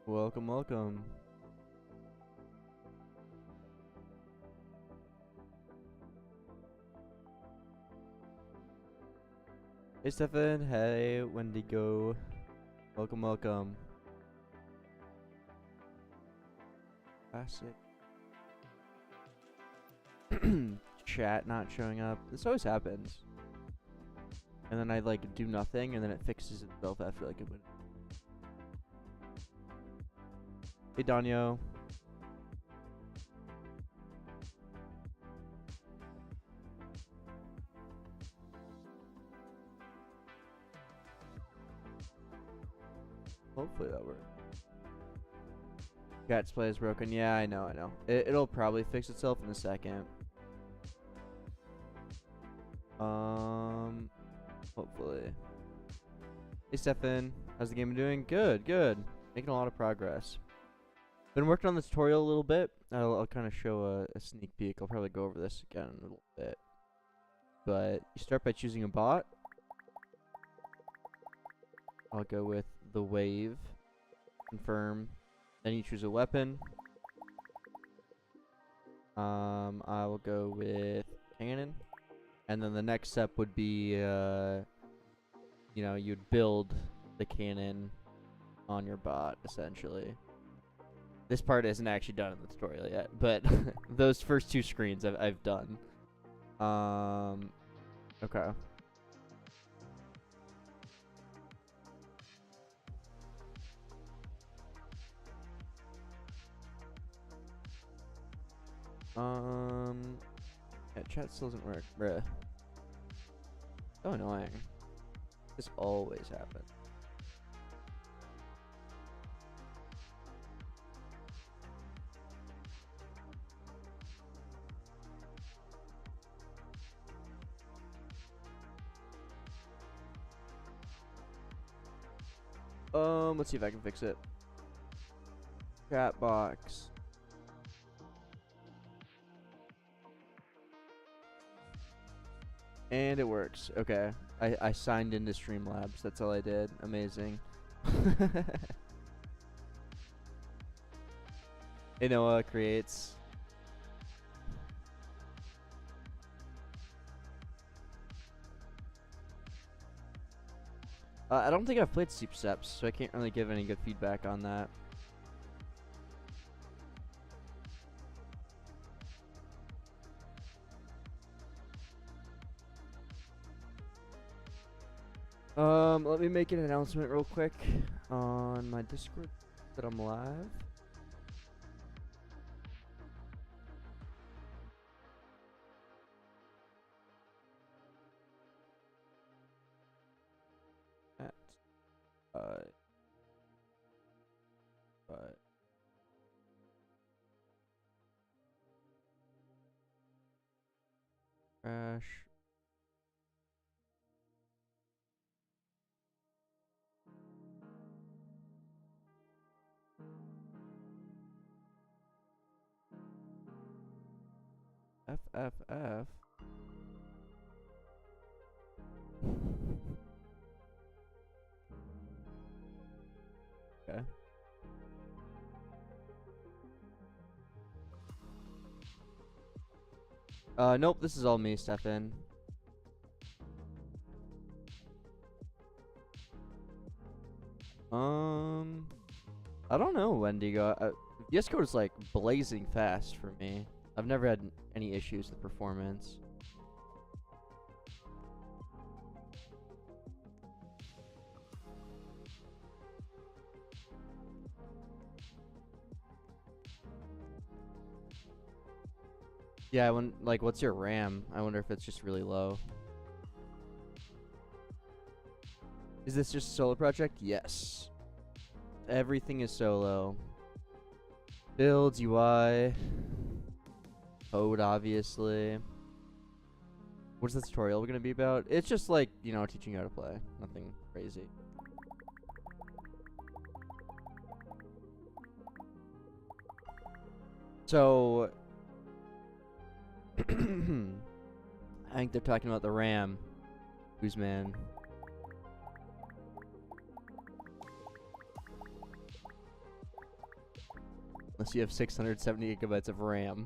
Welcome, welcome. Hey, Stefan. Hey, Wendigo. Welcome, welcome. Classic. Chat not showing up. This always happens. And then I like do nothing, and then it fixes itself after like a minute. Hey, Danyo. Hopefully that works. Cat's play is broken. Yeah, I know. It'll probably fix itself in a second. Hopefully. Hey, Stefan. How's the game doing? Good. Making a lot of progress. Been working on the tutorial a little bit. I'll kind of show a sneak peek. I'll probably go over this again in a little bit. But you start by choosing a bot. I'll go with the wave. Confirm. Then you choose a weapon. I will go with cannon. And then the next step would be, you'd build the cannon on your bot, essentially. This part isn't actually done in the tutorial yet, but those first two screens I've done. Okay. Yeah, chat still doesn't work, bruh. So annoying. This always happens. Let's see if I can fix it. Chat box. And it works. Okay. I signed into Streamlabs. That's all I did. Amazing. Inoa creates. I don't think I've played Steep Steps, so I can't really give any good feedback on that. Let me make an announcement real quick on my Discord that I'm live. Crash. FFF. Okay. Nope, this is all me, Stefan. I don't know, Wendigo. VS Code is like blazing fast for me. I've never had any issues with performance. Yeah, what's your RAM? I wonder if it's just really low. Is this just a solo project? Yes. Everything is solo. Builds, UI, code, obviously. What's the tutorial going to be about? It's just like, teaching you how to play. Nothing crazy. So, I think they're talking about the RAM. Guzman. Unless you have 670 gigabytes of RAM.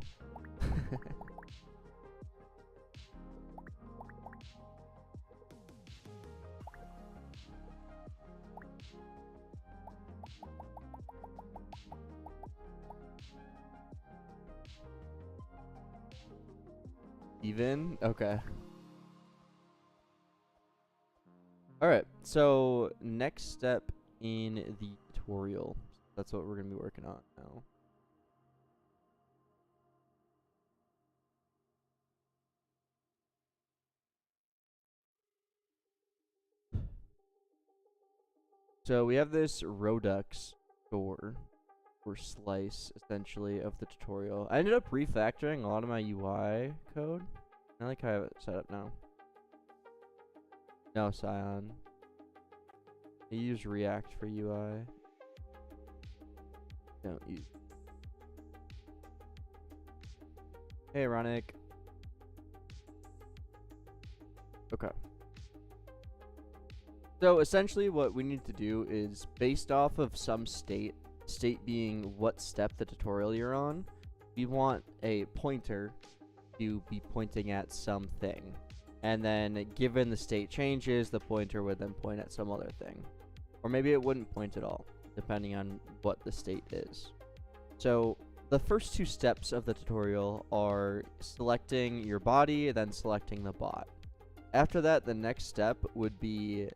Even? Okay. Alright, so next step in the tutorial. That's what we're going to be working on now. So we have this Redux store, or slice, essentially, of the tutorial. I ended up refactoring a lot of my UI code. I like how I have it set up now. No, Scion. I use React for UI. Don't use. Hey, Ronick. Okay. So essentially what we need to do is, based off of some state being what step the tutorial you're on, we want a pointer to be pointing at something. And then given the state changes, the pointer would then point at some other thing. Or maybe it wouldn't point at all, depending on what the state is. So the first two steps of the tutorial are selecting your body, then selecting the bot. After that, the next step would be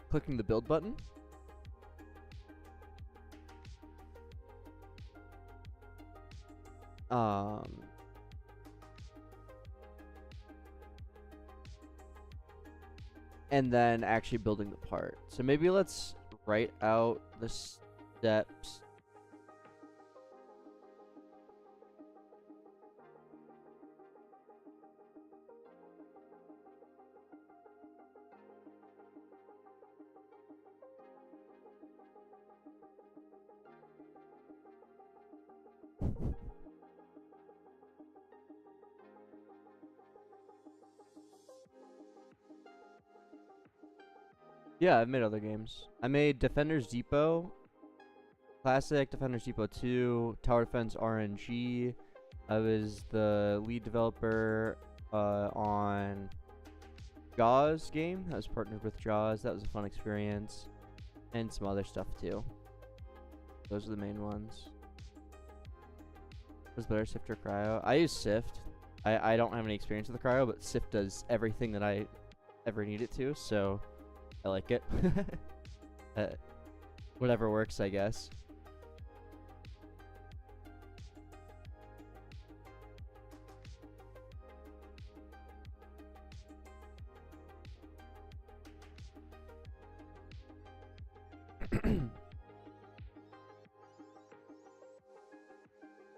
clicking the build button. And then actually building the part. So maybe let's write out the steps. Yeah, I've made other games. I made Defender's Depot, Classic, Defender's Depot 2, Tower Defense RNG. I was the lead developer on Jaws game. I was partnered with Jaws. That was a fun experience. And some other stuff too. Those are the main ones. Was better, Sift or Cryo? I use Sift. I don't have any experience with the Cryo, but Sift does everything that I ever need it to, so I like it. Whatever works, I guess.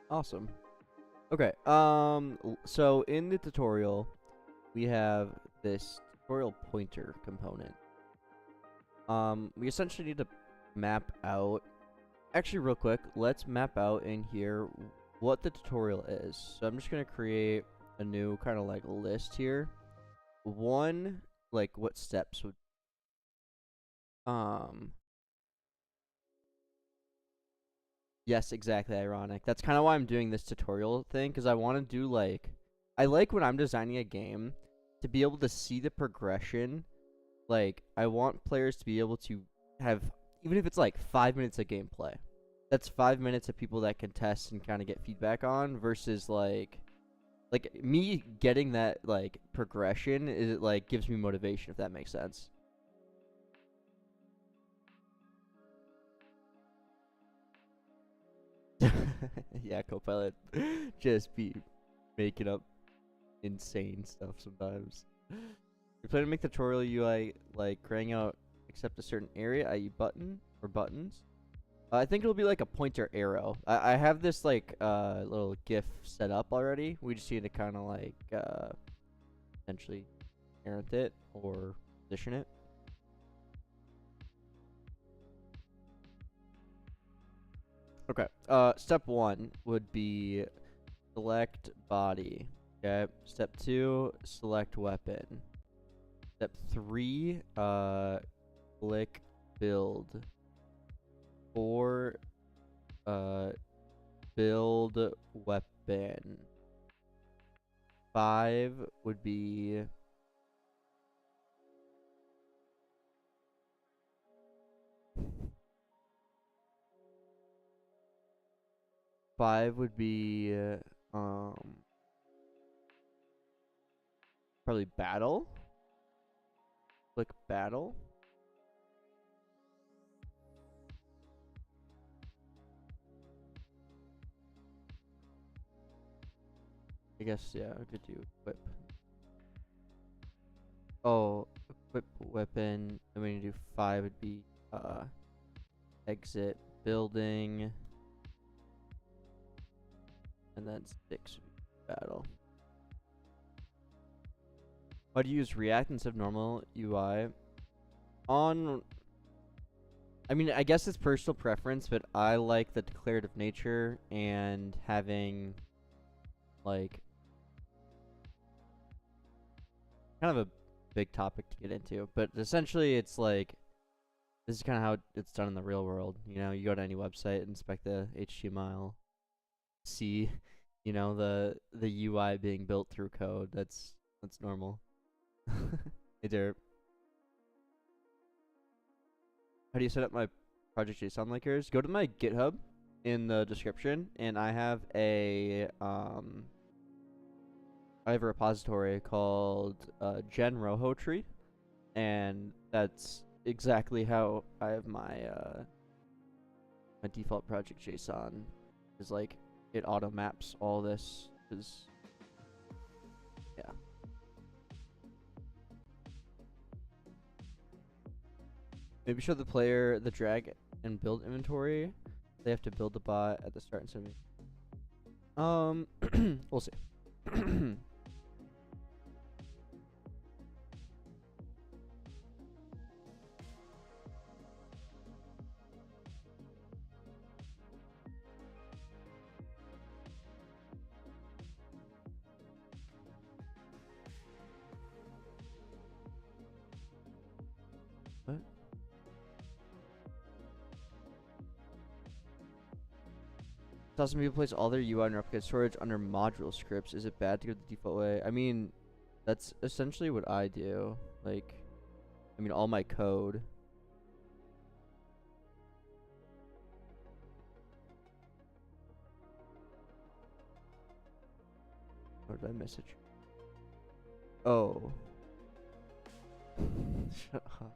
Awesome. Okay, so in the tutorial, we have this tutorial pointer component. We essentially need to map out. Actually, real quick, let's map out in here what the tutorial is. So I'm just gonna create a new kind of like list here. One, like what steps would yes, exactly, ironic. That's kind of why I'm doing this tutorial thing, because I want to do like, I like when I'm designing a game to be able to see the progression. Like, I want players to be able to have, even if it's like 5 minutes of gameplay, that's 5 minutes of people that can test and kind of get feedback on, versus like me getting that like progression is like gives me motivation, if that makes sense. Yeah, Copilot just be making up insane stuff sometimes. We plan to make the tutorial UI like graying out except a certain area, i.e. button or buttons. I think it'll be like a pointer arrow. I have this like little GIF set up already. We just need to kind of like essentially parent it or position it. Okay. Step 1 would be select body. Okay. Step 2, select weapon. Step 3, click build. 4, build weapon. 5 would be 5 would be probably battle. Click battle. I guess yeah, I could do equip. Oh, equip weapon. I'm gonna do 5 would be exit building, and then 6 would be battle. Why do you use React instead of normal UI? I mean, I guess it's personal preference, but I like the declarative nature and having like kind of a big topic to get into. But essentially, it's like this is kind of how it's done in the real world. You know, you go to any website, inspect the HTML, see, you know, the UI being built through code. That's normal. Hey, Derp. How do you set up my project JSON like yours? Go to my GitHub in the description, and I have a repository called Gen Roho Tree, and that's exactly how I have my my default project JSON. Is like it auto maps all this. Is yeah. Maybe show the player the drag and build inventory. They have to build the bot at the start instead of me. We'll see. What? Saw some people place all their UI and replicate storage under module scripts. Is it bad to go the default way? I mean, that's essentially what I do. Like, I mean, all my code. What did I message? Oh. Shut up.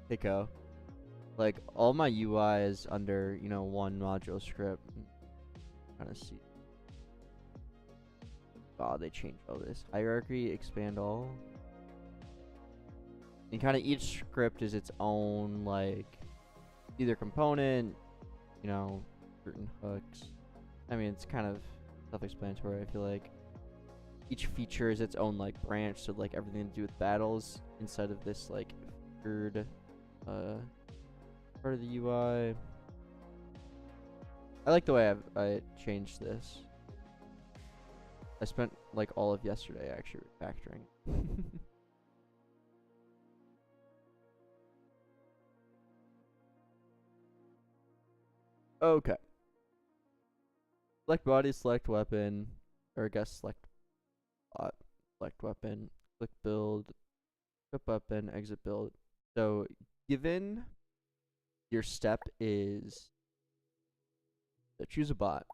Hicco. Like, all my UI is under, you know, one module script. Trying to see. Oh, they changed all this. Hierarchy, expand all. And kind of each script is its own, like, either component, you know, certain hooks. I mean, it's kind of self-explanatory, I feel like. Each feature is its own, like, branch, so, like, everything to do with battles inside of this, like, third, part of the UI. I like the way I changed this. I spent, like, all of yesterday actually refactoring. Okay. Select body, select weapon, or I guess select bot, select weapon, click build, equip weapon, exit build. So given your step is choose a bot.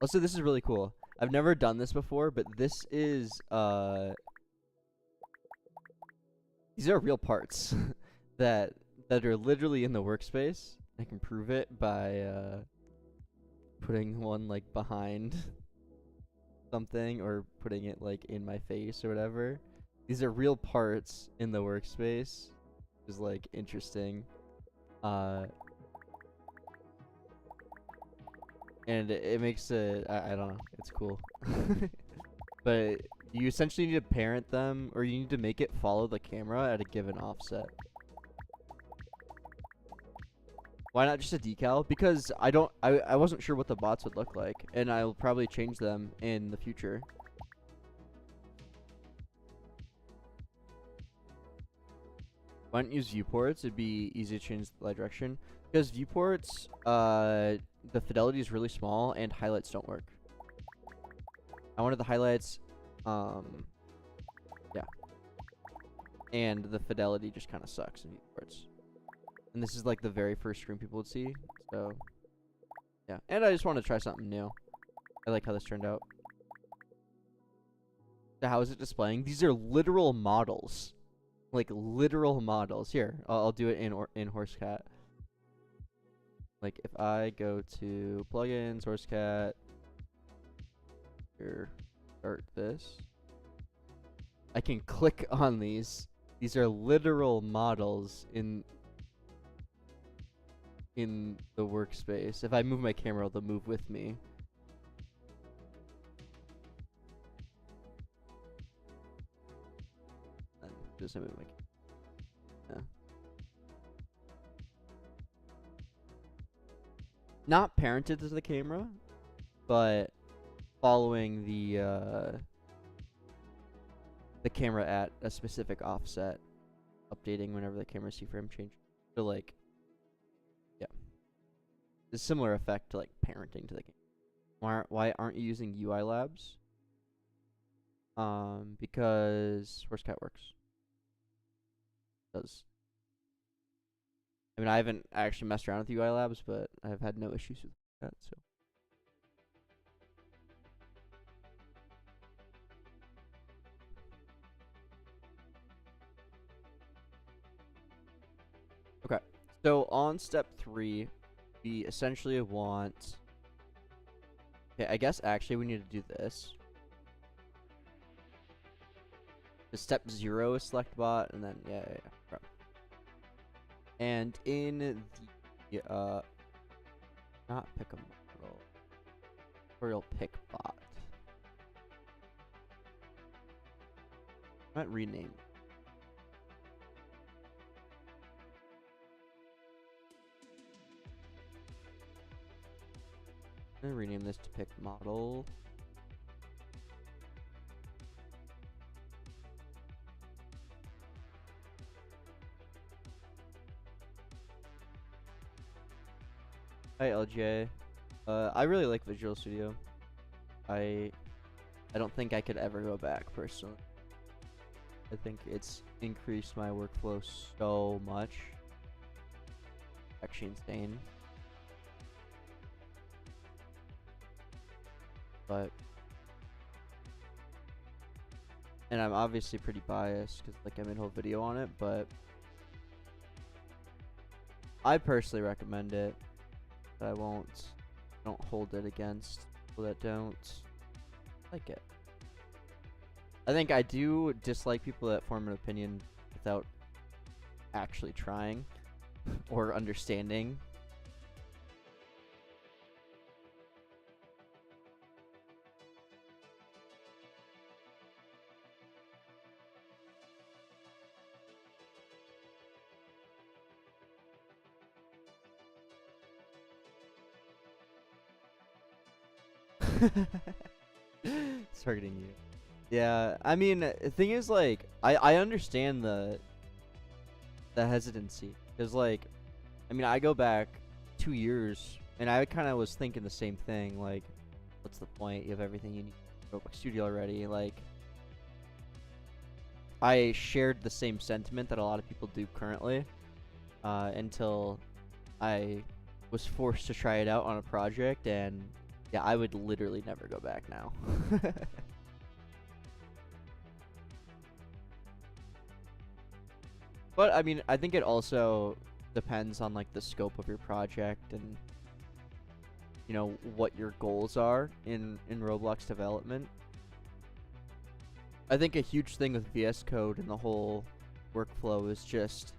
Also, this is really cool. I've never done this before, but this is these are real parts that are literally in the workspace. I can prove it by putting one like behind something or putting it like in my face or whatever. These are real parts in the workspace, which is like interesting. And it makes it, I don't know, it's cool. But you essentially need to parent them, or you need to make it follow the camera at a given offset. Why not just a decal? Because I wasn't sure what the bots would look like, and I'll probably change them in the future. Why don't you use viewports? It'd be easy to change the light direction. Because viewports, the fidelity is really small and highlights don't work. I wanted the highlights, yeah. And the fidelity just kind of sucks in viewports. And this is like the very first screen people would see, so yeah. And I just want to try something new. I like how this turned out. So how is it displaying? These are literal models. Like literal models. Here, I'll do it in HorseCat. Like if I go to plugins, HorseCat, here, start this. I can click on these. These are literal models in the workspace. If I move my camera, they'll move with me. And just move my camera. Yeah. Not parented to the camera, but following the camera at a specific offset, updating whenever the camera C-frame changes. So like, yeah, it's a similar effect to like parenting to the game. Why aren't you using UI labs? Because HorseCat works. It does. I mean, I haven't actually messed around with UI labs, but I've had no issues with that. So. Okay, so on step 3, we essentially want... Okay, I guess actually we need to do this. The step 0 is select bot, and then, yeah. Okay. And in the, not pick a model, tutorial pick bot. I might rename. I'm gonna rename this to pick model. Hi LJ. I really like Visual Studio. I don't think I could ever go back personally. I think it's increased my workflow so much. Actually insane. But, and I'm obviously pretty biased because like I made a whole video on it, but I personally recommend it. But I don't hold it against people that don't like it. I think I do dislike people that form an opinion without actually trying or understanding. Targeting you. Yeah, I mean, the thing is, like, I understand the hesitancy. Because, like, I mean, I go back 2 years, and I kind of was thinking the same thing. Like, what's the point? You have everything you need in Roblox Studio already. Like, I shared the same sentiment that a lot of people do currently, until I was forced to try it out on a project, and yeah, I would literally never go back now. But I mean, I think it also depends on like the scope of your project and you know what your goals are in Roblox development. I think a huge thing with VS Code and the whole workflow is just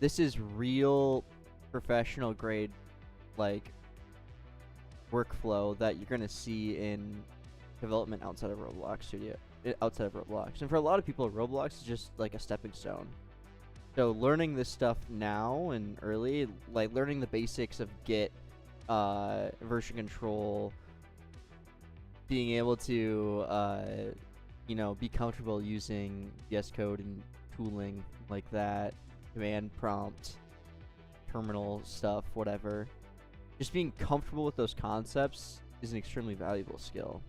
this is real professional grade like workflow that you're gonna see in development outside of Roblox Studio, outside of Roblox. And for a lot of people, Roblox is just like a stepping stone. So learning this stuff now and early, like learning the basics of Git, version control, being able to, you know, be comfortable using VS Code and tooling like that, command prompt, terminal stuff, whatever. Just being comfortable with those concepts is an extremely valuable skill.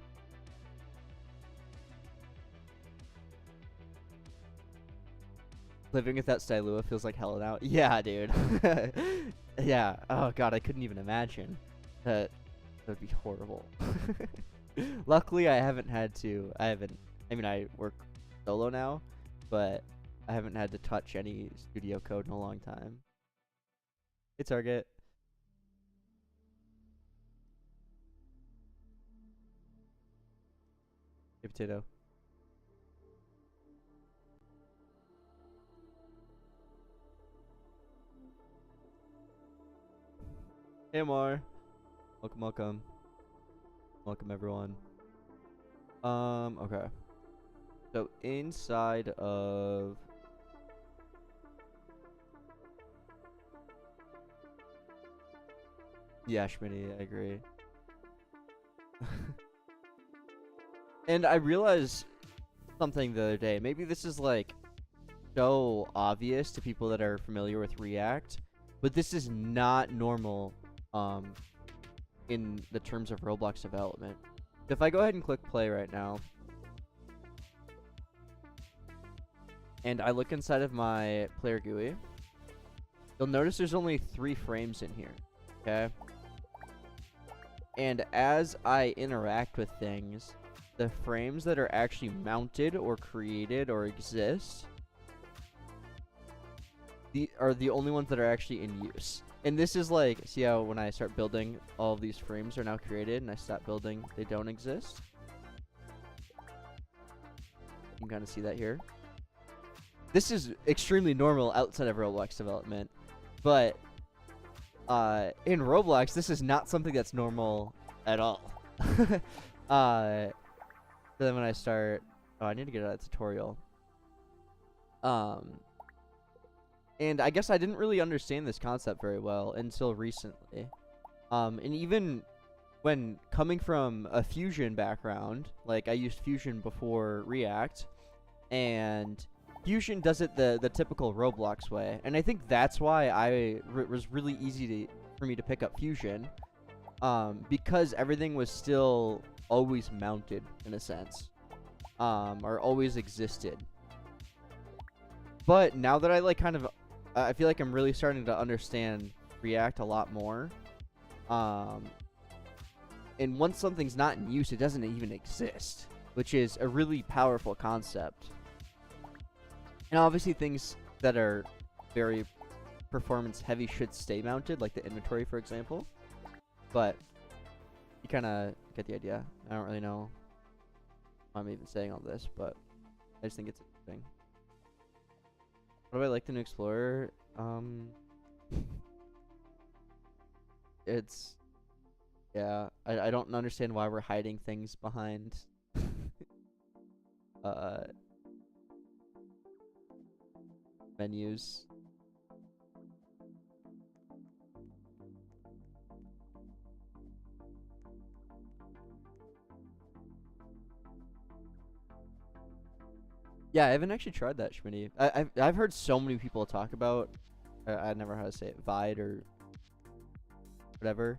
Living without Stylua feels like hell now. Yeah, dude. Yeah. Oh god, I couldn't even imagine. That would be horrible. Luckily, I haven't had to. I mean, I work solo now, but I haven't had to touch any studio code in a long time. Hey, Target. Hey, Potato. Hey, Mar. Welcome, welcome. Welcome, everyone. Okay. So, inside of... Yeah, Schmitty, I agree. And I realized something the other day. Maybe this is, like, so obvious to people that are familiar with React, but this is not normal, in the terms of Roblox development. If I go ahead and click play right now, and I look inside of my player GUI, you'll notice there's only 3 frames in here, okay? And as I interact with things, the frames that are actually mounted or created or exist are the only ones that are actually in use. And this is like, see how when I start building, all of these frames are now created, and I stop building, they don't exist? You can kind of see that here. This is extremely normal outside of Roblox development, but in Roblox, this is not something that's normal at all. So then when I start, oh, I need to get out of tutorial. And I guess I didn't really understand this concept very well until recently. And even when coming from a Fusion background, like I used Fusion before React, and Fusion does it the typical Roblox way. And I think that's why it was really easy for me to pick up Fusion, because everything was still always mounted in a sense, or always existed. But now that I like kind of, I feel like I'm really starting to understand React a lot more. And once something's not in use, it doesn't even exist, which is a really powerful concept. And obviously things that are very performance heavy should stay mounted, like the inventory, for example. But you kind of get the idea. I don't really know why I'm even saying all this, but I just think it's interesting. What do I like the new Explorer? It's... yeah, I don't understand why we're hiding things behind menus. Yeah, I haven't actually tried that, Schmitty. I've heard so many people talk about, I never know how to say it, Vide or whatever.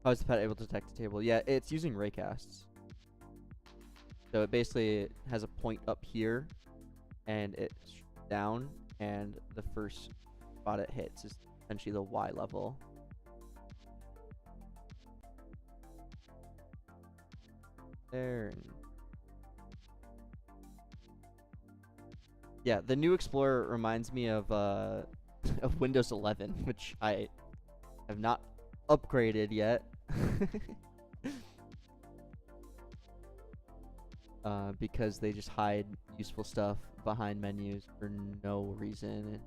How is the pet able to detect the table? Yeah, it's using raycasts. So it basically has a point up here, and it's down, and the first spot it hits is essentially the Y level. There. Yeah, the new Explorer reminds me of of Windows 11, which I have not upgraded yet. Because they just hide useful stuff behind menus for no reason.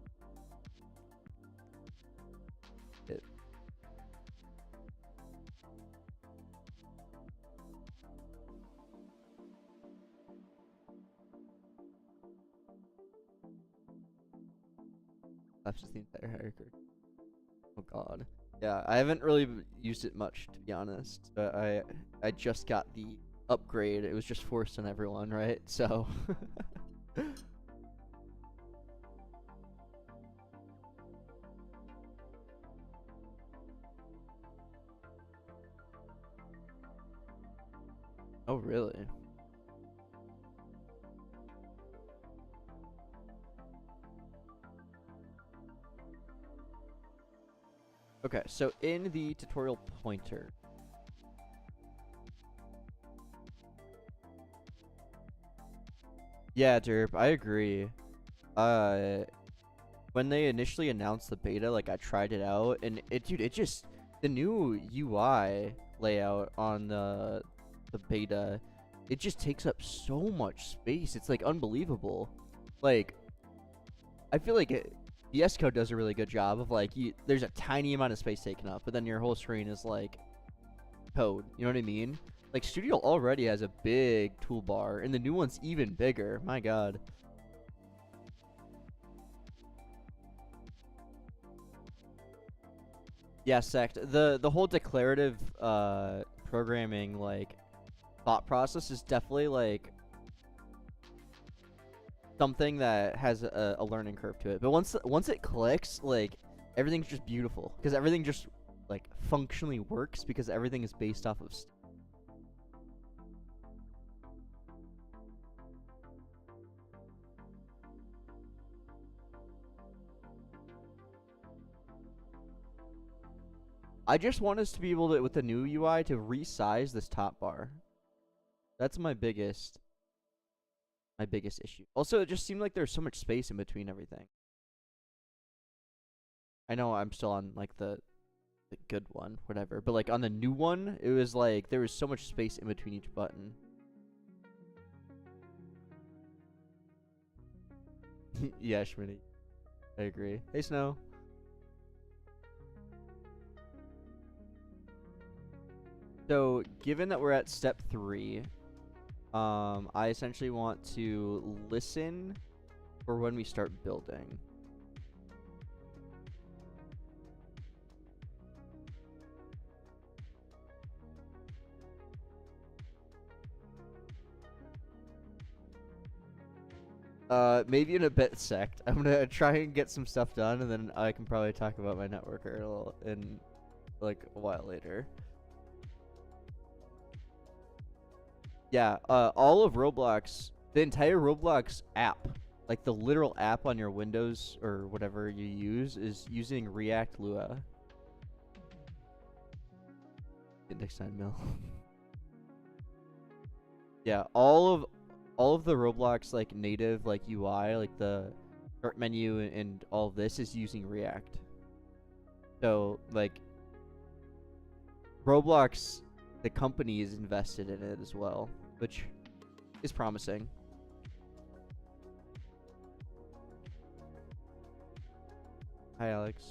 That's just the entire hierarchy. Oh god. Yeah, I haven't really used it much, to be honest. But I just got the upgrade. It was just forced on everyone, right? So oh really? Okay, so in the tutorial pointer, yeah, Derp, I agree. When they initially announced the beta, like I tried it out, and dude, it just the new UI layout on the beta, it just takes up so much space. It's like unbelievable. Like I feel like VS Code does a really good job of like there's a tiny amount of space taken up, but then your whole screen is like code. You know what I mean? Like Studio already has a big toolbar, and the new one's even bigger. My God. Yeah, Sect. The whole declarative programming like thought process is definitely like something that has a learning curve to it. But once it clicks, like everything's just beautiful because everything just like functionally works because everything is based off of I just want us to be able to, with the new UI, to resize this top bar. That's my biggest issue. Also, it just seemed like there's so much space in between everything. I know I'm still on like the good one, whatever, but like on the new one, it was like there was so much space in between each button. Yeah, Schmitty. I agree. Hey, Snow. So, given that we're at step 3, I essentially want to listen for when we start building. Maybe in a bit, Sect. I'm gonna try and get some stuff done, and then I can probably talk about my networker in like a while later. Yeah, all of Roblox, the entire Roblox app, like the literal app on your Windows or whatever you use, is using React Lua. Index 9 mil. Yeah, all of the Roblox like native like UI, like the start menu and all of this is using React. So like Roblox, the company is invested in it as well, which is promising. Hi, Alex.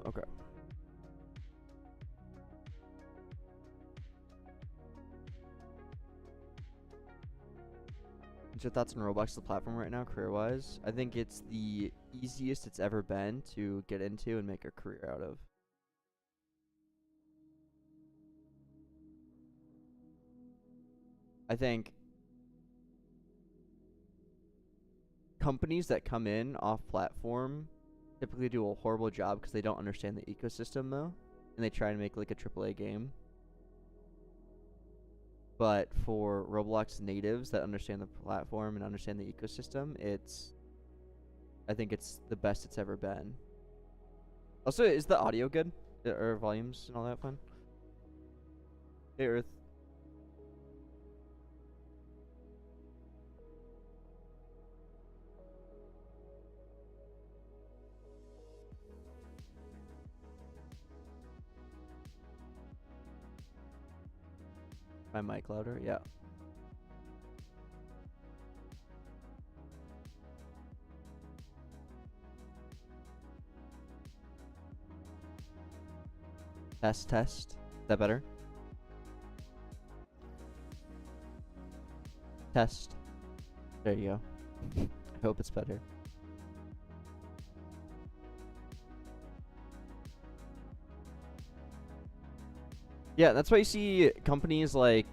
Okay. What's your thoughts on Roblox, the platform right now, career-wise? I think it's the easiest it's ever been to get into and make a career out of. I think companies that come in off platform typically do a horrible job because they don't understand the ecosystem though, and they try to make like a AAA game. But for Roblox natives that understand the platform and understand the ecosystem, I think it's the best it's ever been. Also, is the audio good? Or volumes and all that fun? Hey, Earth. My mic louder? Yeah. Test. Is that better? Test. There you go. I hope it's better. Yeah, that's why you see companies like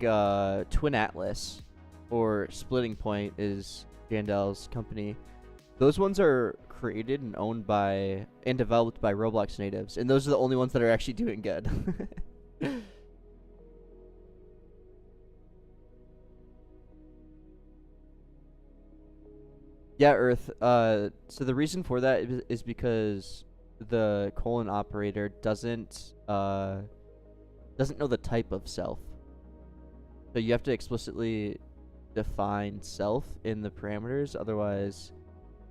Twin Atlas or Splitting Point is Jandel's company. Those ones are created and owned by and developed by Roblox natives, and those are the only ones that are actually doing good. Yeah, Earth. So the reason for that is because the colon operator doesn't know the type of self. So you have to explicitly define self in the parameters, otherwise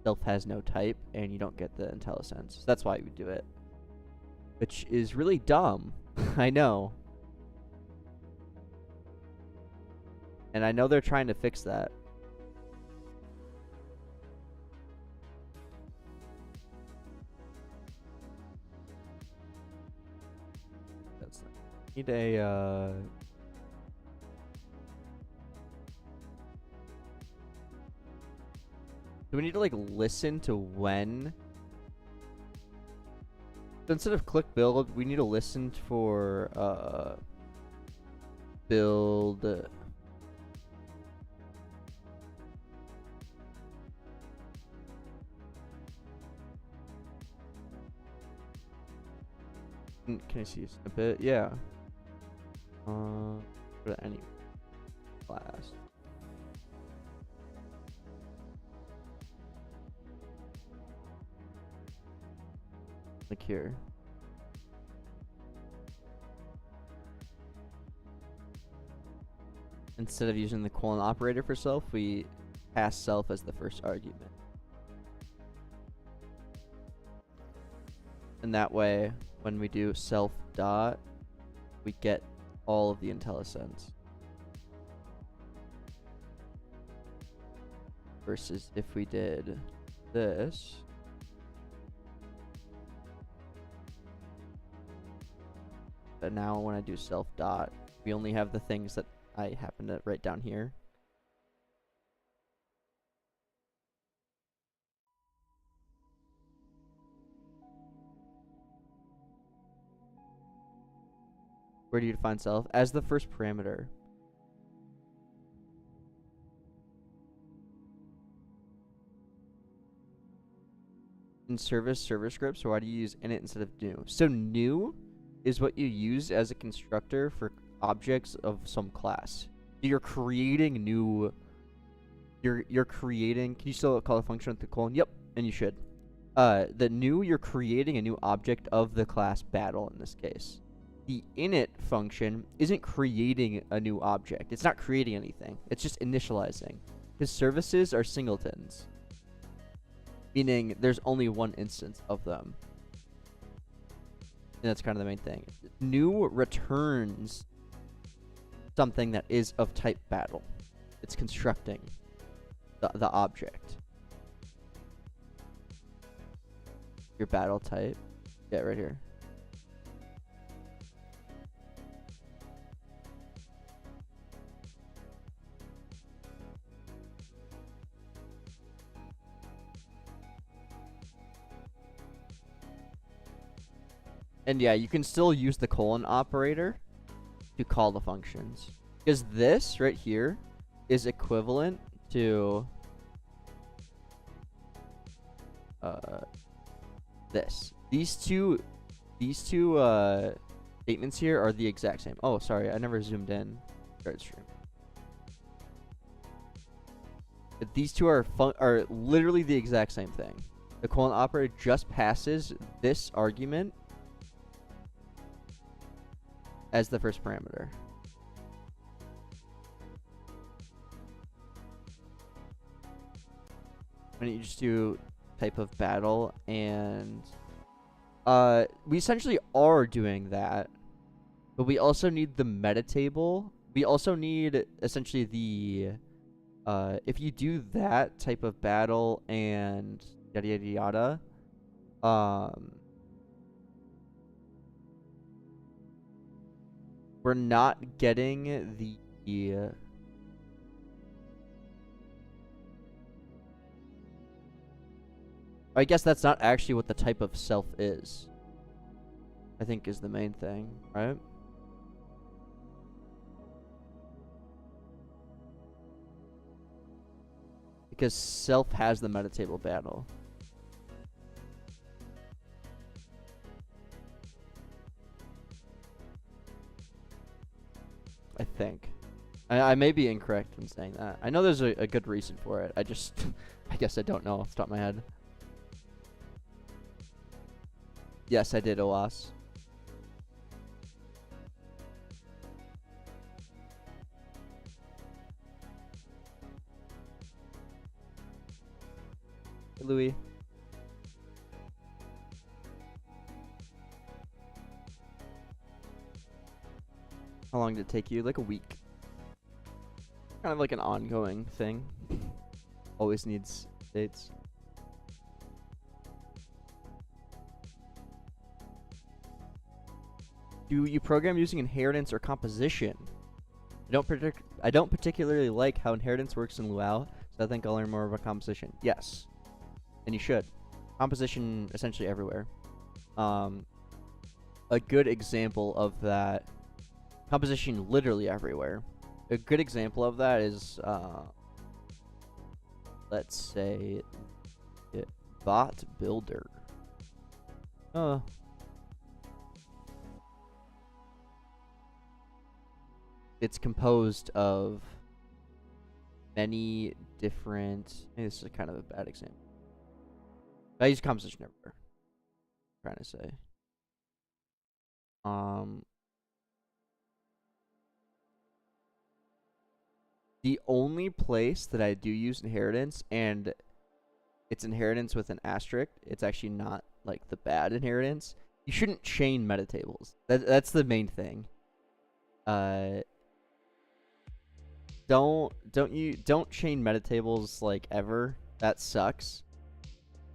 self has no type and you don't get the IntelliSense. So that's why we do it. Which is really dumb. I know. And I know they're trying to fix that. That's not, need a do we need to like listen to when? So instead of click build, we need to listen for build. Can I see a snippet? Yeah. For any class. Like here. Instead of using the colon operator for self, we pass self as the first argument. And that way, when we do self dot, we get all of the IntelliSense. Versus if we did this. But now when I do self dot, we only have the things that I happen to write down here. Where do you define self? As the first parameter. In service server scripts, why do you use init instead of new? So new is what you use as a constructor for objects of some class. You're creating new. You're creating. Can you still call a function with the colon? Yep, and you should. The new, you're creating a new object of the class battle in this case. The init function isn't creating a new object. It's not creating anything. It's just initializing. Because services are singletons. Meaning there's only one instance of them. And that's kind of the main thing. New returns something that is of type battle. It's constructing the object. Your battle type. Yeah, right here. And yeah, you can still use the colon operator to call the functions. Because this right here is equivalent to this. These two statements here are the exact same. Oh, sorry, I never zoomed in. Start stream. But these two are literally the exact same thing. The colon operator just passes this argument as the first parameter. Why don't you just do type of battle, and we essentially are doing that, but we also need the meta table. We also need essentially the if you do that type of battle and yada yada yada, we're not getting the I guess that's not actually what the type of self is. I think is the main thing, right? Because self has the metatable battle. I think. I may be incorrect in saying that. I know there's a good reason for it. I just, I guess I don't know off the top of my head. Yes, I did, OAS. Hey, Louis. How long did it take you? Like a week. Kind of like an ongoing thing. Always needs dates. Do you program using inheritance or composition? I don't particularly like how inheritance works in Luau, so I think I'll learn more about composition. Yes. And you should. Composition essentially everywhere. A good example of that, composition literally everywhere. A good example of that is, let's say, bot builder. It's composed of many different. Maybe this is kind of a bad example. I use composition everywhere. I'm trying to say. The only place that I do use inheritance, and it's inheritance with an asterisk. It's actually not like the bad inheritance. You shouldn't chain metatables. That's the main thing. Don't chain metatables like ever. That sucks.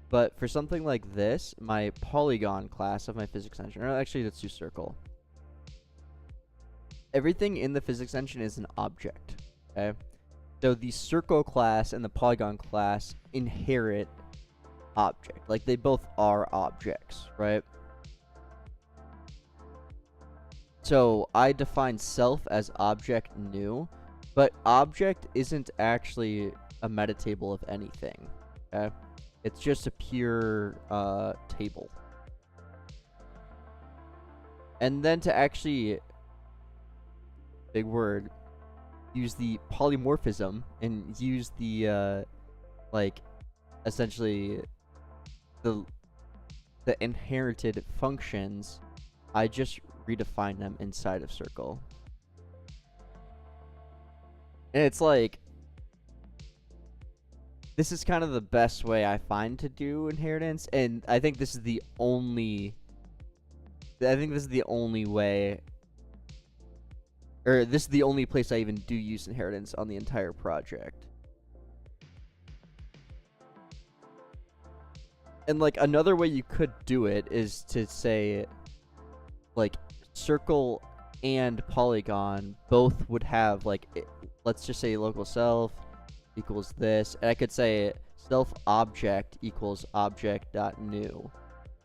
But for something like this, my polygon class of my physics engine, or actually let's do circle. Everything in the physics engine is an object. Okay, so the circle class and the polygon class inherit object. Like they both are objects, right? So I define self as object new, but object isn't actually a metatable of anything. Okay, it's just a pure table. And then to actually, big word, use the polymorphism and use the like essentially the inherited functions, I just redefine them inside of circle. And it's like, this is kind of the best way I find to do inheritance, and I think this is the only way, or this is the only place I even do use inheritance on the entire project. And like another way you could do it is to say like circle and polygon both would have like let's just say local self equals this, and I could say self object equals object dot new,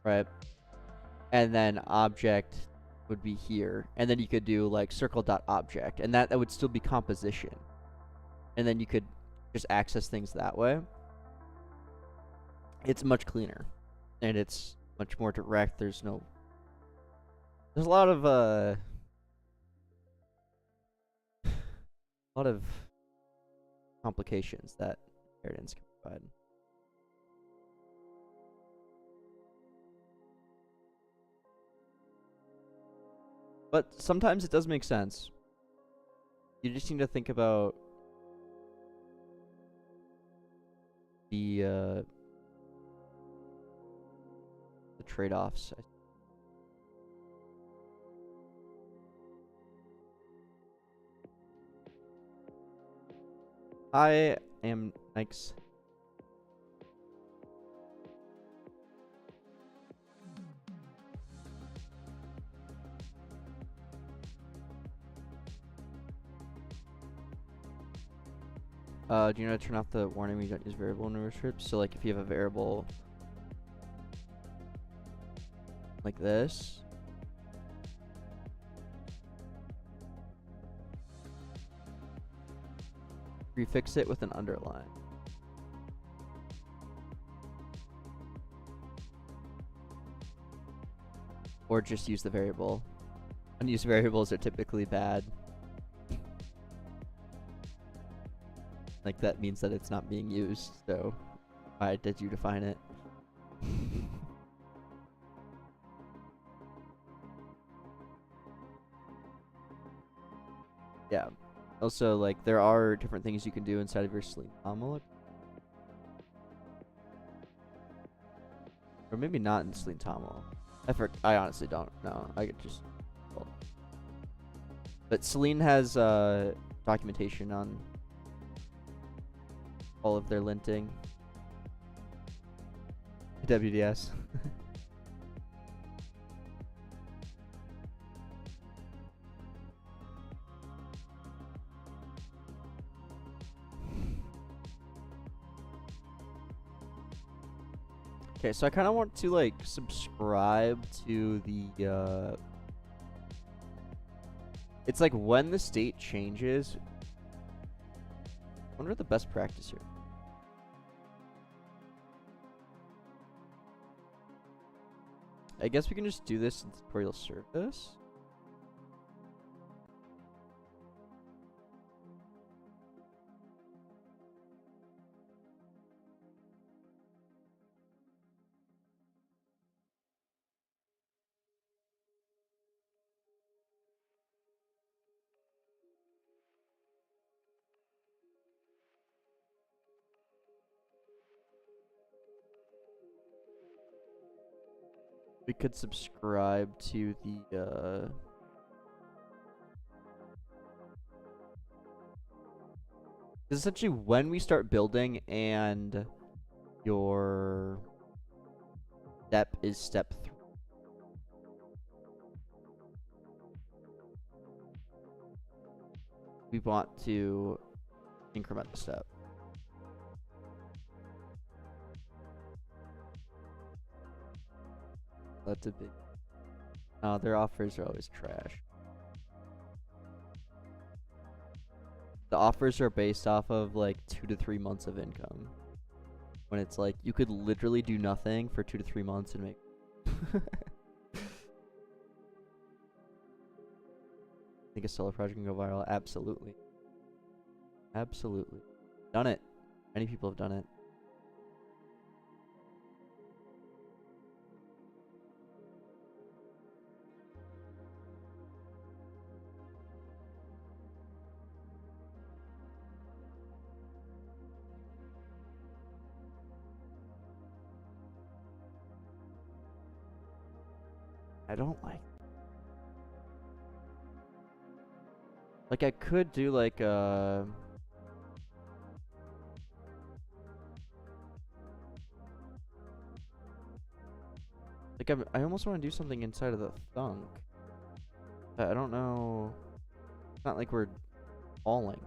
right? And then object would be here, and then you could do like circle dot object, and that would still be composition, and then you could just access things that way. It's much cleaner, and it's much more direct. There's a lot of complications that inheritance can provide. But sometimes it does make sense. You just need to think about the trade-offs. I am Nikes. Do you know how to turn off the warning when you don't use variable in reverse scripts? So like if you have a variable like this, prefix it with an underline. Or just use the variable. Unused variables are typically bad. Like that means that it's not being used, so why did you define it? Yeah. Also, like, there are different things you can do inside of your sleep toml. Or maybe not in sleep toml. I honestly don't know. I could just... Well. But Selene has documentation on all of their linting. WDS. Okay, so I kind of want to like subscribe to the it's like when the state changes. I wonder the best practice here. I guess we can just do this in tutorial service. We could subscribe to the essentially when we start building and your step is step 3. We want to increment the step. That's a big... Oh, their offers are always trash. The offers are based off of like 2 to 3 months of income. When it's like, you could literally do nothing for 2 to 3 months and make... Think a solo project can go viral? Absolutely. Absolutely. Done it. Many people have done it. I don't like I could do like I almost want to do something inside of the thunk. I don't know. It's not like we're falling.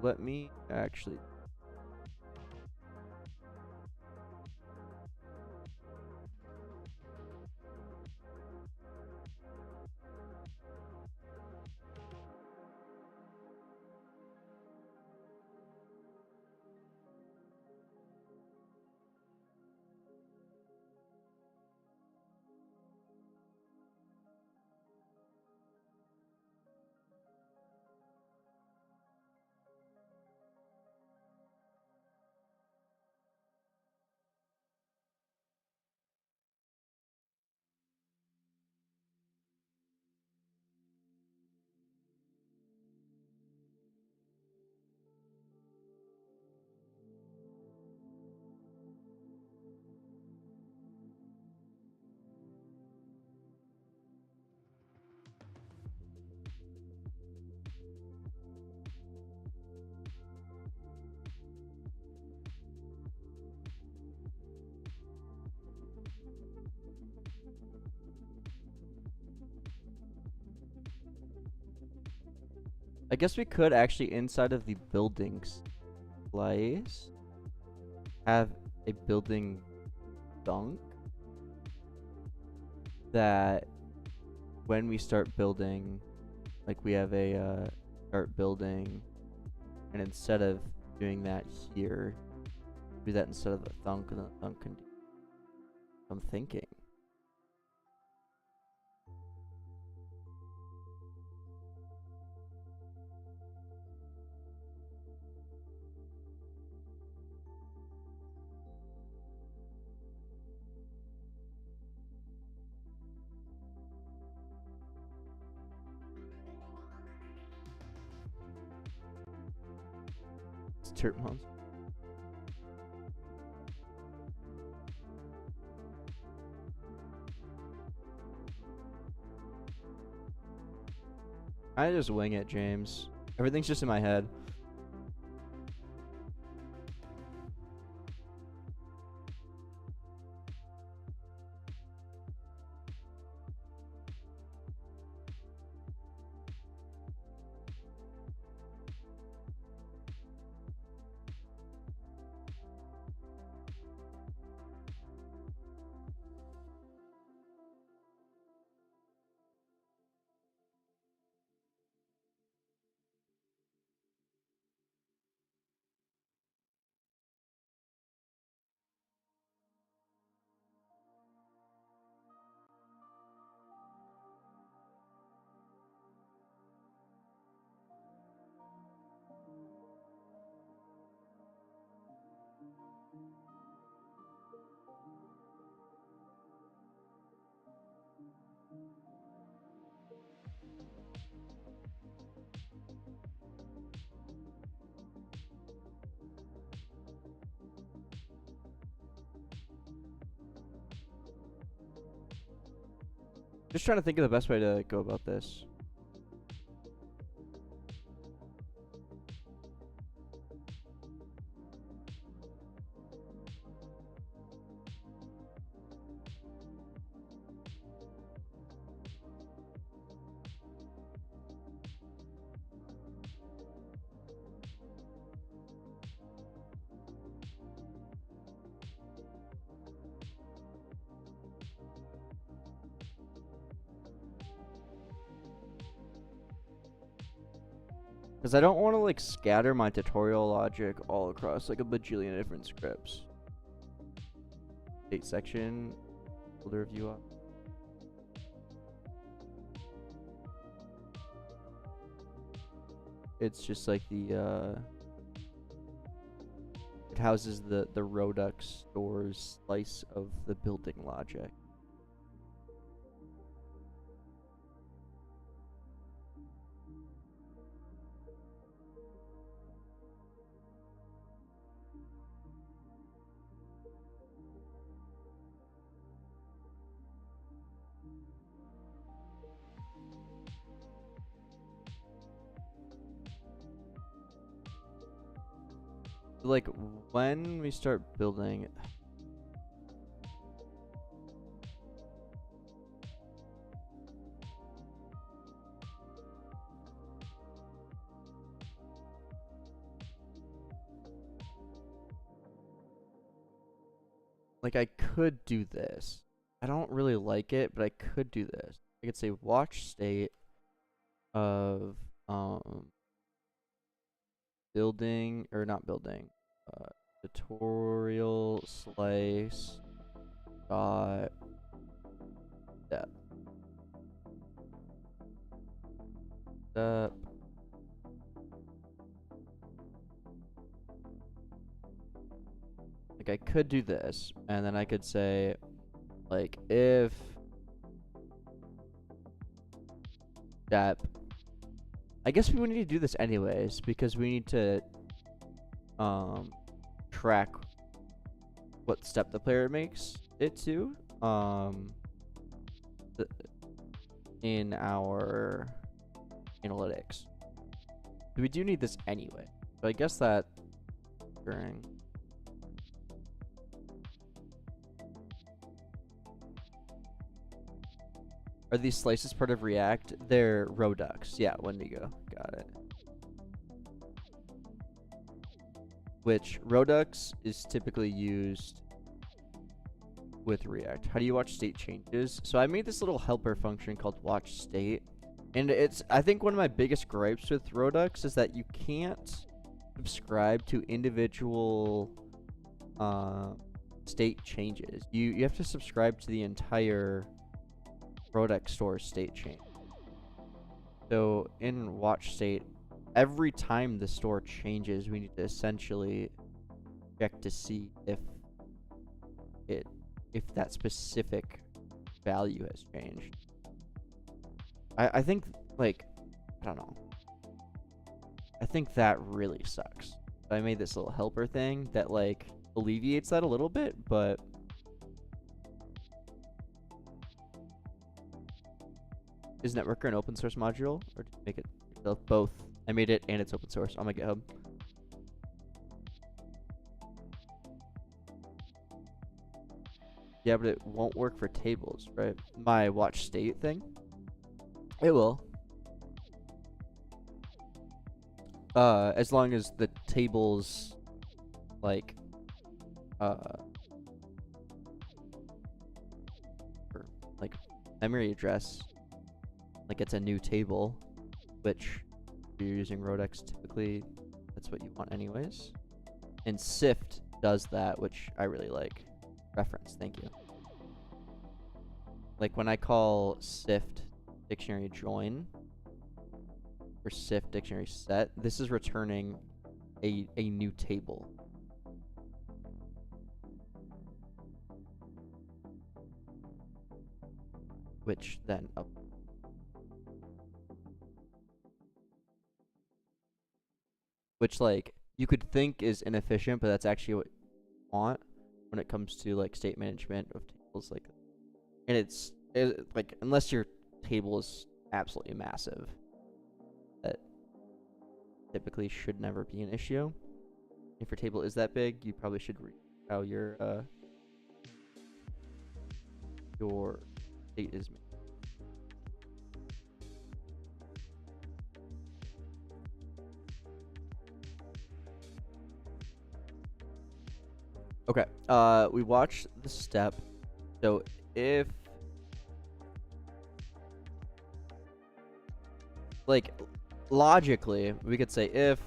Let me actually... I guess we could actually, inside of the buildings slice, have a building dunk that when we start building, like we have a start building, and instead of doing that here, do that instead of the thunk, and the thunk can do. I'm thinking. It's Dirt Monster. I just wing it, James. Everything's just in my head. Just trying to think of the best way to go about this. Because I don't want to like scatter my tutorial logic all across like a bajillion different scripts. State section, folder view up. It's just like the it houses the Redux stores slice of the building logic. Like when we start building, like I could do this. I don't really like it, but I could do this. I could say watch state of building, or not building, tutorial slice dot step. Step. Like I could do this, and then I could say, like, if step. I guess we would need to do this anyways, because we need to track what step the player makes it to in our analytics. We do need this anyway. So I guess that during are these slices part of React? They're Redux. Yeah, Wendigo. Got it. which Redux is typically used with React. How do you watch state changes? So I made this little helper function called watch state, and it's, I think one of my biggest gripes with Redux is that you can't subscribe to individual state changes. You have to subscribe to the entire Redux store state change. So in watch state, every time the store changes, we need to essentially check to see if that specific value has changed. I think, like, I don't know. I think that really sucks. I made this little helper thing that, like, alleviates that a little bit, but is Networker an open source module, or did you make it yourself? Both. I made it and it's open source on my GitHub. Yeah, but it won't work for tables, right? My watch state thing. It will. As long as the tables, like, or, like, memory address, like, it's a new table, which if you're using Redux, typically that's what you want anyways. And Sift does that, which I really like. Reference, thank you. Like, when I call Sift dictionary join or Sift dictionary set, this is returning a new table. Which then which, like, you could think is inefficient, but that's actually what you want when it comes to, like, state management of tables. Like, and it's like, unless your table is absolutely massive, that typically should never be an issue. If your table is that big, you probably should read how your state is made. Okay, we watched the step. So if, like, logically, we could say if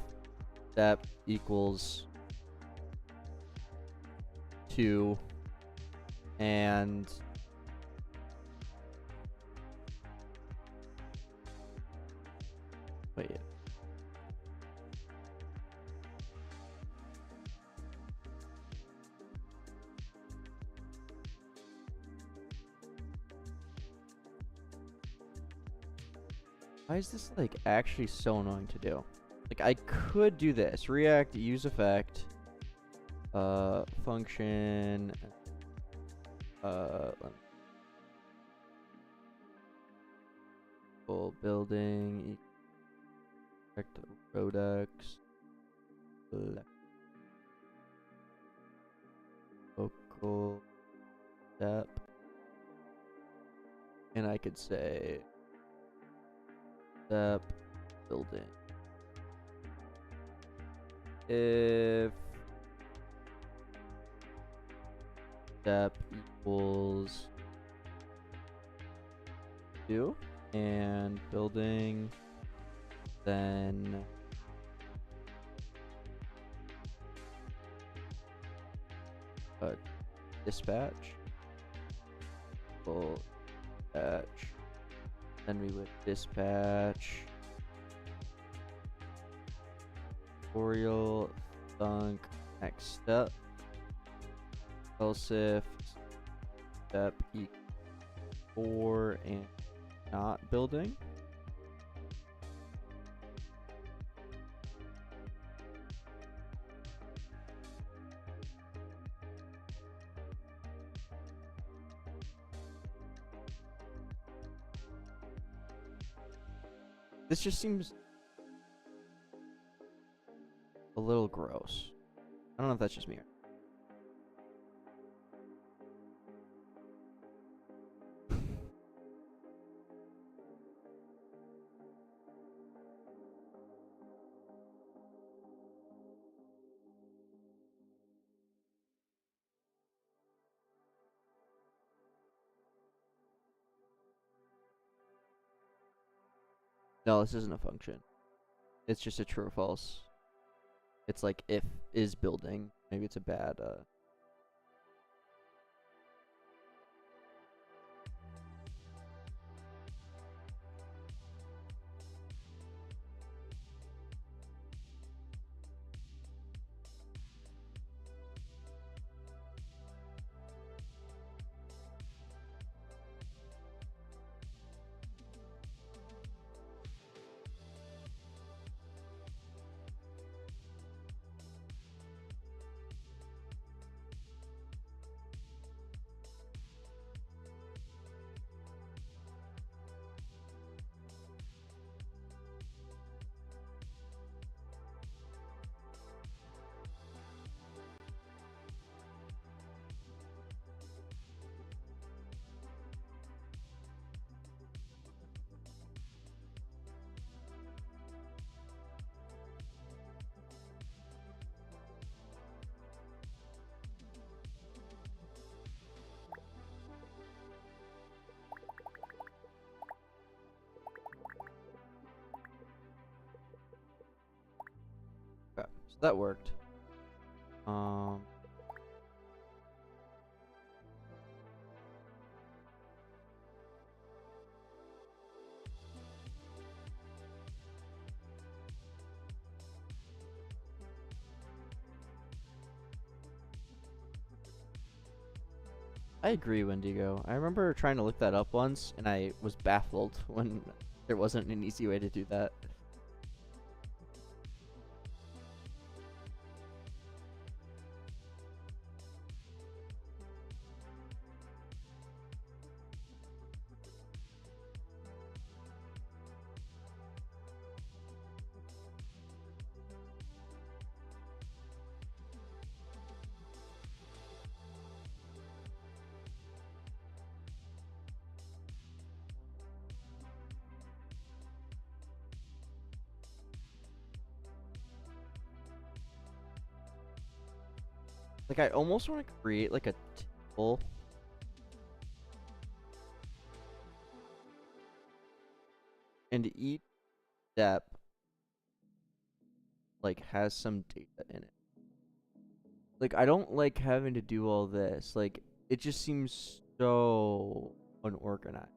step equals 2 and wait. Why is this, like, actually so annoying to do? Like, I could do this. React use effect function building Redux local step, and I could say step building if step equals 2 and building then dispatch full dispatch, then we would dispatch tutorial thunk next step else if step equals 4 and not building. This just seems a little gross. I don't know if that's just me. No, this isn't a function. It's just a true or false. It's like if is building. Maybe it's a bad okay, so that worked. I agree, Wendigo. I remember trying to look that up once, and I was baffled when there wasn't an easy way to do that. Like, I almost want to create like a table and each step like has some data in it. Like, I don't like having to do all this. Like, it just seems so unorganized.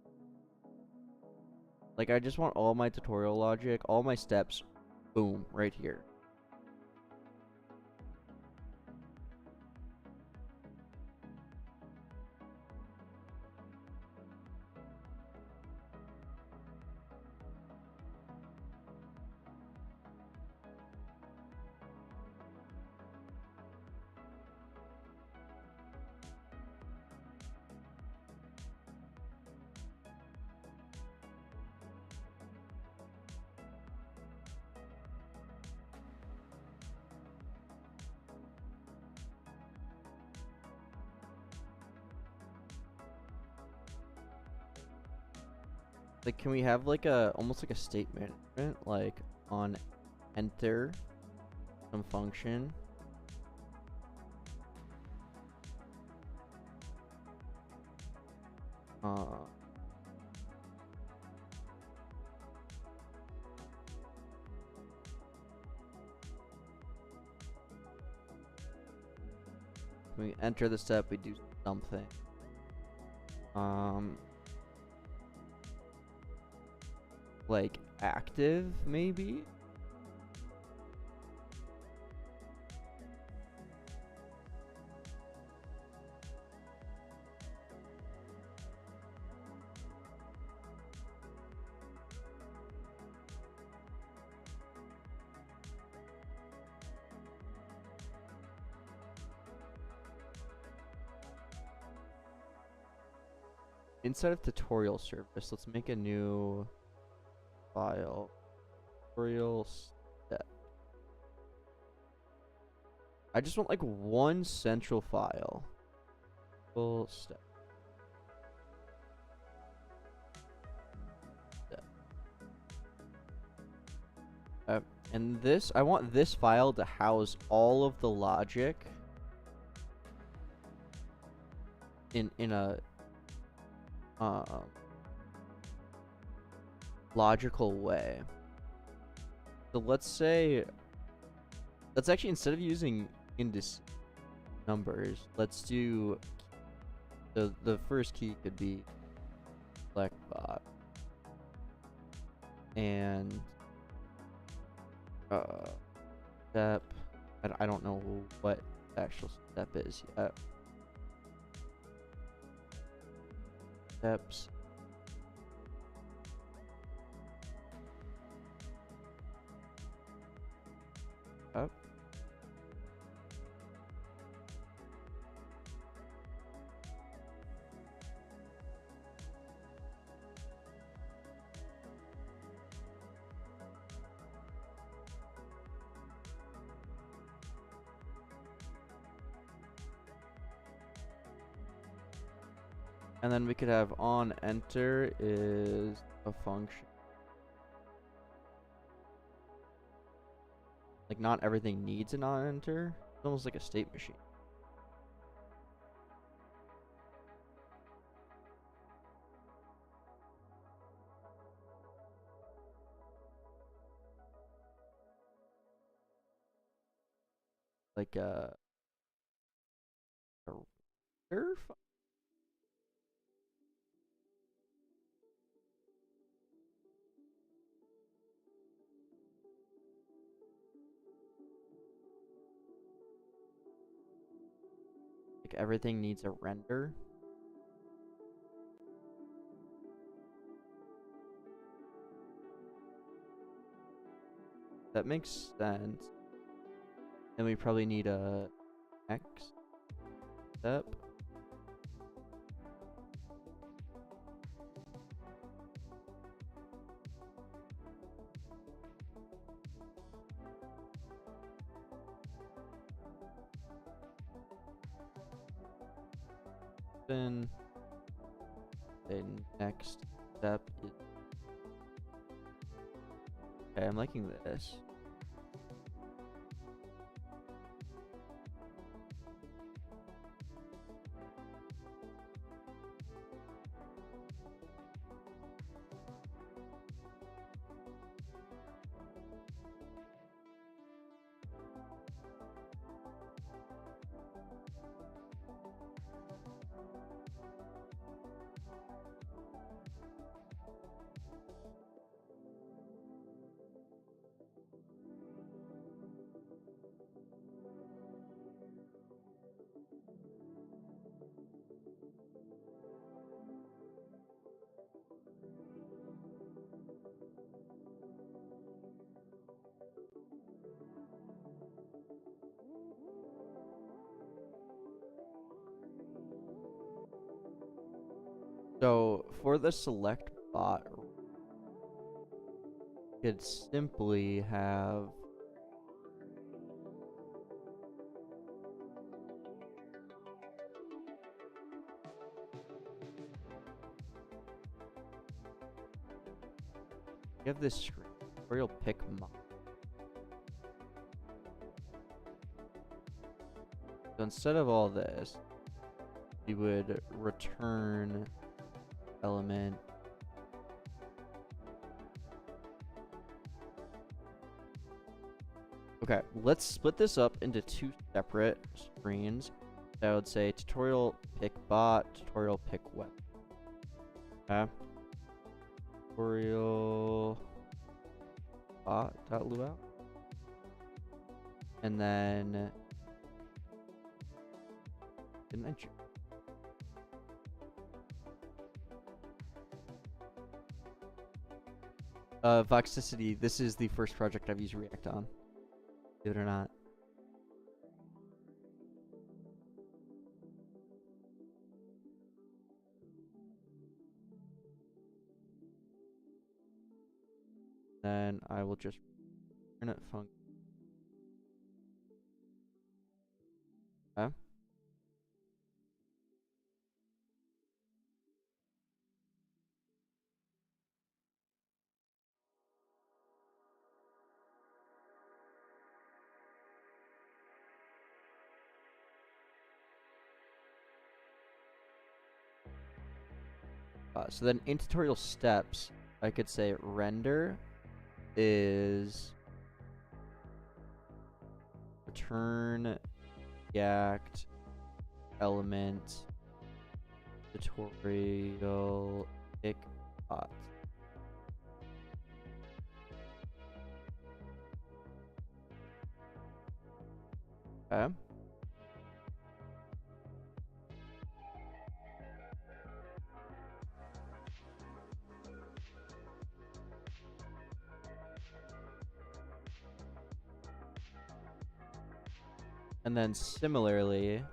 Like, I just want all my tutorial logic, all my steps, boom, right here. Like, can we have like a almost like a state management, like on enter some function? We enter the step, we do something. Like active maybe? Inside of tutorial service, let's make a new file. Tutorial step. I just want like one central file. Full step. And this, I want this file to house all of the logic in a logical way. So let's say, let's actually, instead of using indices, numbers, let's do, the first key could be select bot. And step, I don't know what the actual step is yet. Steps. Up. And then we could have on enter is a function. Like, not everything needs an on enter. It's almost like a state machine. Like a render. Like everything needs a render. That makes sense. Then we probably need a next step. Then the next step is, okay, I'm liking this. So for the select bot, you could simply have this screen where you'll pick mod. So instead of all this, we would return element. Okay, let's split this up into two separate screens. I would say tutorial pick bot, tutorial pick web. Okay. Tutorial bot.luau. And then didn't I Voxicity, this is the first project I've used React on. Believe it or not. Then I will just return it function. Okay. So then in tutorial steps, I could say render is return React element tutorial pick bot. Okay. And then similarly,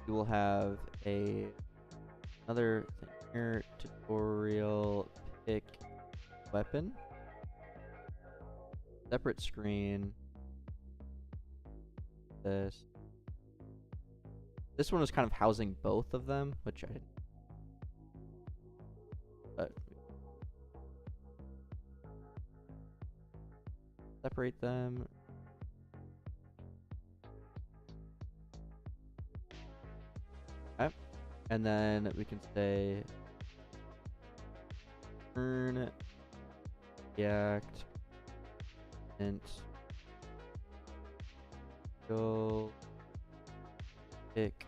you will have another thing here, tutorial pick weapon, separate screen. This one was kind of housing both of them, which I didn't. But separate them. Okay. And then we can say turn React int go pick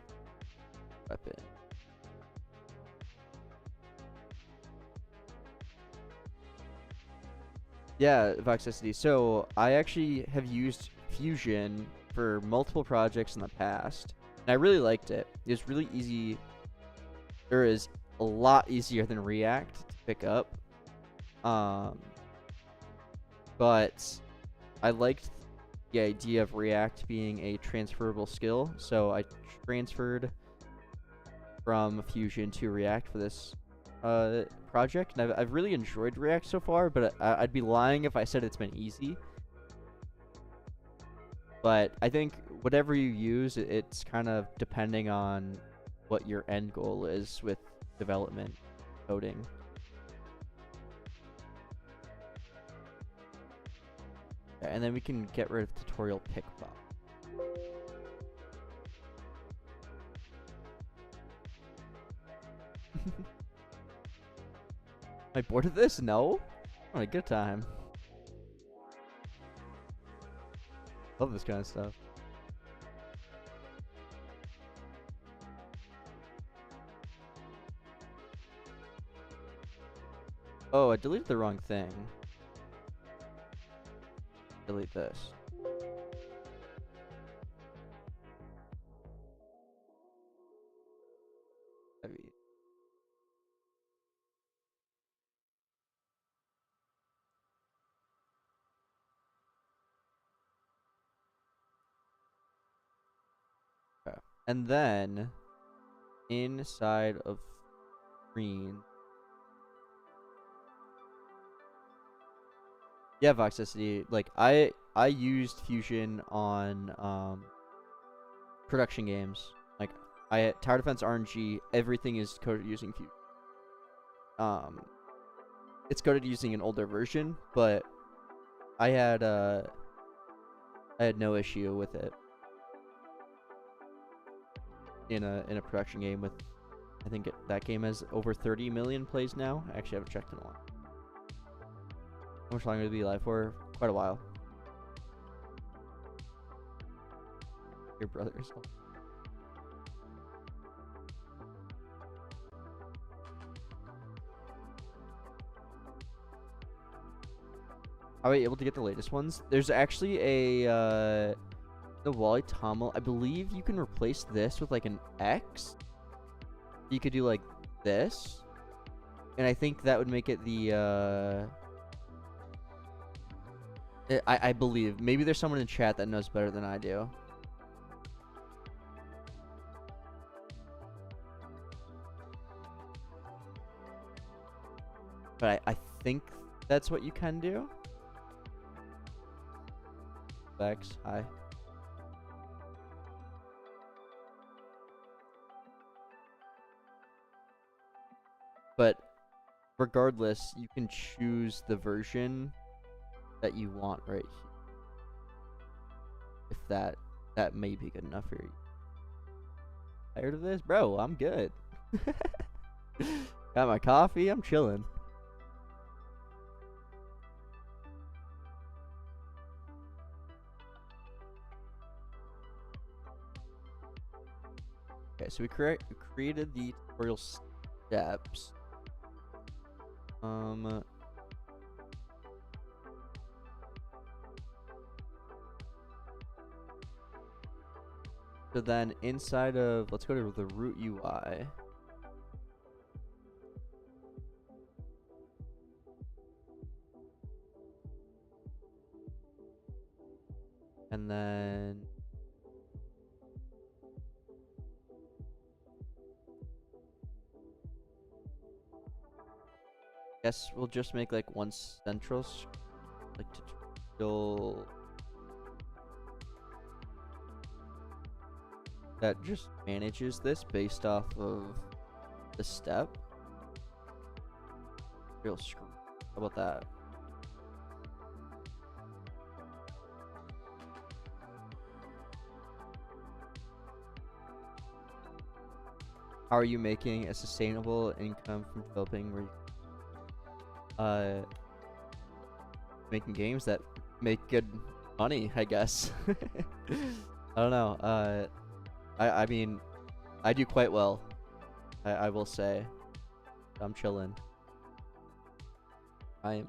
weapon. Yeah, Voxicity. So I actually have used Fusion for multiple projects in the past, and I really liked it. It was really easy. There is a lot easier than React to pick up. But I liked the idea of React being a transferable skill, so I transferred from Fusion to React for this project, and I've really enjoyed React so far, but I'd be lying if I said it's been easy. But I think whatever you use, it's kind of depending on what your end goal is with development coding. Okay, and then we can get rid of tutorial pick bot. Am I bored of this? No. Oh, a good time. Love this kind of stuff. Oh, I deleted the wrong thing. Delete this. Heavy. Okay. And then inside of screen. Yeah, Voxicity. Like I used Fusion on production games. Like Tower Defense RNG, everything is coded using Fusion. It's coded using an older version, but I had no issue with it in a production game with, I think that game has over 30 million plays now. I actually haven't checked in a while. How much longer to be live for? Quite a while. Your brothers. Are we able to get the latest ones? There's actually the Wally Tommel. I believe you can replace this with like an X. You could do like this, and I think that would make it the I believe. Maybe there's someone in chat that knows better than I do. But I think that's what you can do. Vex, hi. But regardless, you can choose the version that you want right here. If that may be good enough for you. Tired of this? Bro, I'm good. Got my coffee, I'm chilling. Okay, so we created the tutorial steps. So then inside of, let's go to the root UI. And then guess we'll just make like one central like tutorial that just manages this based off of the step. Real screw. How about that? How are you making a sustainable income from developing where you, making games that make good money, I guess. I don't know. I mean, I do quite well. I will say. I'm chilling. I am.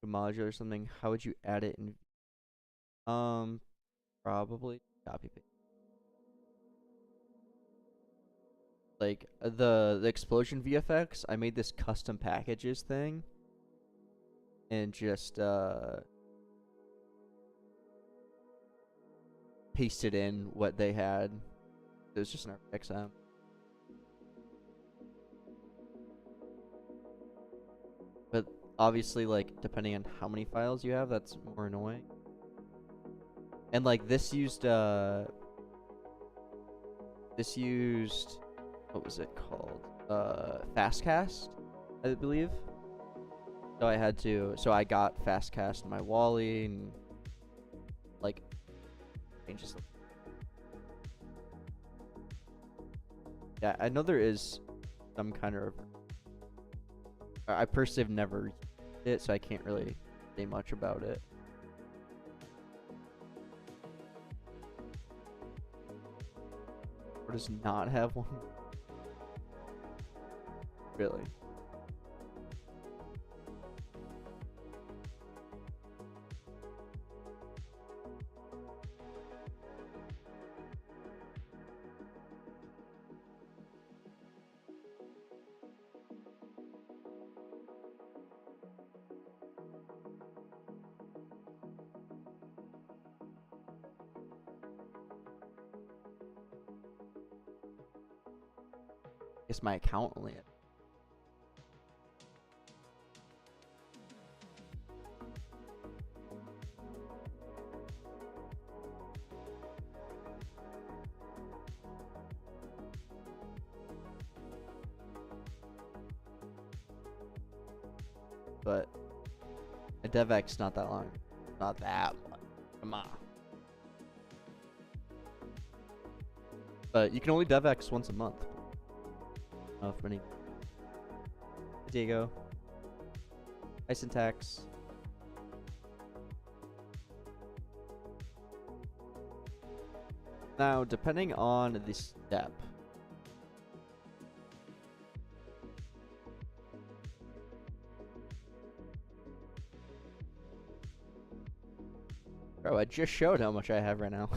A module or something. How would you add it in? Probably copy paste. Like the explosion VFX, I made this custom packages thing, and just pasted in what they had. It was just an XM. But obviously, like, depending on how many files you have, that's more annoying. And like this used what was it called? Fastcast, I believe. So I got Fastcast in my Wally and like changes. Yeah, I know there is some kind of. I personally have never used it, so I can't really say much about it. Or does not have one? Really? I guess my account only. But a DevX not that long. Not that much. Come on. But you can only DevX once a month. Oh, funny. Diego. Hi, Syntax. Now, depending on the step. Bro, I just showed how much I have right now.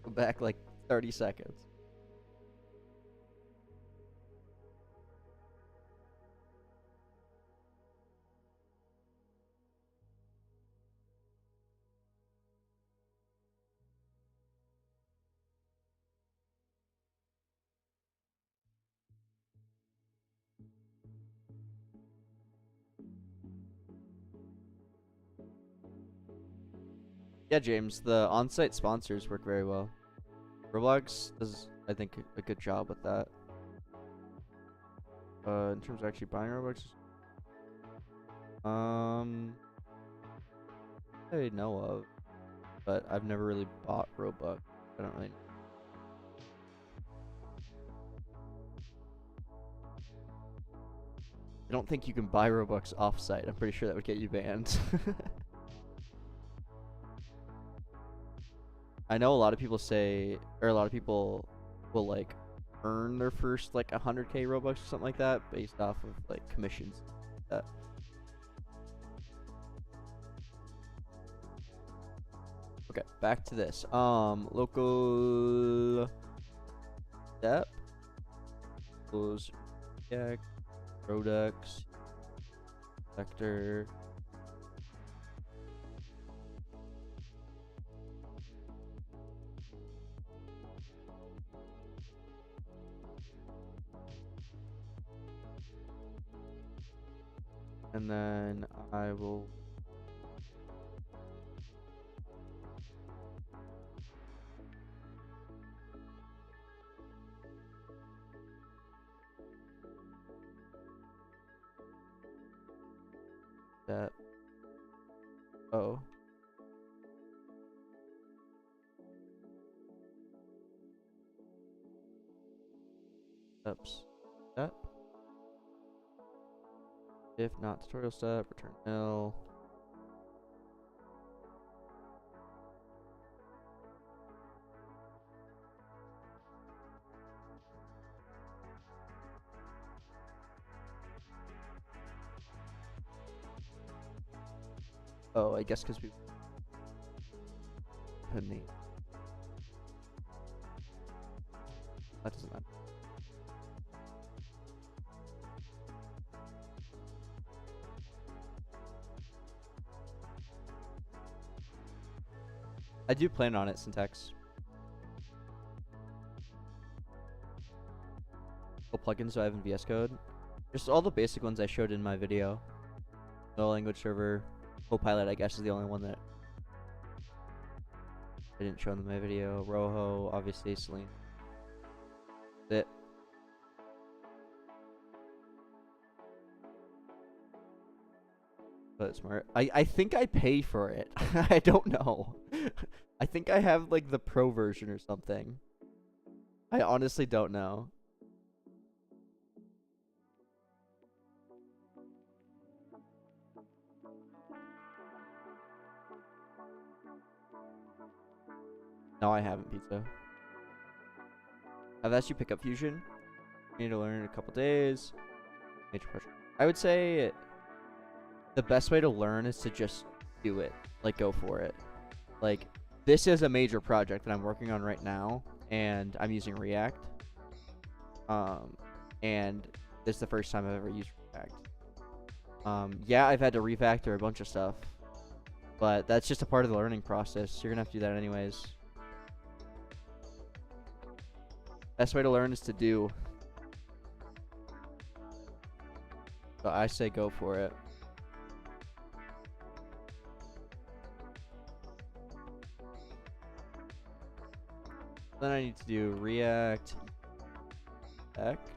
Go back like 30 seconds. Yeah, James, the on-site sponsors work very well. Roblox does, I think, a good job with that. In terms of actually buying Robux. I know of, but I've never really bought Robux. I don't really. I don't think you can buy Robux offsite. I'm pretty sure that would get you banned. I know a lot of people say, or a lot of people will like earn their first like 100k Robux or something like that based off of like commissions. That. Okay, back to this. Local step, close, react, products, vector. And then I will that. Oh. Steps. Step. If not tutorial step, return nil. Oh, I guess because we name. That doesn't matter. I do plan on it, syntax. Plugins do I have in VS Code? Just all the basic ones I showed in my video. No language server. Copilot, I guess, is the only one that I didn't show in my video. Rojo, obviously, Selene. That's it. But smart. I think I pay for it. I don't know. I think I have like the pro version or something. I honestly don't know. No, I haven't, pizza. I've asked you pick up Fusion. You need to learn in a couple days. Major pressure. I would say the best way to learn is to just do it. Like, go for it. Like, this is a major project that I'm working on right now, and I'm using React. And this is the first time I've ever used React. Yeah, I've had to refactor a bunch of stuff, but that's just a part of the learning process. You're gonna have to do that anyways. Best way to learn is to do. So I say go for it. Then I need to do React Act.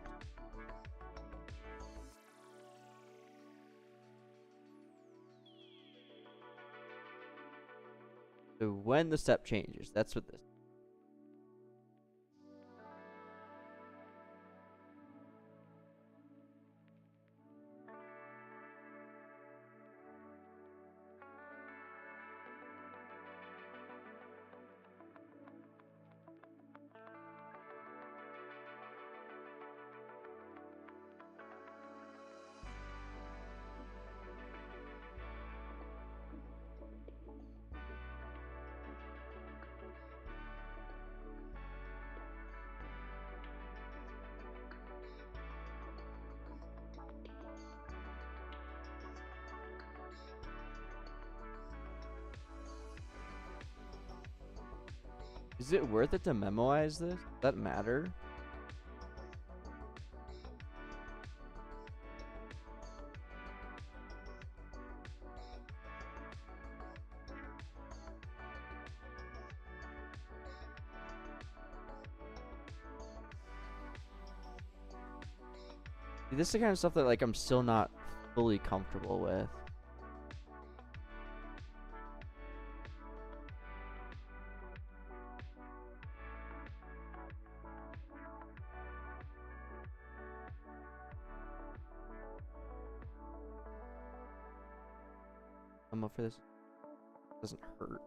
So when the step changes, that's what this. Is it worth it to memorize this? Does that matter? See, this is the kind of stuff that like I'm still not fully comfortable with. demo for this. Doesn't hurt.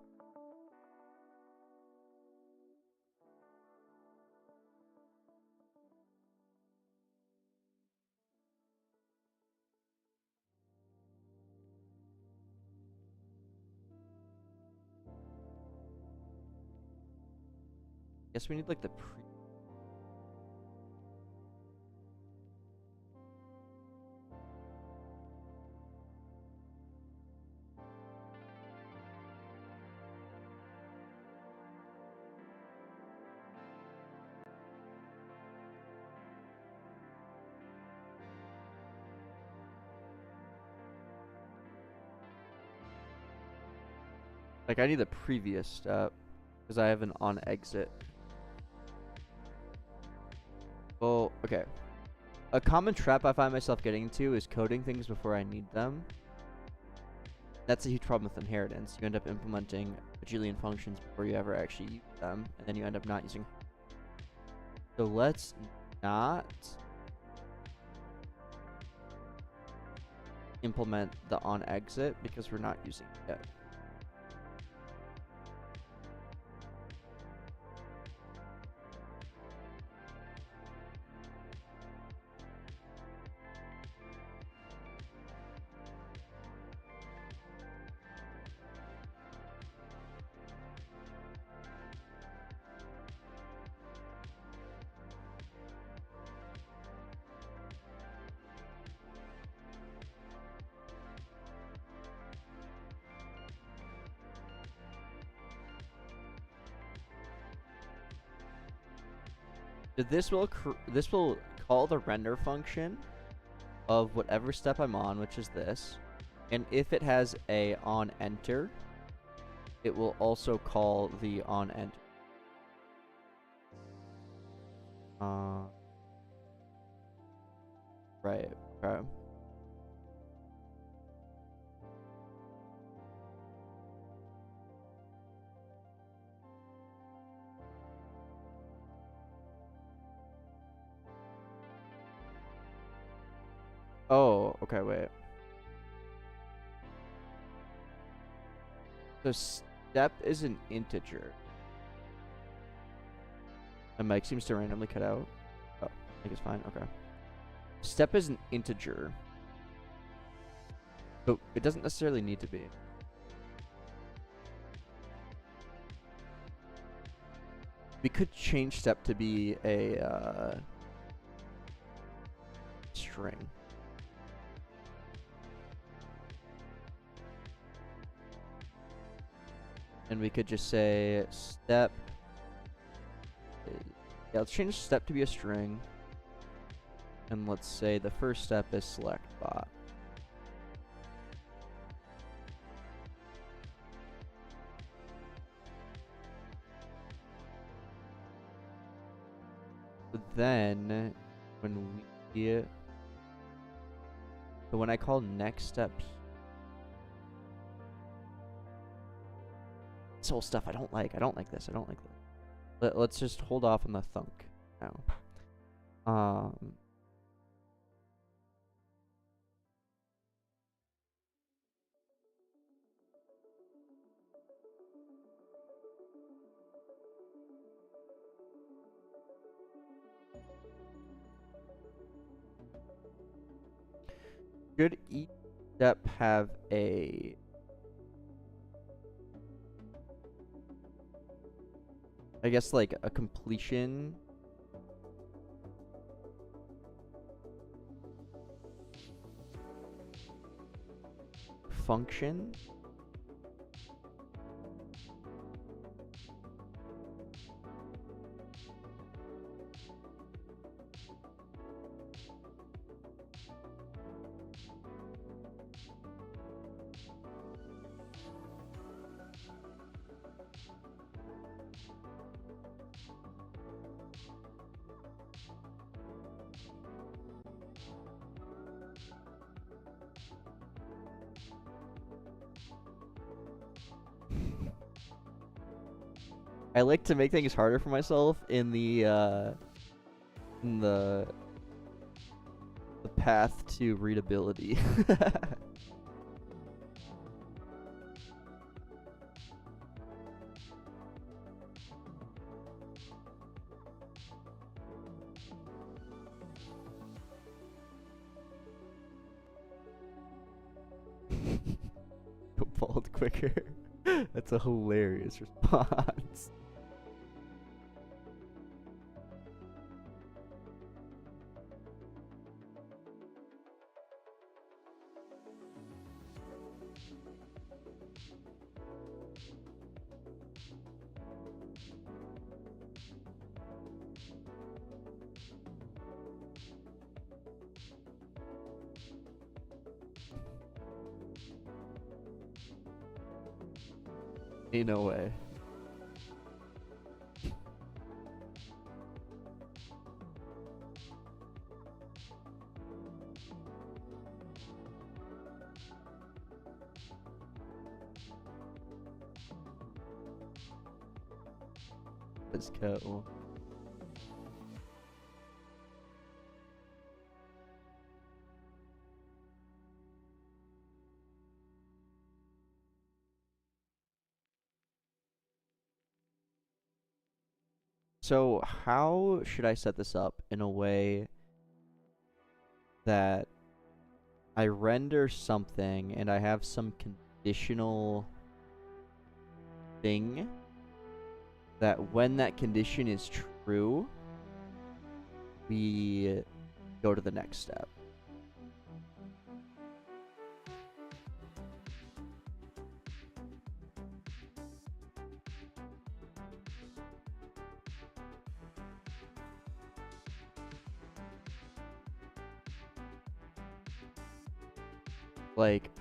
Guess we need like the like I need the previous step because I have an on exit. Well, okay. A common trap I find myself getting into is coding things before I need them. That's a huge problem with inheritance. You end up implementing a bajillion functions before you ever actually use them, and then you end up not using. So let's not implement the on exit because we're not using it yet. This will call the render function of whatever step I'm on, which is this, and if it has a on enter, it will also call the on enter. Right. Okay. Oh, okay, wait. So step is an integer. The mic seems to randomly cut out. Oh, I think it's fine. Okay. Step is an integer. But it doesn't necessarily need to be. We could change step to be a string. And we could just say step. Yeah, let's change step to be a string. And let's say the first step is select bot. But then when I call next step, this whole stuff I don't like. I don't like this. I don't like this. Let's just hold off on the thunk now. Should each step have a I guess like a completion function? I like to make things harder for myself in the path to readability. installed quicker. That's a hilarious response. Ain't no way. Let's go. So how should I set this up in a way that I render something and I have some conditional thing that when that condition is true, we go to the next step. Like,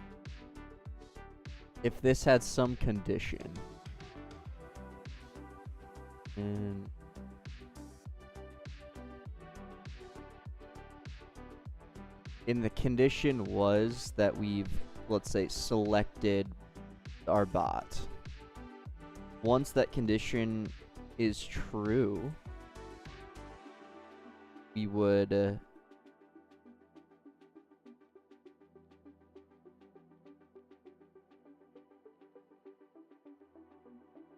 if this had some condition, and the condition was that we've, let's say, selected our bot. Once that condition is true, we would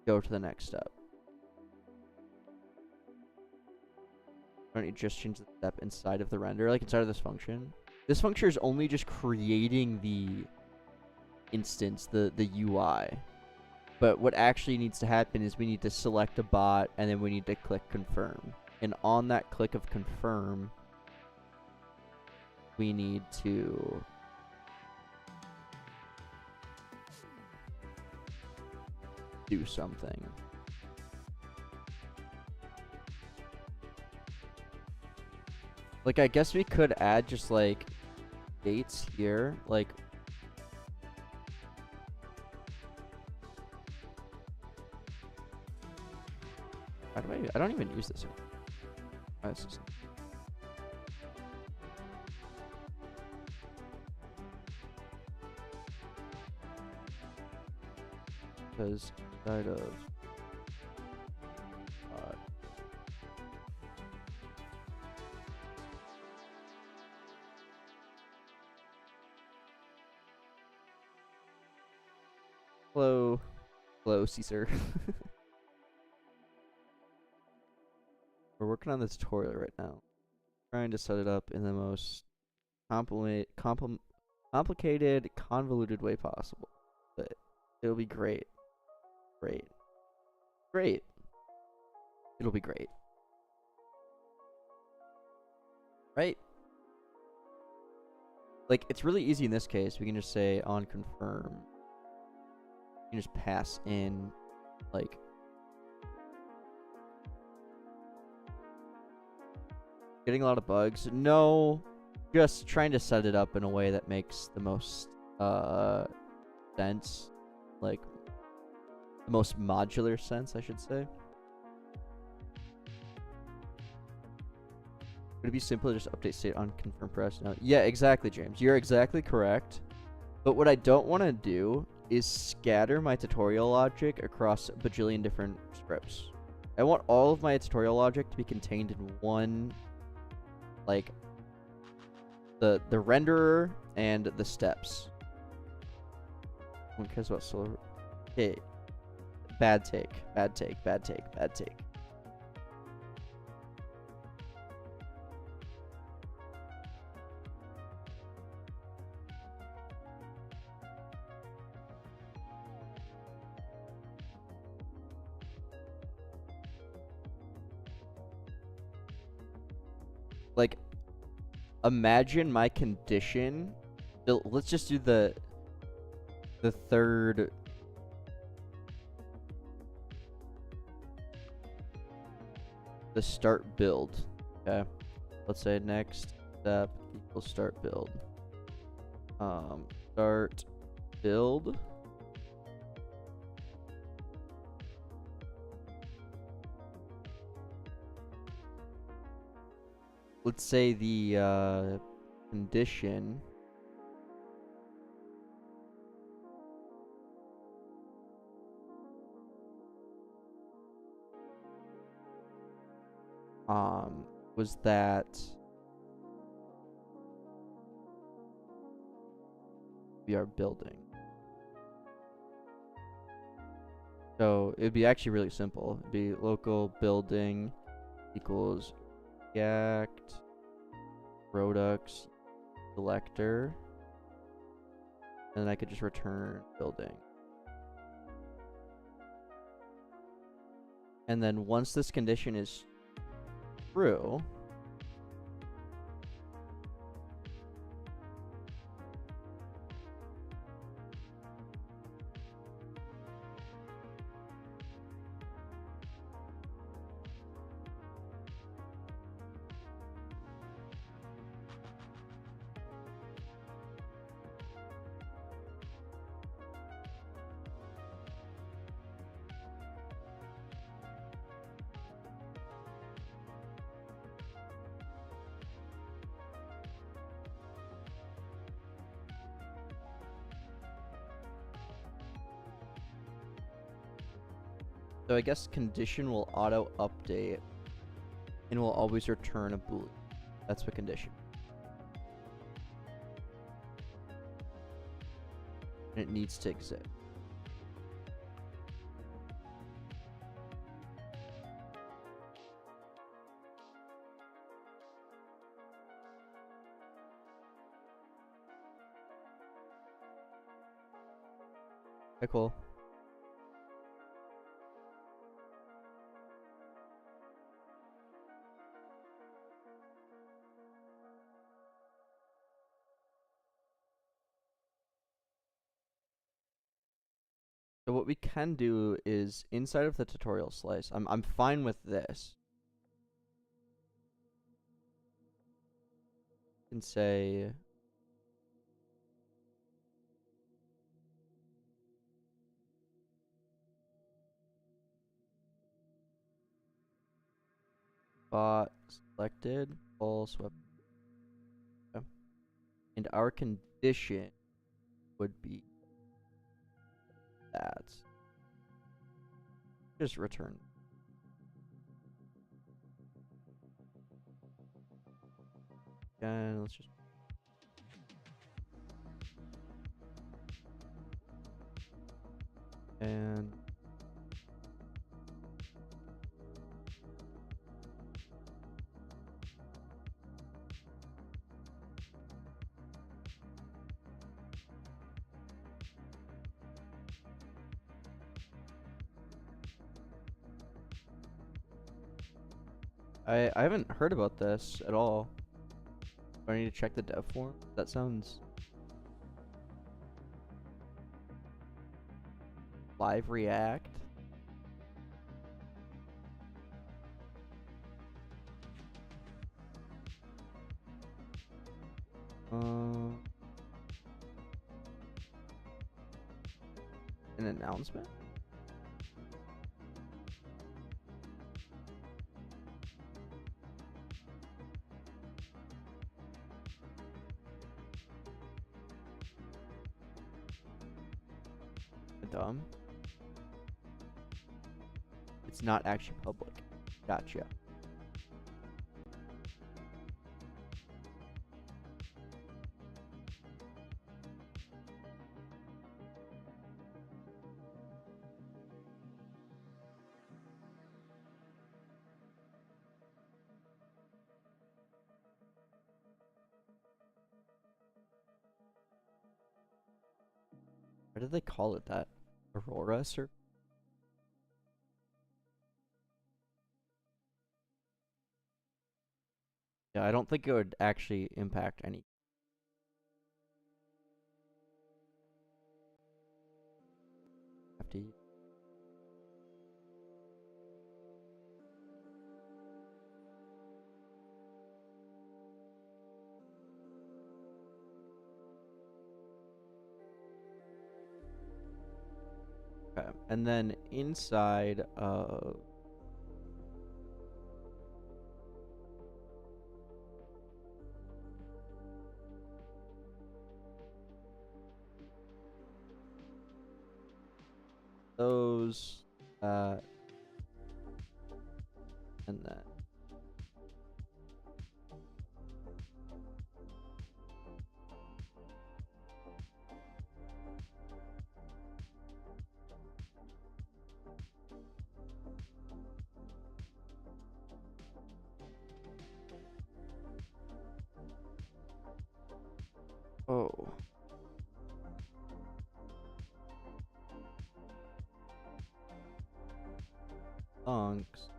go to the next step. Why don't you just change the step inside of the render, like inside of this function? This function is only just creating the instance, the UI. But what actually needs to happen is we need to select a bot and then we need to click confirm. And on that click of confirm, we need to do something. Like, I guess we could add just like dates here, like how do I don't even use this anymore. Oh, this is because inside of hello Caesar. We're working on the tutorial right now, trying to set it up in the most complicated, convoluted way possible, but it'll be great. It'll be great. Right? Like, it's really easy in this case. We can just say on confirm. You can just pass in, like, getting a lot of bugs. No, just trying to set it up in a way that makes the most sense, like the most modular sense, I should say. Would it be simple to just update state on confirm press? No. Yeah, exactly, James. You're exactly correct. But what I don't want to do is scatter my tutorial logic across a bajillion different scripts. I want all of my tutorial logic to be contained in one, like, the renderer and the steps. Who cares about solar? Okay. Bad take. like, imagine my condition. Let's just do the third. The start build. Okay. Let's say next step equals start build. Start build. Let's say the condition was that we are building. So it'd be actually really simple. It'd be local building equals React products selector, and then I could just return building. And then once this condition is true, so I guess condition will auto update and will always return a boolean. That's what condition. And it needs to exist. Okay, cool. So what we can do is inside of the tutorial slice, I'm fine with this. You can say bot selected false web. Okay. And our condition would be that. Just return. And let's just and I haven't heard about this at all. Do I need to check the dev form? That sounds live React. An announcement? Dumb. It's not actually public. Gotcha. Why did they call it that? Aurora, sir? Yeah, I don't think it would actually impact any. Have to. Okay. And then inside of those, and then oh, thunks.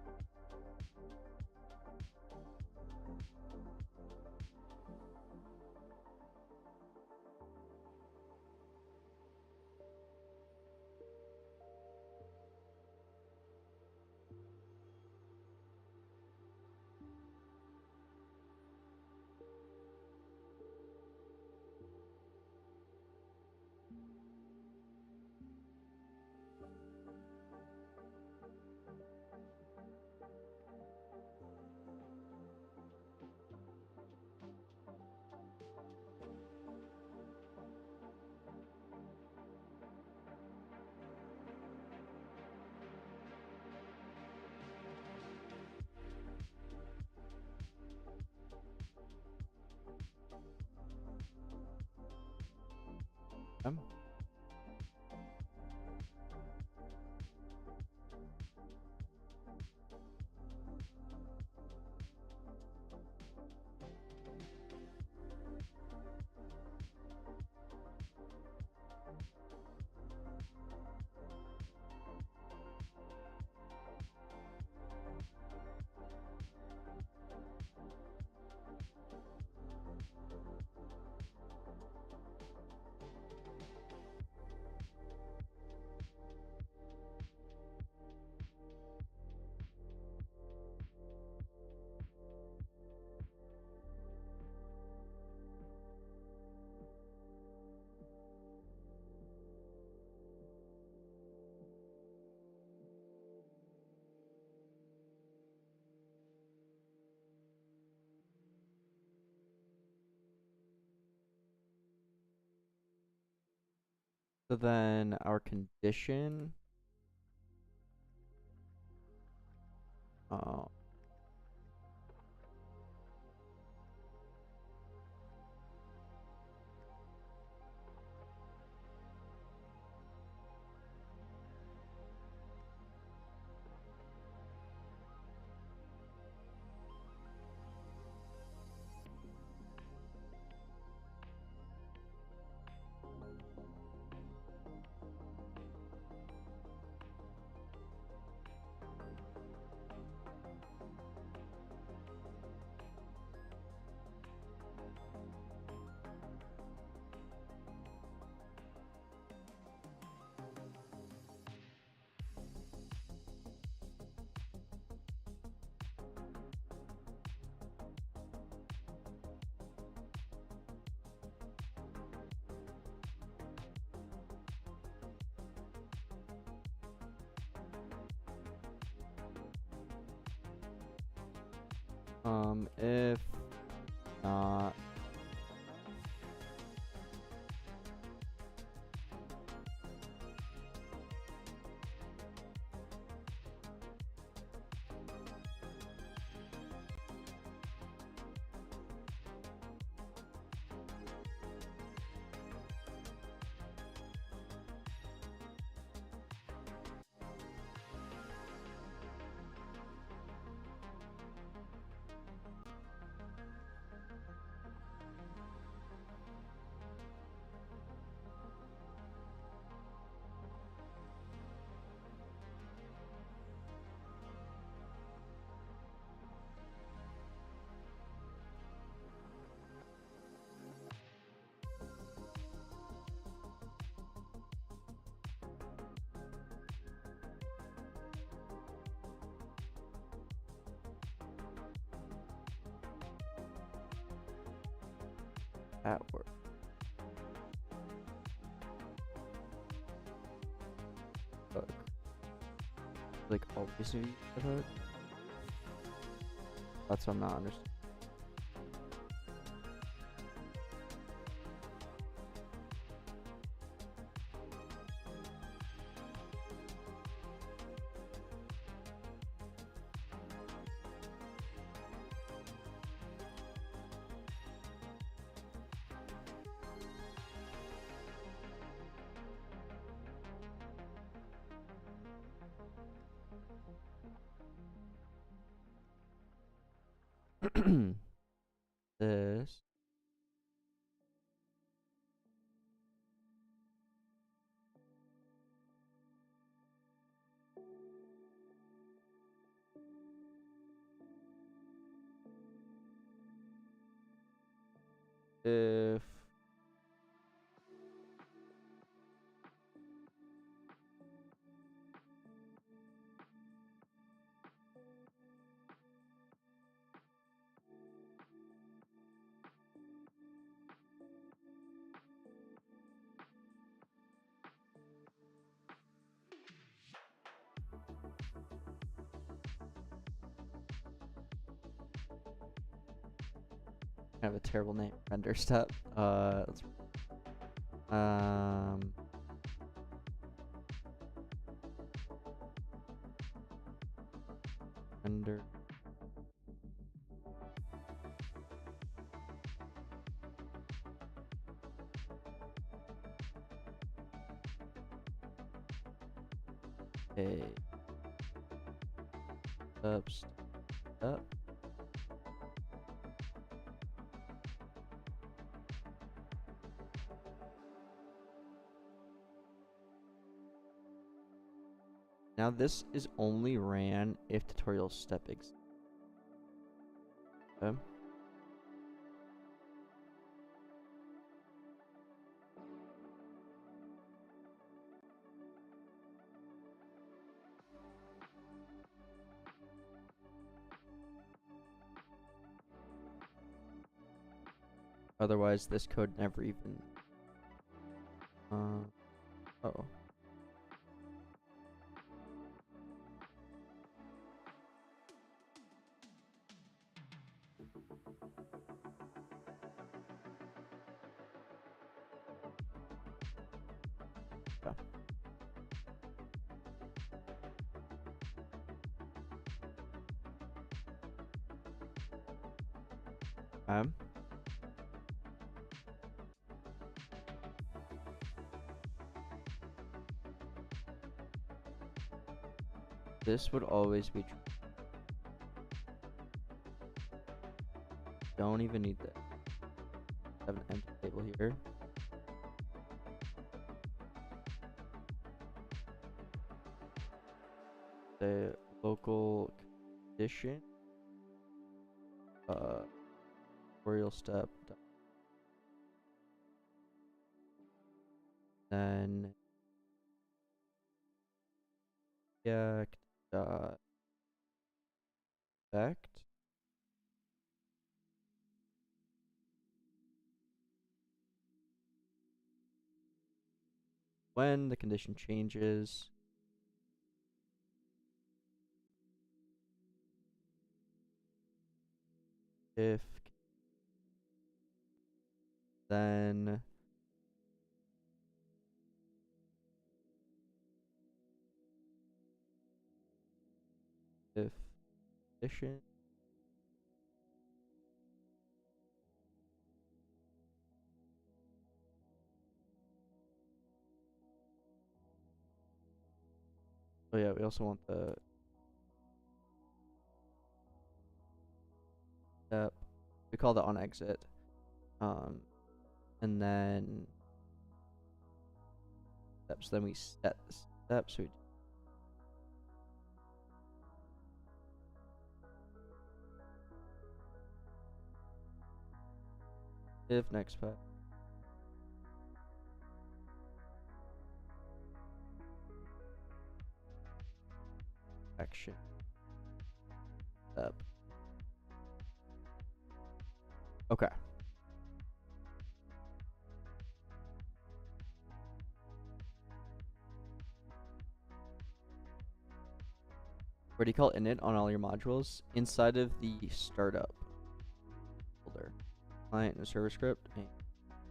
So then our condition, uh, if not, at work. Bug. Like always need a bug. That's what I'm not understanding. This. If I have a terrible name. Render step. Let's render. Okay. Up. Now this is only ran if tutorial step exists. Okay. Otherwise, this code never even. Oh. This would always be true. Don't even need that. Have an empty table here. The local condition. Tutorial step. Then dot effect. When the condition changes, if then if condition oh yeah, we also want the step. We call that on exit. And then steps. Then we set the steps. We if next path. Action. Step. Okay. what do you call init on all your modules? Inside of the startup folder. Client and server script. And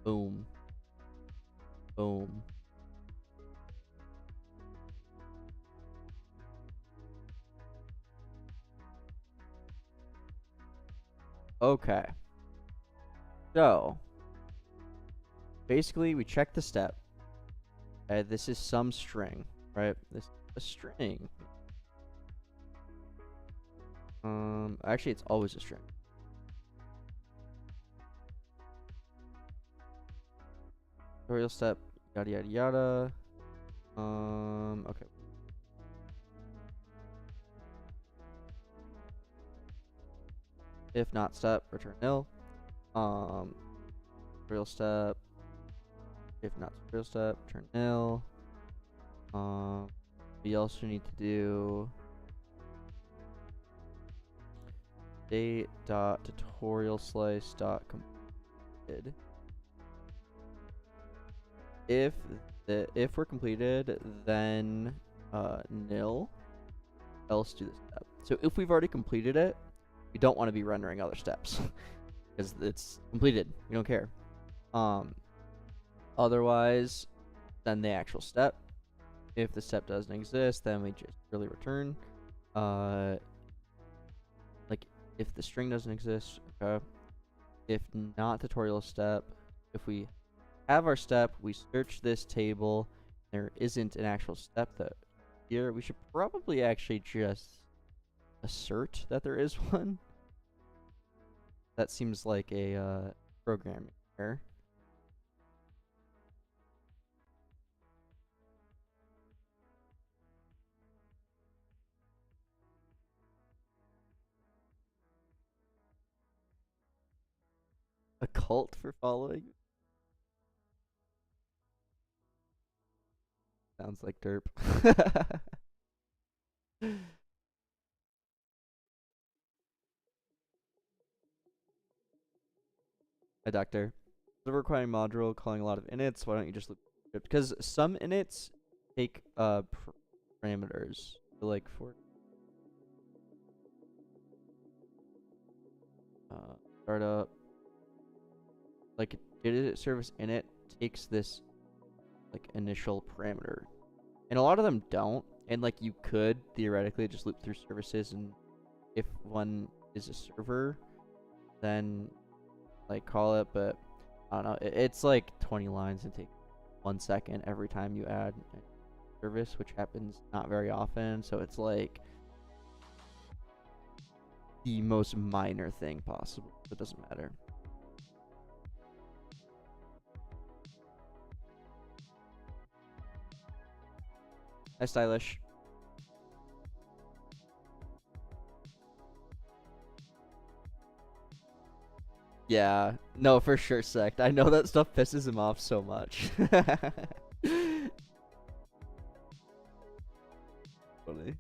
boom. Boom. Okay. So basically we check the step. This is some string, right? This is a string. Actually it's always a string. Tutorial step, yada yada yada. Okay. If not step, return nil. Tutorial step. If not tutorial step, return nil. We also need to do state.tutorial slice.completed. If we're completed, then nil. Else do this step. So if we've already completed it, we don't want to be rendering other steps because it's completed. We don't care. Otherwise, then the actual step. If the step doesn't exist, then we just really return. Like if the string doesn't exist, okay. If not tutorial step, if we have our step, we search this table, there isn't an actual step that here, we should probably actually just assert that there is one. That seems like a programming error. A cult for following? Sounds like derp. A doctor. The requiring module calling a lot of inits. Why don't you just loop script? Because some inits take parameters. So like for startup, like data service init takes this like initial parameter, and a lot of them don't. And like you could theoretically just loop through services, and if one is a server, then like call it, but I don't know. It's like 20 lines and take 1 second every time you add a service, which happens not very often. So it's like the most minor thing possible. It doesn't matter. Hi, Stylish. Yeah, no, for sure, Sect. I know that stuff pisses him off so much. Funny.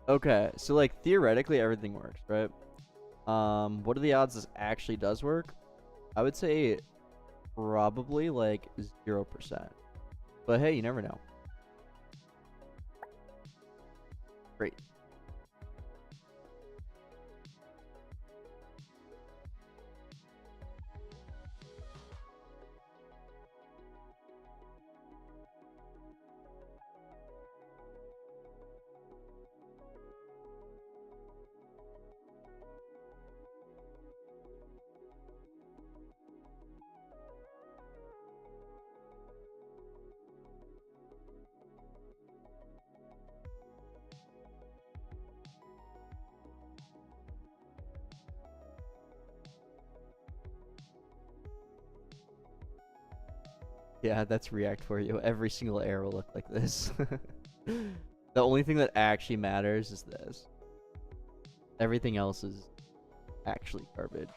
Okay, so like theoretically everything works, right? What are the odds this actually does work? I would say probably like 0%. But hey, you never know. Great. Yeah, that's React for you. Every single error will look like this. The only thing that actually matters is this. Everything else is actually garbage.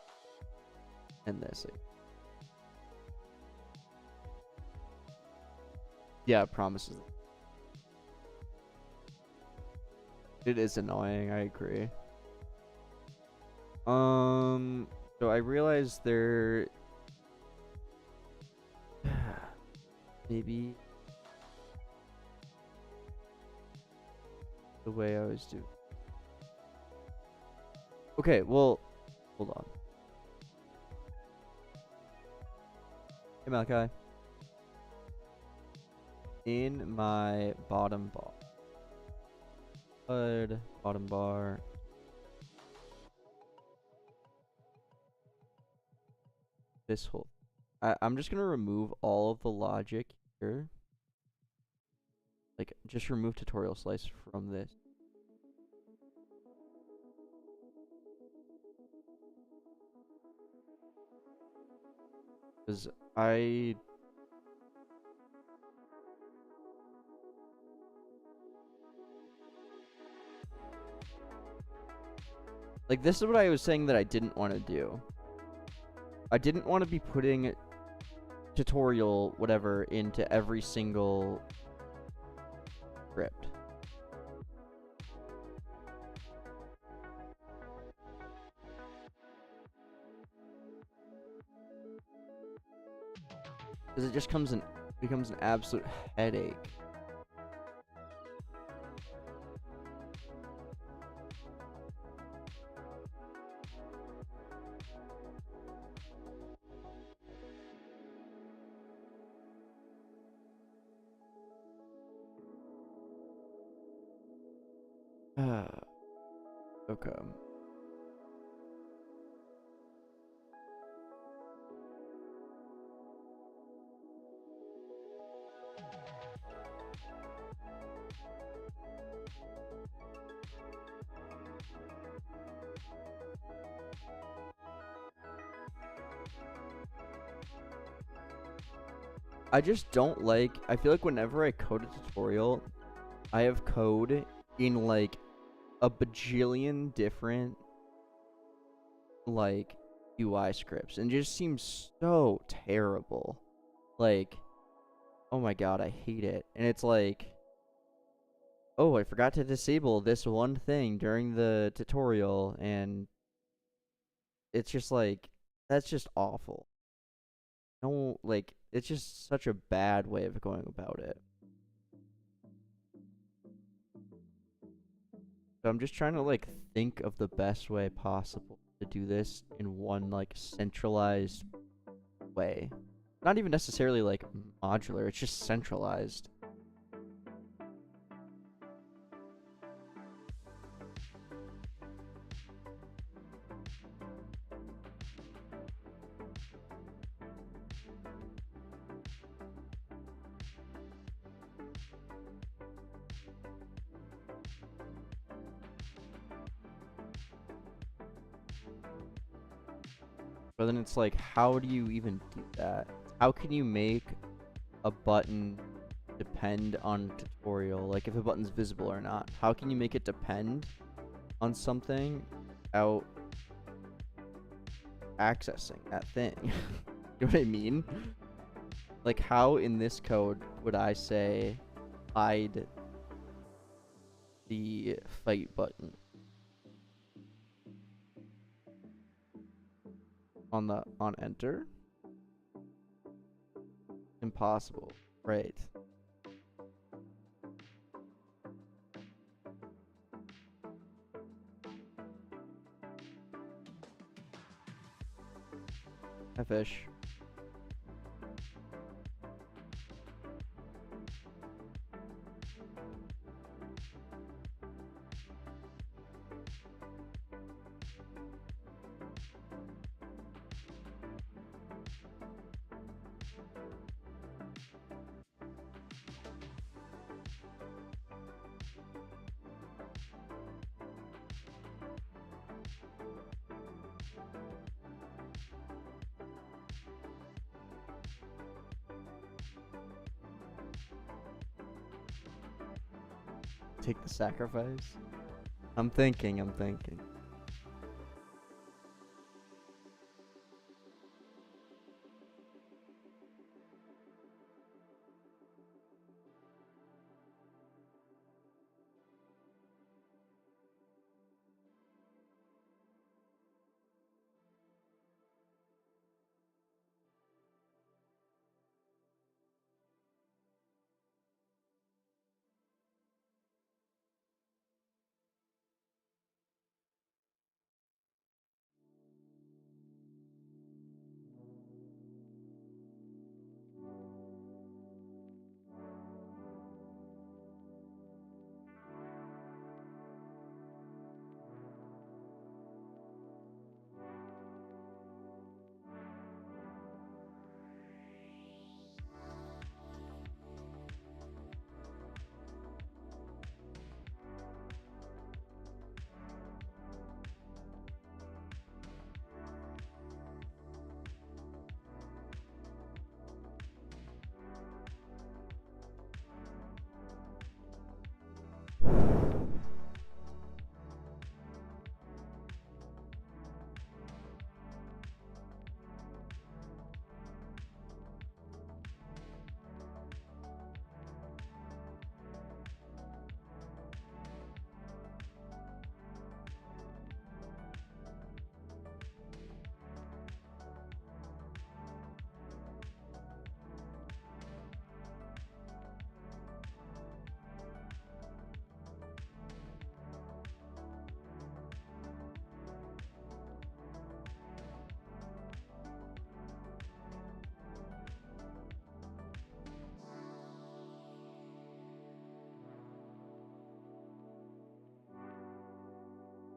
And this. Yeah, it promises. It is annoying, I agree. So I realized there maybe the way I was doing. Okay, well, hold on. Hey Malachi. In my bottom bar, bottom bar, this whole. I'm just gonna remove all of the logic here. Like, just remove tutorial slice from this. Because like, this is what I was saying that I didn't want to do. I didn't want to be putting tutorial whatever into every single script. Because it just becomes an absolute headache. Okay. I just don't like, I feel like whenever I code a tutorial, I have code in like a bajillion different like UI scripts and it just seems so terrible. Like, oh my god, I hate it. And it's like, oh, I forgot to disable this one thing during the tutorial, and it's just like, that's just awful. No, like, it's just such a bad way of going about it. So I'm just trying to like think of the best way possible to do this in one like centralized way. Not even necessarily like modular, it's just centralized. But then it's like, how do you even do that? How can you make a button depend on tutorial? Like if a button's visible or not. How can you make it depend on something without accessing that thing? You know what I mean? Like how in this code would I say hide the fight button on enter? Impossible. Right. I fish. Take the sacrifice. I'm thinking.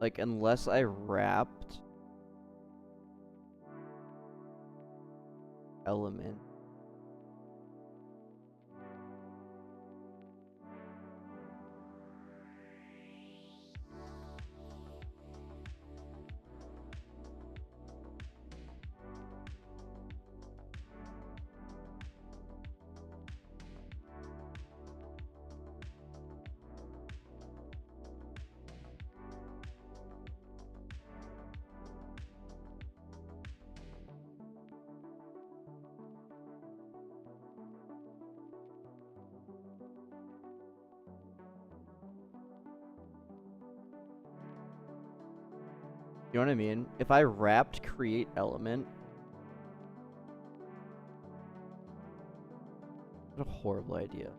Like, unless I wrapped element. You know what I mean? If I wrapped create element, what a horrible idea.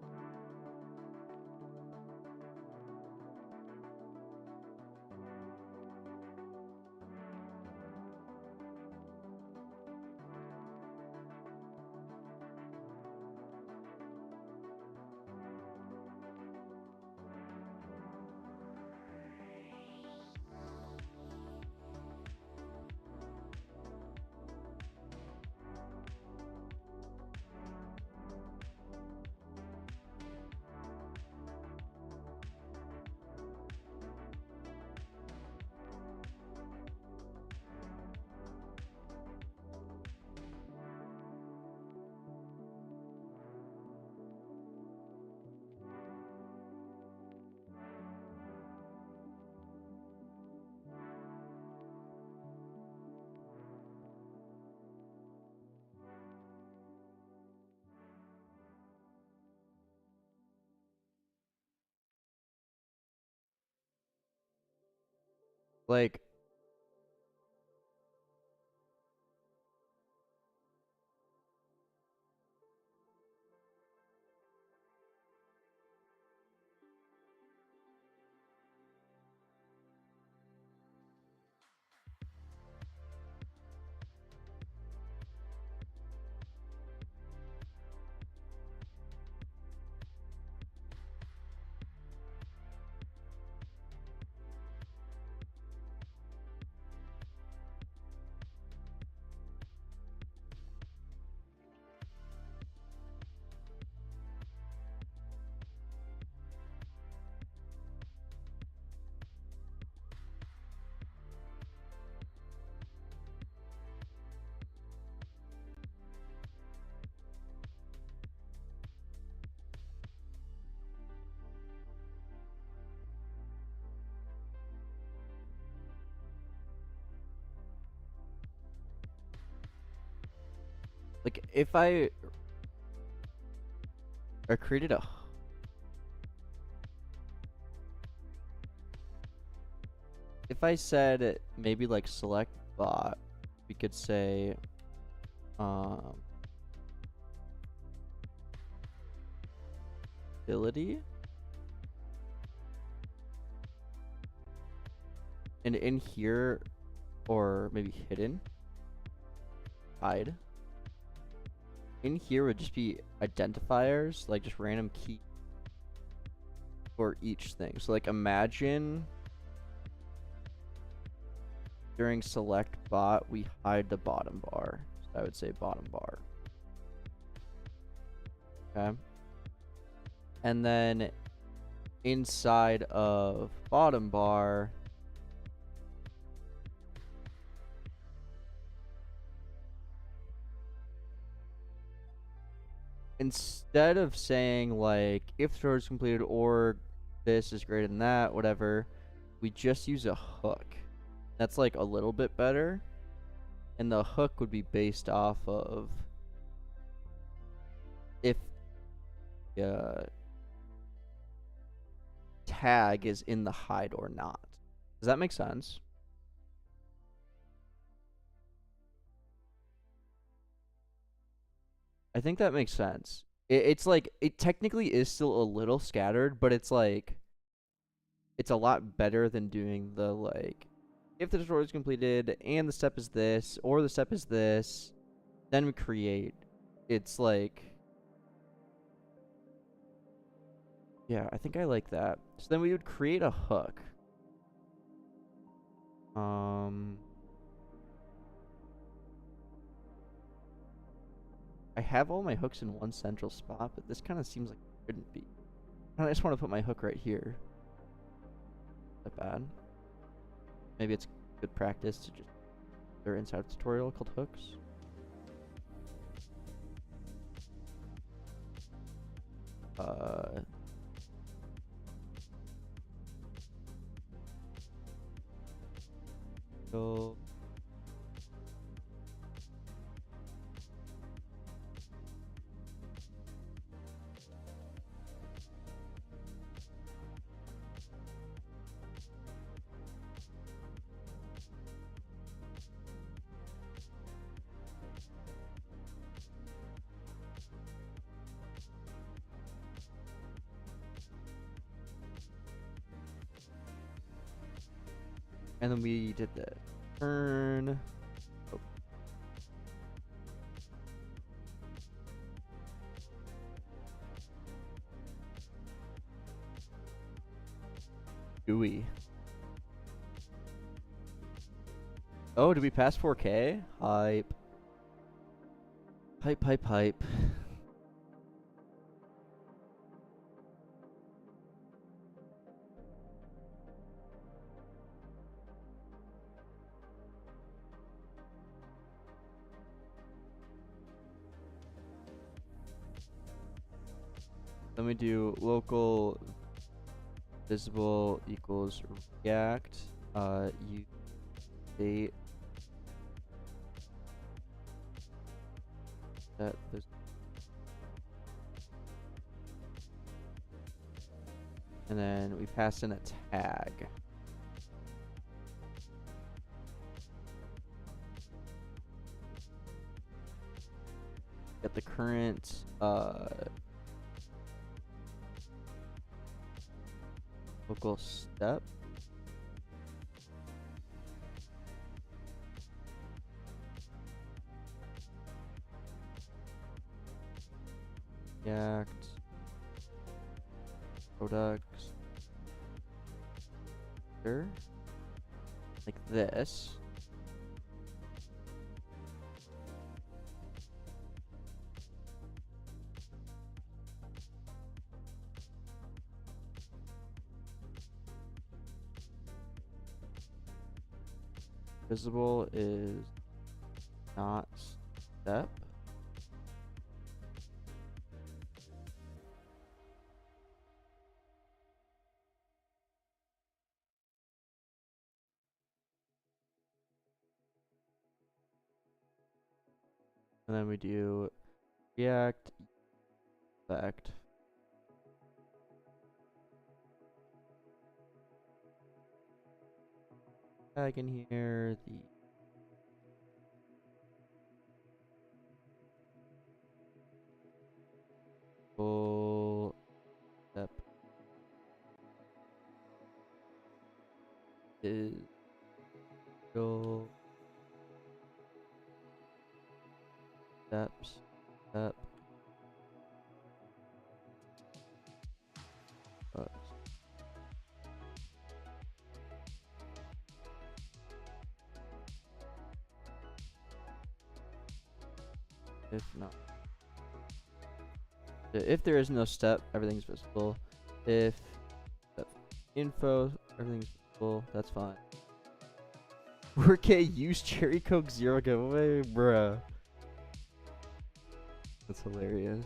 Like, if I created a, if I said maybe like select bot, we could say, um, ability, and in here, or maybe hidden, hide. In here would just be identifiers, like just random key for each thing. So like imagine during select bot, we hide the bottom bar. So I would say bottom bar. Okay. And then inside of bottom bar, instead of saying like if storage is completed or this is greater than that, whatever, we just use a hook. That's like a little bit better. And the hook would be based off of if tag is in the hide or not. Does that make sense? I think that makes sense. It's like, it technically is still a little scattered, but it's like, it's a lot better than doing the like, if the tutorial is completed and the step is this, or the step is this, then we create. It's like, yeah, I think I like that. So then we would create a hook. I have all my hooks in one central spot, but this kind of seems like it shouldn't be. I just want to put my hook right here. Is that bad? Maybe it's good practice to just their inside tutorial called hooks. So and then we did the turn. Oh. GUI. Oh, did we pass 4K? Hype. Hype, hype, hype. Then we do local visible equals react use state that this, and then we pass in a tag. Get the current local step. React products here, like this. Visible is not step. And then we do react effect. Tag in here, the full step is still steps step but if not, if there is no step, everything's visible. If step info, everything's visible. That's fine. 4K use cherry coke 0 giveaway, bruh. That's hilarious.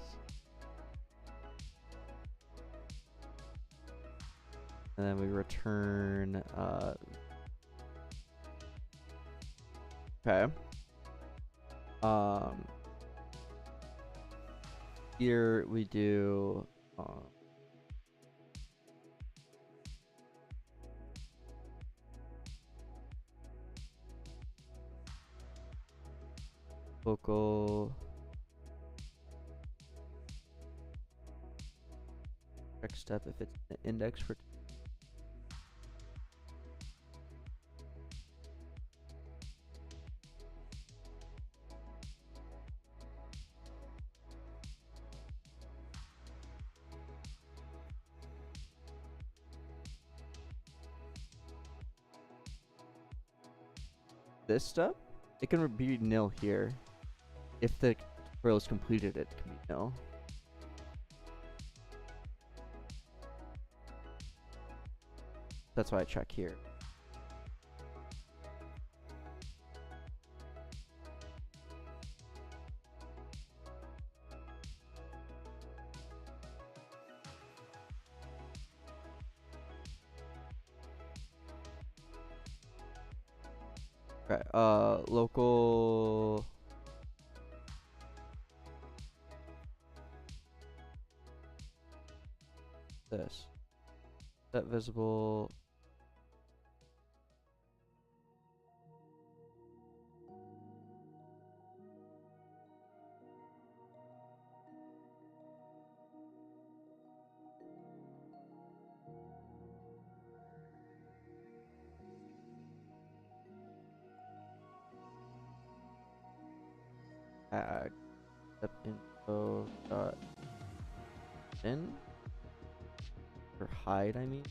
And then we return okay. Here we do local check step if it's an index for this step, it can be nil here. If the tutorial is completed, it can be nil. That's why I check here. Okay, local this. Set visible. Tag step info dot in or hide, I mean.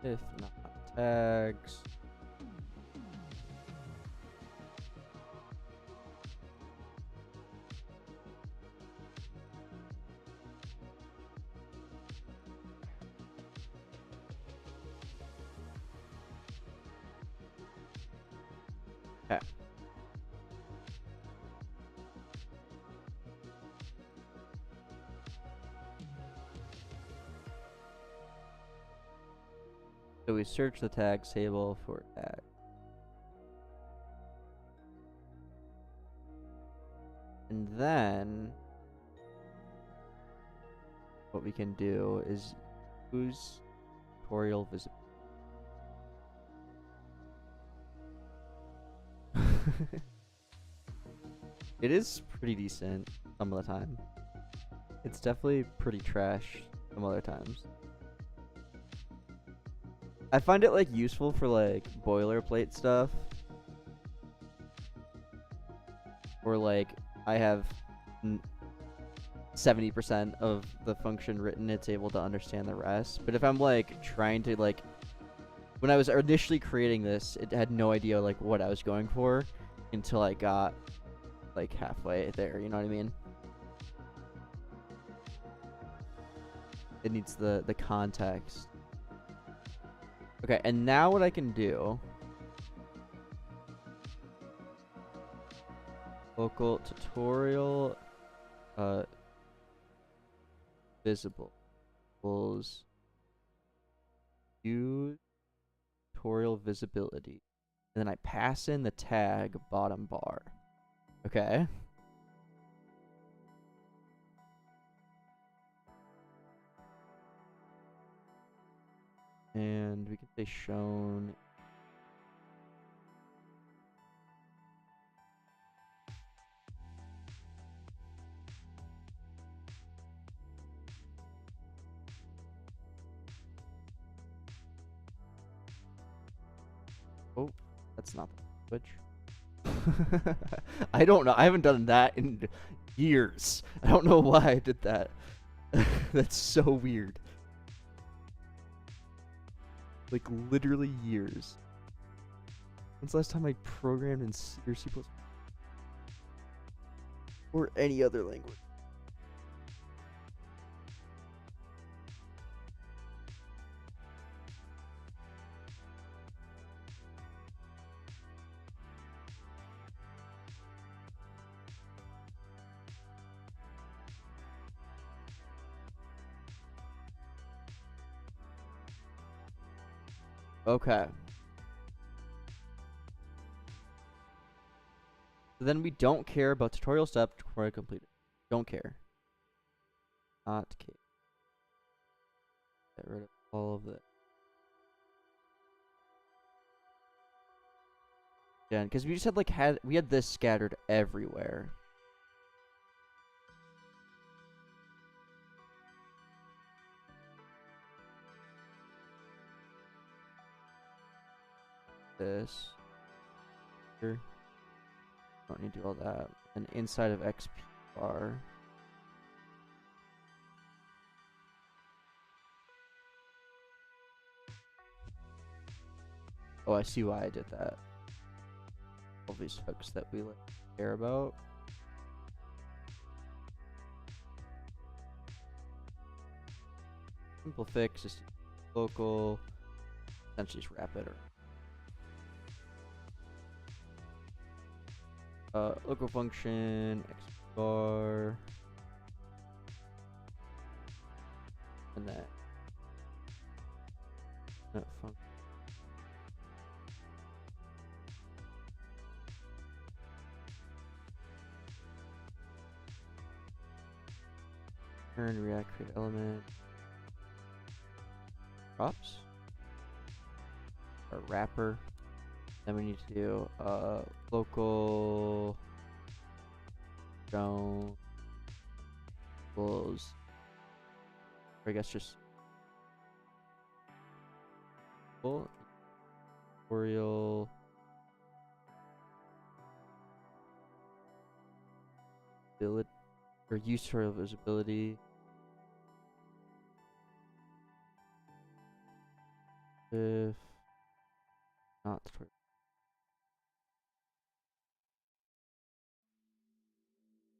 If not tags. Okay. So we search the tags table for tag. And then what we can do is use tutorial visibility. It is pretty decent some of the time. It's definitely pretty trash some other times. I find it like useful for like boilerplate stuff. Or like I have 70% of the function written, it's able to understand the rest. But if I'm like trying to like, when I was initially creating this, it had no idea like what I was going for until I got like halfway there, you know what I mean? It needs the context. Okay, and now what I can do, local tutorial visible equals use tutorial visibility, and then I pass in the tag bottom bar. Okay. And we can say shown. Oh, that's not the language. I don't know. I haven't done that in years. I don't know why I did that. That's so weird. Like literally years. When's the last time I programmed in C or C++ or any other language? Okay. So then we don't care about tutorial step tutorial completed. Don't care. Not care. Get rid of all of that. Yeah, because we just had like we had this scattered everywhere. This. Here. Don't need to do all that. And inside of XP bar. Oh, I see why I did that. All these hooks that we care about. Simple fix is local. Essentially just wrap it or local function, XP bar, and that function. Turn React create element. Props. Or wrapper. Then we need to do local don't close. Or I guess just full tutorial ability or use tutorial visibility. If not tutorial.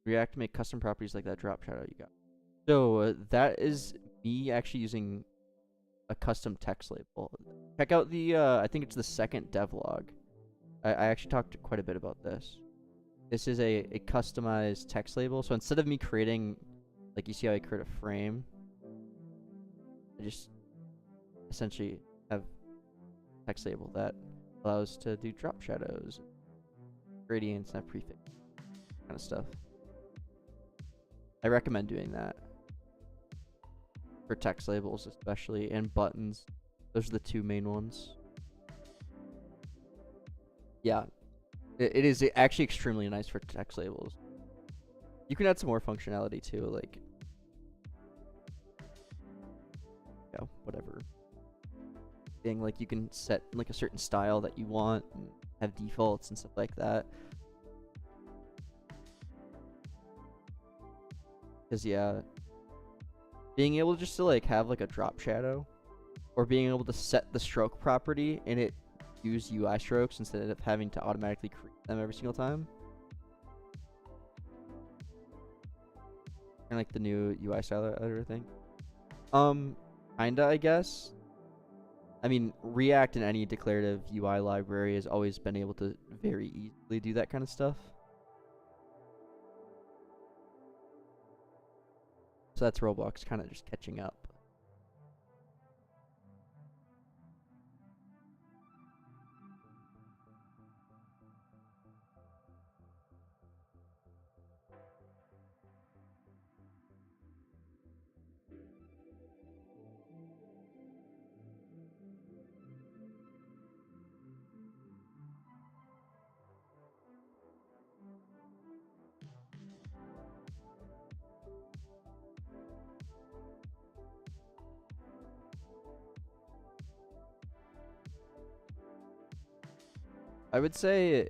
React make custom properties like that drop shadow you got. So that is me actually using a custom text label. Check out the I think it's the second devlog. I actually talked quite a bit about this. This is a customized text label. So instead of me creating, like you see how I create a frame, I just essentially have a text label that allows to do drop shadows, gradients, and prefix kind of stuff. I recommend doing that for text labels especially, and buttons. Those are the two main ones. Yeah, it is actually extremely nice for text labels. You can add some more functionality too, like whatever thing, like you can set like a certain style that you want and have defaults and stuff like that. Because yeah, being able just to like have like a drop shadow, or being able to set the stroke property and it use UI strokes instead of having to automatically create them every single time. And like the new UI style editor thing. Kinda, I guess. I mean, React in any declarative UI library has always been able to very easily do that kind of stuff. So that's Roblox kind of just catching up. I would say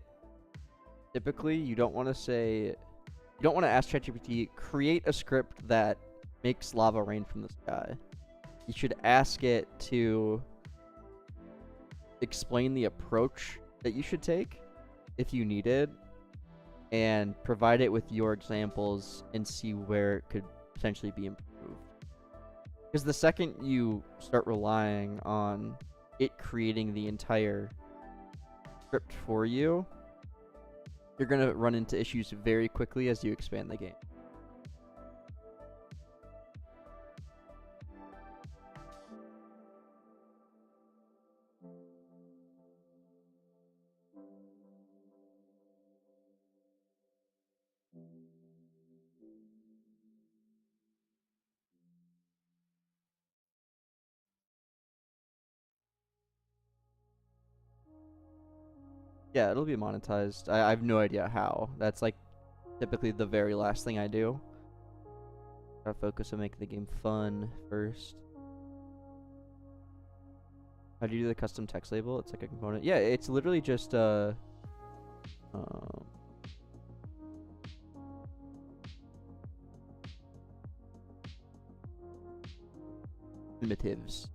typically you don't want to ask ChatGPT, create a script that makes lava rain from the sky. You should ask it to explain the approach that you should take if you needed, and provide it with your examples and see where it could potentially be improved. Because the second you start relying on it creating the entire script for you, you're going to run into issues very quickly as you expand the game. Yeah, it'll be monetized. I have no idea how. That's like typically the very last thing I do. Gotta focus on making the game fun first. How do you do the custom text label? It's like a component. Yeah, it's literally just Um, primitives.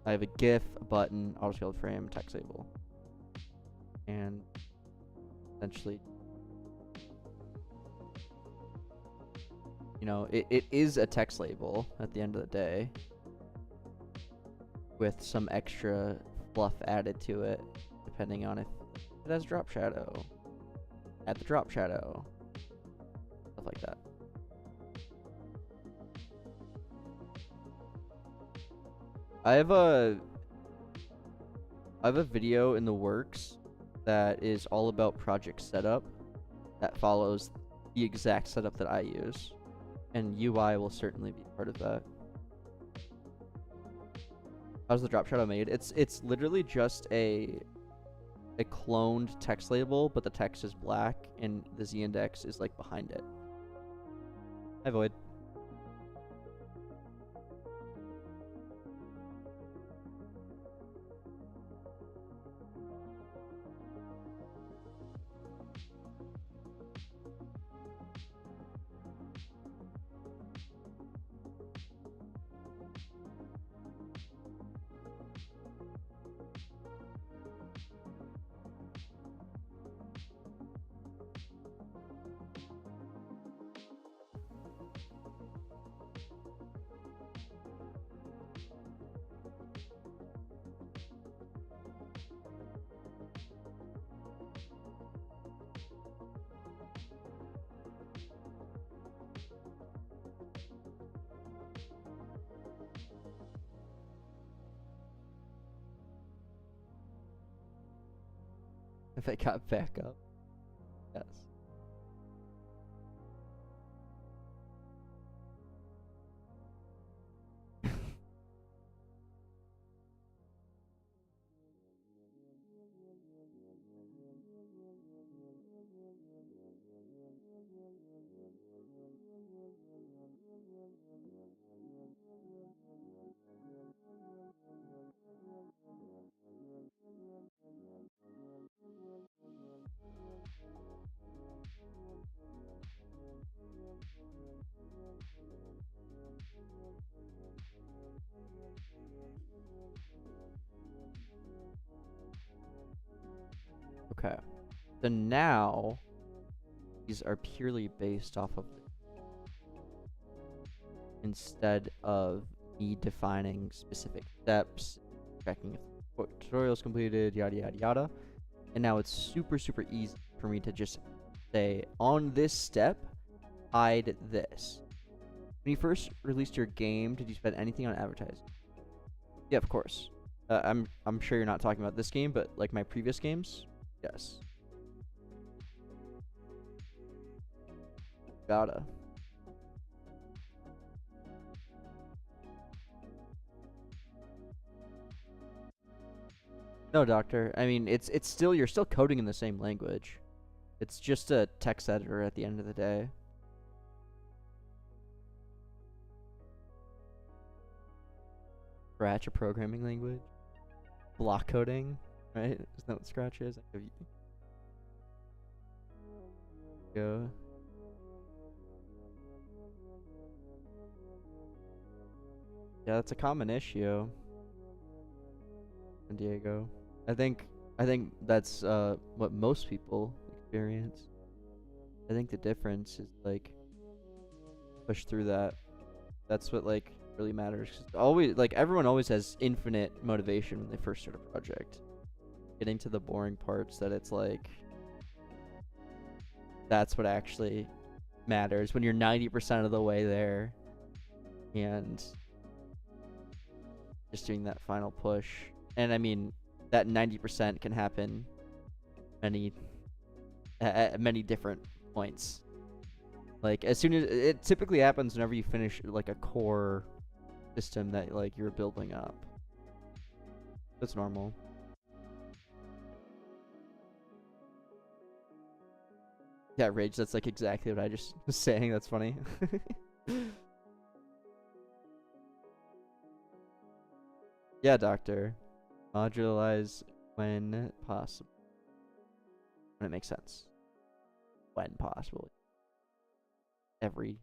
I have a GIF, a button, auto-scaled frame, text label, and essentially, you know, it is a text label at the end of the day, with some extra fluff added to it, depending on if it has drop shadow. Add the drop shadow, stuff like that. I have a video in the works that is all about project setup that follows the exact setup that I use, and UI will certainly be part of that. How's the drop shadow made? It's literally just a cloned text label, but the text is black and the Z index is like behind it. Hi Void. If I got back up. Yes. Okay. So now these are purely based off of instead of me defining specific steps, checking if the tutorial is completed, yada yada yada. And now it's super easy for me to just say, on this step, hide this. When you first released your game, did you spend anything on advertising? Yeah, of course. I'm sure you're not talking about this game, but like my previous games, yes. Gotta. No, doctor. I mean, it's still, you're still coding in the same language. It's just a text editor at the end of the day. Scratch, a programming language. Block coding, right? Isn't that what Scratch is? Go. Yeah, that's a common issue. San Diego. I think that's what most people experience. I think the difference is like push through that. That's what like really matters. 'Cause always, like, everyone always has infinite motivation when they first start a project. Getting to the boring parts that it's like that's what actually matters when you're 90% of the way there, and just doing that final push. And I mean, that 90% can happen many at many different points. Like, as soon as it typically happens whenever you finish like a core system that like you're building up. That's normal. Yeah, Rage, that's like exactly what I just was saying. That's funny. Yeah, doctor. Modularize when possible. when it makes sense. When possible. Every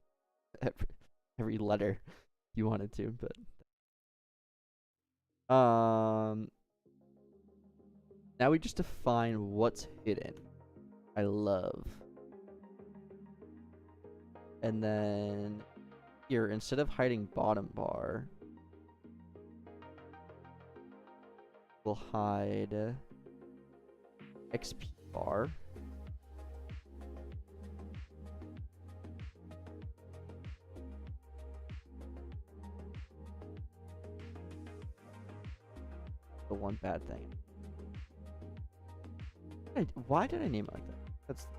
letter you wanted to, but now we just define what's hidden. I love. And then here, instead of hiding bottom bar, we'll hide XP bar. The one bad thing. Why did I name it like that? That's the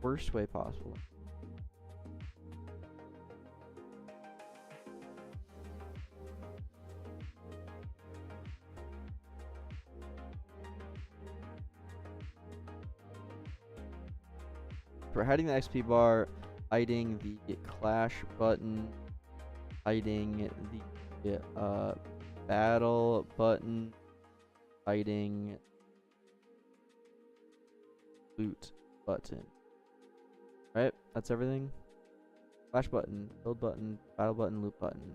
worst way possible. We're hiding the XP bar, hiding the clash button, hiding the battle button, hiding loot button. Right? That's everything. Clash button, build button, battle button, loot button.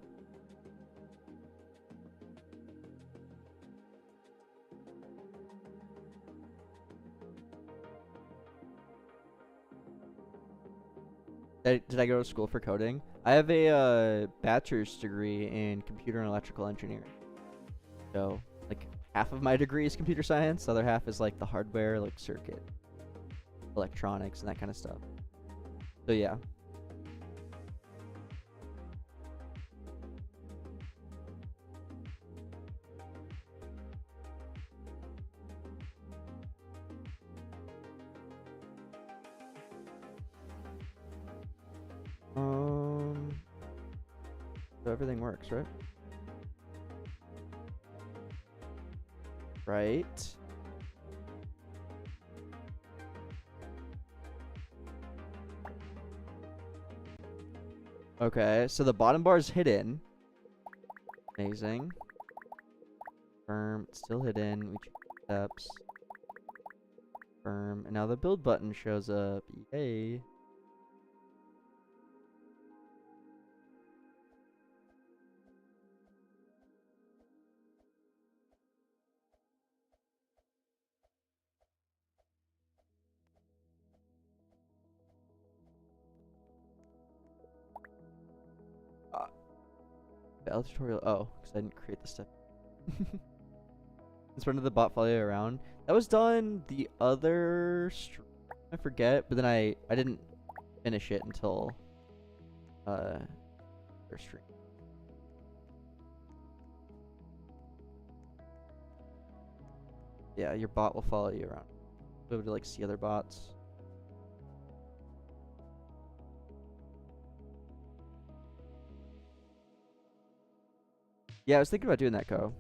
Did I go to school for coding? I have a bachelor's degree in computer and electrical engineering. So, like, half of my degree is computer science. The other half is, like, the hardware, like, circuit, electronics, and that kind of stuff. So, yeah. So everything works, right? Right. Okay, so the bottom bar is hidden. Amazing. Confirm, it's still hidden. We choose steps. Confirm, and now the build button shows up. Yay. Battle tutorial. Oh, because I didn't create the step. Let's run to the bot follow you around. That was done the other stream. I forget, but then I didn't finish it until their stream. Yeah, your bot will follow you around. Be able to like see other bots. Yeah, I was thinking about doing that, Ko.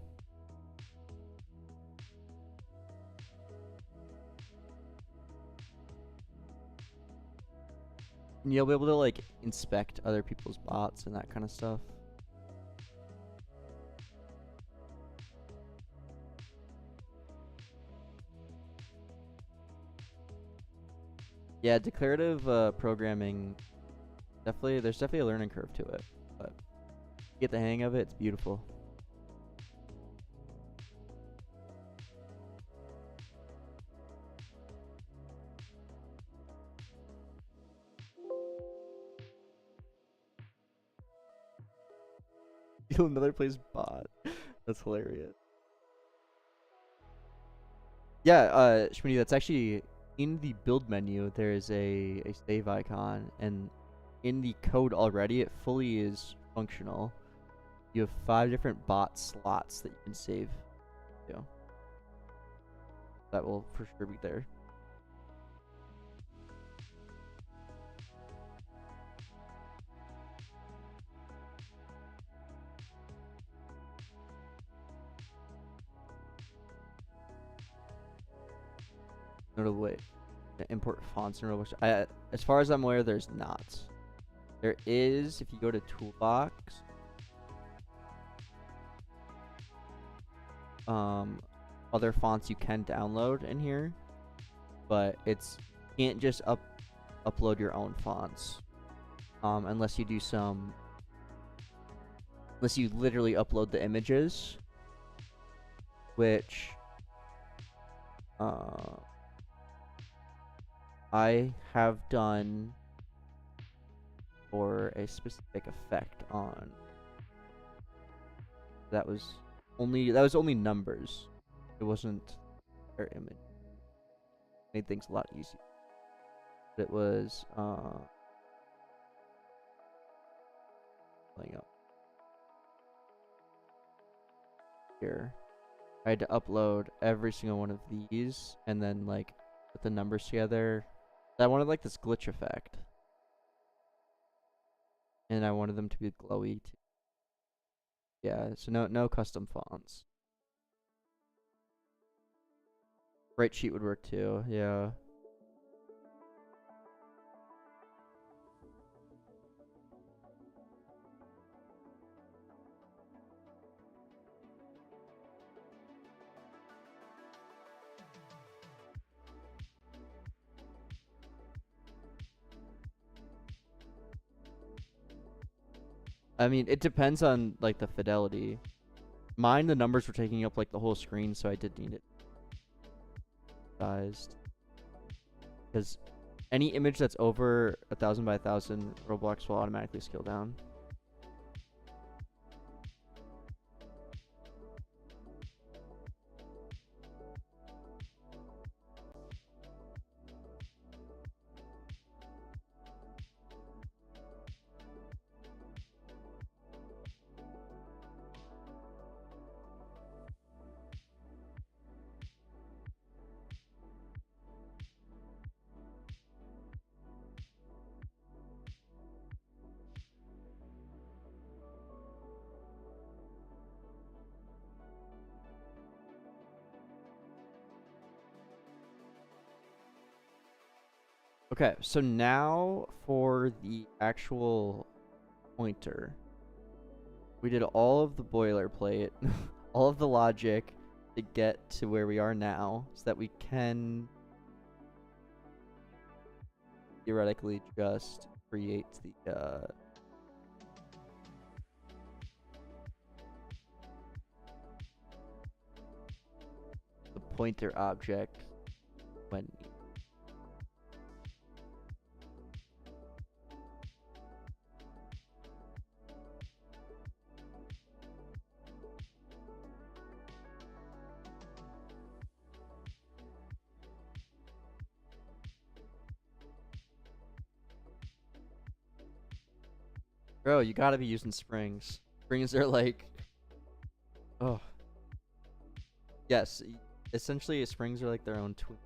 And you'll be able to like inspect other people's bots and that kind of stuff. Yeah, declarative programming, there's definitely a learning curve to it, but you get the hang of it, it's beautiful. Another plays bot. That's hilarious. Yeah, Shmini, that's actually in the build menu. There is a save icon, and in the code already, it fully is functional. You have 5 different bot slots that you can save to. That will for sure be there. Notable way to import fonts in Roblox. As far as I'm aware, there's not. There is if you go to Toolbox. Other fonts you can download in here, but it's can't just upload your own fonts, unless you do unless you literally upload the images, which I have done for a specific effect on. That was only numbers. It wasn't their image. Made things a lot easier. But it was playing up here. I had to upload every single one of these and then like put the numbers together. I wanted like this glitch effect. And I wanted them to be glowy too. Yeah, so no custom fonts. Bright sheet would work too, yeah. I mean, it depends on like the fidelity. Mine, the numbers were taking up like the whole screen, so I did need it sized. Because any image that's over 1,000 by 1,000, Roblox will automatically scale down. Okay, so now for the actual pointer. We did all of the boilerplate, all of the logic to get to where we are now, so that we can theoretically just create the pointer object when Bro, you gotta be using springs. Springs are like, oh, yes, essentially springs are like their own twin.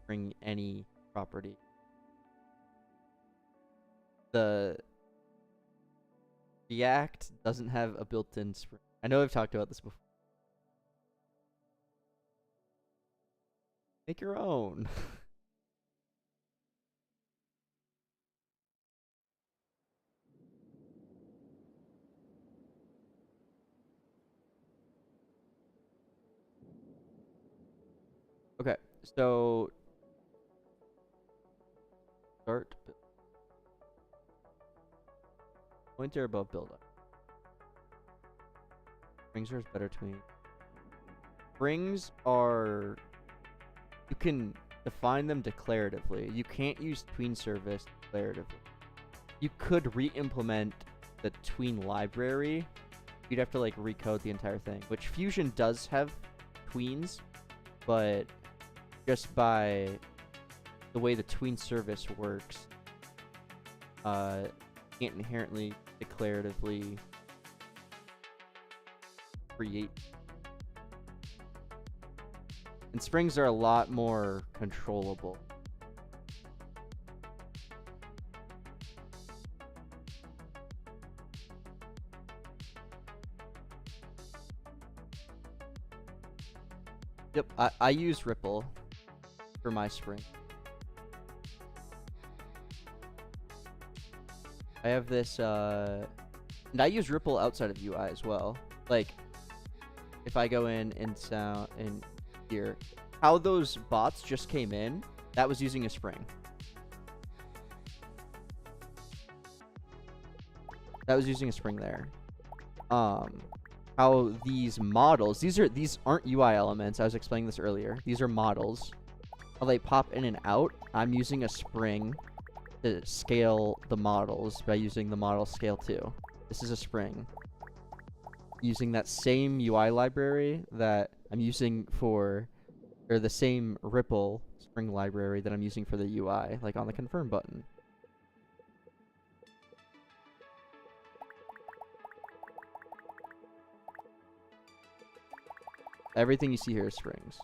Bring any property. The React doesn't have a built-in spring. I know I've talked about this before. Make your own. Okay, so start pointer above buildup. Springs are better to me. Springs are, you can define them declaratively. You can't use tween service declaratively. You could re-implement the tween library. You'd have to like recode the entire thing, which Fusion does have tweens, but just by the way the tween service works, can't inherently declaratively create. And springs are a lot more controllable. Yep, I use Ripple for my spring. I have this, and I use Ripple outside of UI as well. Like, if I go in and here, how those bots just came in, that was using a spring. That was using a spring there. How these models, these aren't UI elements. I was explaining this earlier. These are models. How they pop in and out. I'm using a spring to scale the models by using the model scale 2. This is a spring. Using that same UI library that I'm using for, or the same Ripple spring library that I'm using for the UI, like on the confirm button. Everything you see here is springs.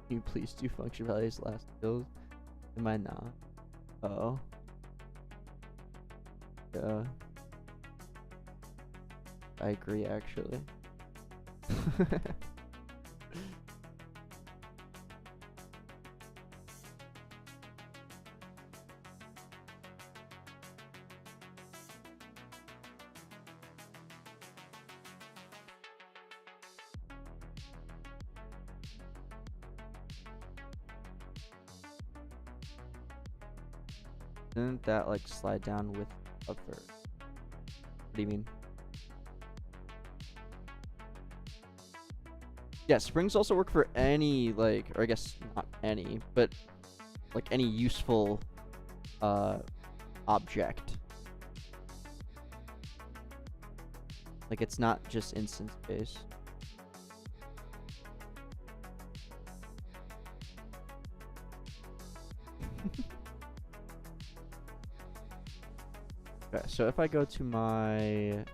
Can you please do function values last build? Am I not? Uh-oh. Yeah. I agree, actually. Didn't that like slide down with other? What do you mean? Yeah, springs also work for any, like, or I guess not any, but like any useful object. Like, it's not just instance based. Okay, so if I go to my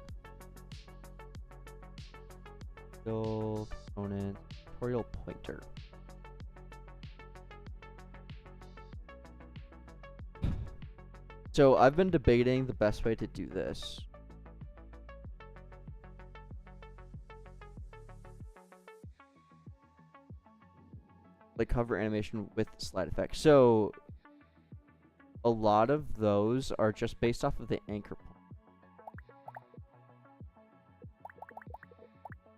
component tutorial pointer, so I've been debating the best way to do this. Like hover animation with slide effect. So a lot of those are just based off of the anchor point.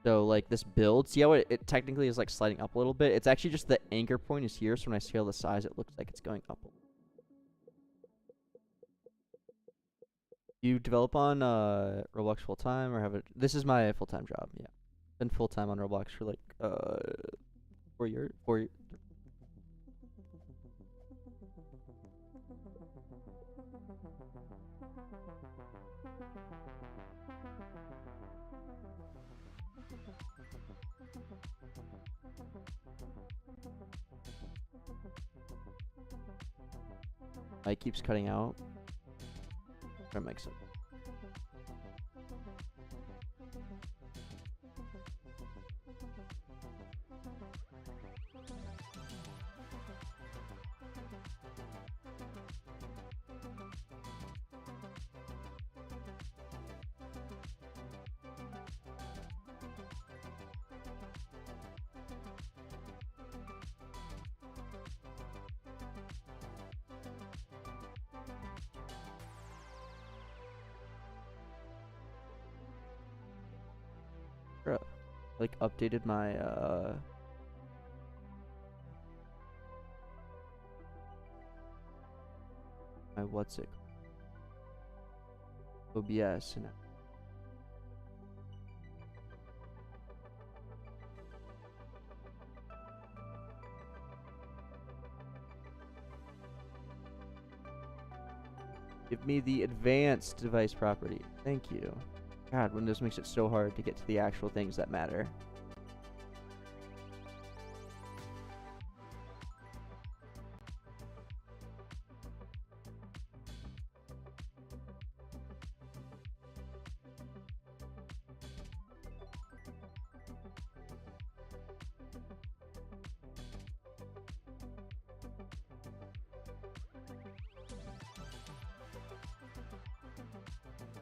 So like this build, see how it technically is like sliding up a little bit? It's actually just the anchor point is here, so when I scale the size, it looks like it's going up a little. You develop on Roblox full time or have it? This is my full time job. Yeah, been full time on Roblox for like 4 years. 4 years. It keeps cutting out. That makes sense. Like updated my my what's it OBS and give me the advanced device property. Thank you. God, Windows makes it so hard to get to the actual things that matter.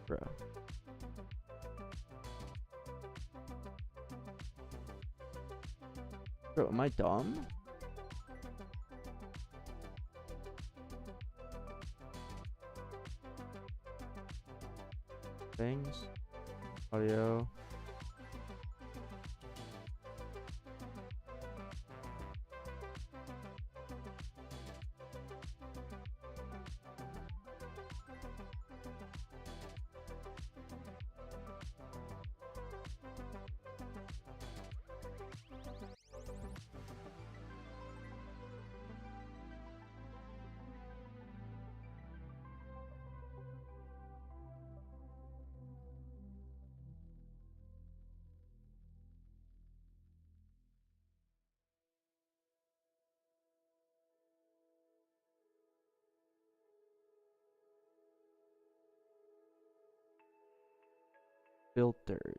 Bro. Bro, am I dumb? things. Audio. Filtered.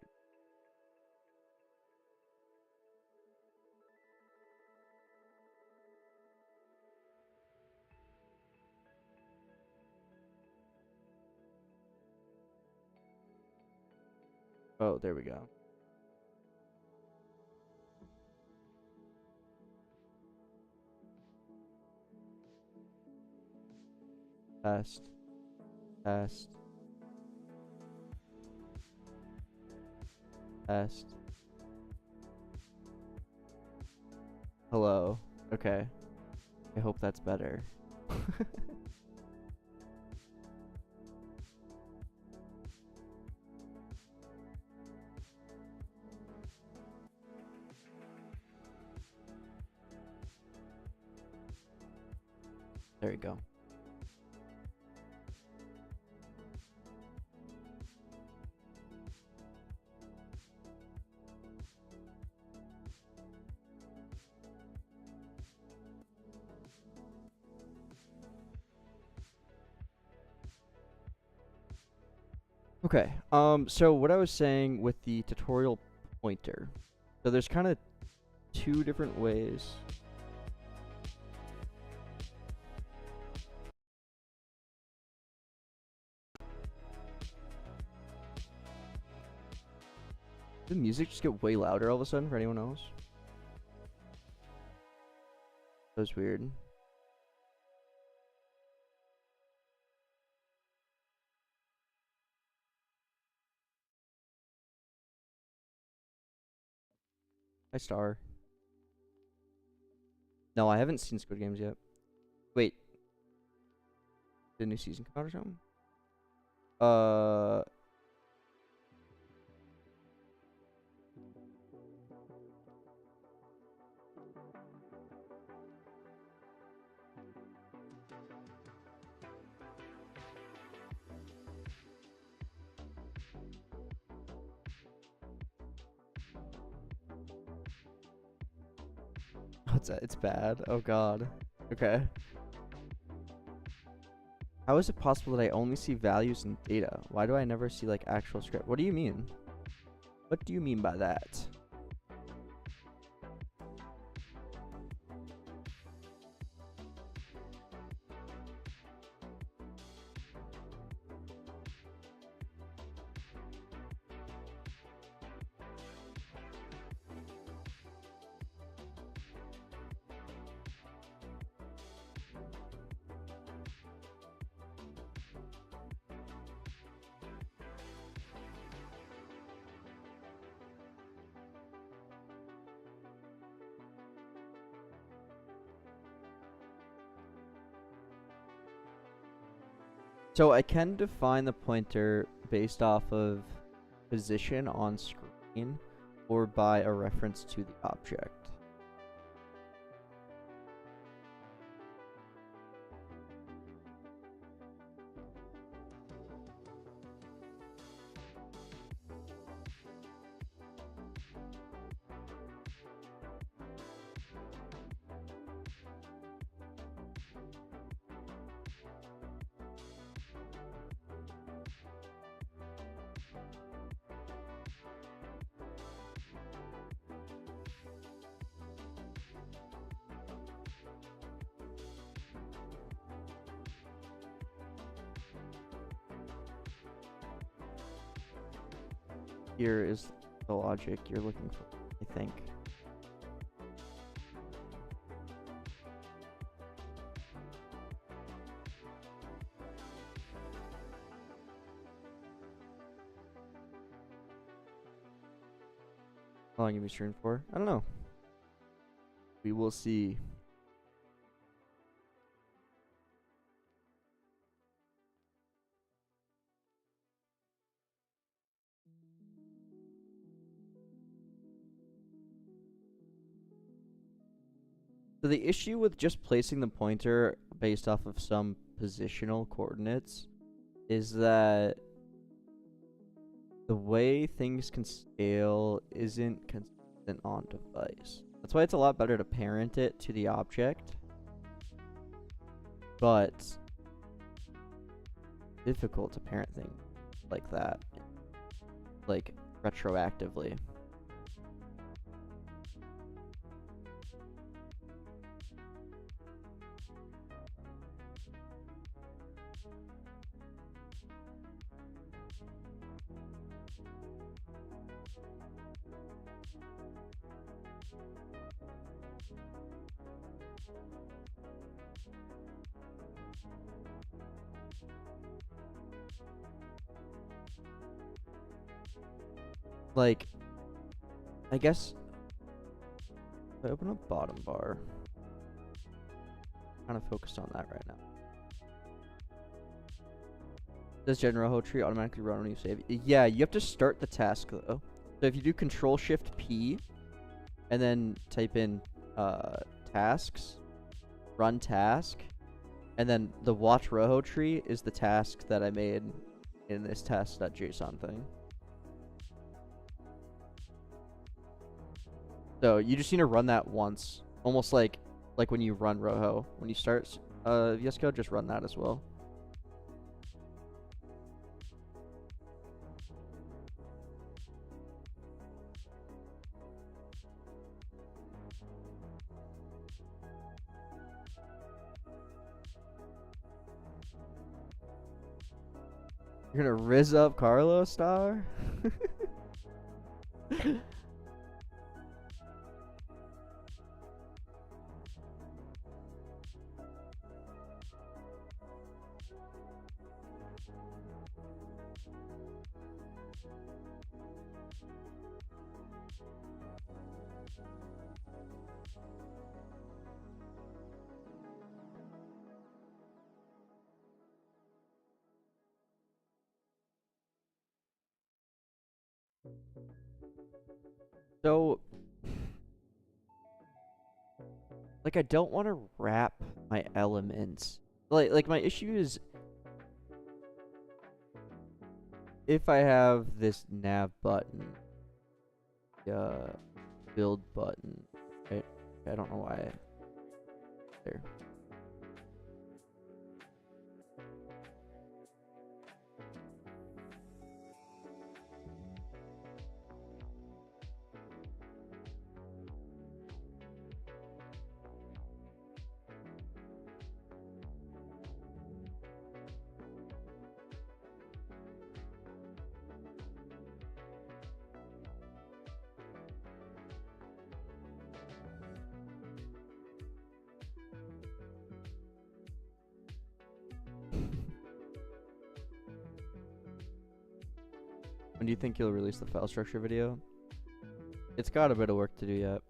Oh, there we go. Test. Test. Test. Hello. Okay. I hope that's better. There you go. Okay. So what I was saying with the tutorial pointer. So there's kind of two different ways. Did the music just get way louder all of a sudden for anyone else? That was weird. Hi, Star. No, I haven't seen Squid Games yet. Wait. Did a new season come out or something? What's that? It's bad. Oh god. Okay. How is it possible that I only see values in data? Why do I never see like actual script? What do you mean? What do you mean by that? So I can define the pointer based off of position on screen or by a reference to the object. Here is the logic you're looking for, I think. How long you be streaming for? I don't know. We will see. So the issue with just placing the pointer based off of some positional coordinates is that the way things can scale isn't consistent on device. That's why it's a lot better to parent it to the object, but difficult to parent things like that, like retroactively. Like, I guess if I open up bottom bar, kind of focused on that right now. Does general tree automatically run when you save? Yeah, you have to start the task though. So if you do Control Shift P, and then type in tasks, run task, and then the watch Roho tree is the task that I made in this task.json thing. So you just need to run that once, almost like when you run Roho. When you start VS Code, just run that as well. You're gonna riz up Carlos Star? So, like, I don't want to wrap my elements. Like my issue is if I have this nav button, build button, right? I don't know why. There. When do you think you'll release the file structure video? It's got a bit of work to do yet.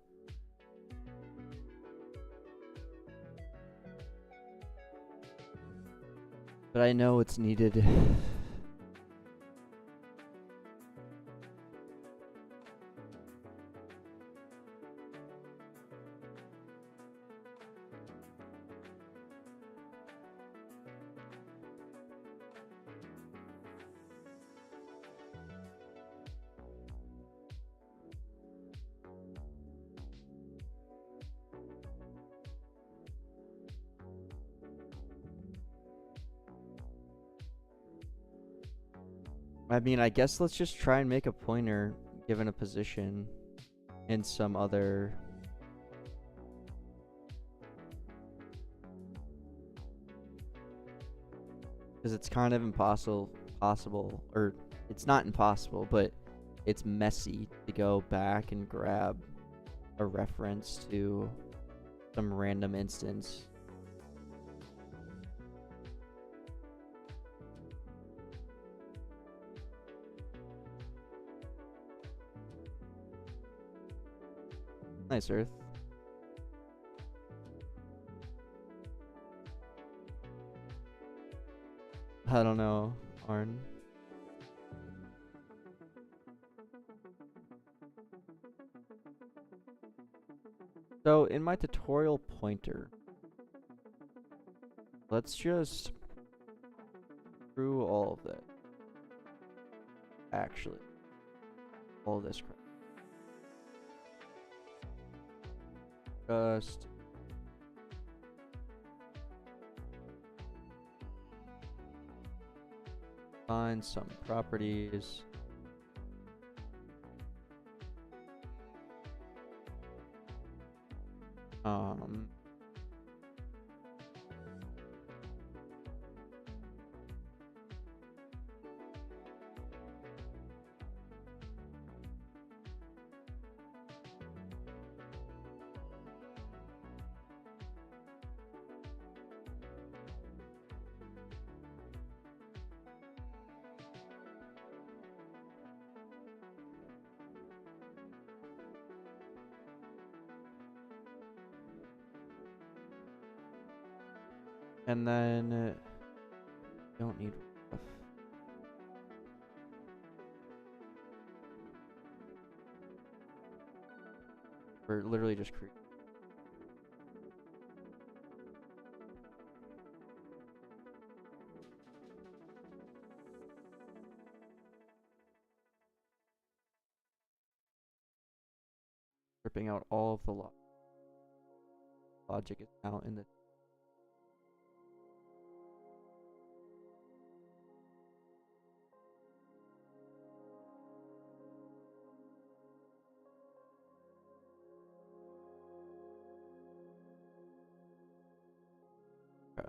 But I know it's needed. I mean, I guess let's just try and make a pointer given a position in some other... Because it's kind of possible, or it's not impossible, but it's messy to go back and grab a reference to some random instance. Nice, Earth. I don't know, Arn. So in my tutorial pointer, let's just through all of that. Actually, all this crap. Just find some properties. And then don't need ref. We're literally just creating. Stripping out all of the logic is now in the. Okay.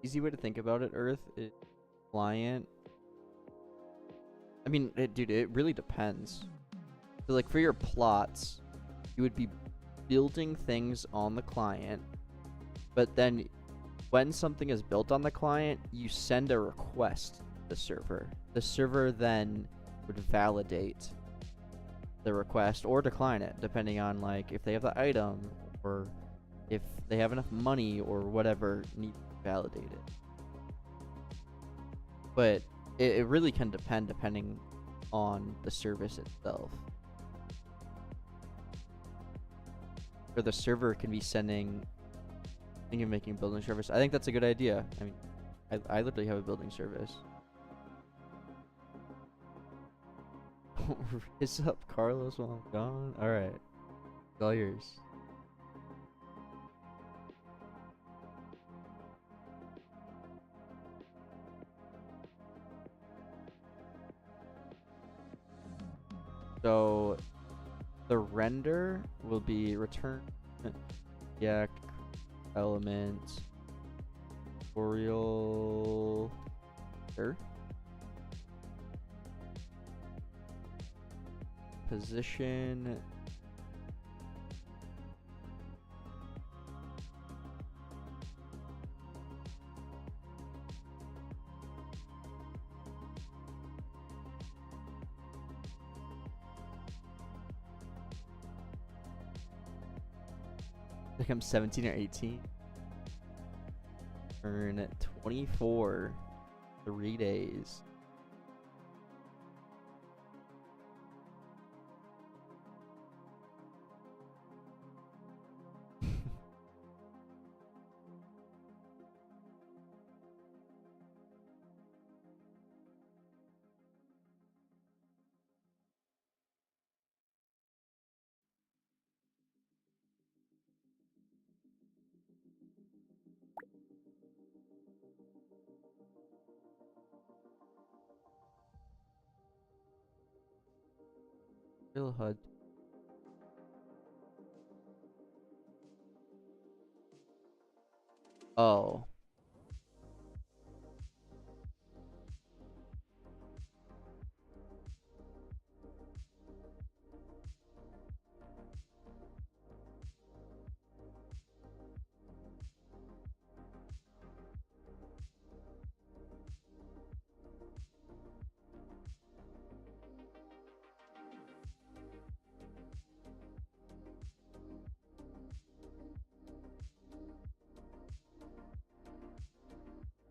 Easy way to think about it, Earth, is client. I mean, dude, it really depends. So, like, for your plots, you would be building things on the client, but then when something is built on the client, you send a request to the server. The server then would validate the request or decline it, depending on, like, if they have the item or if they have enough money or whatever needs to be validated. But it really can depend depending on the service itself. Or the server can be sending, thinking of making a building service. I think that's a good idea. I mean, I literally have a building service. Raise up Carlos while I'm gone. Alright. It's all yours. So the render will be return react element tutorial position I think I'm 17 or 18. Turn 24. 3 days. Real HUD. Oh.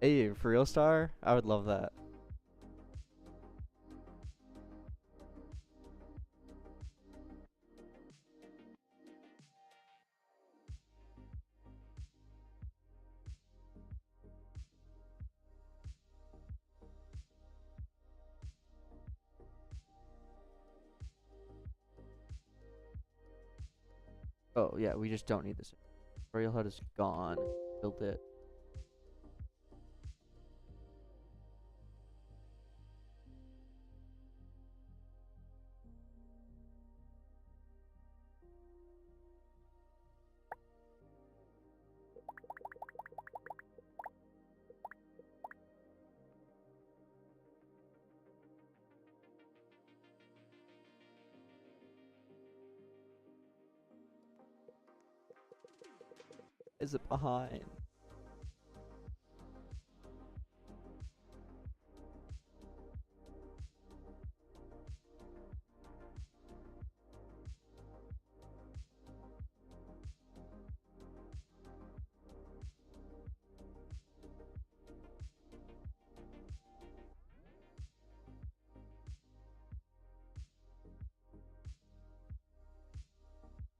Hey, for real star? I would love that. Oh yeah, we just don't need this. Tutorial HUD is gone. Build it. Is it behind?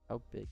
How big?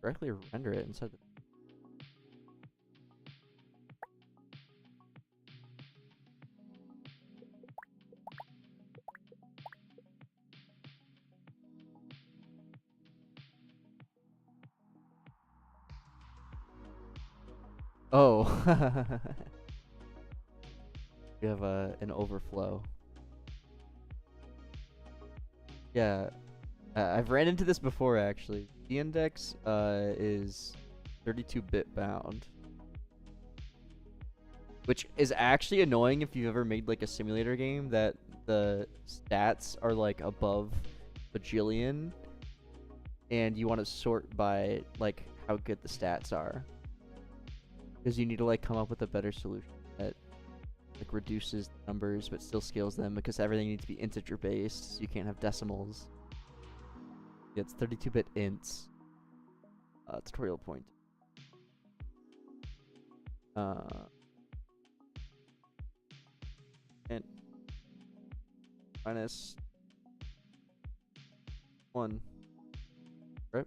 Directly render it inside the. Oh. We have an overflow. Yeah, I've ran into this before actually. The index is 32-bit bound, which is actually annoying if you've ever made like a simulator game that the stats are like above bajillion and you want to sort by like how good the stats are, because you need to like come up with a better solution that like reduces numbers but still scales them, because everything needs to be integer based, so you can't have decimals. Yeah, it's 32-bit ints. Tutorial point. Int minus 1. Right?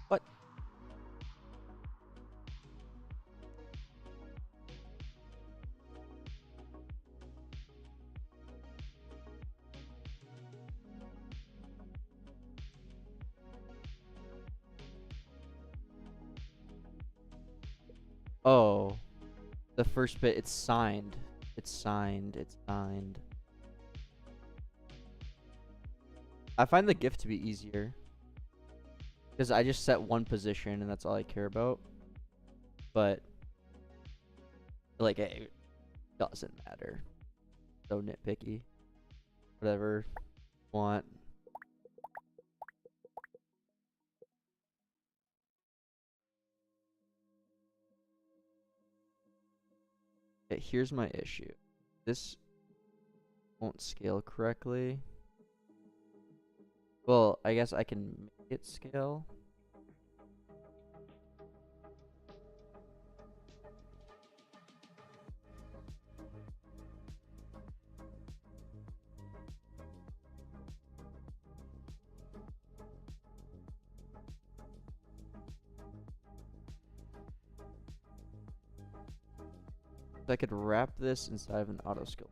What? Oh, the first bit, it's signed. It's signed. It's signed. I find the GIF to be easier, because I just set one position and that's all I care about. But like, it doesn't matter. So nitpicky. Whatever you want. Okay, here's my issue. This won't scale correctly. Well, I guess I can make it scale. So I could wrap this inside of an auto skill.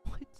What?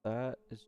That is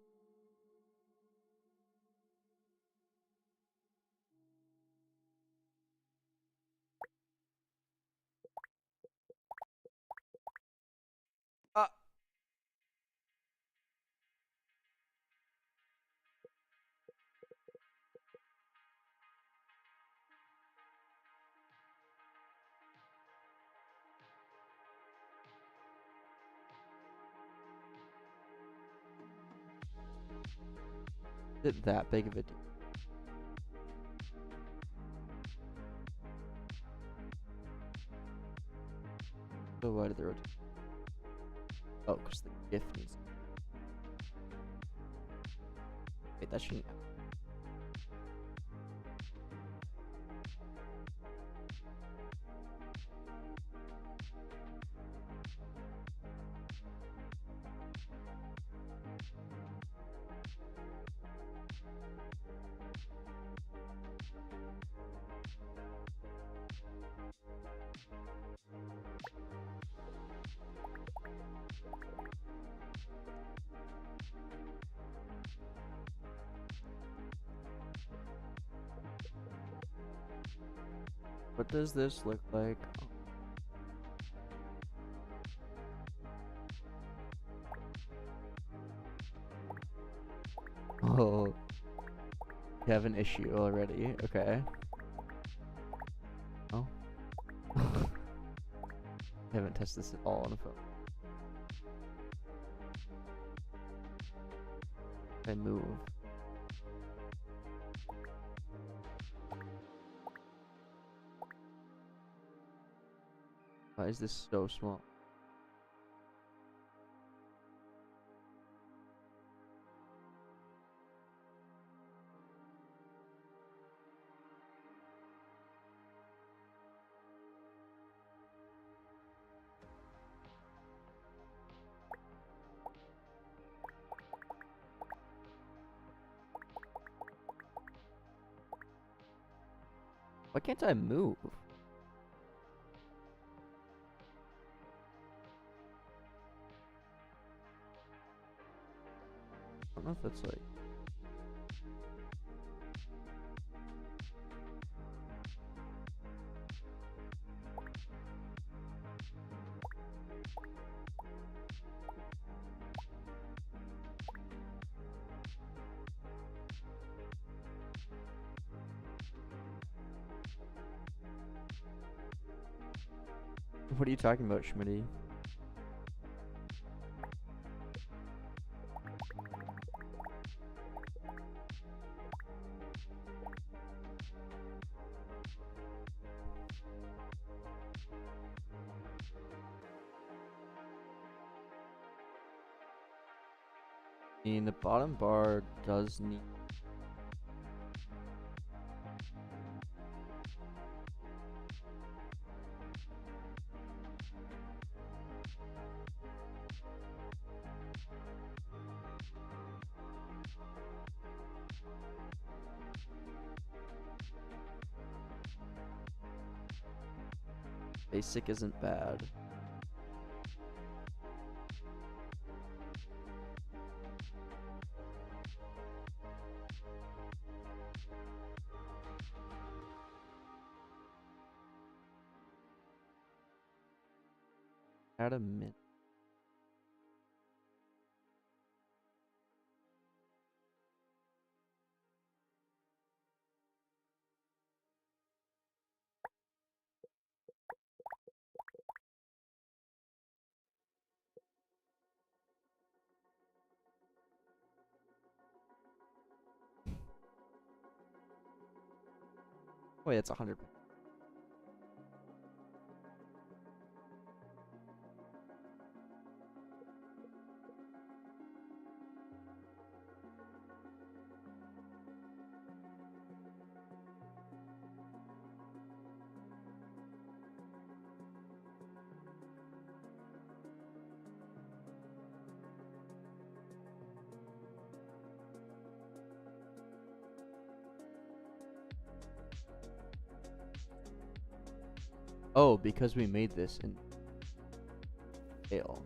it that big of a deal? So why did the rotate? Oh, because the gift needs. Wait, that shouldn't. What does this look like? Oh, you have an issue already. Okay. Oh. I haven't tested this at all on the phone. If I move. Why is this so small? Why can't I move? I don't know if that's like. What are you talking about, Schmitty? I mean, the bottom bar does need. Basic isn't bad. Add a min. Wait, it's 100. Oh, because we made this in scale.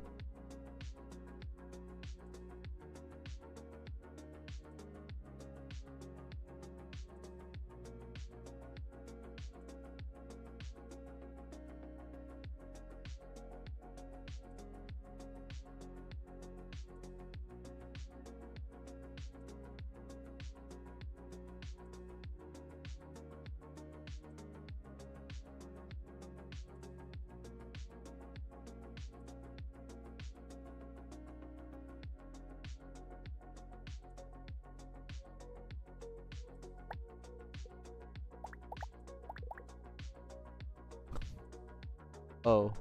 Oh.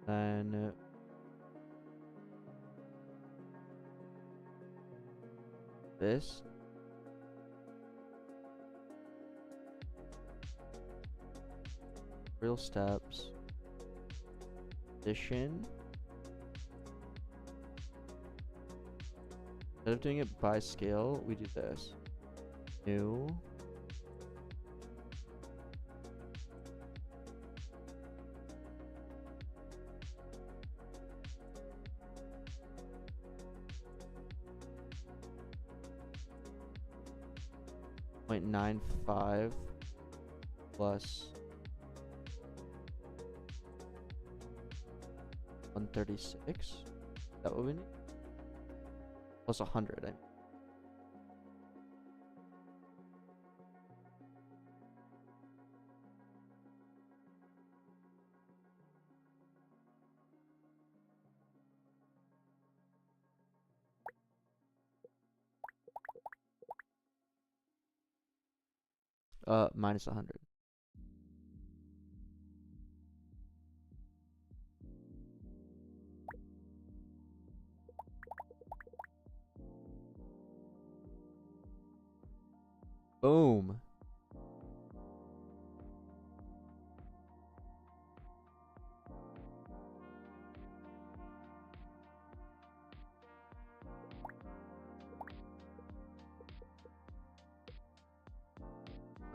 Then this. Real steps. Addition. Instead of doing it by scale, we do this. New. .95 plus 136. Is that what we need? Plus 100. I mean. Minus 100. Boom.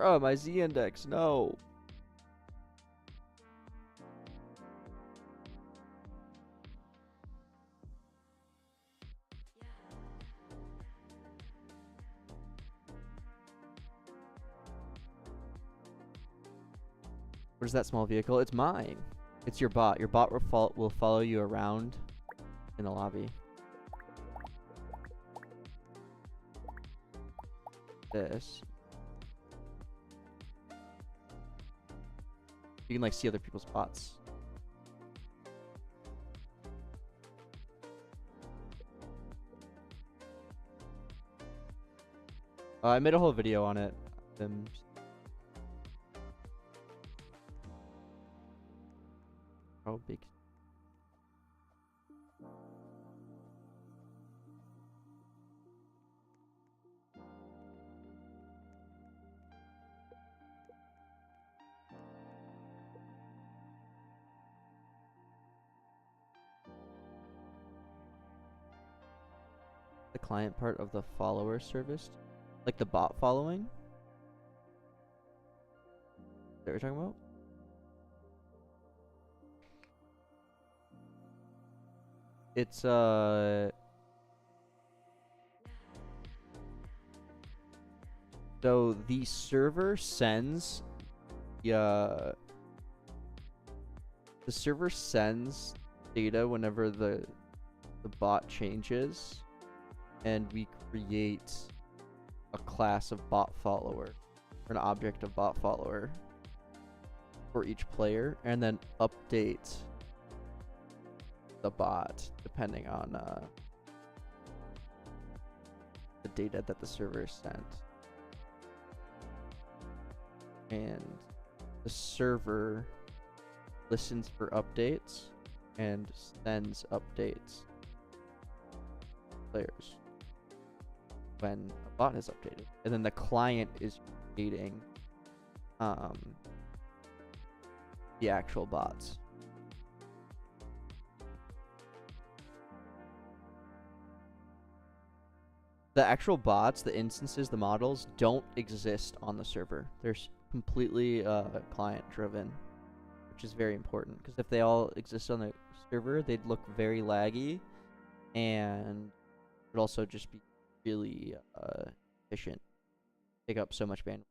Oh, my Z index, no. What is that small vehicle? It's mine. It's your bot. Your bot will follow you around in the lobby. This. You can like see other people's bots. I made a whole video on it. How big? The client part of the follower service, like the bot following. Is that what you're talking about? It's so the server sends the server sends data whenever the bot changes, and we create a class of bot follower or an object of bot follower for each player, and then update the bot depending on the data that the server sent. And the server listens for updates and sends updates to players when a bot is updated. And then the client is creating the actual bots. The actual bots, the instances, the models don't exist on the server. They're completely client driven, which is very important, because if they all exist on the server, they'd look very laggy and would also just be really efficient, take up so much bandwidth.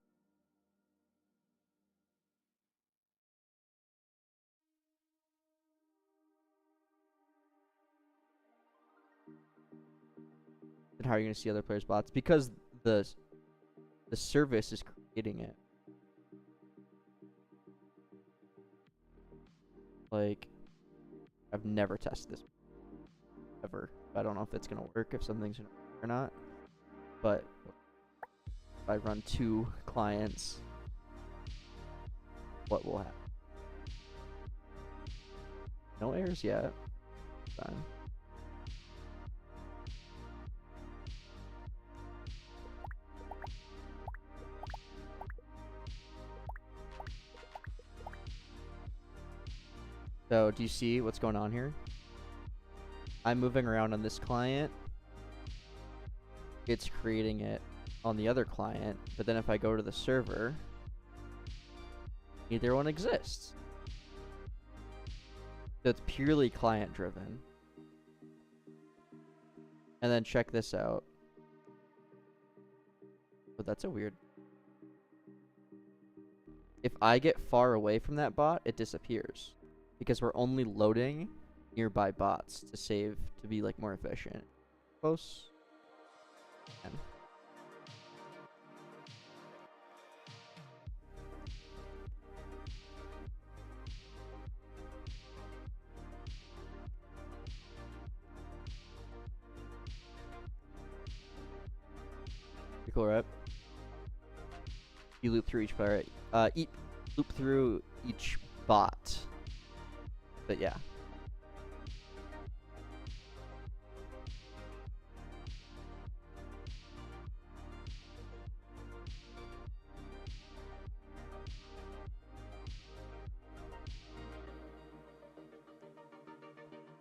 And how are you going to see other players' bots? Because the service is creating it. Like, I've never tested this ever. I don't know if it's gonna work, if something's gonna work or not. But if I run 2 clients, what will happen? No errors yet. Fine. So, do you see what's going on here? I'm moving around on this client. It's creating it on the other client, but then if I go to the server, neither one exists. So it's purely client driven. And then check this out. But that's a weird... If I get far away from that bot, it disappears. Because we're only loading nearby bots to save, to be like more efficient. Close. And pretty cool, right? You loop through each player. Loop through each bot. But yeah.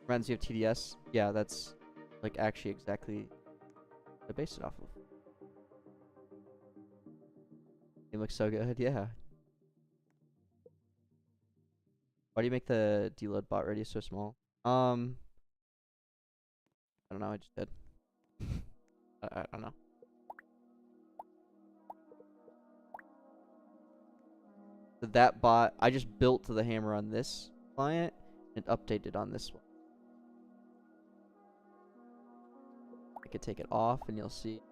Reminds you of TDS? Yeah, that's like actually exactly what I based it off of. It looks so good, yeah. Why do you make the deload bot radius so small? I don't know, I just did. I don't know. So that bot, I just built the hammer on this client and updated on this one. I could take it off and you'll see.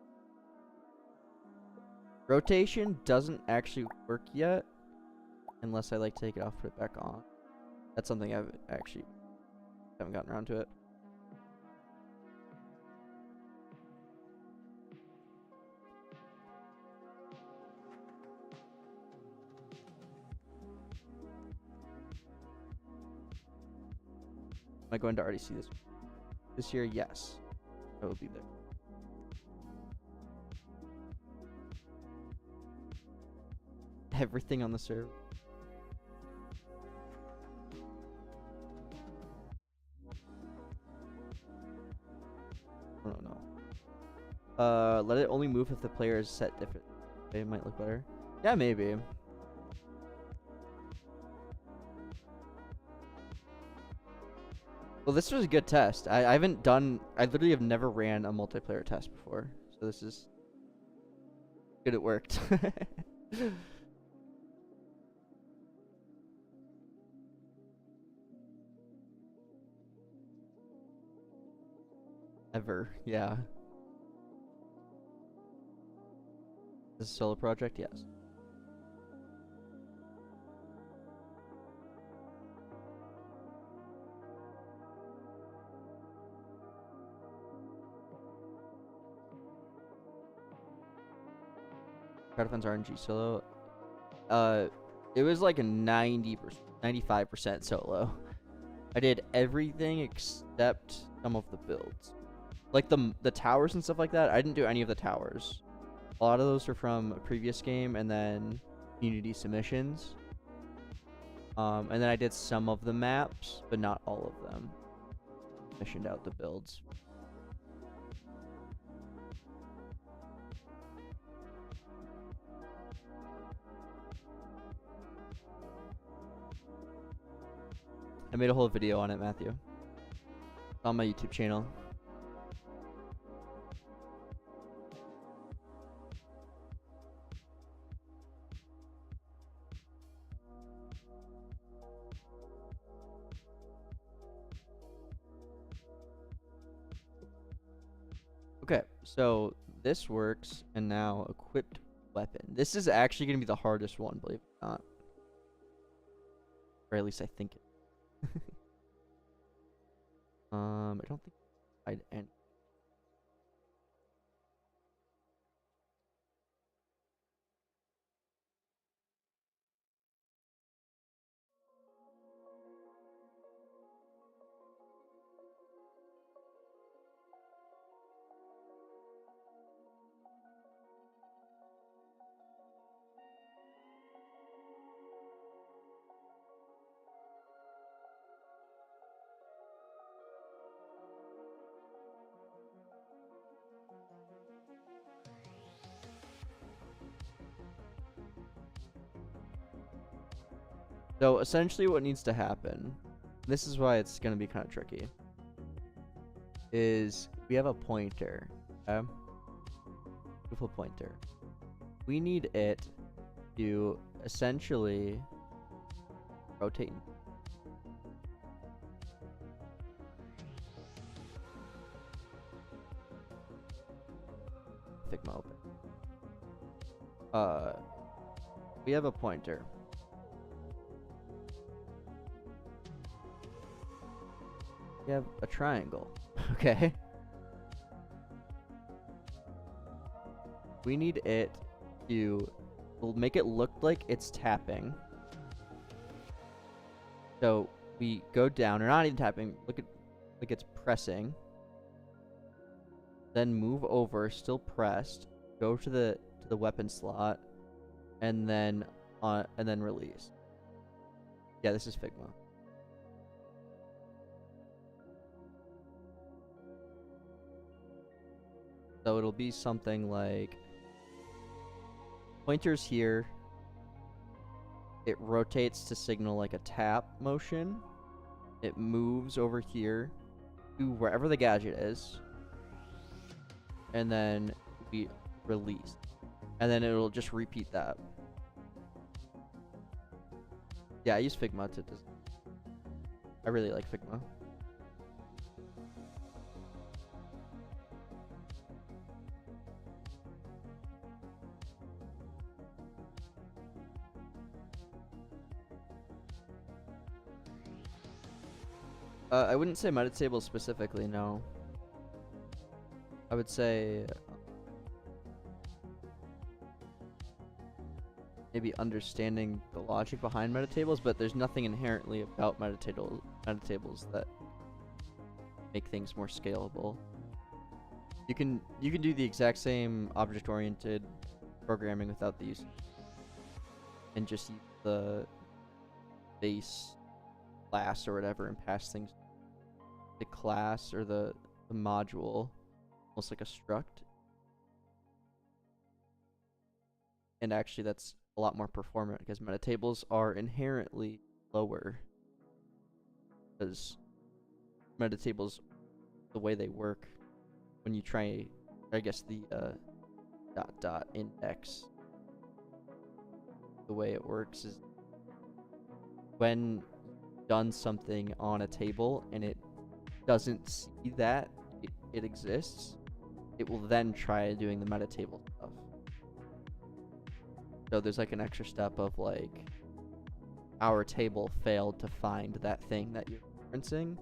Rotation doesn't actually work yet unless I like take it off, put it back on. That's something I've actually haven't gotten around to it. I going to already see this? This year, yes. I will be there. Everything on the server. I don't know. Let it only move if the player is set different. It might look better. Yeah, maybe. Well, this was a good test. I haven't done... I literally have never ran a multiplayer test before. So this is... good, it worked. Ever, yeah. This is a solo project? Yes. Crowd Defense RNG solo. It was like a 90%, 95% solo. I did everything except some of the builds. Like the towers and stuff like that, I didn't do any of the towers. A lot of those are from a previous game and then community submissions. And then I did some of the maps, but not all of them. Missioned out the builds. I made a whole video on it, Matthew. It's on my YouTube channel. Okay, so this works, and now equipped weapon. This is actually going to be the hardest one, believe it or not. Or at least I think it. I don't think I'd end. So essentially what needs to happen, this is why it's going to be kind of tricky, is we have a pointer, okay? Beautiful pointer. We need it to essentially rotate. Figma open. We have a pointer. We have a triangle. Okay. We need it to make it look like it's tapping. So we go down, or not even tapping, look at like it's pressing. Then move over, still pressed, go to the weapon slot, and then release. Yeah, this is Figma. So it'll be something like pointers here. It rotates to signal like a tap motion. It moves over here to wherever the gadget is. And then we release. And then it'll just repeat that. Yeah, I use Figma to design. I really like Figma. I wouldn't say metatables specifically, no. I would say maybe understanding the logic behind metatables, but there's nothing inherently about metatables that make things more scalable. You can do the exact same object-oriented programming without the use, and just use the base class or whatever and pass things the class or the module, almost like a struct. And actually that's a lot more performant because metatables are inherently lower, because metatables, the way they work, when you try, I guess the dot index, the way it works is when you've done something on a table and it doesn't see that it exists, it will then try doing the metatable stuff. So there's like an extra step of like, our table failed to find that thing that you're referencing,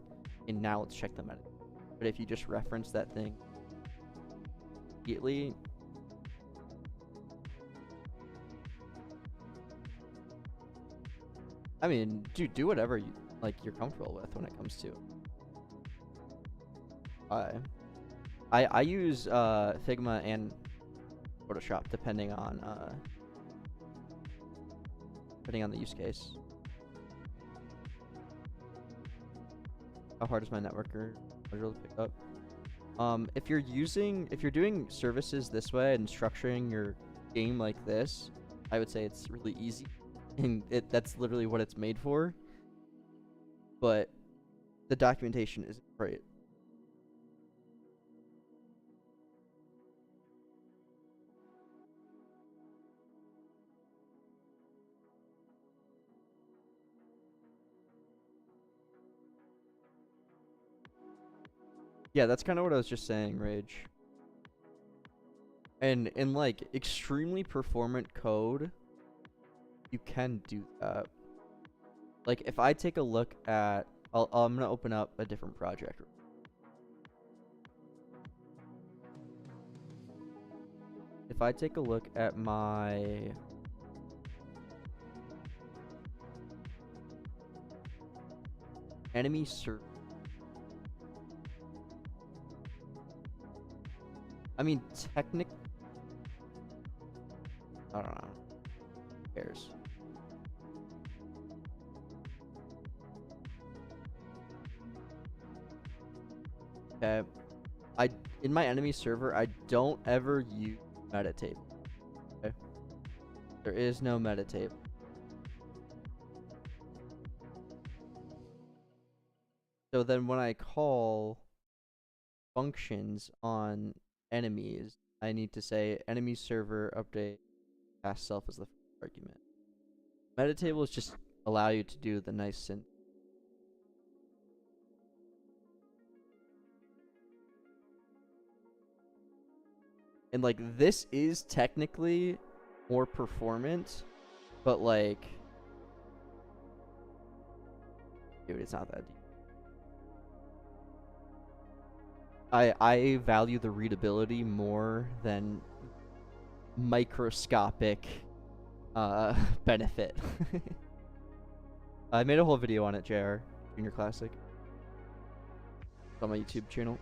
and now let's check the metadata. But if you just reference that thing immediately, I mean, dude, do whatever you like you're comfortable with when it comes to. I use Figma and Photoshop depending on the use case. How hard is my networker module to pick up? If you're doing services this way and structuring your game like this, I would say it's really easy, and that's literally what it's made for. But the documentation isn't great. Yeah, that's kind of what I was just saying, Rage. And in like extremely performant code, you can do that. Like if I take a look at, I'm gonna open up a different project. If I take a look at my enemy server, I mean, technically, I don't know. Who cares? Okay. In my enemy server, I don't ever use metatable. Okay. There is no metatable. So then when I call functions on enemies, I need to say enemy server update pass self as the first argument. Metatables just allow you to do the nice syntax. And like this is technically more performant, but like, dude, it's not that deep. I value the readability more than microscopic benefit. I made a whole video on it, JR, Junior Classic. It's on my YouTube channel.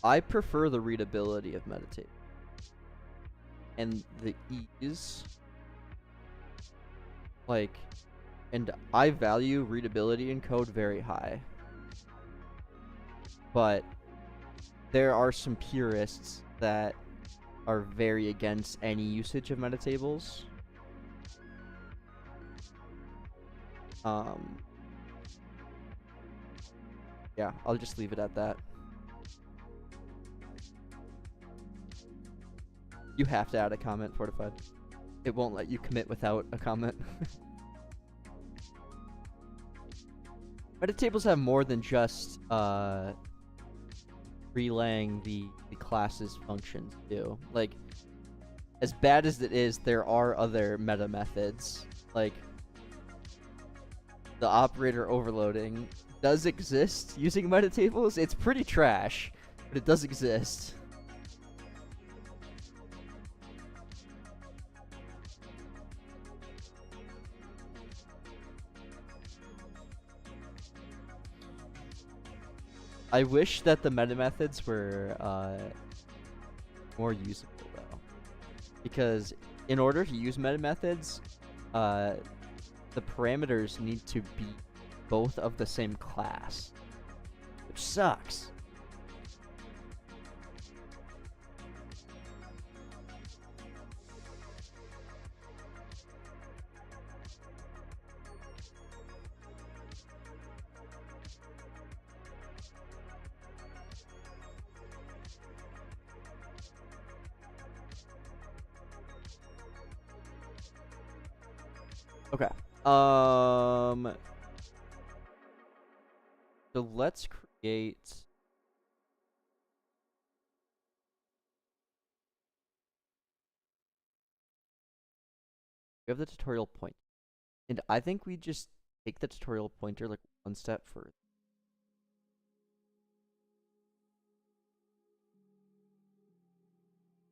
I prefer the readability of metatables and the ease. Like, and I value readability in code very high. But there are some purists that are very against any usage of metatables. Yeah, I'll just leave it at that. You have to add a comment, Fortified. It won't let you commit without a comment. Metatables have more than just relaying the class's functions too. Like, as bad as it is, there are other meta methods. Like, the operator overloading does exist using metatables. It's pretty trash, but it does exist. I wish that the meta methods were more usable though, because in order to use meta methods, the parameters need to be both of the same class, which sucks. Okay. So let's create. We have the tutorial point, and I think we just take the tutorial pointer like one step further.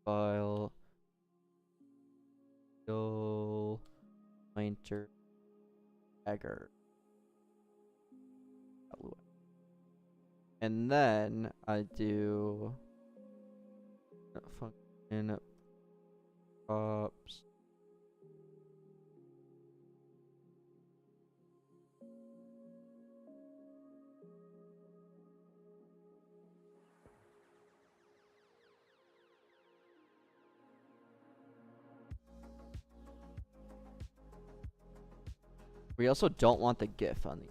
File. Pointer. Dagger. And then I do function props. We also don't want the GIF on the.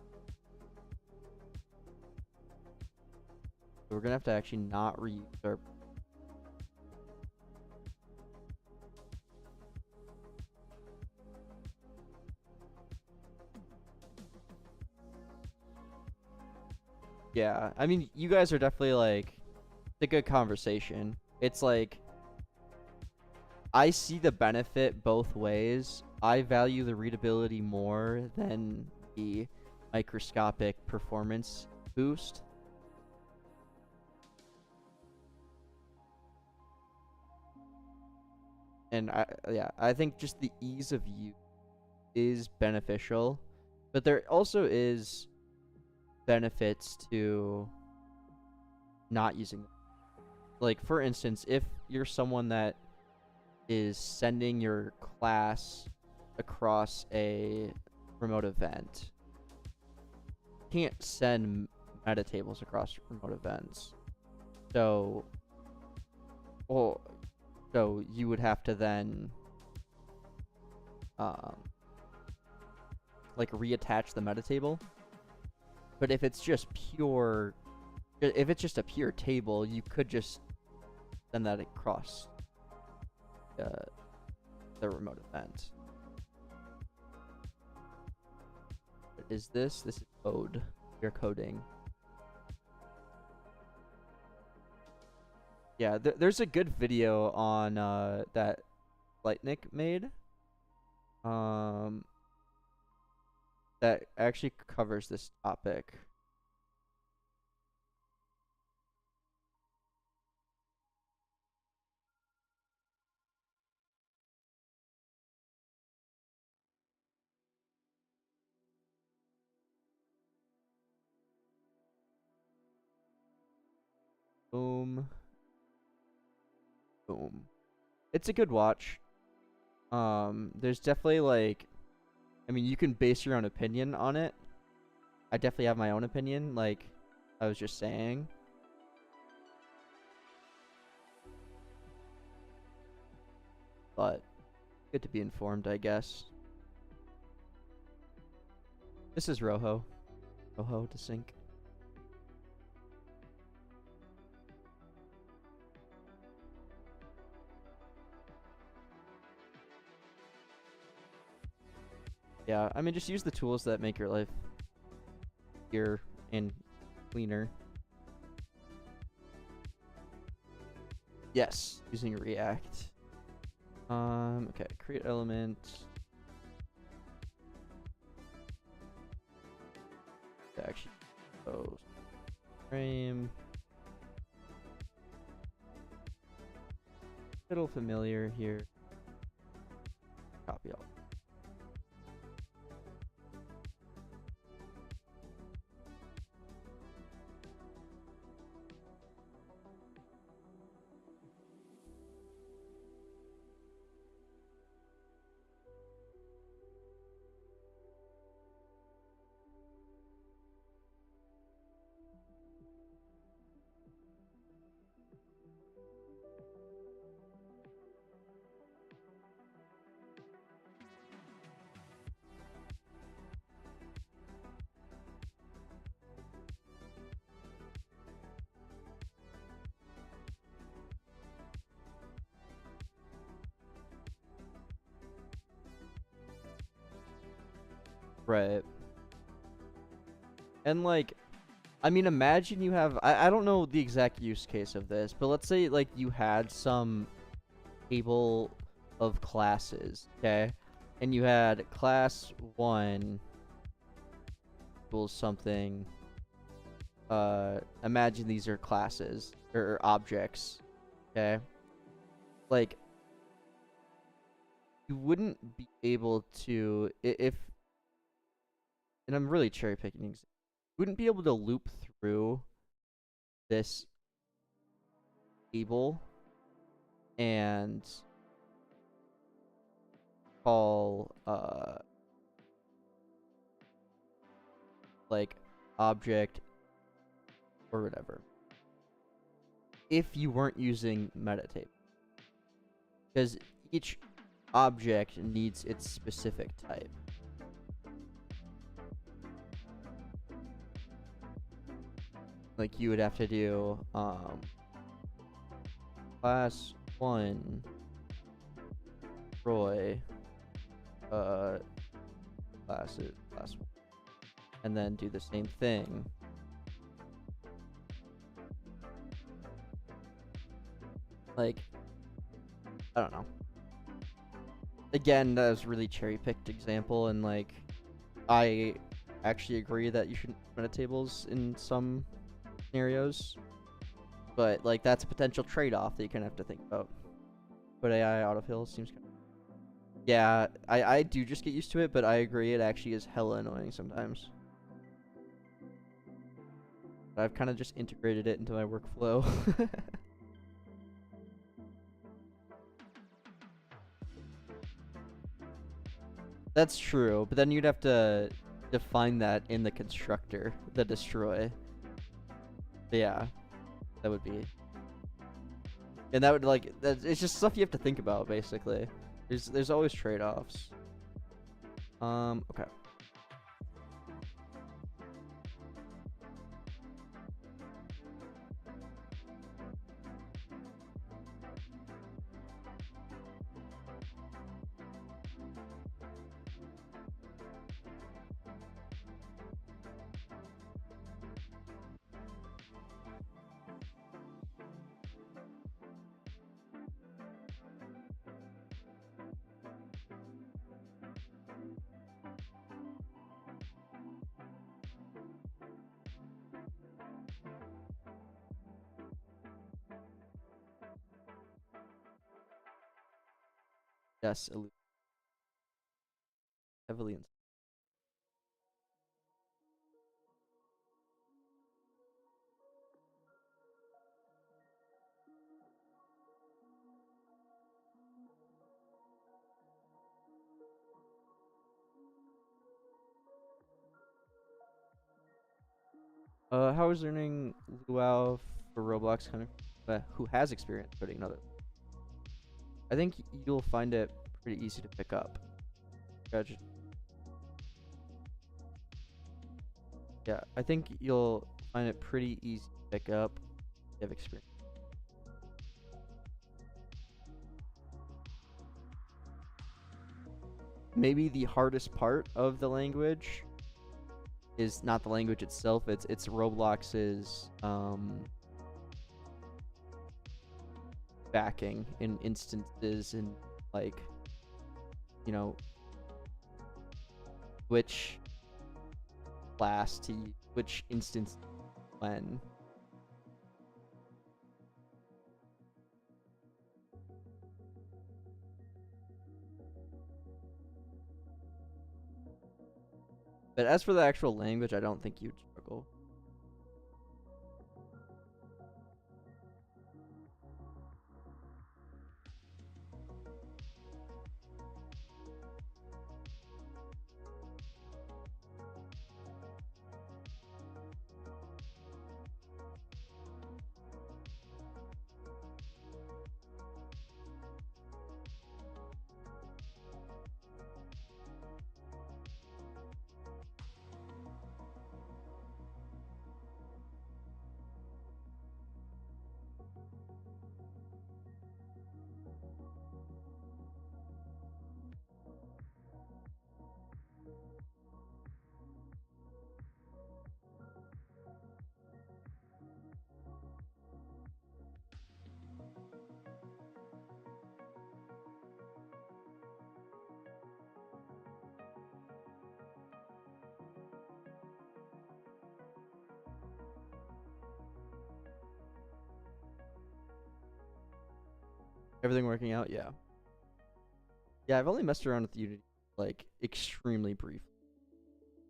So we're gonna have to actually not reuse our. Yeah, I mean, you guys are definitely like, it's a good conversation. It's like, I see the benefit both ways. I value the readability more than the microscopic performance boost. And I think just the ease of use is beneficial, but there also is benefits to not using them. Like, for instance, if you're someone that is sending your class across a remote event, you can't send meta tables across remote events. So, well, so you would have to then like reattach the meta table. But if it's just pure, if it's just a pure table, you could just send that across the remote event. What is this? This is code. You're coding. Yeah, there's a good video on that Lightnick made. That actually covers this topic. Boom. Boom. It's a good watch. There's definitely like, I mean, you can base your own opinion on it. I definitely have my own opinion, like I was just saying. But good to be informed, I guess. This is Rojo. Rojo to sync. Yeah, I mean, just use the tools that make your life easier and cleaner. Yes, using React. Okay, create element. Actually, oh, frame. Little familiar here. Copy all. Right. And like, I mean, imagine you have, I don't know the exact use case of this, but let's say like you had some table of classes, okay? And you had class 1 equals something. Imagine these are classes or objects, okay? Like, you wouldn't be able to, if, and I'm really cherry picking, you wouldn't be able to loop through this table and call like object or whatever if you weren't using metatape, because each object needs its specific type. Like you would have to do class 1 Roy class 1, and then do the same thing. Like, I don't know. Again, that was really cherry-picked example, and like, I actually agree that you shouldn't use metatables in some scenarios, but like that's a potential trade-off that you kind of have to think about. But AI autofill seems kind of... Yeah, I do just get used to it, but I agree it actually is hella annoying sometimes. But I've kind of just integrated it into my workflow. That's true, but then you'd have to define that in the constructor, the destroy. But yeah, that would be, and that would like, it's just stuff you have to think about basically. There's always trade-offs. Okay. Yes, heavily. How is learning Luau for Roblox kind of, who has experience putting another? I think you'll find it pretty easy to pick up. Gotcha. Yeah, I think you'll find it pretty easy to pick up if you have experience. Maybe the hardest part of the language is not the language itself, it's Roblox's backing in instances, and like, you know, which class to use, which instance when. But as for the actual language, I don't think you'd struggle. Everything working out? Yeah. Yeah, I've only messed around with Unity like extremely brief.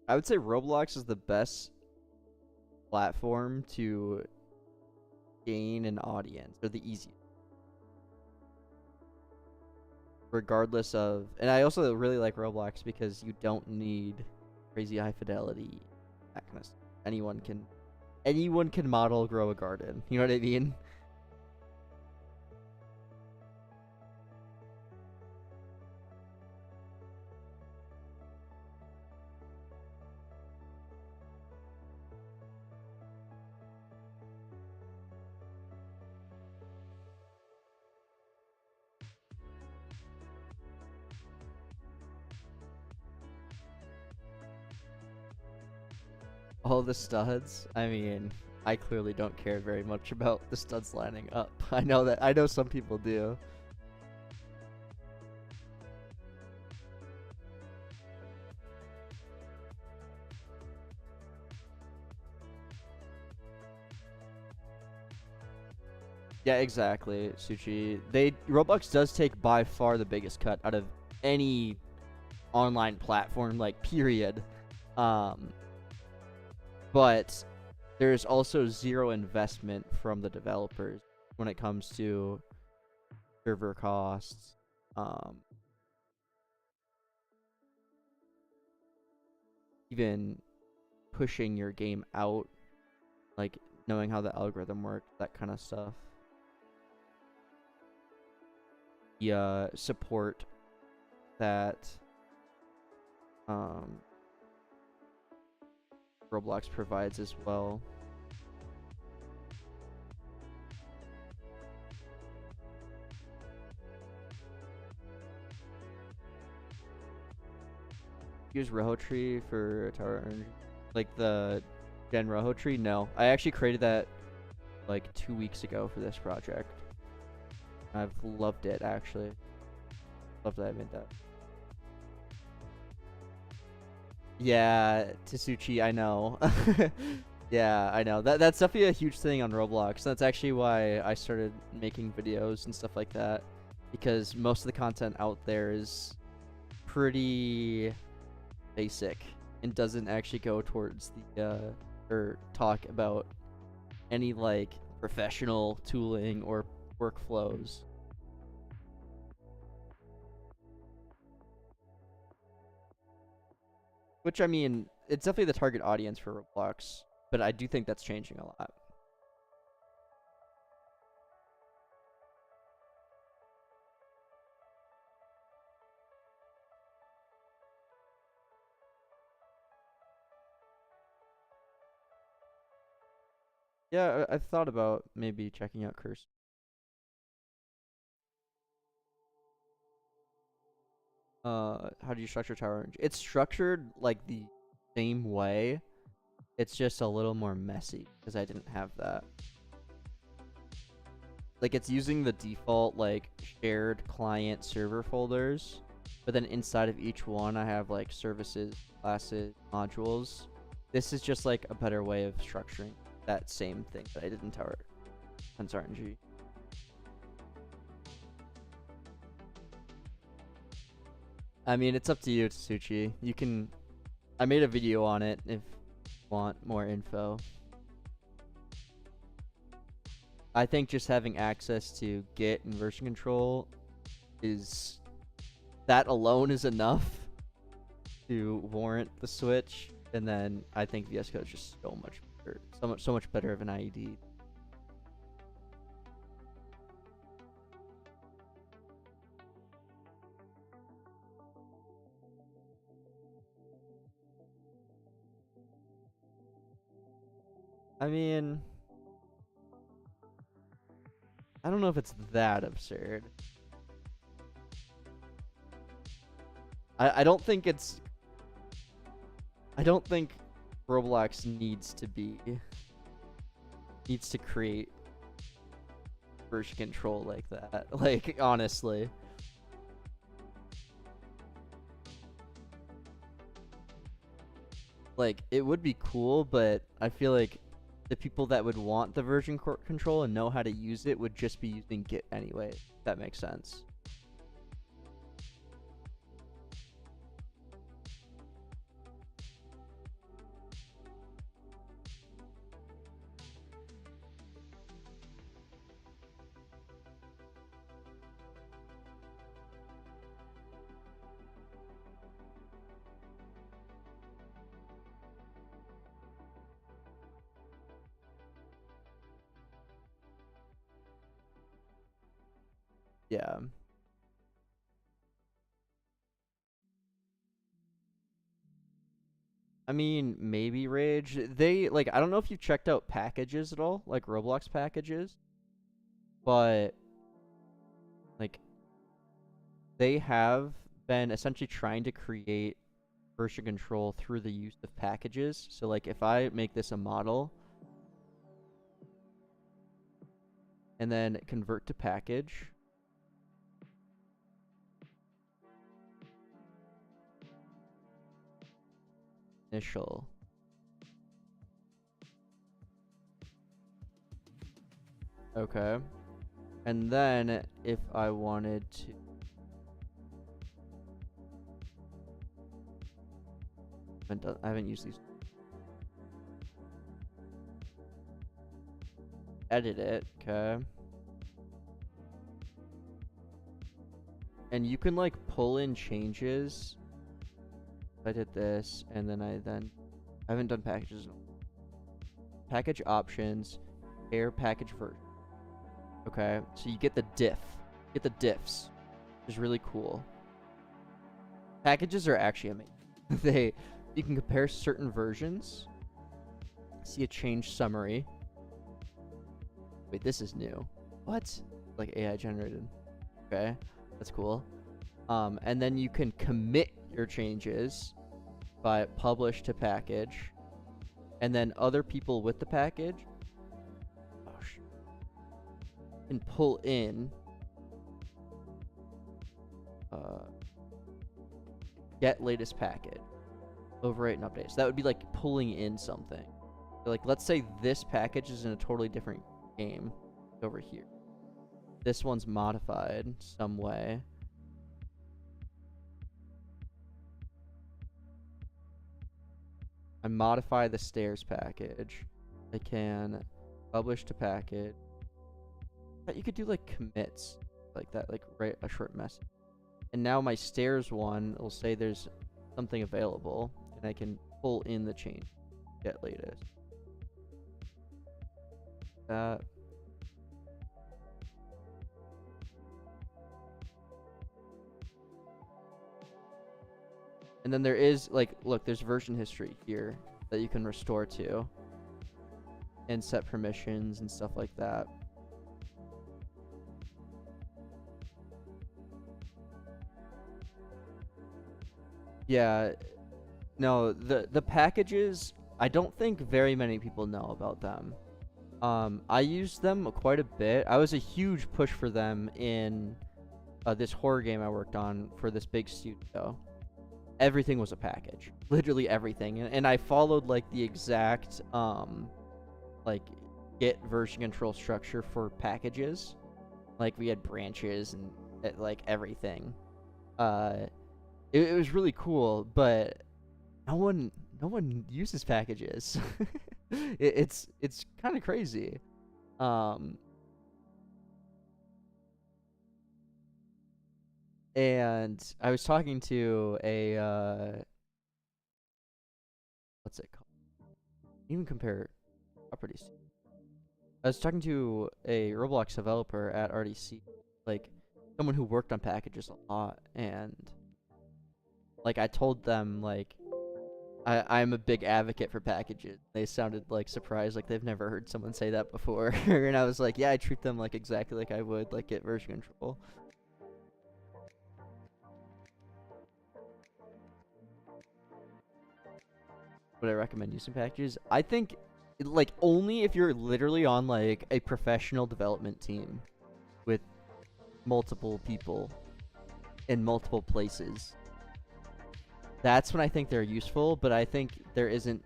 I would say Roblox is the best platform to gain an audience, or the easiest. Regardless of, and I also really like Roblox because you don't need crazy high fidelity, that kind of stuff. Anyone can model grow a garden. You know what I mean? All the studs. I mean, I clearly don't care very much about the studs lining up. I know some people do. Yeah, exactly, Suchi. Roblox does take by far the biggest cut out of any online platform, like period. Um, but there's also zero investment from the developers when it comes to server costs, um, even pushing your game out, like knowing how the algorithm works, that kind of stuff. The support that um, Roblox provides as well. Use Rojo Tree for Tower Energy, like the Gen Rojo Tree. No, I actually created that like 2 weeks ago for this project. I've loved it, actually. Love that I made that. Yeah, Tsuchi, I know. Yeah, I know. That's definitely a huge thing on Roblox. That's actually why I started making videos and stuff like that, because most of the content out there is pretty basic and doesn't actually go towards the or talk about any like professional tooling or workflows. Which, I mean, it's definitely the target audience for Roblox, but I do think that's changing a lot. Yeah, I've thought about maybe checking out Curse. How do you structure Tower Energy? It's structured like the same way. It's just a little more messy because I didn't have that. Like, it's using the default like shared client server folders, but then inside of each one I have like services, classes, modules. This is just like a better way of structuring that same thing that I did in Tower Tensor RNG. I mean, it's up to you, Tsuchi. You can. I made a video on it if you want more info. I think just having access to Git and version control is, that alone is enough to warrant the switch. And then I think VS Code is just so much better, so much better of an IED. I mean, I don't know if it's that absurd. I don't think it's. I don't think Roblox needs to create version control like that. Like, honestly. Like, it would be cool, but I feel like the people that would want the version control and know how to use it would just be using Git anyway. If that makes sense. Yeah. I mean, maybe Rage. They, like, I don't know if you've checked out packages at all, like Roblox packages, but, like, they have been essentially trying to create version control through the use of packages. So, like, if I make this a model and then convert to package, initial. Okay. And then if I wanted to I haven't used these. Edit it, okay. And you can like pull in changes. I did this, and then I haven't done packages. Package options, air package version. Okay, so you get the diff, get the diffs, which is really cool. Packages are actually amazing. You can compare certain versions, see a change summary. Wait, this is new. What? Like AI generated. Okay, that's cool. And then you can commit your changes by publish to package, and then other people with the package can pull in get latest package, overwrite and update. So that would be like pulling in something. So like, let's say this package is in a totally different game over here. This one's modified some way. I modify the stairs package. I can publish to package. But you could do like commits like that, like write a short message. And now my stairs one will say there's something available, and I can pull in the change, get latest. That. And then there is like, look, there's version history here that you can restore to and set permissions and stuff like that. Yeah, no, the packages, I don't think very many people know about them. I used them quite a bit. I was a huge push for them in this horror game I worked on for this big studio. Everything was a package, literally everything, and I followed like the exact like Git version control structure for packages. Like we had branches and like everything. It was really cool, but no one uses packages. It's kind of crazy. And I was talking to a what's it called? Even compare properties. I was talking to a Roblox developer at RDC, like someone who worked on packages a lot, and like I told them like I'm a big advocate for packages. They sounded like surprised, like they've never heard someone say that before. And I was like, yeah, I treat them like exactly like I would like Git version control. Would I recommend using packages? I think like only if you're literally on like a professional development team with multiple people in multiple places. That's when I think they're useful, but I think there isn't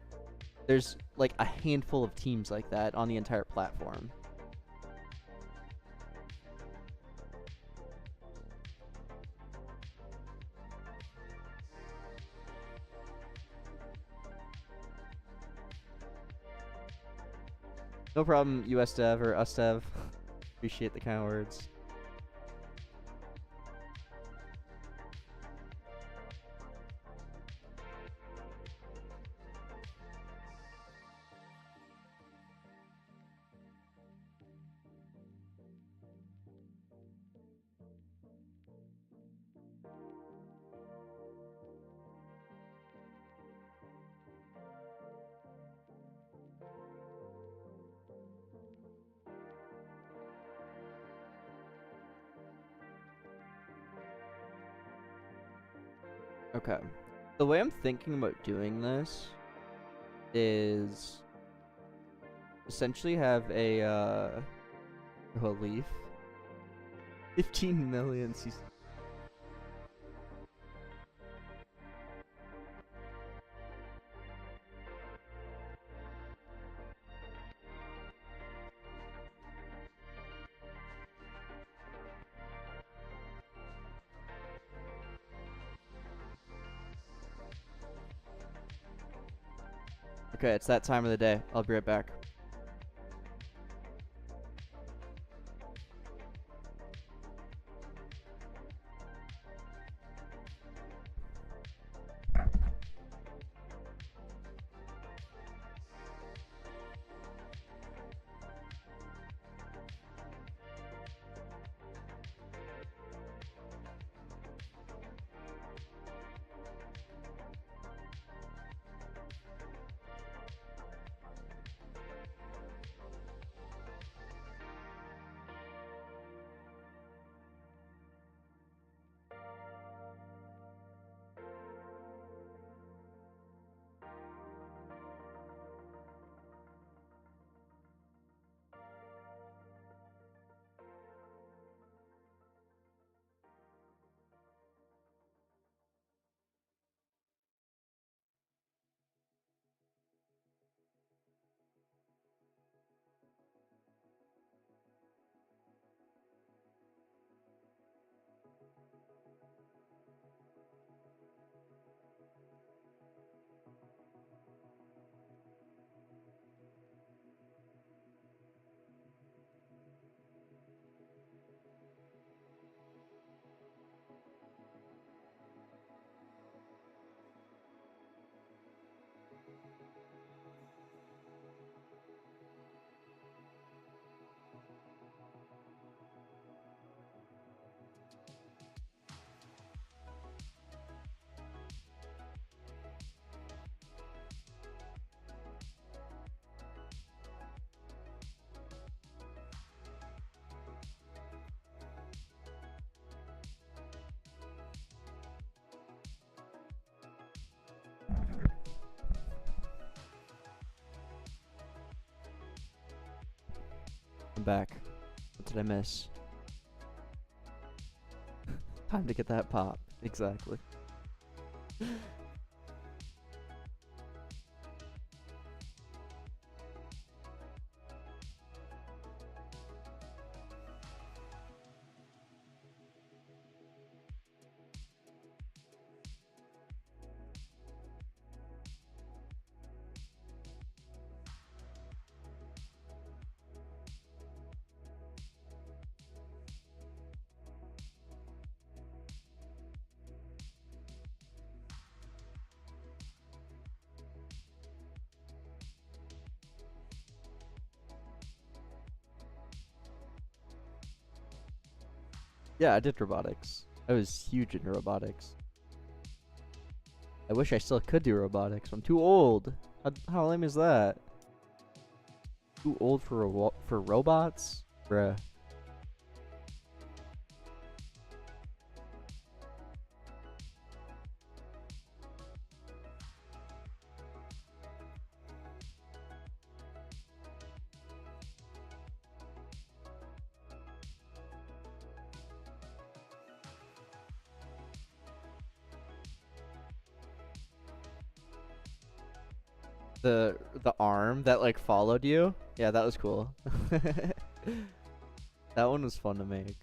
There's like a handful of teams like that on the entire platform. No problem, US Dev or US Dev. Appreciate the kind words. Okay. The way I'm thinking about doing this is essentially have a leaf. 15 million. Okay, it's that time of the day. I'll be right back. I'm back. What did I miss? Time to get that pop. Exactly. Yeah, I did robotics. I was huge into robotics. I wish I still could do robotics. I'm too old. How lame is that? Too old for robots? Bruh. The arm that like followed you. Yeah, that was cool. That one was fun to make.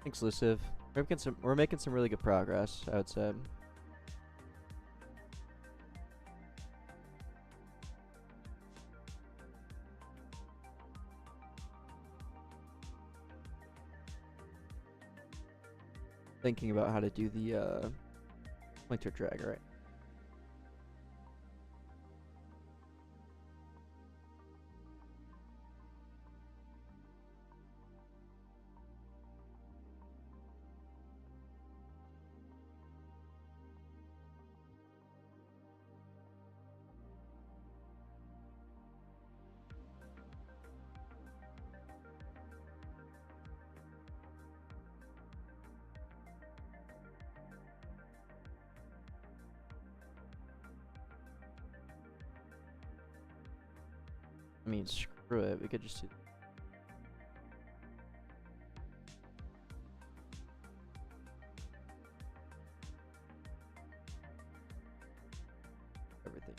Exclusive. We're making some really good progress, I would say. Thinking about how to do the pointer drag, right? I mean, screw it. We could just do everything.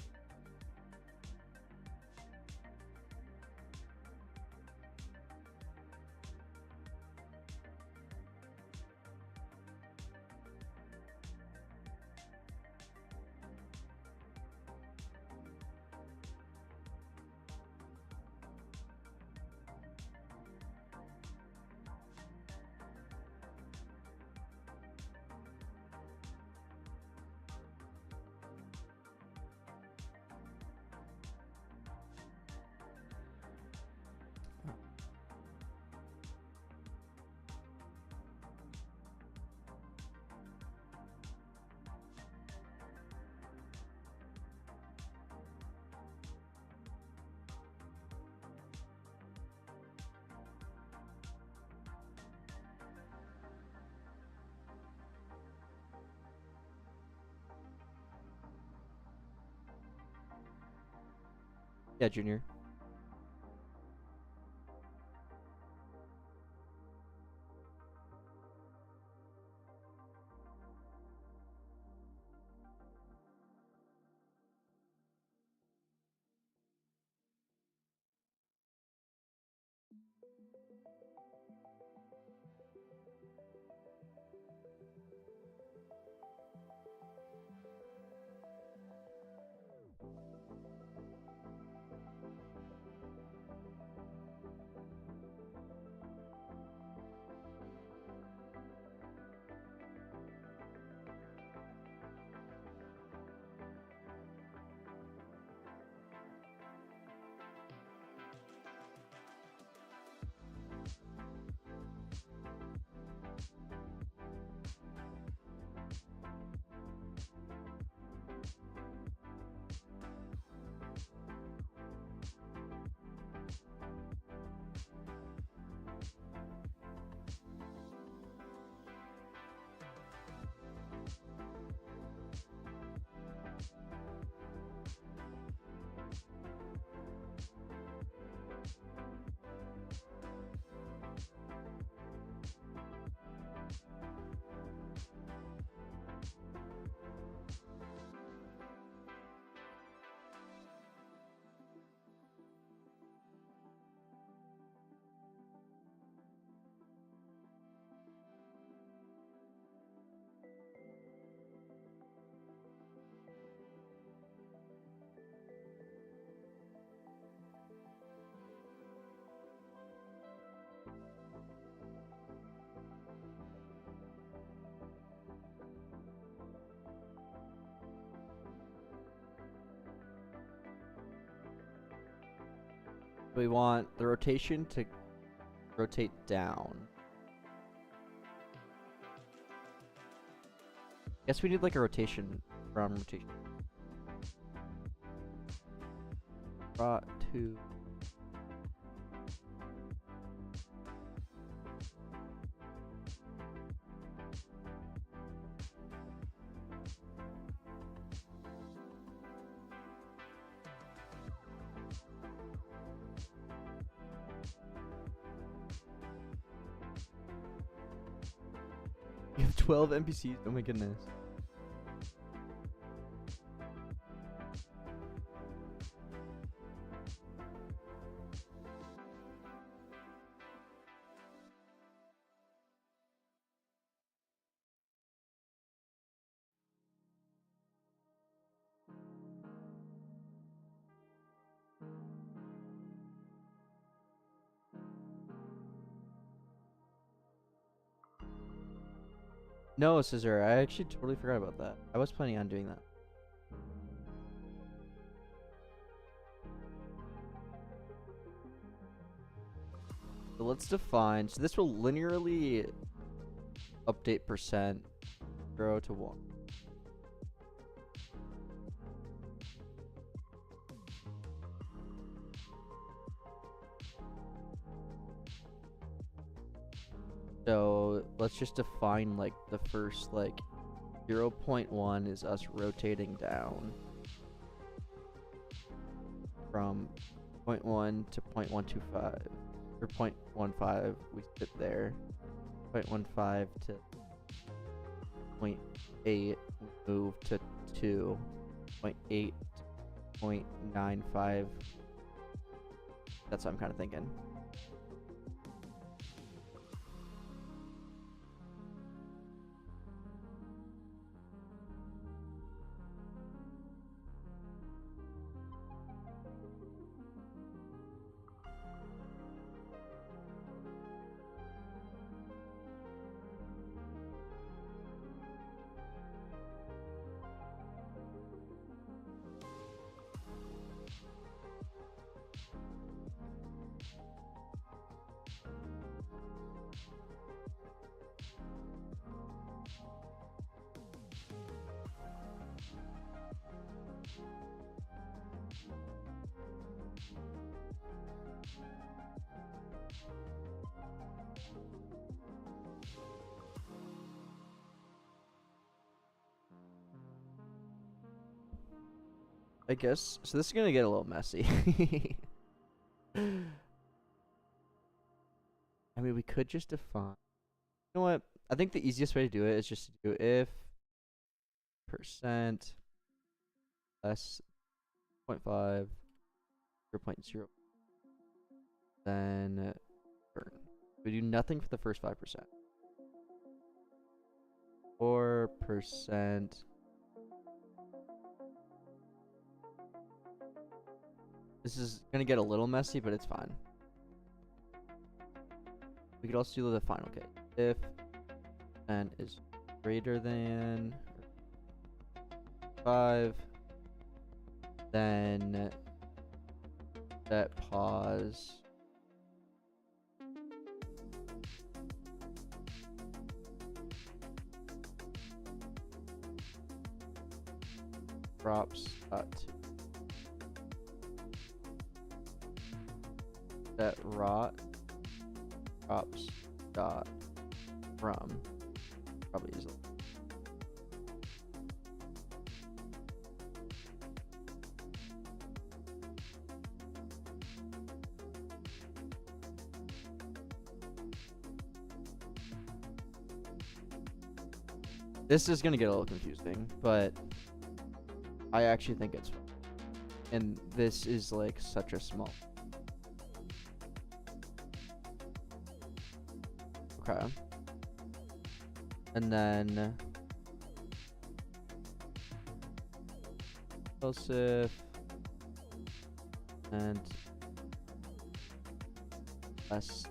Yeah, Junior. We want the rotation to rotate down. Guess we need like a rotation from rotation. Rot to. You have 12 NPCs? Oh my goodness. No, Scissor, I actually totally forgot about that. I was planning on doing that. So let's define. So this will linearly update percent 0 to 1. So let's just define like the first like 0.1 is us rotating down from 0.1 to 0.125 or 0.15 we sit there. 0.15 to 0.8 we move to 2. 0.8 to 0.95. That's what I'm kind of thinking. I guess. So this is gonna get a little messy. I mean, we could just define. You know what? I think the easiest way to do it is just to do if percent less 0.5 0.0 then burn. We do nothing for the first 5%. 4%. This is gonna get a little messy, but it's fine. We could also do the final case. If n is greater than 5, then set pause. Drops set rot drops dot from probably easily. This is gonna get a little confusing, but I actually think it's fun. And this is like such a small. Okay. And then Joseph and S5.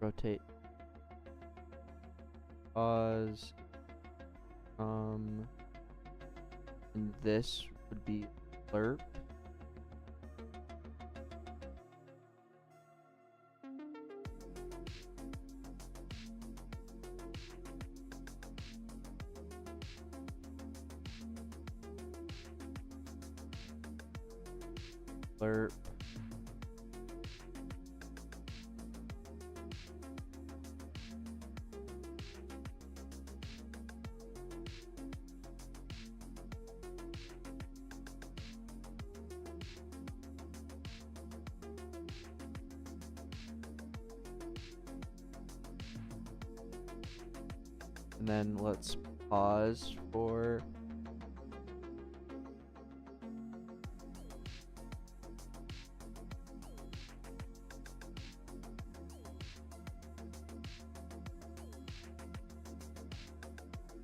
rotate. Pause. And this would be lerp. Lerp. And then let's pause for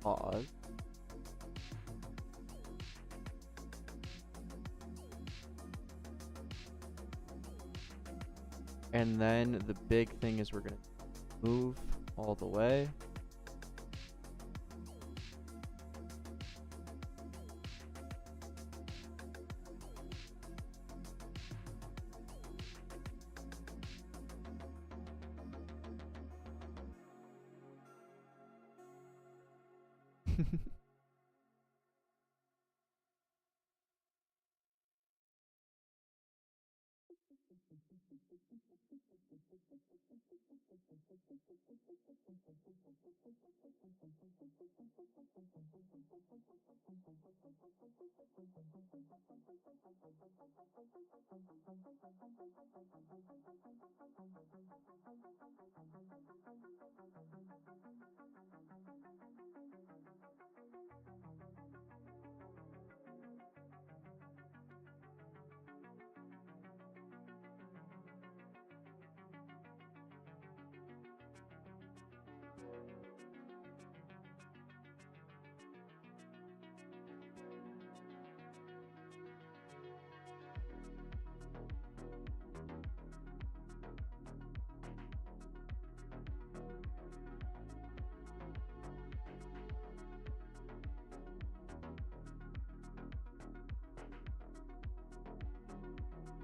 pause. And then the big thing is we're gonna move all the way.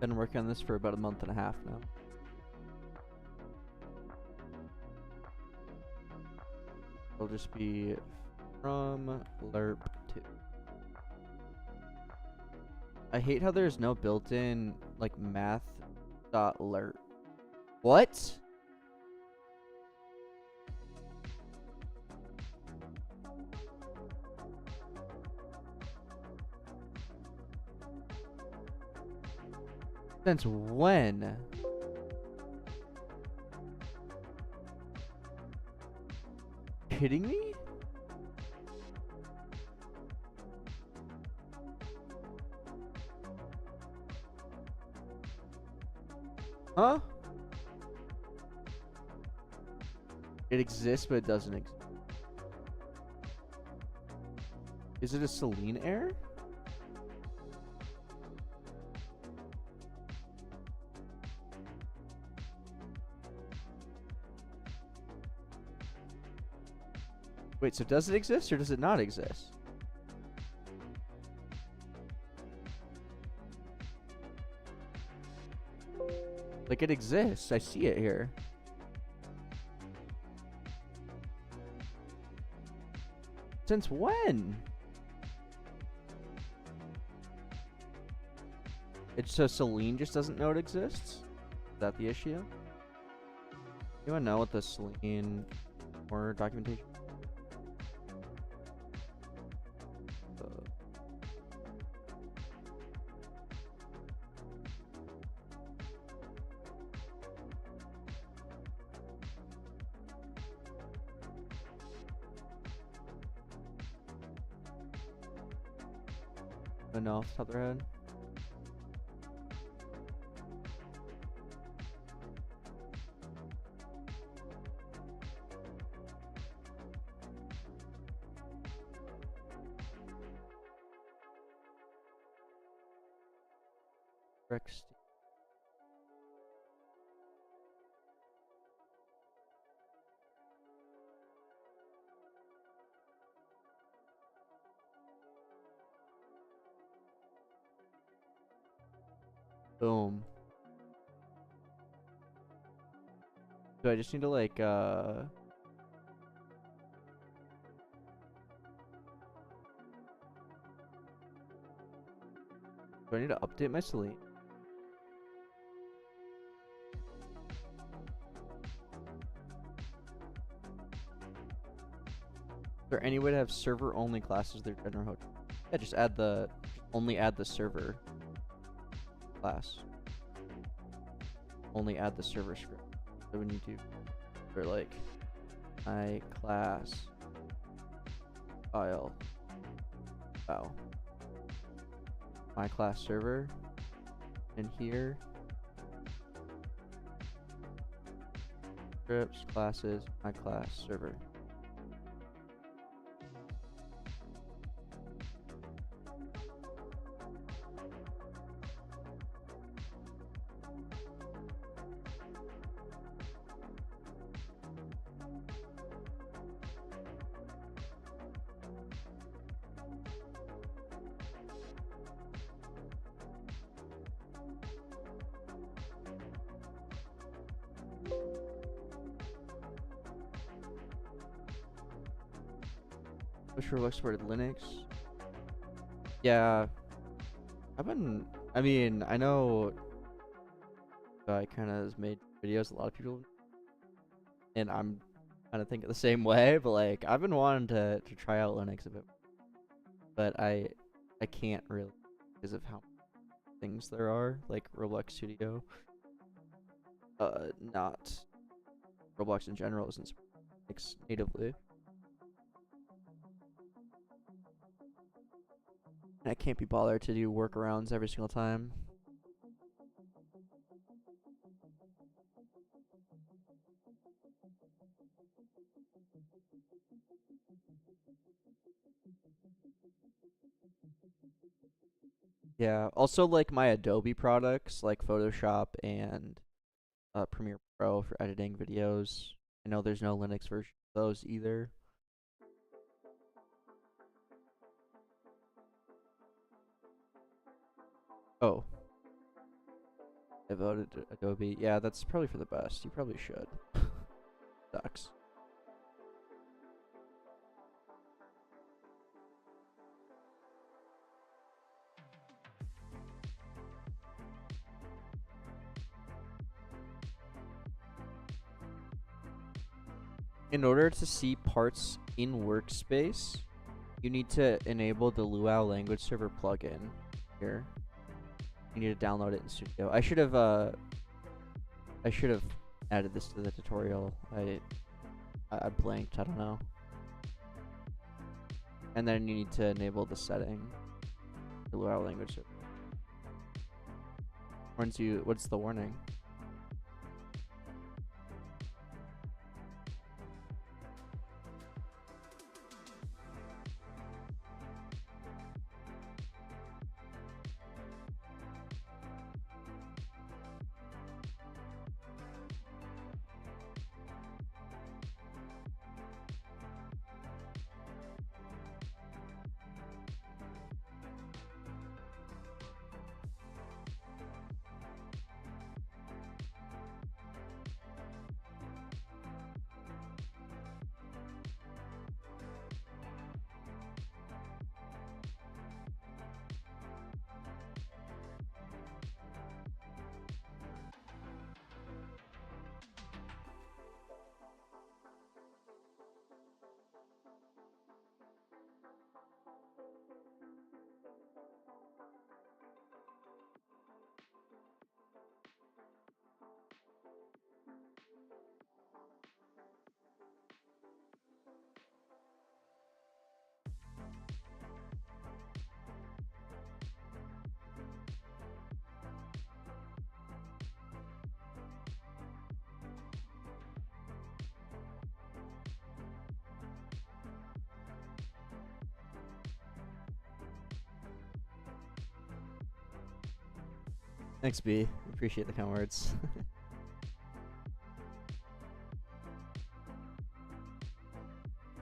Been working on this for about a month and a half now. It'll just be from lerp to. I hate how there's no built-in like math.lerp. What? Since when? Kidding me? Huh? It exists, but it doesn't exist. Is it a Selene error? Wait, so does it exist or does it not exist? Like, it exists. I see it here. Since when? It's so Selene just doesn't know it exists? Is that the issue? Anyone know what the Selene or documentation? No, off the top of their head. Rex. Boom. So I just need to like do I need to update my Selenium? Is there any way to have server only classes that are general host? Yeah, just only add the server class. Only add the server script. So when you do for like my class file my class server, and here scripts classes my class server. Wish Roblox supported Linux. Yeah, I mean, I know I kind of has made videos. A lot of people, and I'm kind of thinking the same way. But like, I've been wanting to try out Linux a bit, but I can't really because of how many things there are. Like Roblox Studio, not Roblox in general isn't Linux natively. I can't be bothered to do workarounds every single time. Yeah, also like my Adobe products like Photoshop and Premiere Pro for editing videos. I know there's no Linux version of those either. Oh, I voted Adobe. Yeah, that's probably for the best. You probably should. Sucks. In order to see parts in Workspace, you need to enable the Luau language server plugin here. You need to download it in Studio. I should have added this to the tutorial. I blanked. I don't know. And then you need to enable the setting for Luau language server. Warns you. What's the warning? Thanks, B. Appreciate the kind words.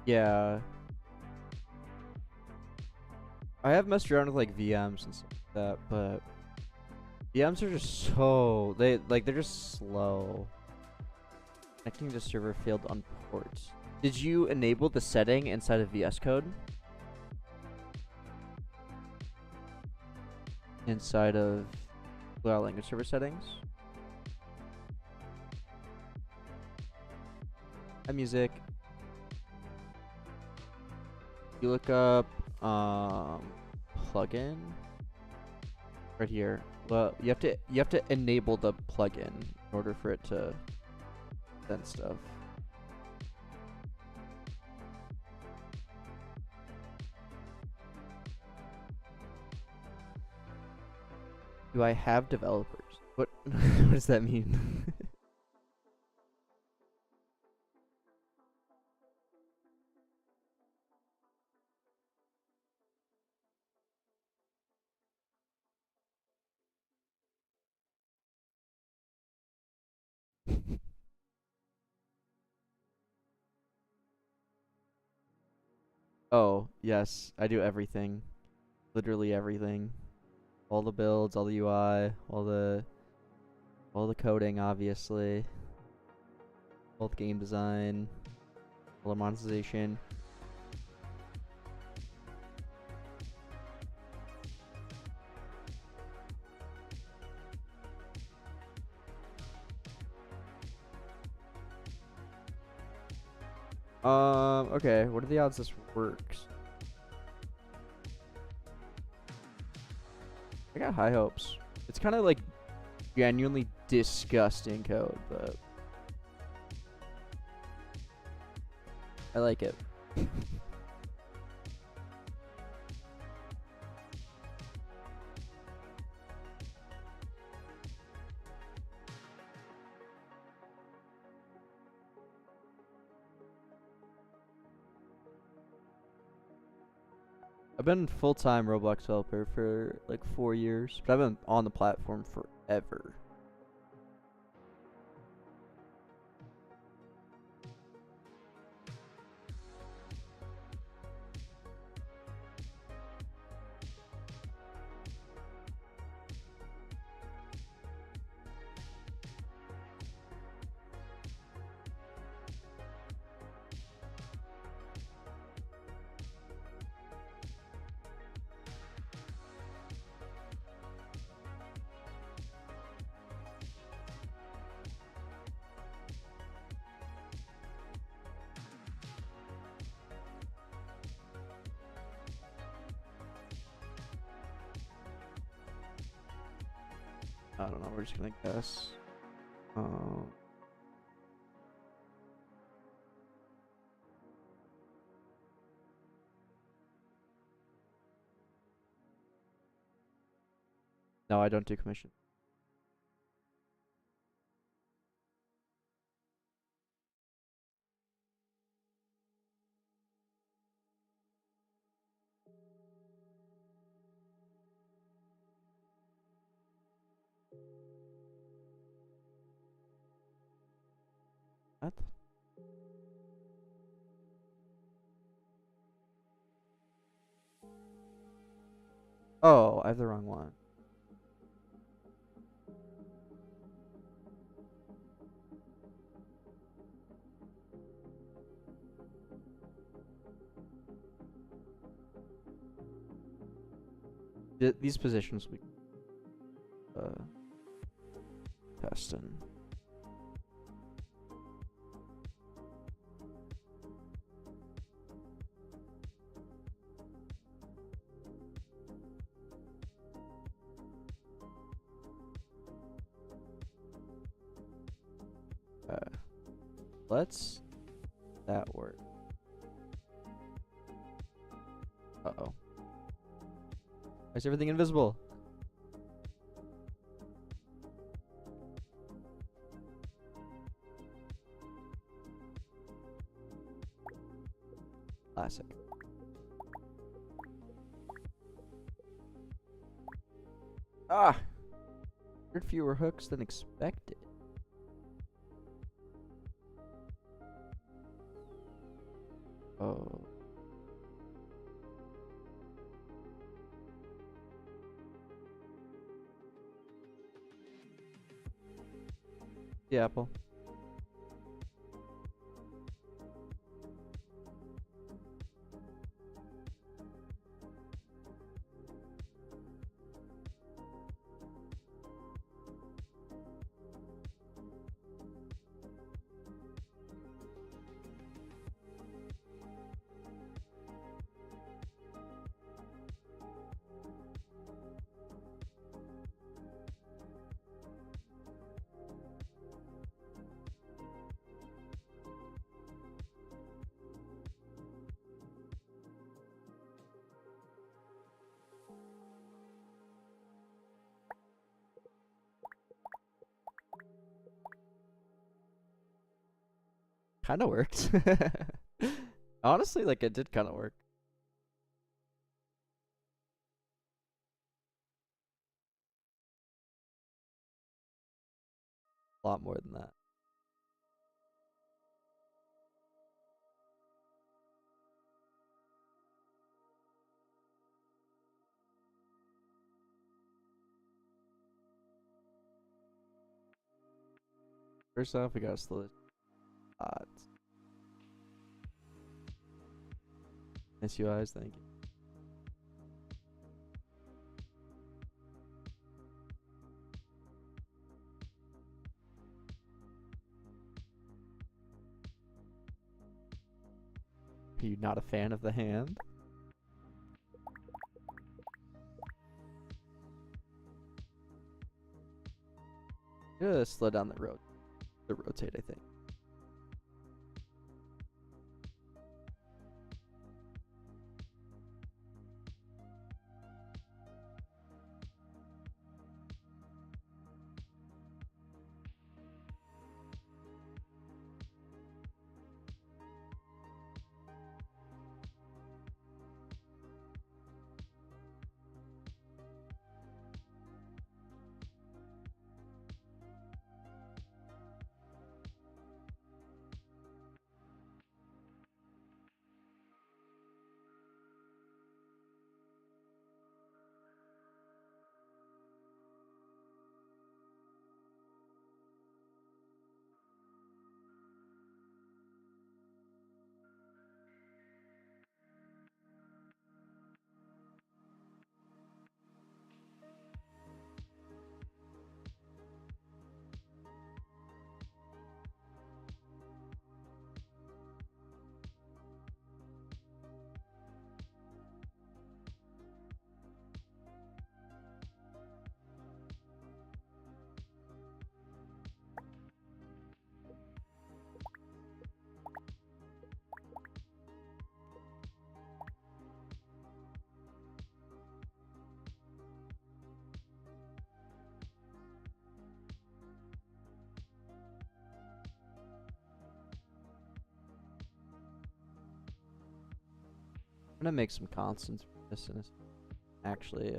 Yeah. I have messed around with like VMs and stuff like that, but VMs are just so they're just slow. Connecting to server failed on port. Did you enable the setting inside of VS Code? Inside of language server settings? Hi, music. You look up plugin right here. Well, you have to enable the plugin in order for it to send stuff. Do I have developers? What what does that mean? Oh, yes, I do everything. Literally everything. All the builds, all the UI, all the coding, obviously. All the game design, all the monetization. Okay, what are the odds this works? I got high hopes. It's kind of like genuinely disgusting code, but I like it. I've been full-time Roblox developer for like 4 years, but I've been on the platform forever. I don't know, we're just gonna guess. No, I don't do commission. What? Oh, I have the wrong one. These positions we testing. Let's that work. Uh-oh. Why is everything invisible? Classic. Ah! Fewer hooks than expected. Oh. The apple. Kind of worked. Honestly, like it did kind of work. A lot more than that. First off, we gotta slow this lot. Nice UIs, thank you. Are you not a fan of the hand? Just slow down the rotate, I think. I'm gonna make some constants for this and actually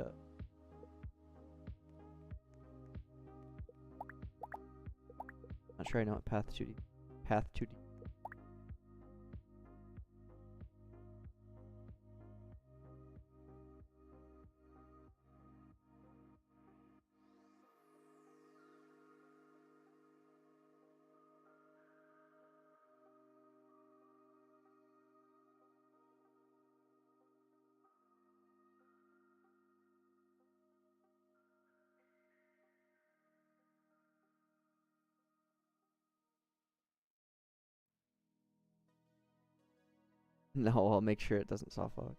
not sure I know what path 2D. No, I'll make sure it doesn't soft log.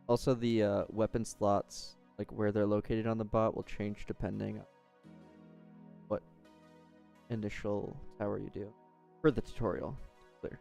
Also, the weapon slots, like where they're located on the bot, will change depending on what initial tower you do. For the tutorial, clear.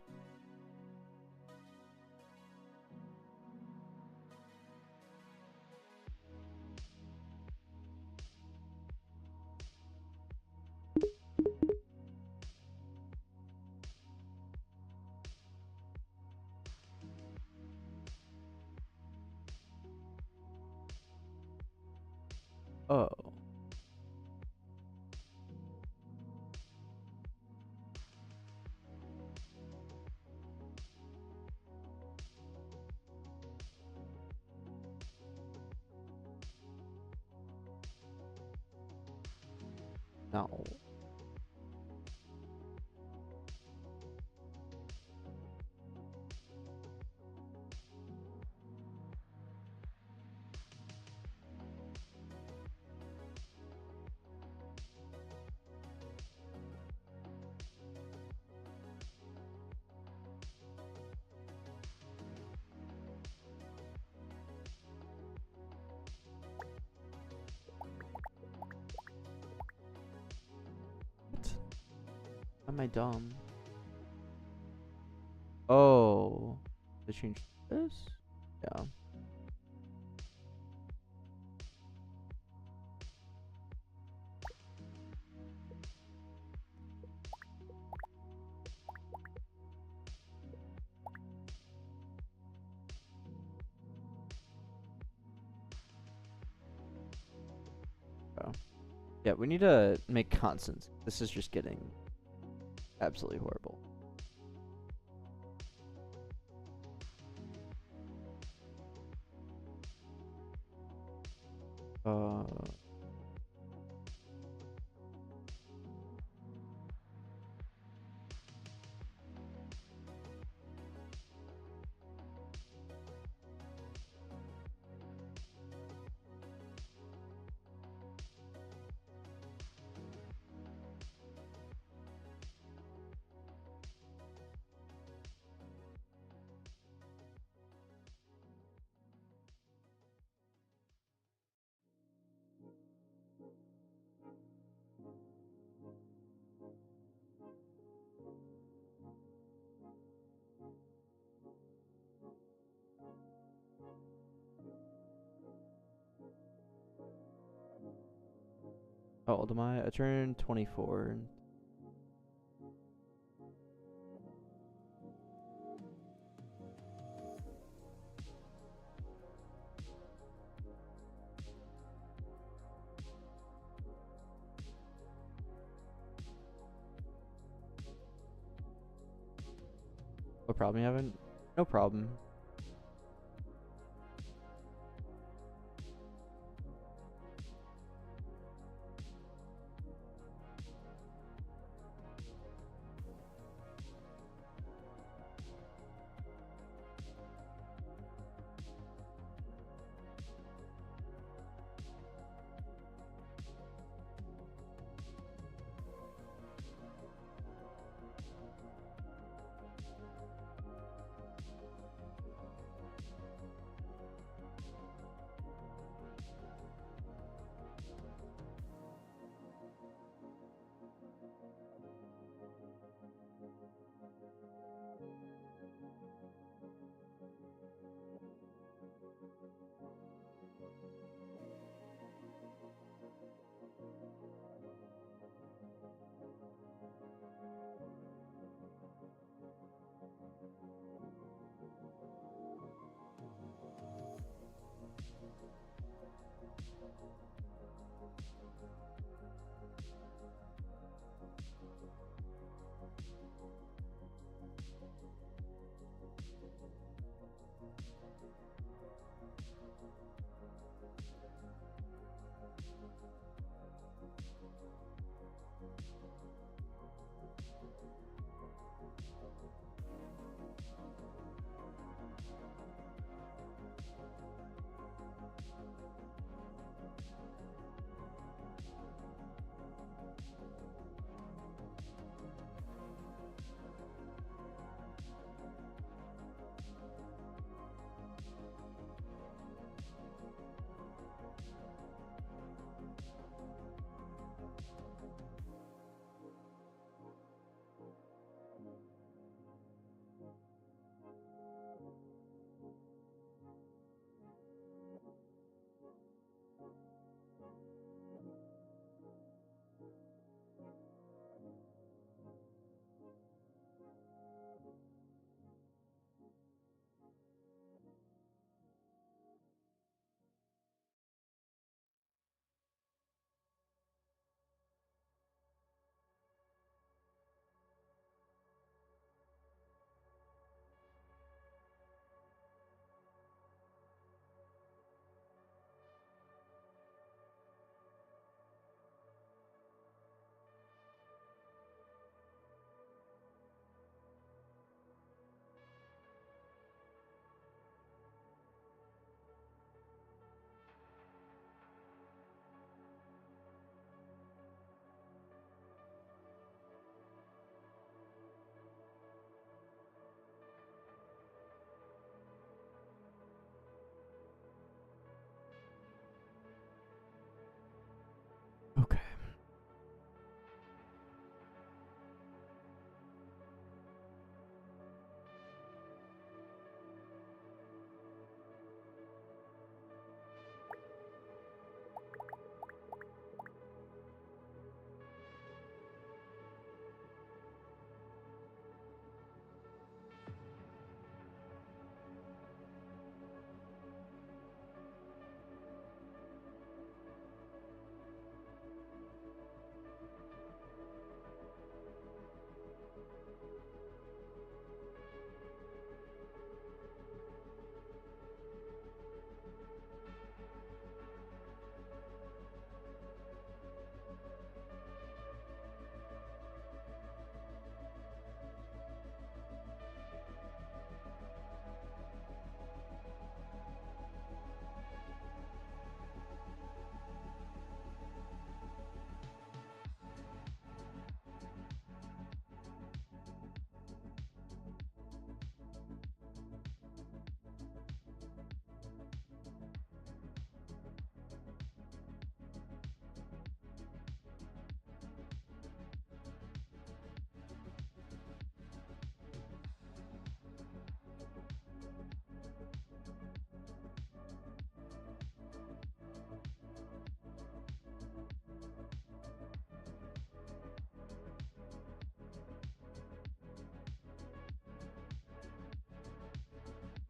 Oh. No. am I dumb? Oh, they changed this? Yeah. Oh. Yeah, we need to make constants. This is just getting absolutely horrible. How old am I? I turned 24. What problem you having? No problem.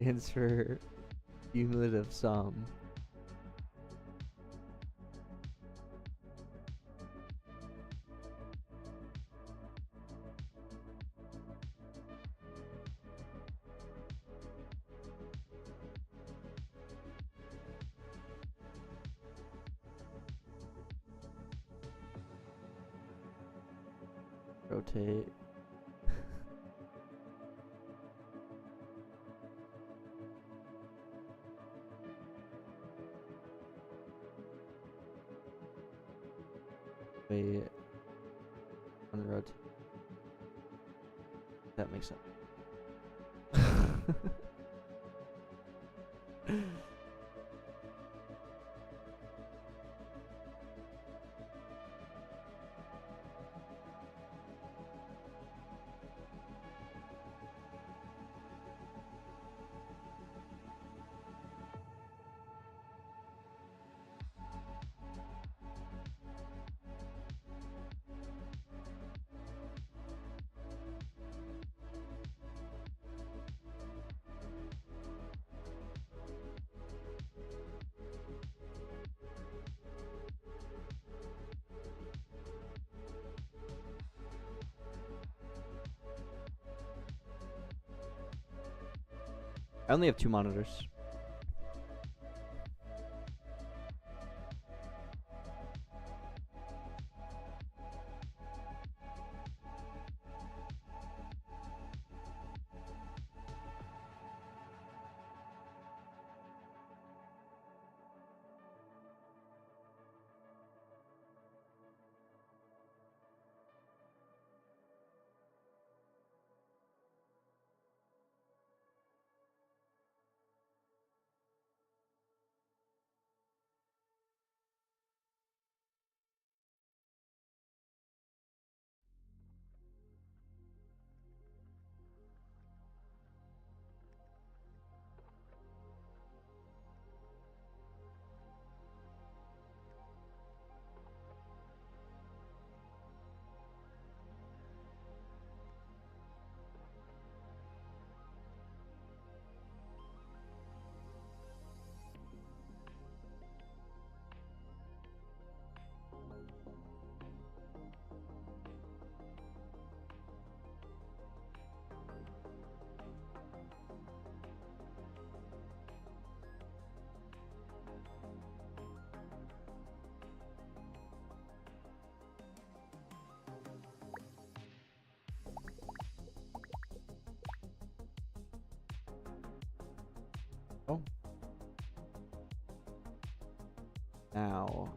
Stands for cumulative sum. Rotate. Wait. Unrotate. That makes sense. I only have 2 monitors. Oh. Now.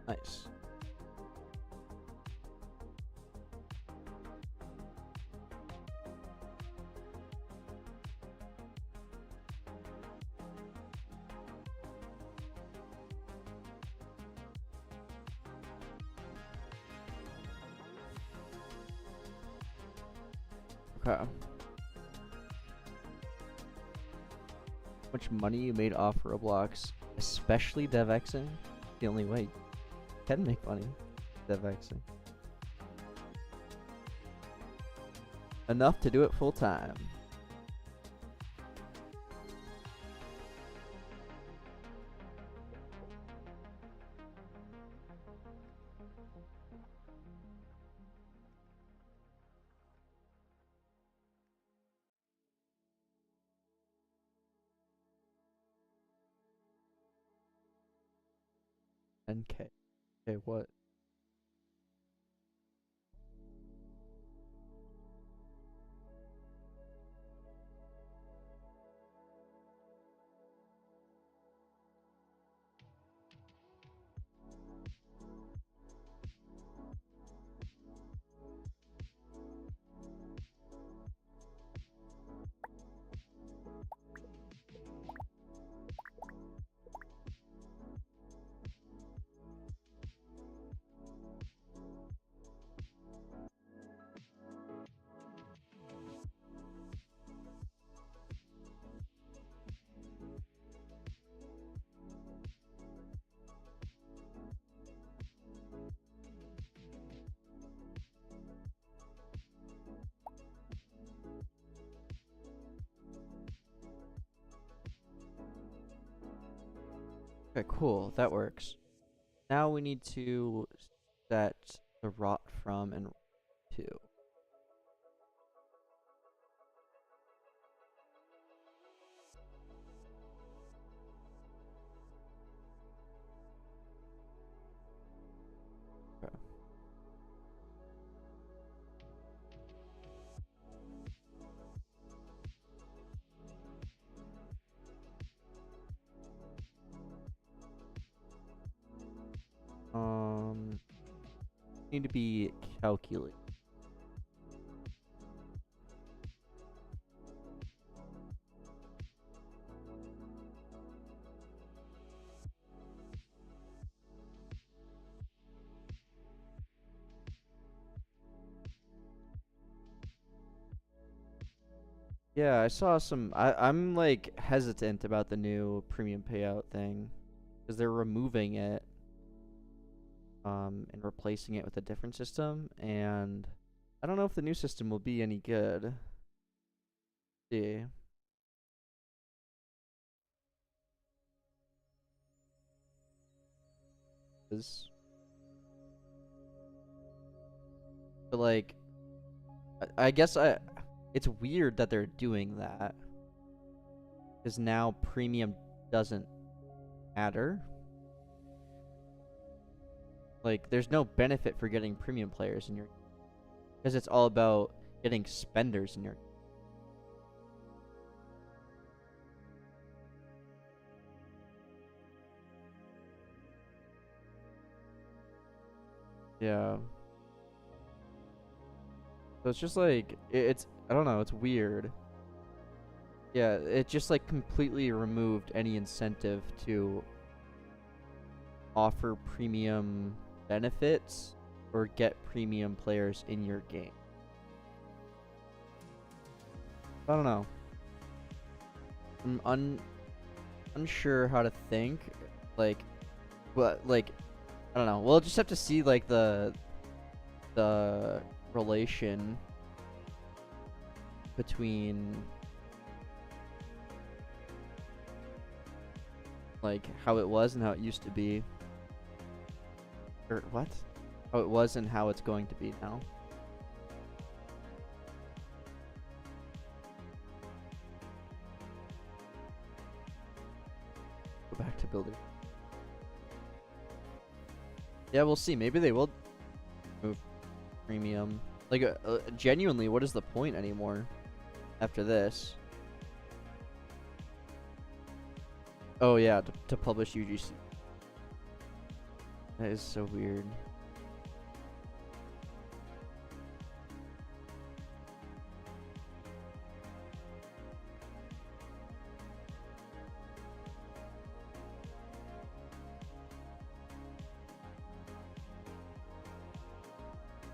Nice. Okay. How much money you made off Roblox, especially DevXing? The only way you can make money, DevXing. Enough to do it full time. 10K. Okay, what? Okay, cool. That works. Now we need to set the rot from and to. Okay. Need to be calculated. Yeah, I saw some. I'm like hesitant about the new premium payout thing because they're removing it and replacing it with a different system, and I don't know if the new system will be any good. See. But like I guess it's weird that they're doing that because now premium doesn't matter. Like, there's no benefit for getting premium players in your, because it's all about getting spenders in your. Yeah. So it's just like it's I don't know, it's weird. Yeah, it just like completely removed any incentive to offer premium benefits or get premium players in your game. I don't know. I'm unsure how to think. Like, but like, I don't know. We'll just have to see like the relation between like how it was and how it used to be. Or what? How it was and how it's going to be now. Go back to builder. Yeah, we'll see. Maybe they will move premium. Like, genuinely, what is the point anymore after this? Oh, yeah, to publish UGC. That is so weird.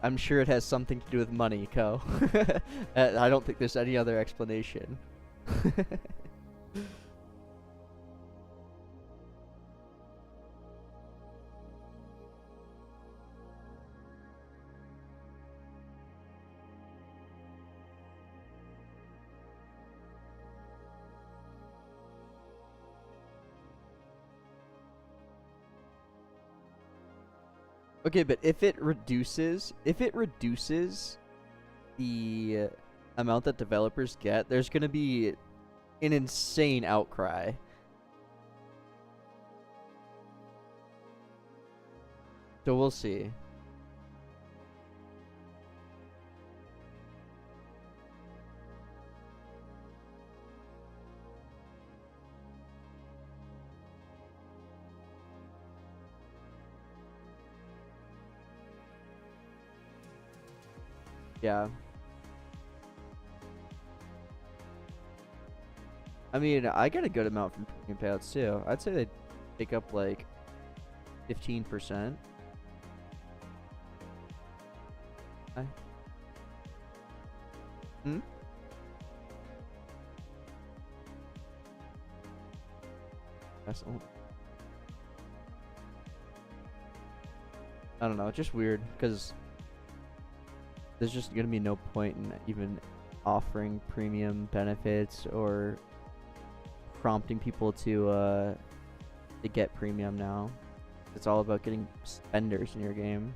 I'm sure it has something to do with money, Ko. I don't think there's any other explanation. Okay, but if it reduces the amount that developers get, there's going to be an insane outcry. So we'll see. Yeah. I mean, I get a good amount from premium payouts too. I'd say they take up like 15%. Hmm? That's all. I don't know, it's just weird because there's just gonna be no point in even offering premium benefits or prompting people to get premium now. It's all about getting spenders in your game.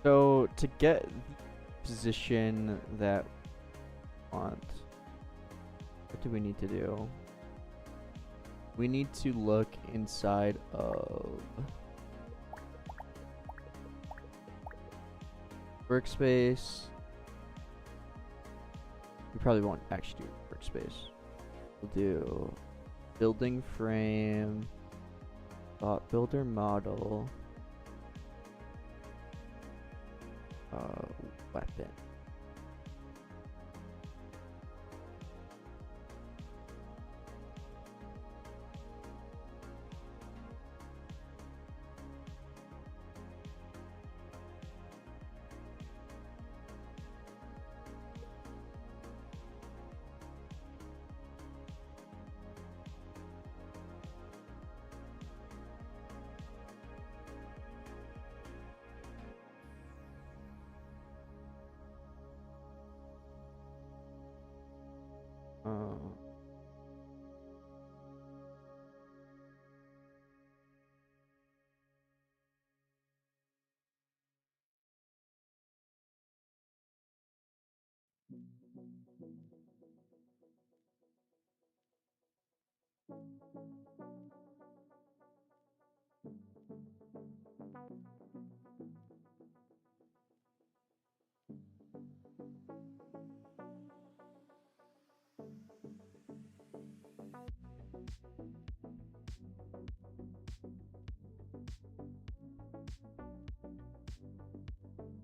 So to get the position that we want, what do we need to do? We need to look inside of workspace. We probably won't actually do workspace. We'll do building frame, bot builder model, weapon.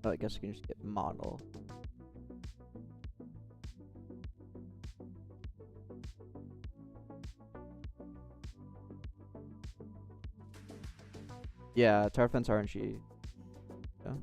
Oh, I guess we can just get model. Yeah, tower fence RNG. Yeah.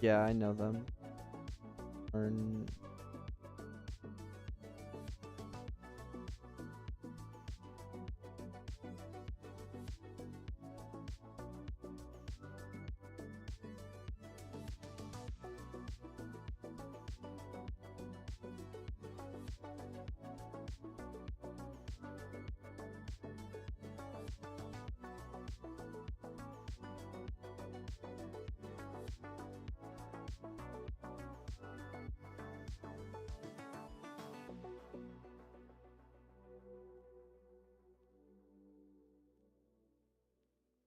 Yeah, I know them.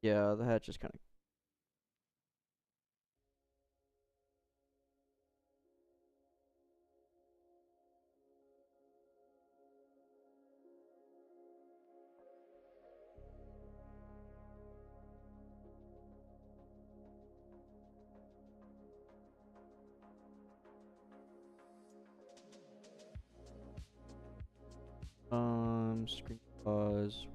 Yeah, the hatch is kind of. Screen pause.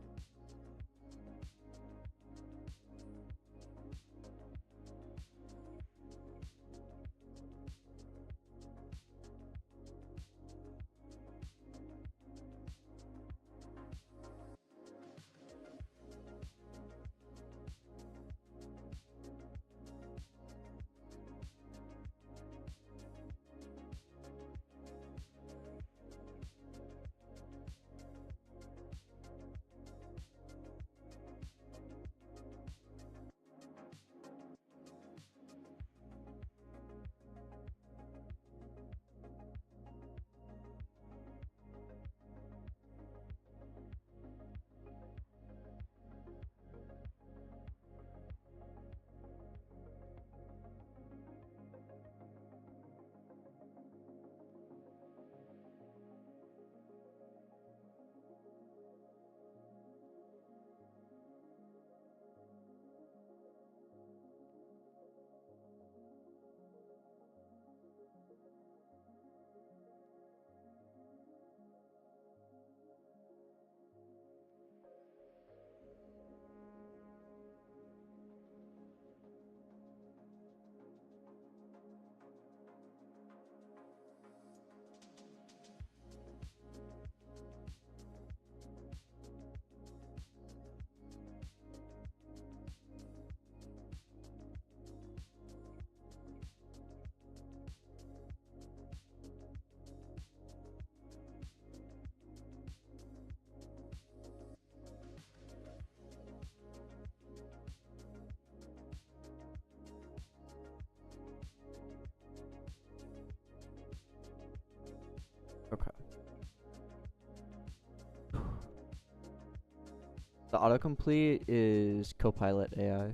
Okay. The autocomplete is Copilot AI.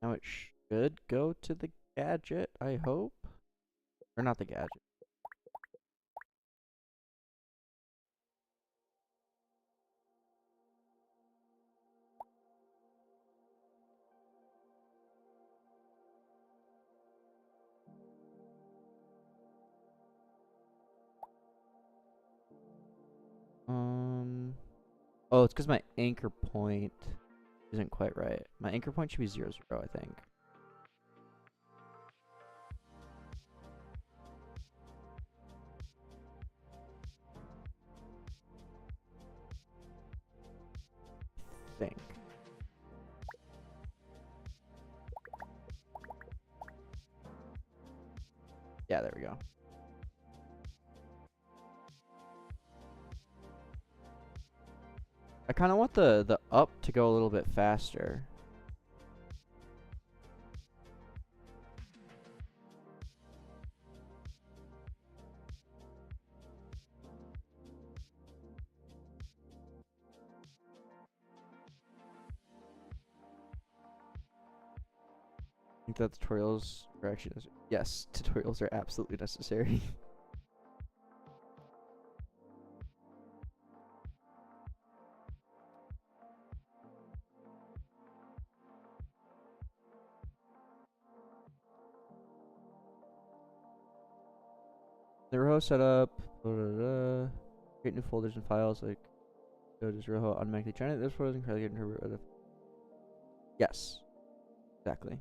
Now it should go to the gadget, I hope. Or not the gadget. Oh, it's because my anchor point isn't quite right. My anchor point should be 0, 0, I think. Think. Yeah, there we go. I kind of want the up to go a little bit faster. I think that tutorials are actually necessary. Yes, tutorials are absolutely necessary. The Rojo setup. Create new folders and files like go to Rojo automatically generate those folders and create her. Yes, exactly.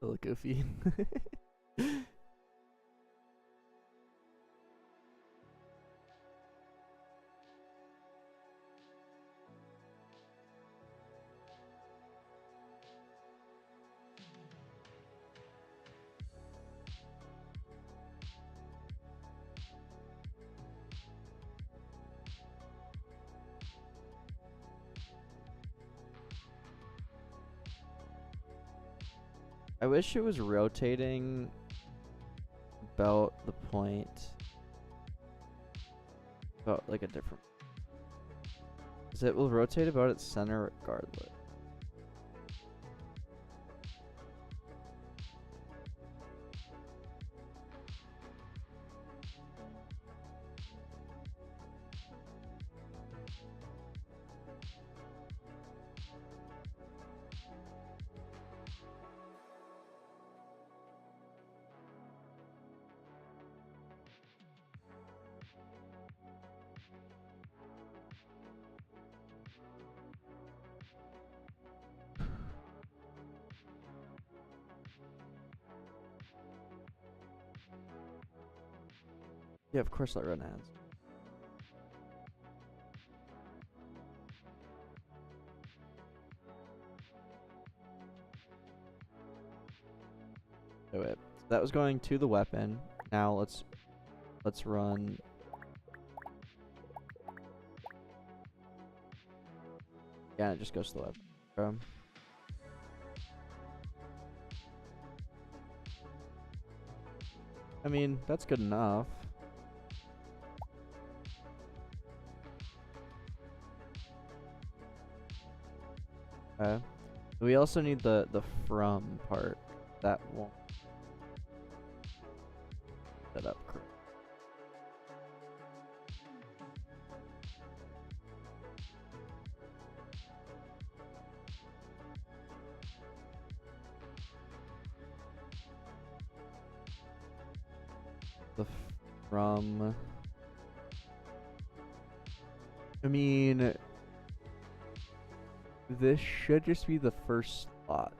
A little goofy. I wish it was rotating about the point. About like a different. Because it will rotate about its center regardless. Yeah, of course I run ads. Oh wait, so that was going to the weapon. Now let's run. Yeah, it just goes to the weapon. I mean, that's good enough. Okay. We also need the from part. That won't set up correct. The from. I mean, this should just be the first slot.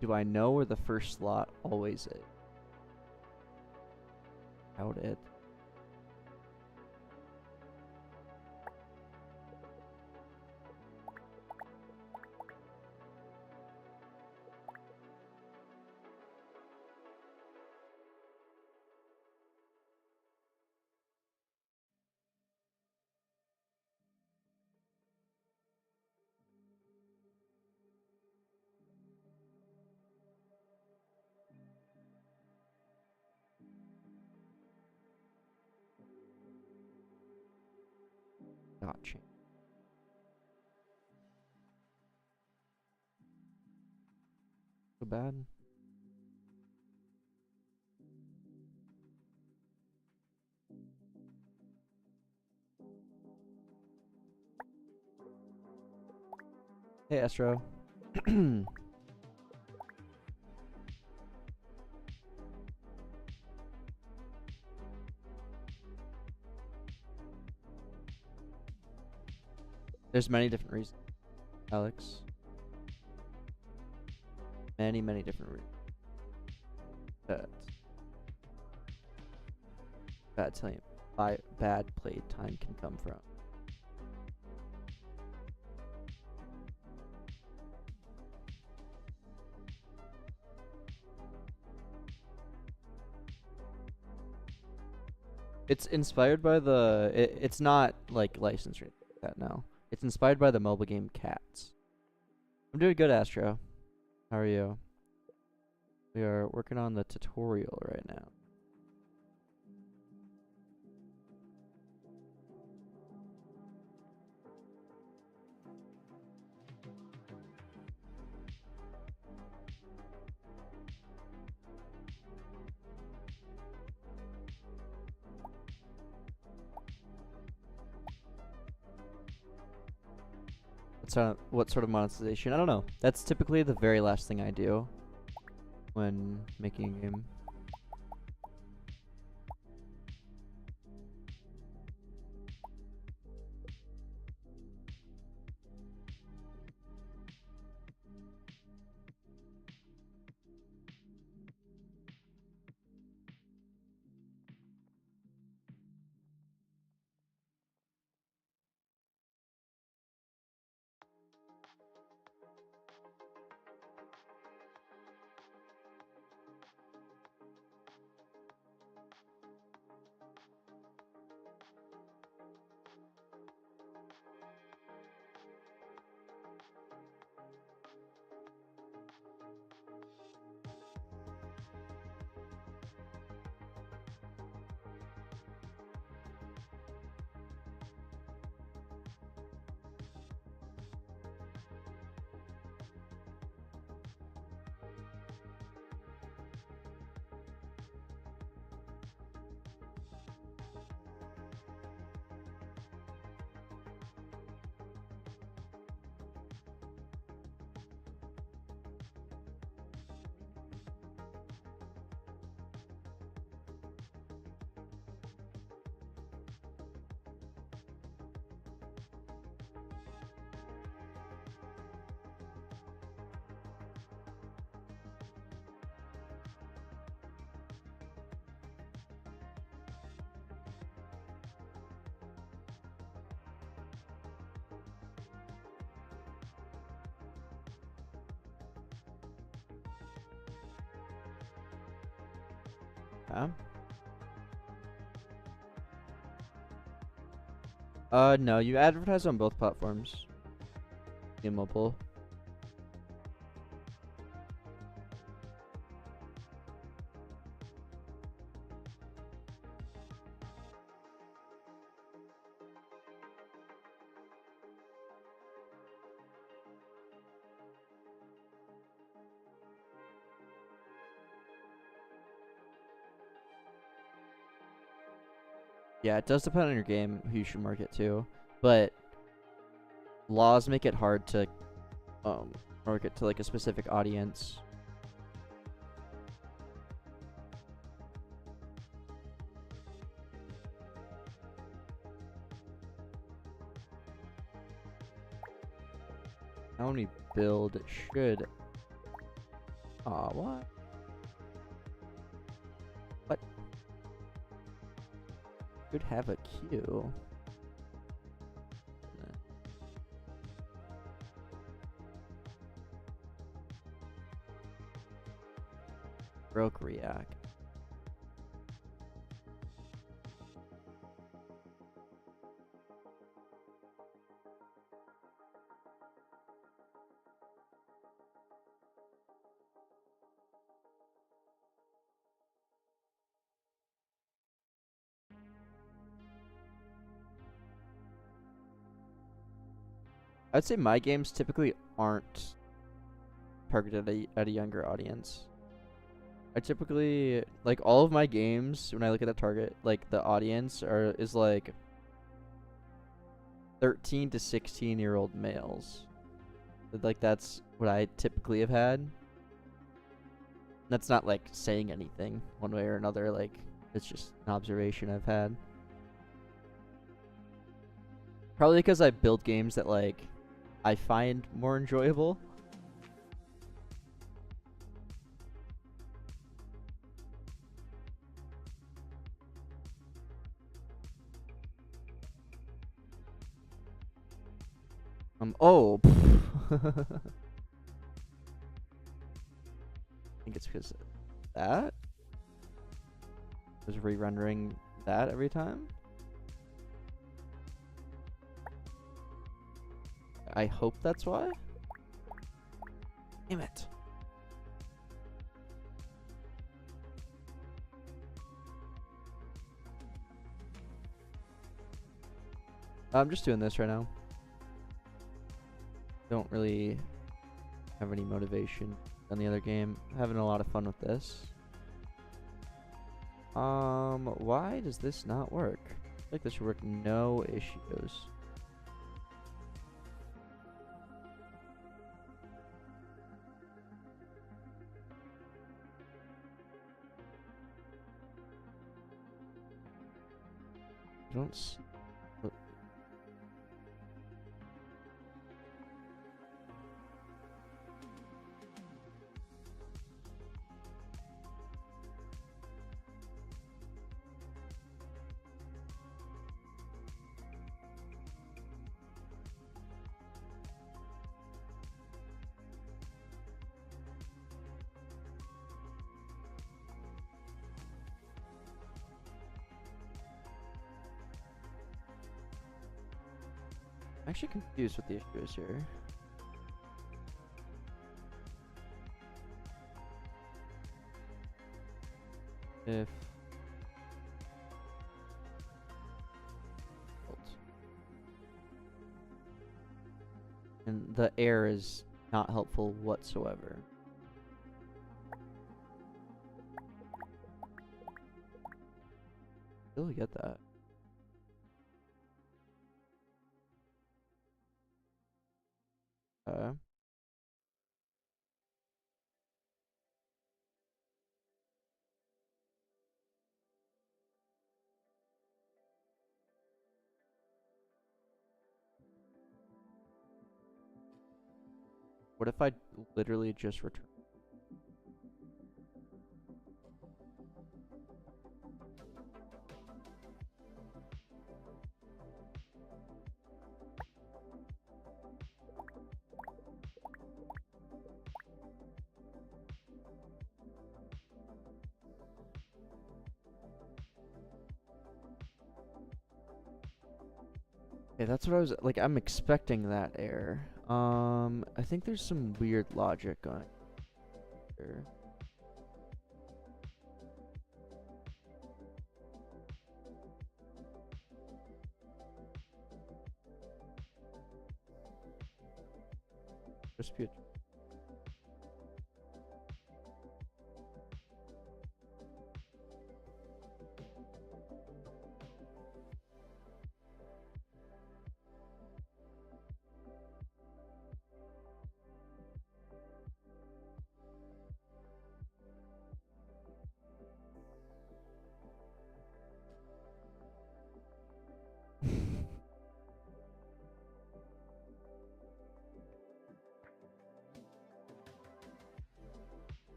Do I know where the first slot always is? Doubt it. Gotcha. So bad. Hey, Astro. There's many different reasons, Alex. Many different reasons that telling you bad played time can come from. It's inspired by the. It's not like licensed or anything like that. No, it's inspired by the mobile game Cats. I'm doing good, Astro. How are you? We are working on the tutorial right now. What sort of monetization? I don't know. That's typically the very last thing I do when making a game. No, you advertise on both platforms. In mobile. Yeah, it does depend on your game who you should market to, but laws make it hard to market to like a specific audience. How many build should? What? What? Should have a queue. Broke React. I'd say my games typically aren't targeted at a younger audience. I typically like all of my games when I look at the target, like the audience is like 13 to 16-year-old males. Like that's what I typically have had. That's not like saying anything one way or another, like it's just an observation I've had. Probably because I build games that like I find more enjoyable. Oh. I think it's because that was re-rendering that every time. I hope that's why. Damn it. I'm just doing this right now. Don't really have any motivation on the other game. Having a lot of fun with this. Why does this not work? I feel like this should work, no issues. I don't s- I'm actually confused what the issue is here. If and the error is not helpful whatsoever. Still get that. What if I literally just return? Okay, that's what I was like. I'm expecting that error. I think there's some weird logic going here. Dispute.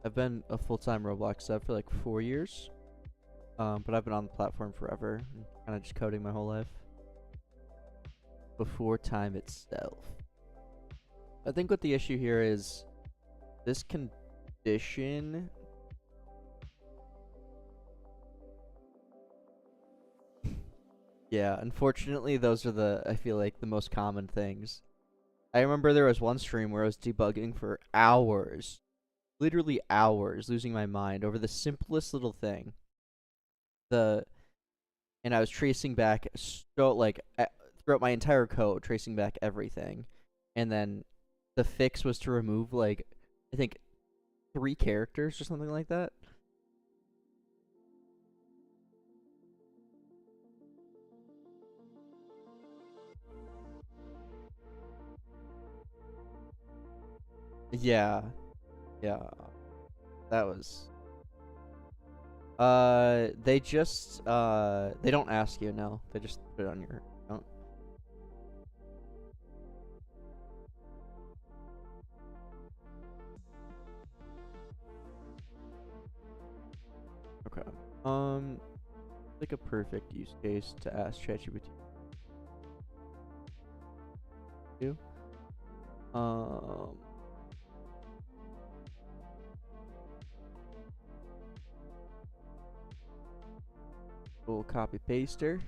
I've been a full-time Roblox dev for like 4 years. But I've been on the platform forever, kind of just coding my whole life. Before time itself. I think what the issue here is this condition. Yeah, unfortunately, those are I feel like, the most common things. I remember there was one stream where I was debugging for hours, literally hours, losing my mind over the simplest little thing. The and I was tracing back throughout my entire code, tracing back everything, and then the fix was to remove like I think 3 characters or something like that. Yeah, yeah, that was. They don't ask you. No, they just put it on your account. Okay. Um, like a perfect use case to ask ChatGPT to. Um, we'll copy paster.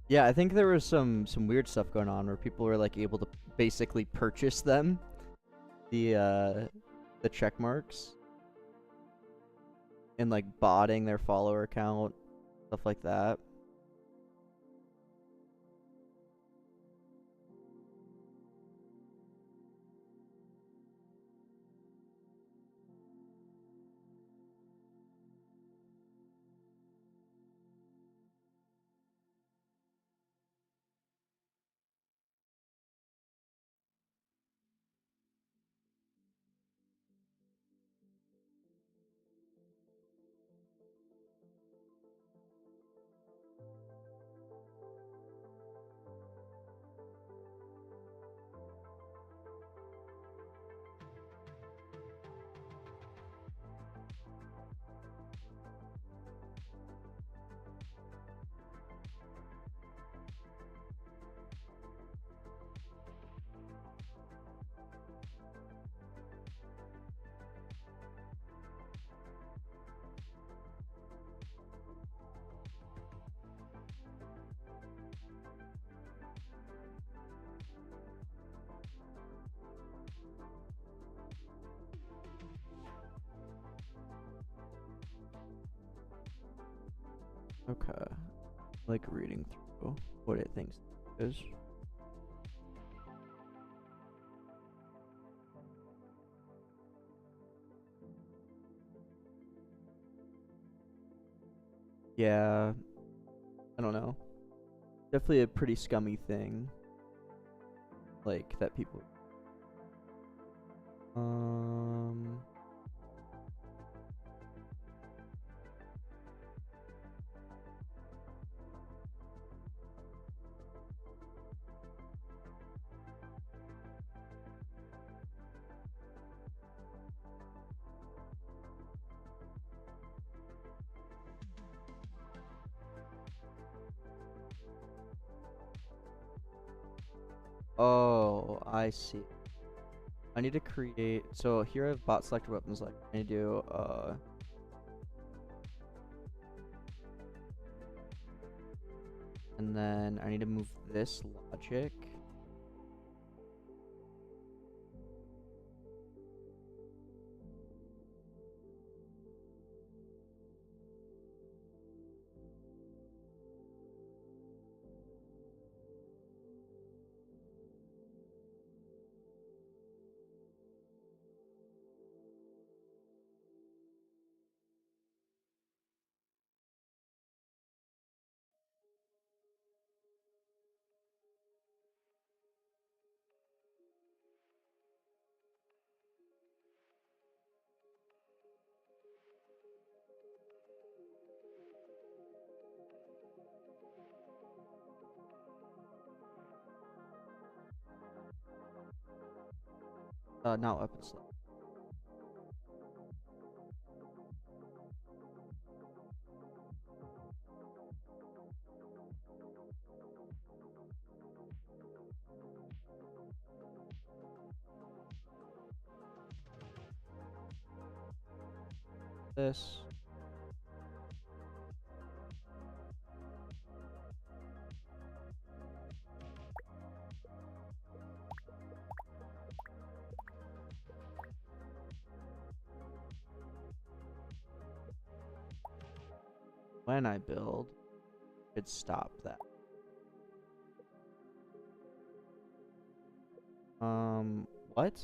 Yeah, I think there was some weird stuff going on where people were like able to basically purchase them, the uh the check marks, and like botting their follower account, stuff like that. Okay. Like reading through what it thinks it is. Yeah, I don't know. Definitely a pretty scummy thing. Like that people. Oh, I see. I need to create. So here I have bot select weapons. Like I need to do and then I need to move this logic. Not weapon select. This. When I build, should stop that. What?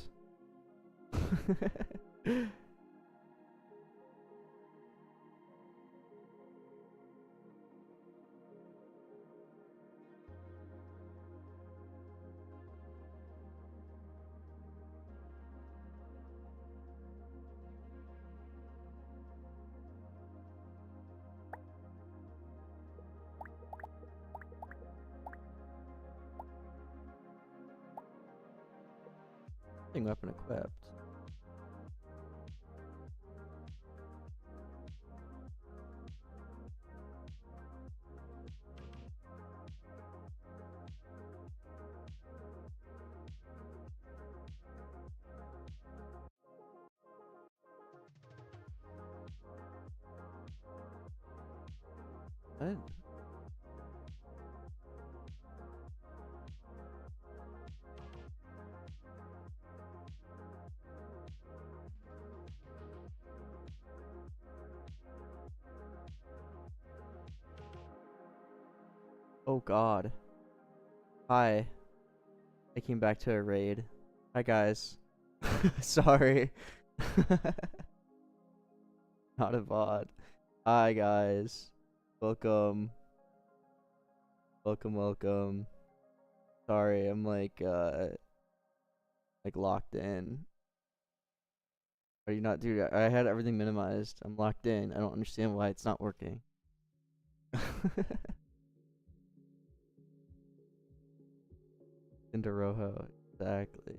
Thing weapon equipped. What? Oh God. Hi. I came back to a raid. Hi guys. Sorry. Not a bot. Hi guys. Welcome. Welcome, welcome. Sorry, I'm like locked in. Are you not, dude? I had everything minimized. I'm locked in. I don't understand why it's not working. Into Rojo. Exactly.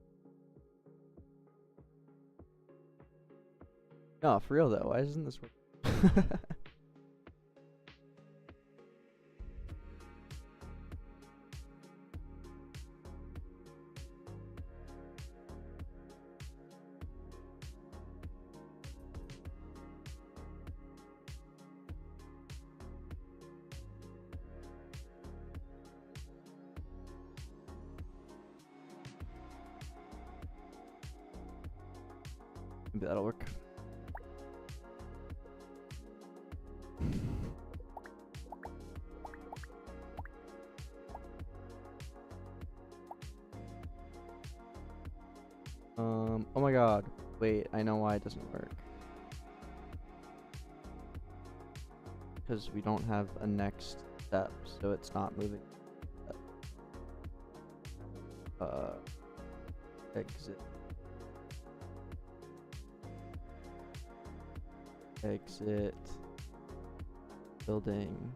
No, for real though. Why isn't this working? Maybe that'll work. Wait, I know why it doesn't work. Because we don't have a next step, so it's not moving. Exit. Exit. Building.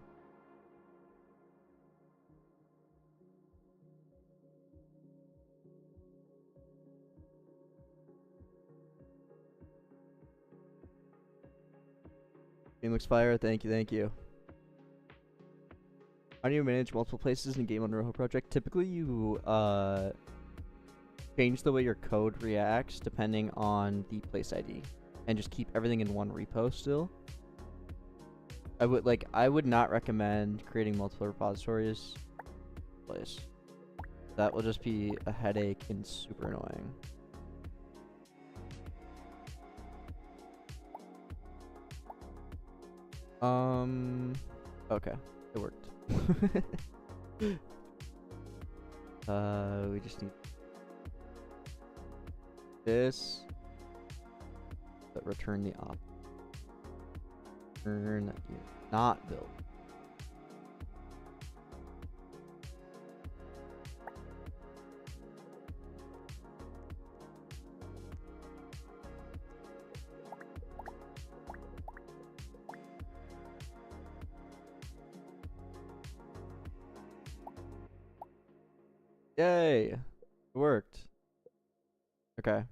Game looks fire. Thank you, thank you. How do you manage multiple places in game on Rojo project? Typically, you change the way your code reacts depending on the place ID, and just keep everything in one repo still. I would not recommend creating multiple repositories. Place. That will just be a headache and super annoying. Okay, it worked. We just need this, but return the op. Return not build. Yay! It worked. Okay.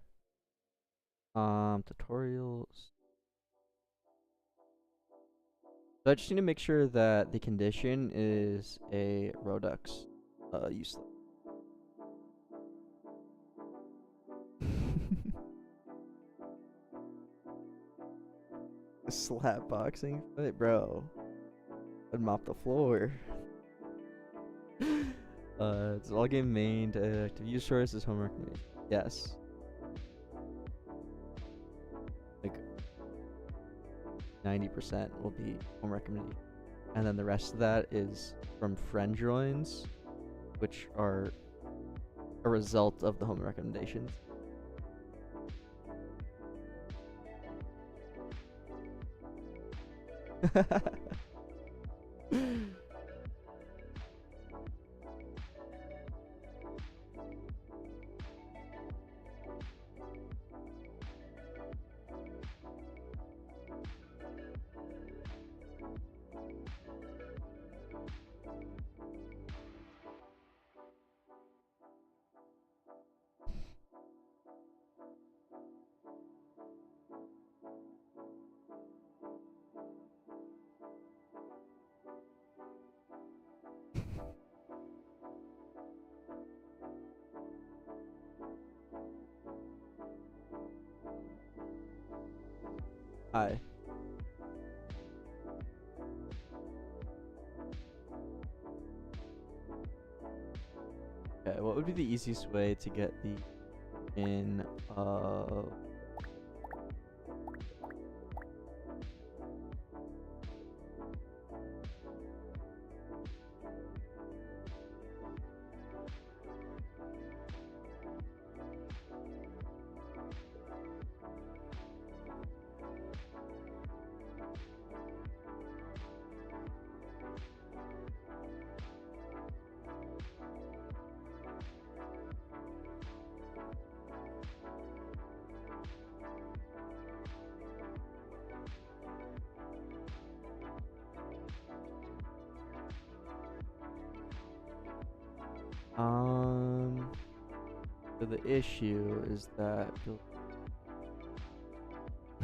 Tutorials. So I just need to make sure that the condition is a Redux useless. Slap boxing? Wait, bro. I'd mop the floor. It's all game main to use sources homework. Yes. Like 90% will be home recommendation. And then the rest of that is from friend joins, which are a result of the home recommendations. Hi. Okay, what would be the easiest way to get the in so the issue is that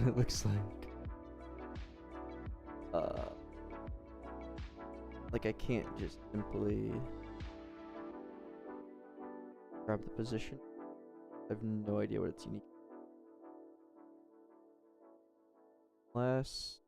it looks like I can't just simply grab the position. I have no idea what it's unique. Unless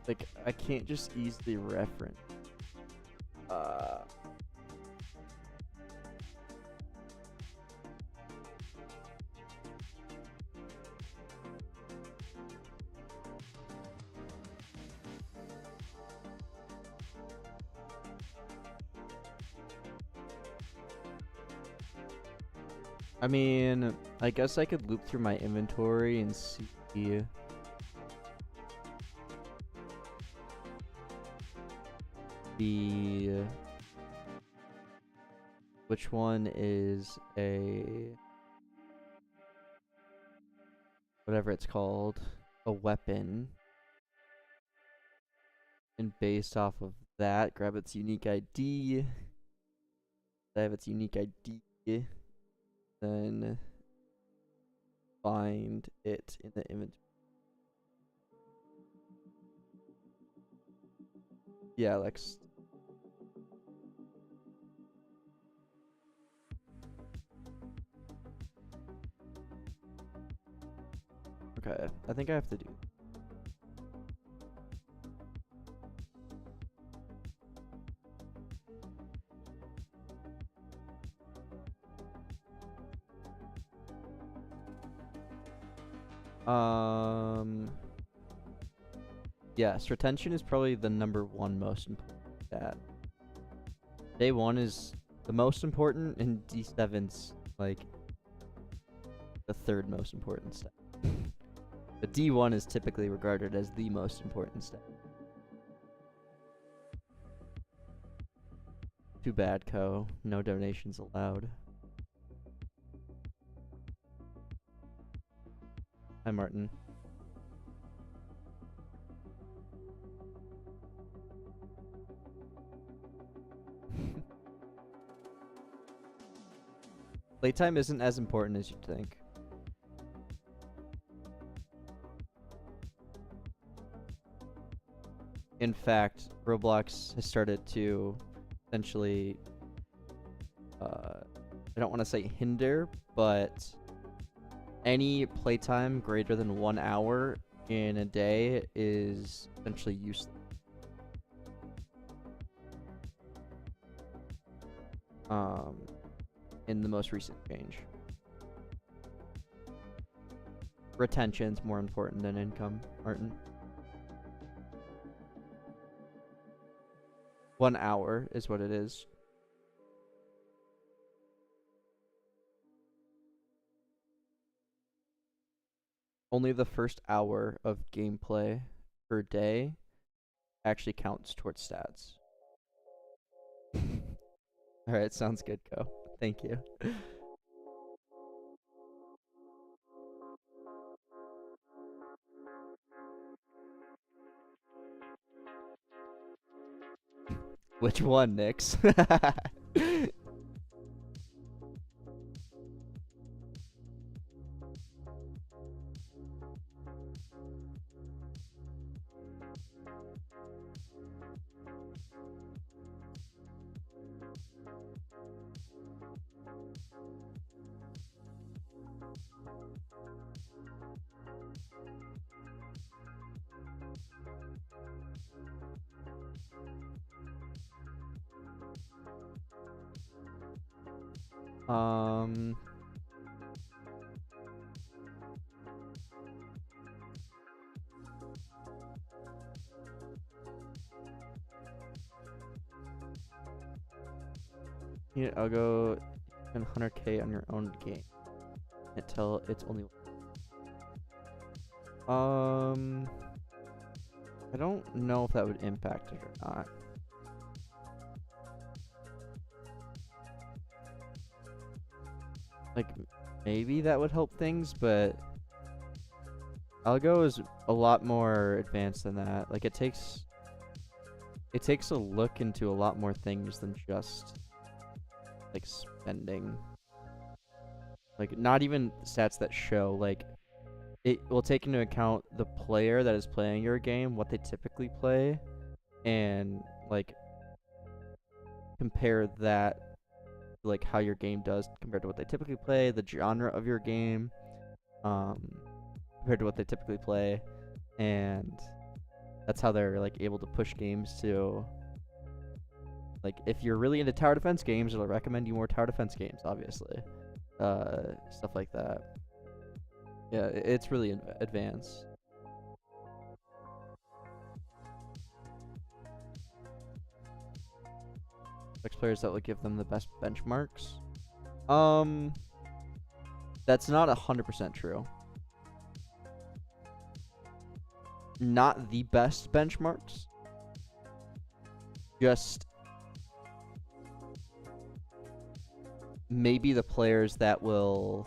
Like, I can't just easily reference. I mean, I guess I could loop through my inventory and see the which one is a whatever it's called, a weapon, and based off of that, grab its unique ID. I have its unique ID, then find it in the inventory. Yeah, Alex. Okay, I think I have to do. Yes, retention is probably the #1 most important stat. Day 1 is the most important, and D7's like the third most important stat. But D1 is typically regarded as the most important stat. Too bad, Co. No donations allowed. Hi, Martin. Playtime isn't as important as you'd think. In fact, Roblox has started to essentially, I don't want to say hinder, but any playtime greater than 1 hour in a day is essentially useless. In the most recent change. Retention's more important than income, Martin. 1 hour is what it is. Only the first hour of gameplay per day actually counts towards stats. Alright, sounds good, Co. Thank you. Which one, Nix? Yeah, I'll go 100k on your own game until it's only. I don't know if that would impact it or not. Like, maybe that would help things, but Algo is a lot more advanced than that. Like, it takes a look into a lot more things than just like spending. Like, not even stats that show, like, it will take into account the player that is playing your game, what they typically play, and like compare that like how your game does compared to what they typically play, the genre of your game, compared to what they typically play, and That's how they're like able to push games to, like, if you're really into tower defense games, it'll recommend you more tower defense games, obviously. Stuff like that. Yeah, it's really advanced. Players that will give them the best benchmarks. That's not 100% true. Not the best benchmarks. Just maybe the players that will.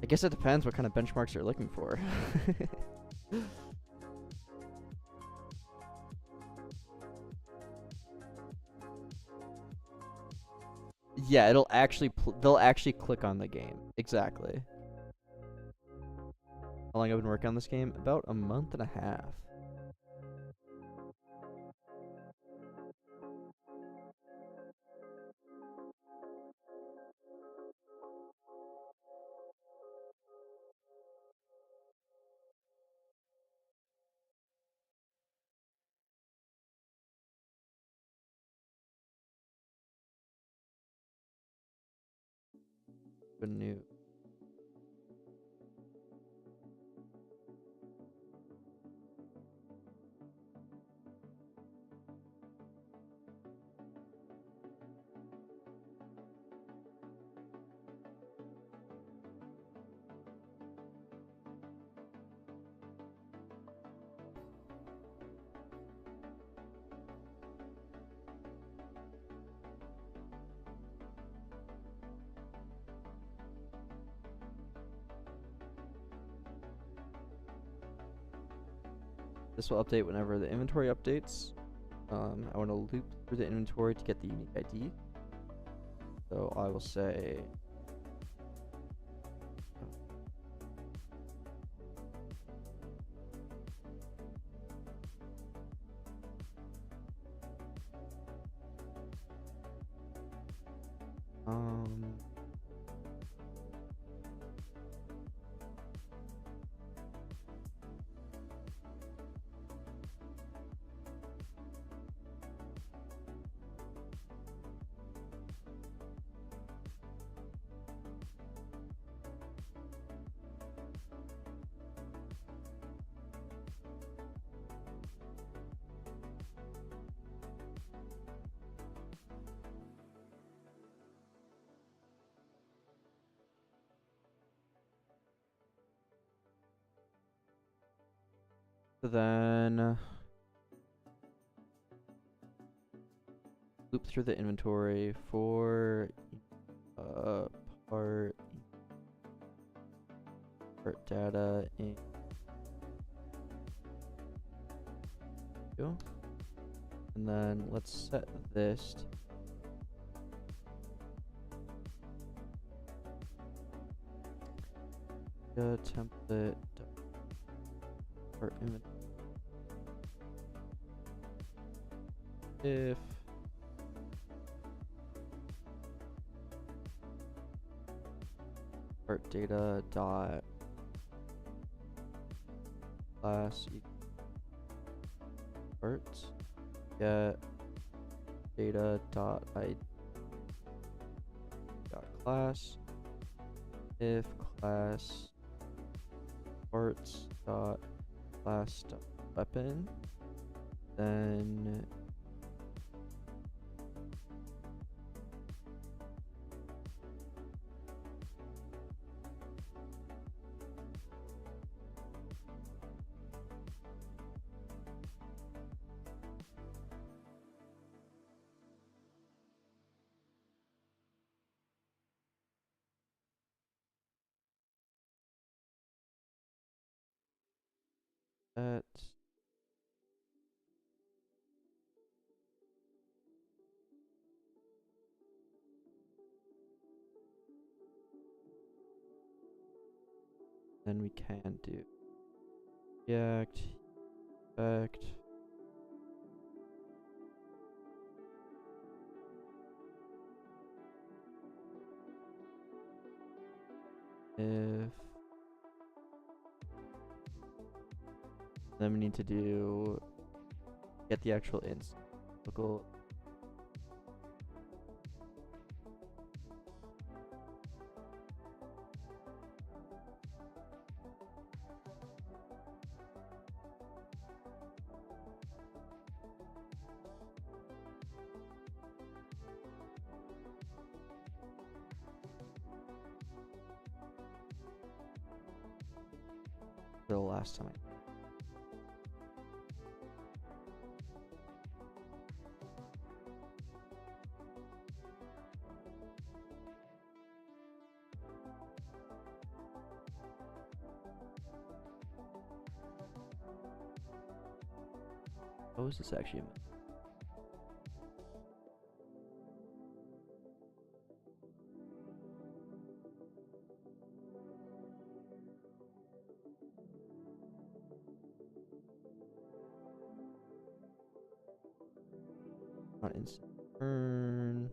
I guess it depends what kind of benchmarks you're looking for. Yeah, it'll actually they'll actually click on the game. Exactly. How long have I been working on this game? About a month and a half. Been new. This will update whenever the inventory updates. I want to loop through the inventory to get the unique ID. So I will say then loop through the inventory for part data in and then let's set this to template part inventory if part data dot class parts get data dot id dot class if class parts dot class dot weapon, then that then we can do react effect if Then we need to do get the actual instance. Local. The last time. What was this actually? Not instant turn.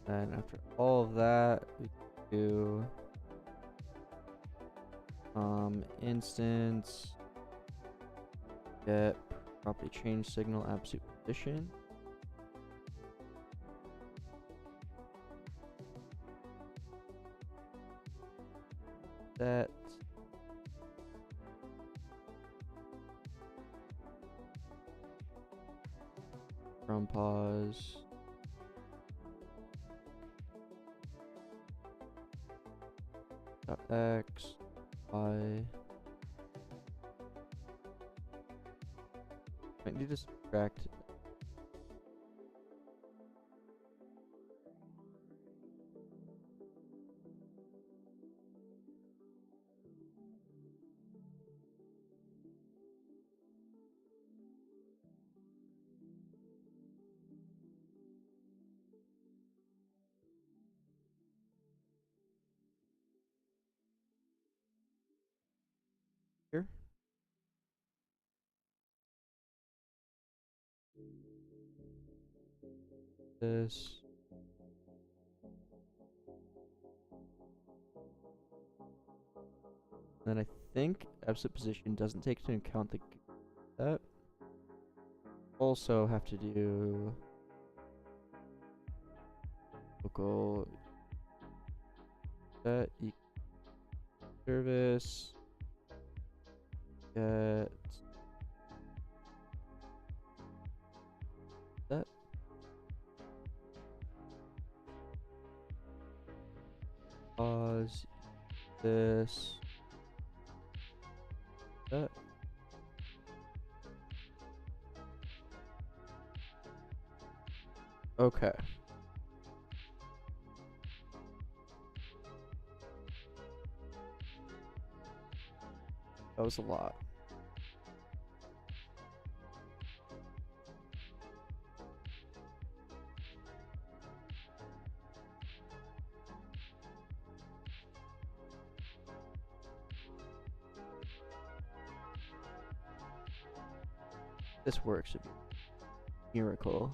And after all of that, we do instance get properly change signal absolute position. That from pause. X, Y. I need to subtract. Here. This. Then I think absolute position doesn't take into account that. Also have to do local set service get that. Pause this that. Okay. That was a lot. This works. It'd be a miracle.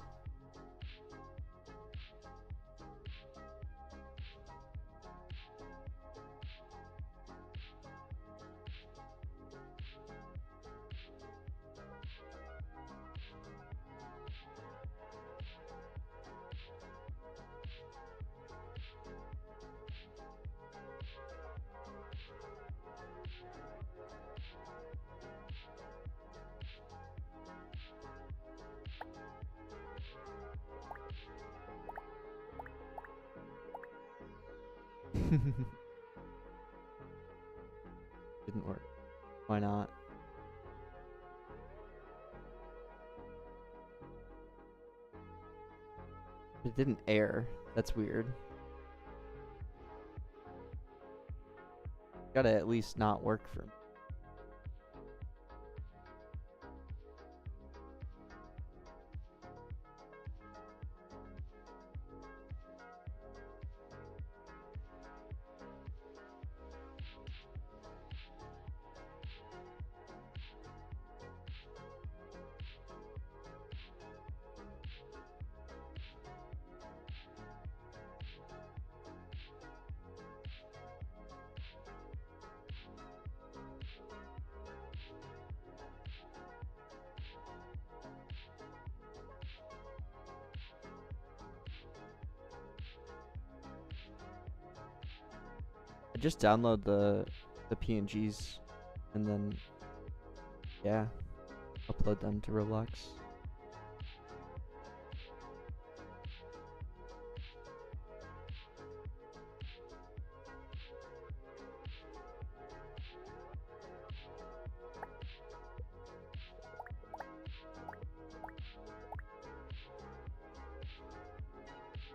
Didn't work. Why not? It didn't air. That's weird. Gotta at least not work for me. I just download the PNGs and then yeah, upload them to Roblox.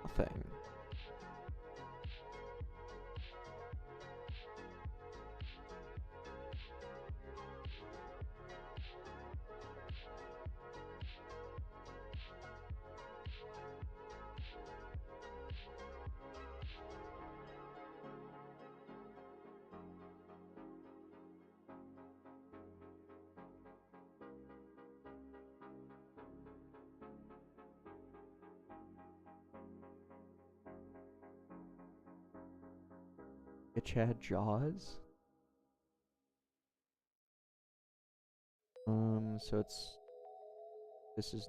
Nothing. Chad Jaws. So this is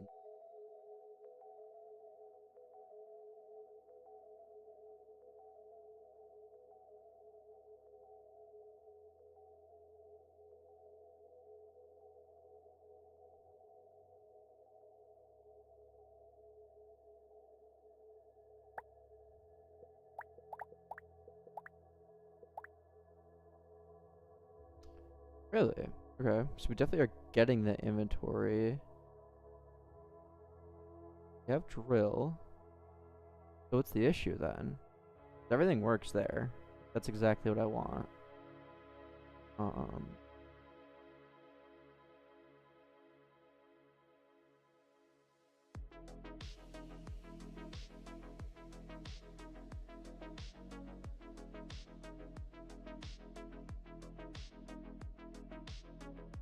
really okay. So we definitely are getting the inventory. We have drill. So what's the issue then? Everything works there. That's exactly what I want.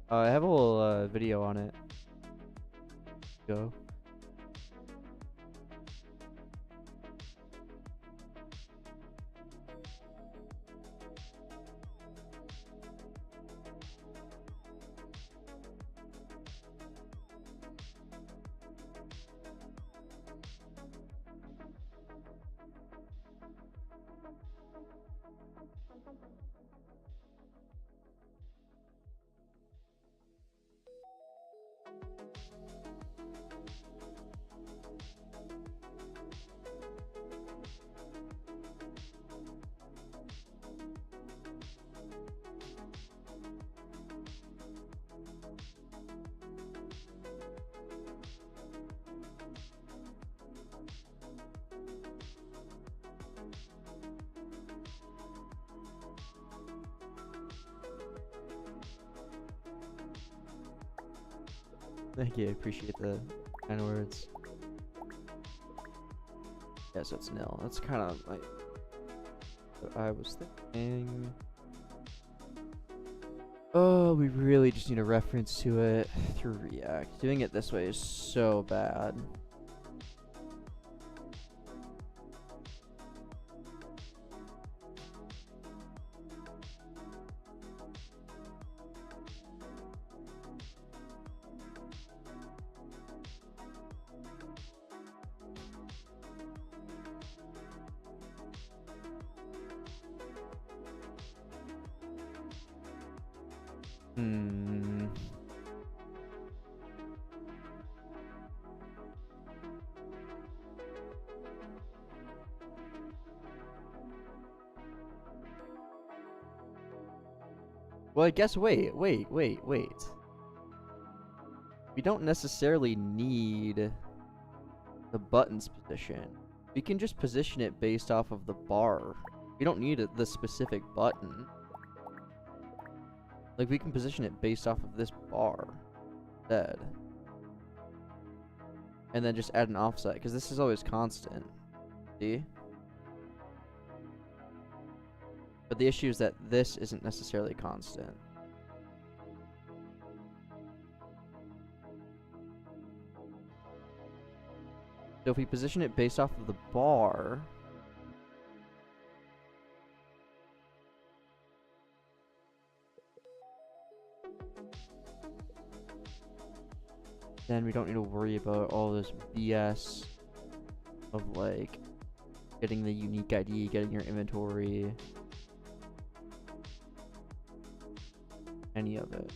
I have a whole video on it. Go. Thank you, I appreciate the kind words. Yeah, so it's nil. That's kind of like what I was thinking. Oh, we really just need a reference to it through React. Doing it this way is so bad. Well, I guess wait. We don't necessarily need the button's position. We can just position it based off of the bar. We don't need the specific button. Like, we can position it based off of this bar instead. And then just add an offset, because this is always constant. See? But the issue is that this isn't necessarily constant. So if we position it based off of the bar, then we don't need to worry about all this BS of like getting the unique ID, getting your inventory, any of it.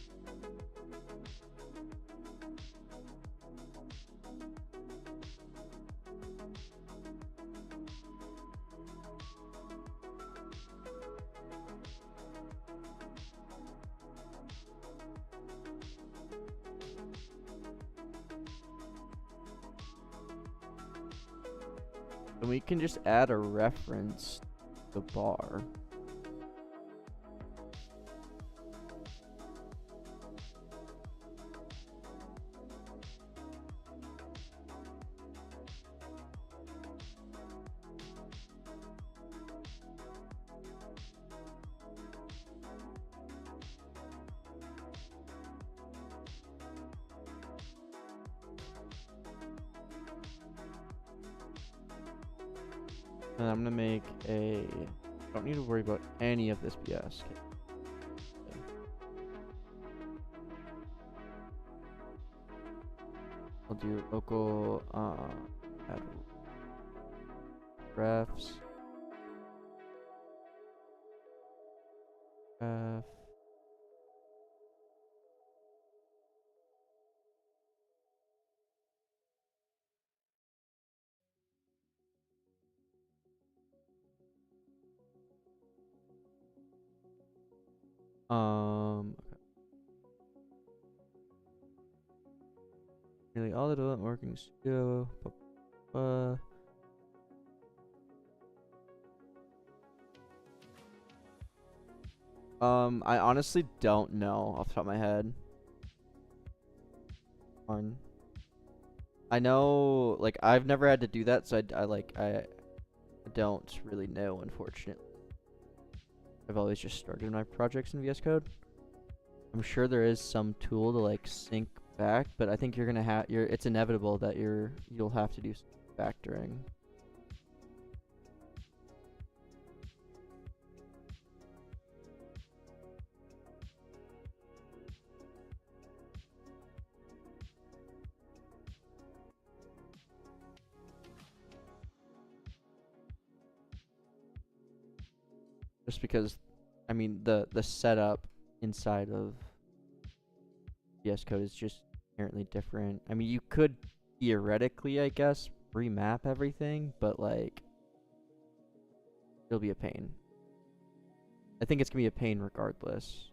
And we can just add a reference to the bar. And I'm gonna make a, don't need to worry about any of this BS. Okay. I'll do local add refs. Ref. Okay. Nearly all the development work in studio. I honestly don't know off the top of my head. I know, like, I've never had to do that, so I don't really know, unfortunately. I've always just started my projects in VS Code. I'm sure there is some tool to like sync back, but I think you're gonna have it's inevitable that you'll have to do factoring. Just because, I mean, the setup inside of VS Code is just inherently different. I mean, you could theoretically, I guess, remap everything, but like, it'll be a pain. I think it's gonna be a pain regardless.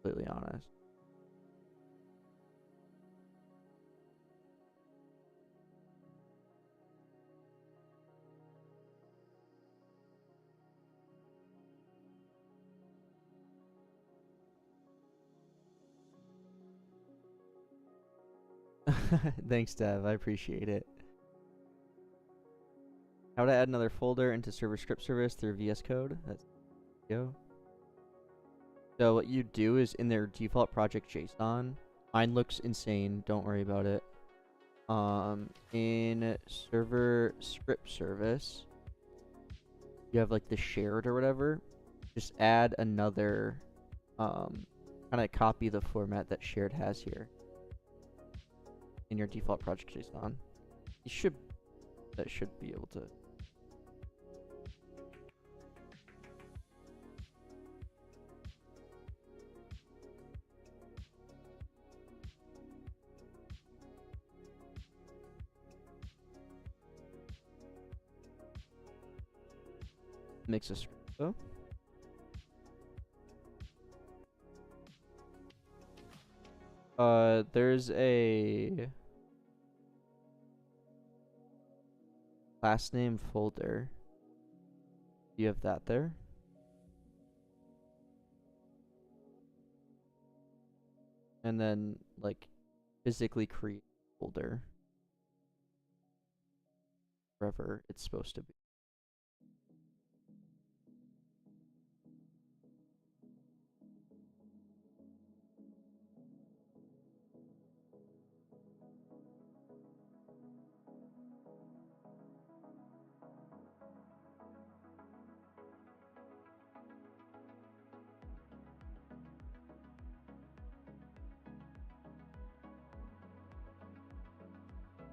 Completely honest. Thanks, Dev. I appreciate it. How to add another folder into server script service through VS Code. That's go. So what you do is in their default project JSON. Mine looks insane. Don't worry about it. In server script service, you have like the shared or whatever. Just add another, kind of copy the format that shared has here in your default project JSON. That should be able to. Makes a script though. There's a class name folder. Do you have that there? and then like physically create a folder wherever it's supposed to be.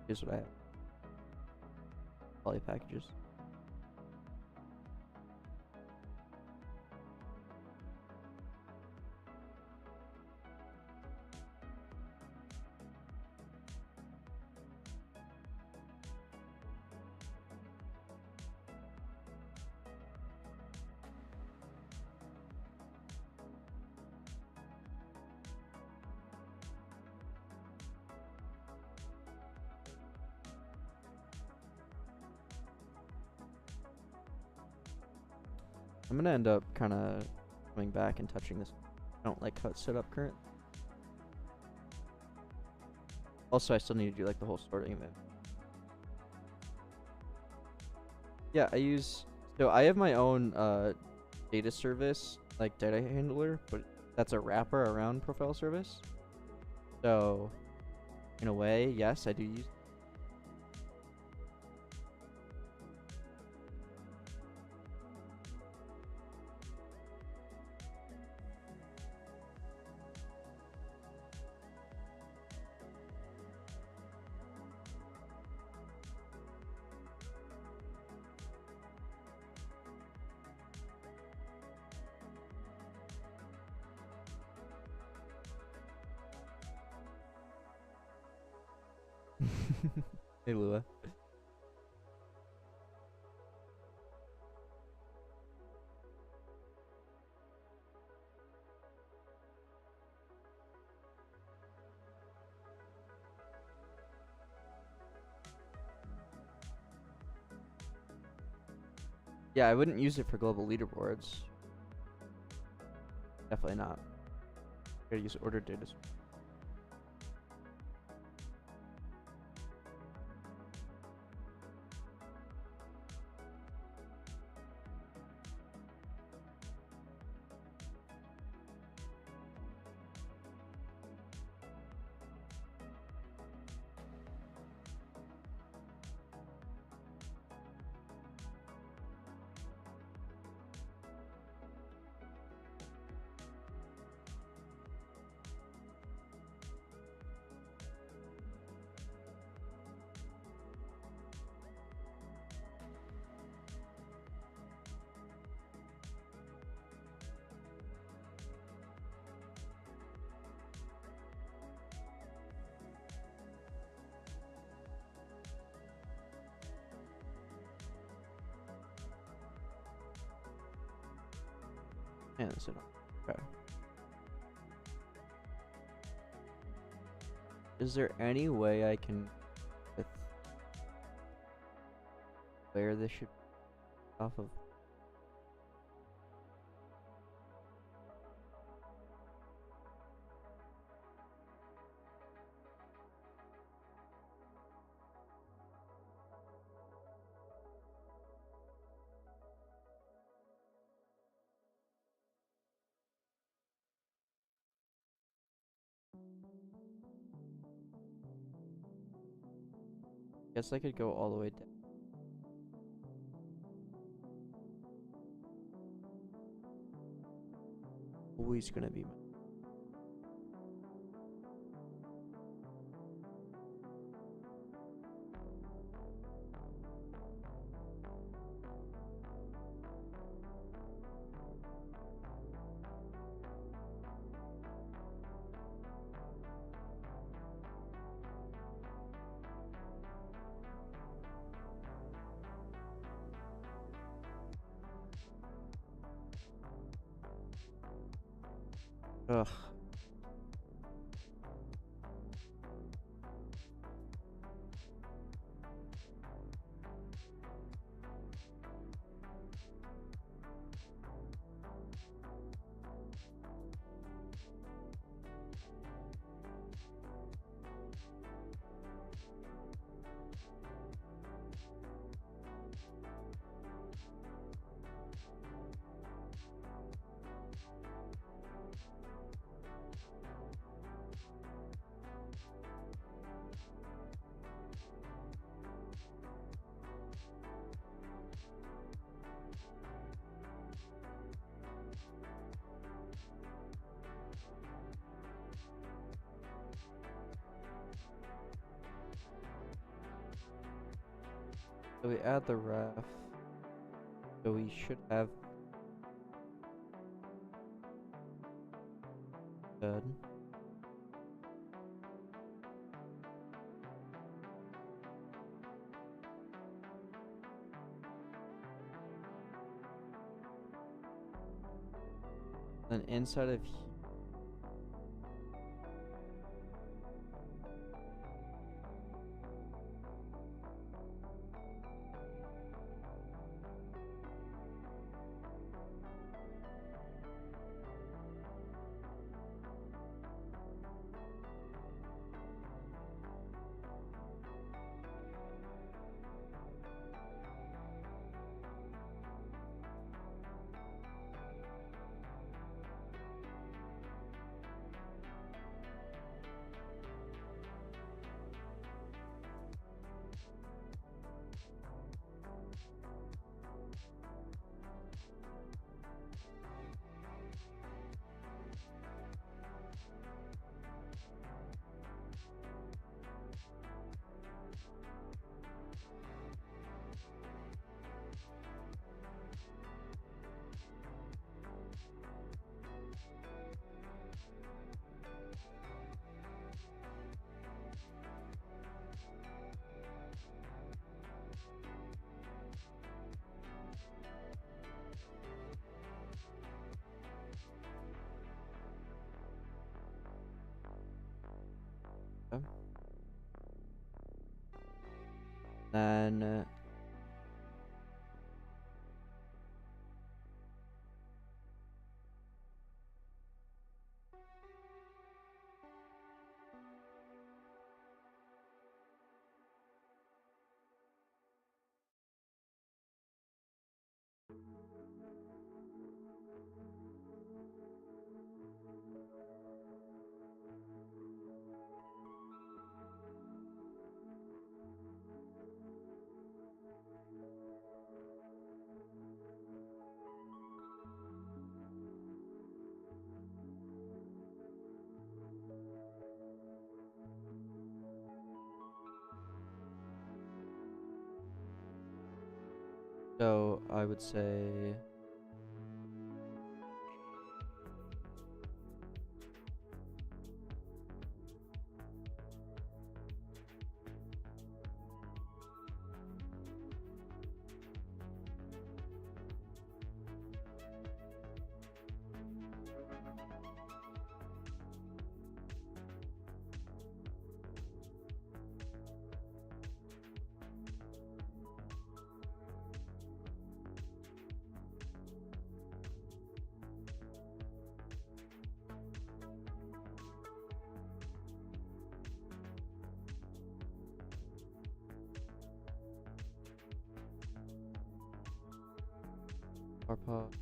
Here's what I have. Poly packages. I'm gonna end up kind of coming back and touching this. I don't like how it's set up currently. Also, I still need to do like the whole sorting of it. Yeah, so I have my own data service, like data handler, but that's a wrapper around profile service. So in a way, yes, I do use. Hey, Lua. Yeah, I wouldn't use it for global leaderboards. Definitely not. Gotta use ordered data. And so, okay. Is there any way I can with where this should be off of? Guess I could go all the way down. Always gonna be. Ugh. So we add the ref. So we should have good. Then inside of then so I would say our pot.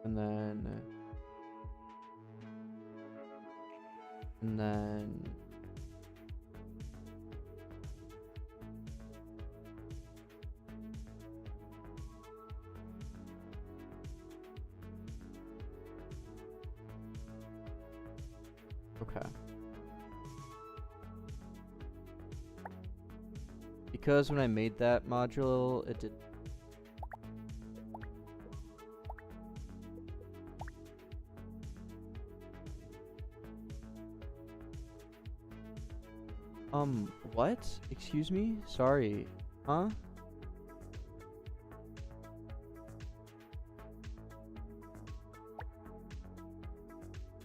And then okay. Because when I made that module, it did. What? Excuse me? Sorry. Huh?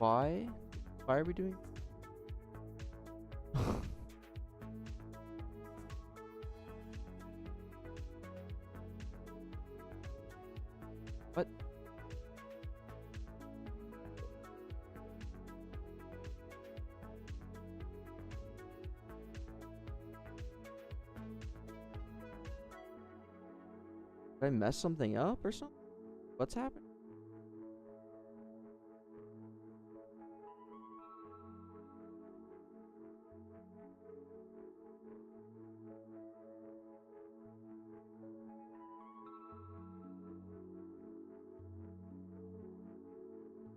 Why? Why are we doing? What? Did I mess something up or something? What's happening?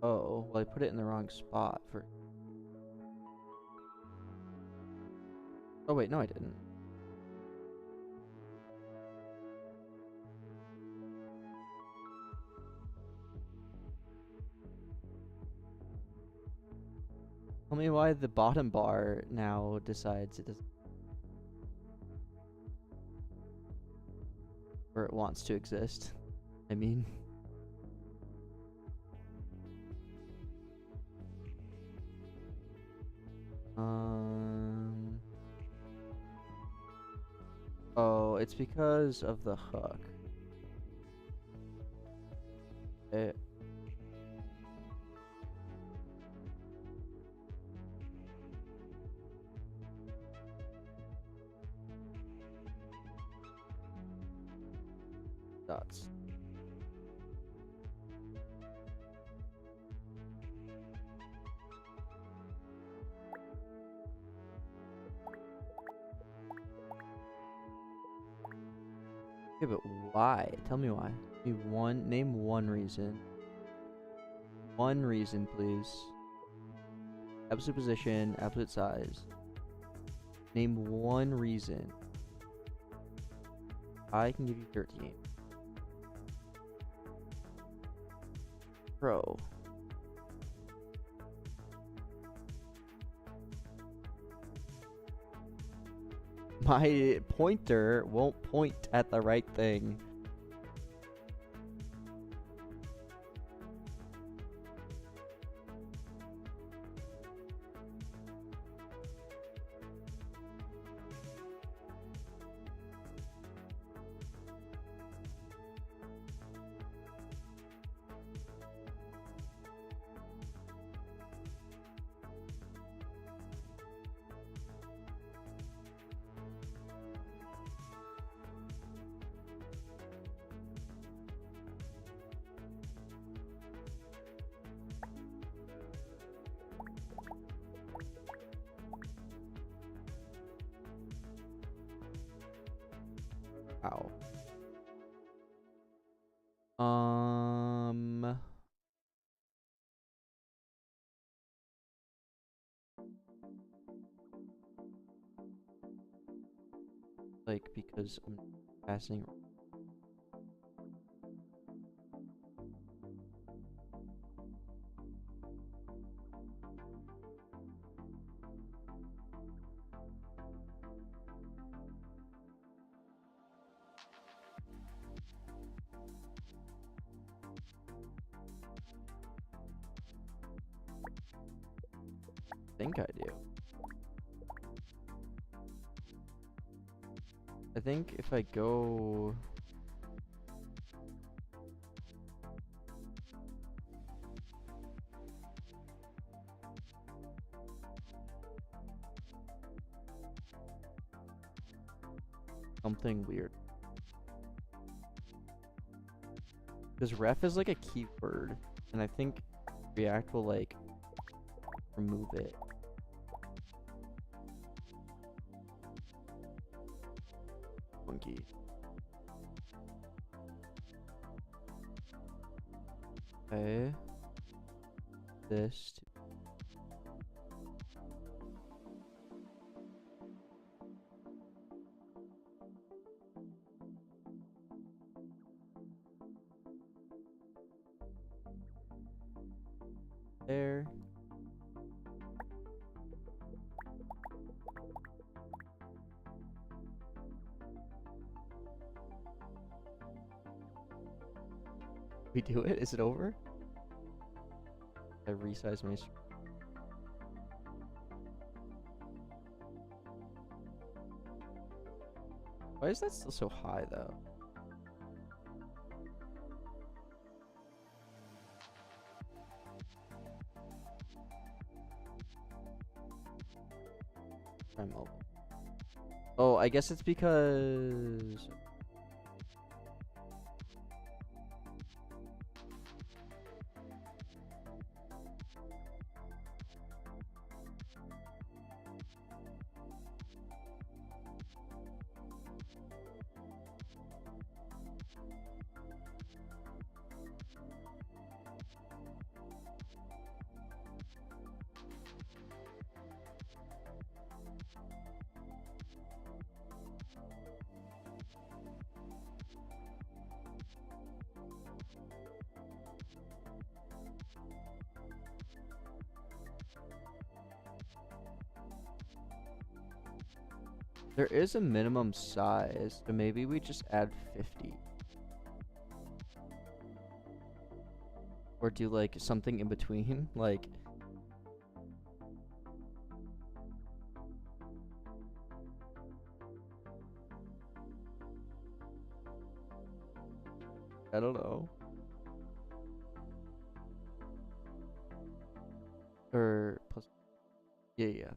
Oh, well, I put it in the wrong spot for. Oh, wait, no, I didn't. Tell me why the bottom bar now decides it doesn't. Or it wants to exist. I mean. Oh, it's because of the hook. It. Dots. Okay, but why? Tell me why. Name one reason. One reason, please. Absolute position, absolute size. Name one reason. I can give you 13. Bro. My pointer won't point at the right thing. Ow. Like, because I'm passing. I think I do. I think if I go. Something weird. Because ref is like a keyword, and I think React will like remove it. Funky. Okay. This. There. We do it? Is it over? I resize my screen. Why is that still so high though? Try mobile. Oh, I guess it's because there is a minimum size, so maybe we just add 50. Or do like something in between, like I don't know. Or plus, yeah.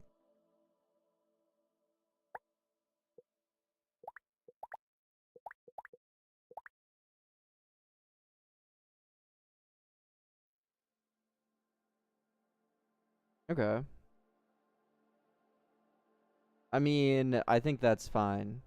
Okay. I mean, I think that's fine.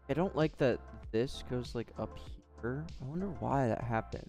I don't like that this goes like up here. I wonder why that happened.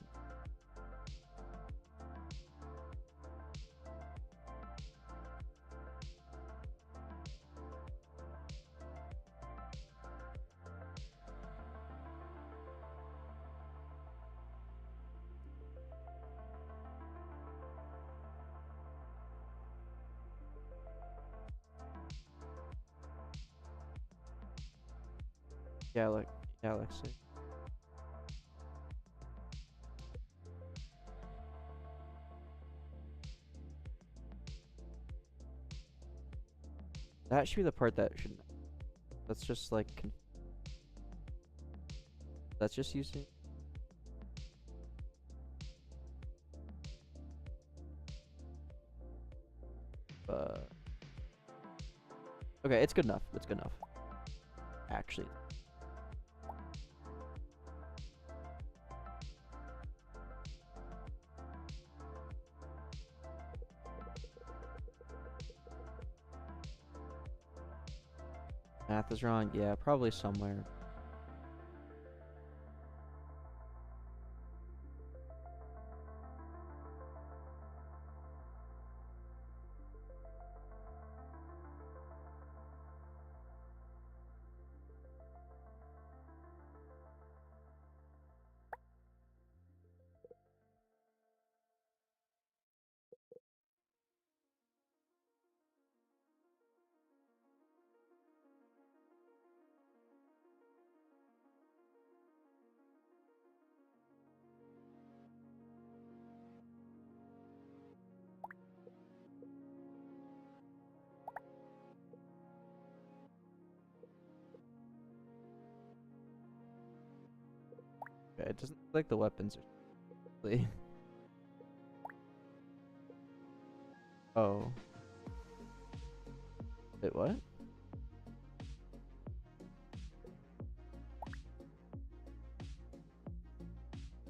Galaxy. That should be the part that should. That's just like. That's just using. Okay, it's good enough. It's good enough. Actually. Math is wrong. Yeah, probably somewhere. Okay, it doesn't look like the weapons are really. Oh. Wait, what?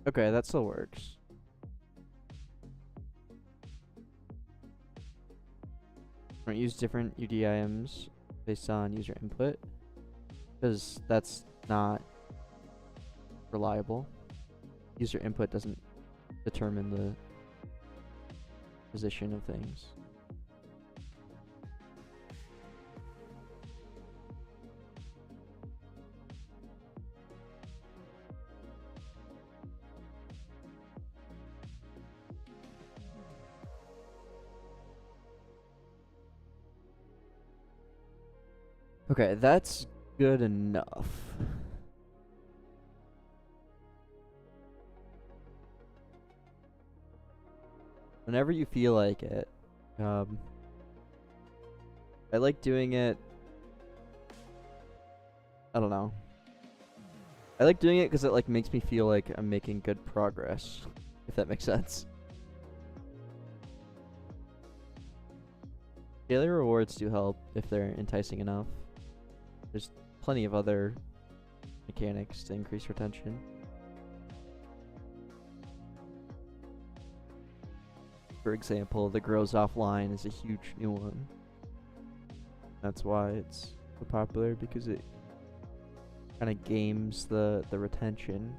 Okay, that still works. Don't use different UDIMs based on user input, because that's not reliable. user input doesn't determine the position of things. Okay, that's good enough. Whenever you feel like it, I like doing it. I don't know. I like doing it because it like makes me feel like I'm making good progress, if that makes sense. Daily rewards do help if they're enticing enough. There's plenty of other mechanics to increase retention. For example, the grows offline is a huge new one. That's why it's so popular, because it kind of games the retention.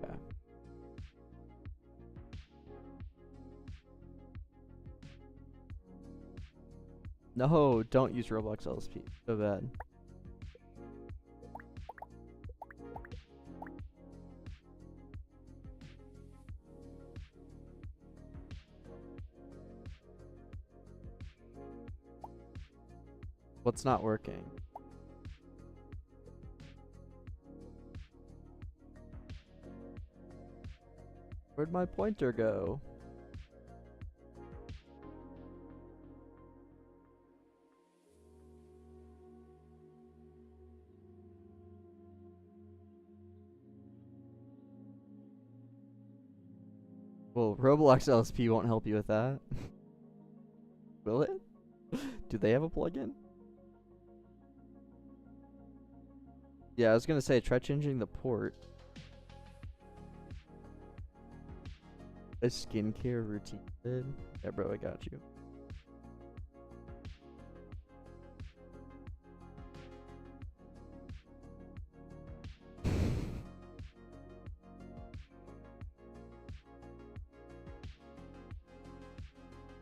Yeah. No, don't use Roblox LSP. So bad. What's not working? Where'd my pointer go? Well, Roblox LSP won't help you with that. Will it? Do they have a plugin? Yeah, I was gonna say, try changing the port. A skincare routine did? Yeah, bro, I got you.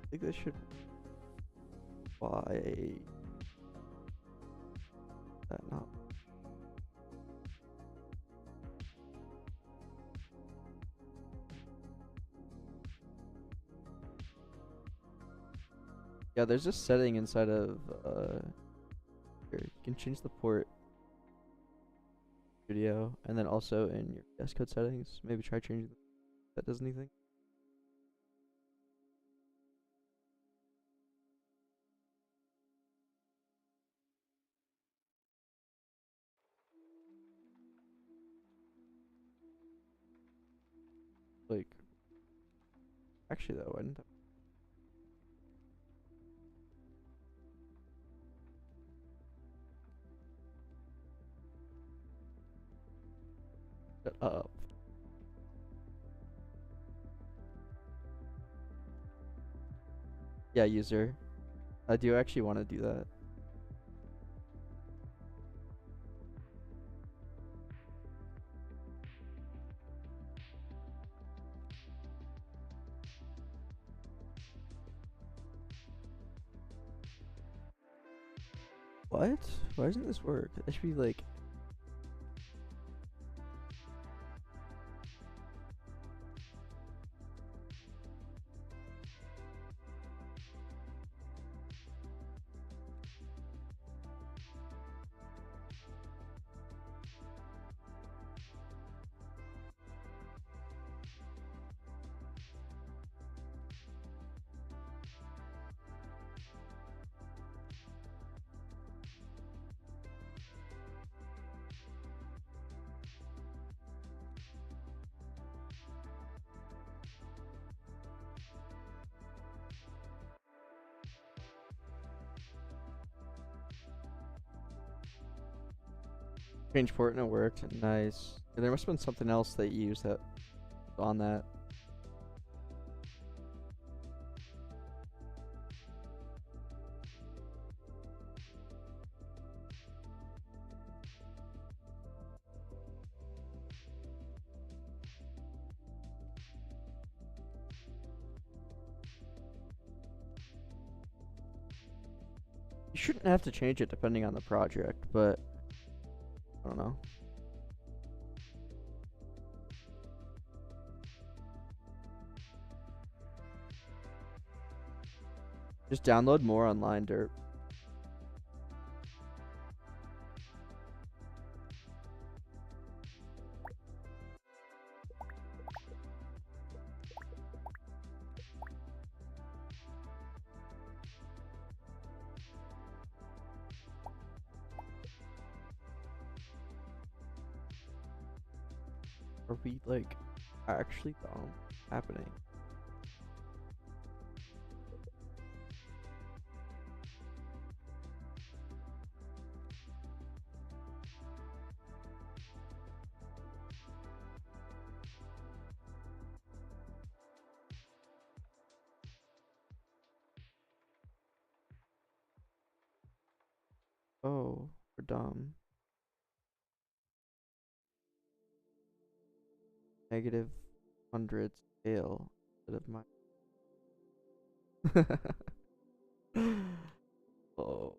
I think they should buy that not. Yeah, there's a setting inside of here. You can change the port studio, and then also in your VS Code settings, maybe try changing if that does anything. Like, actually though, why didn't I? Shut up. Yeah, user. I do actually want to do that. What? Why doesn't this work? It should be like. Change port and it worked. Nice. Yeah, there must have been something else they used that on that. You shouldn't have to change it depending on the project, but I don't know. Just download more online, Derp. Are we like actually happening? Oh, we're dumb. Negative 100 scale instead of my. Oh.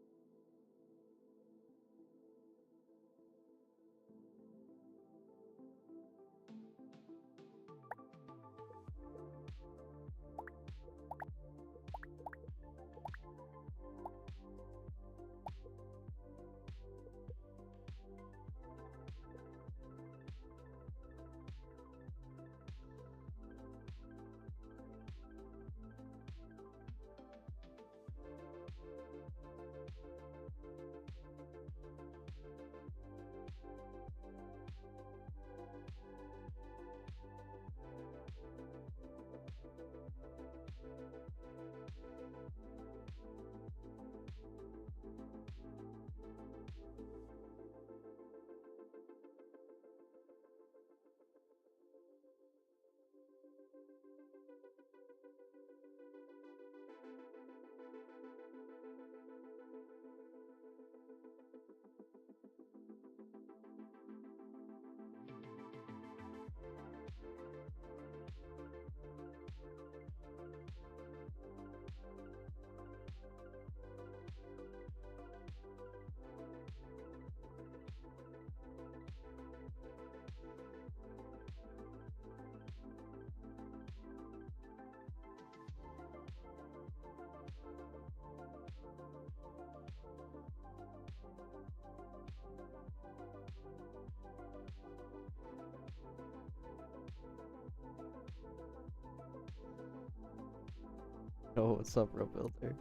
Oh, what's up, bro builder?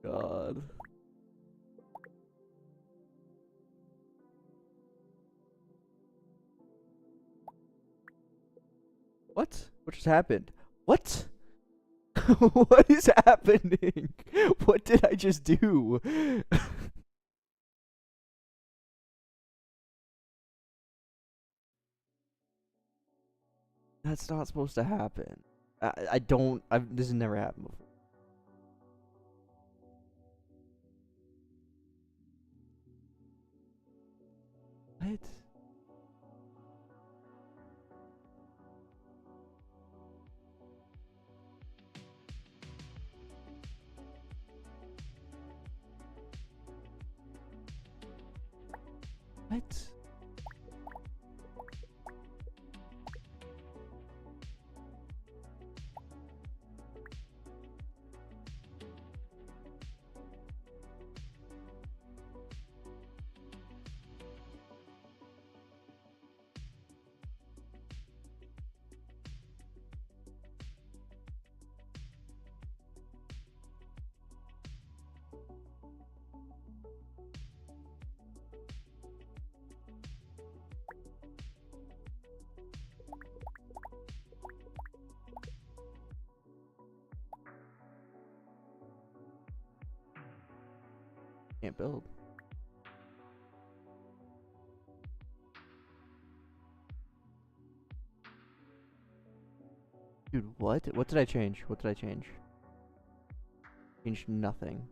God. What? What just happened? What? What is happening? What did I just do? That's not supposed to happen. I don't. This has never happened before. What? What? Can't build. Dude, what? What did I change? What did I change? Changed nothing.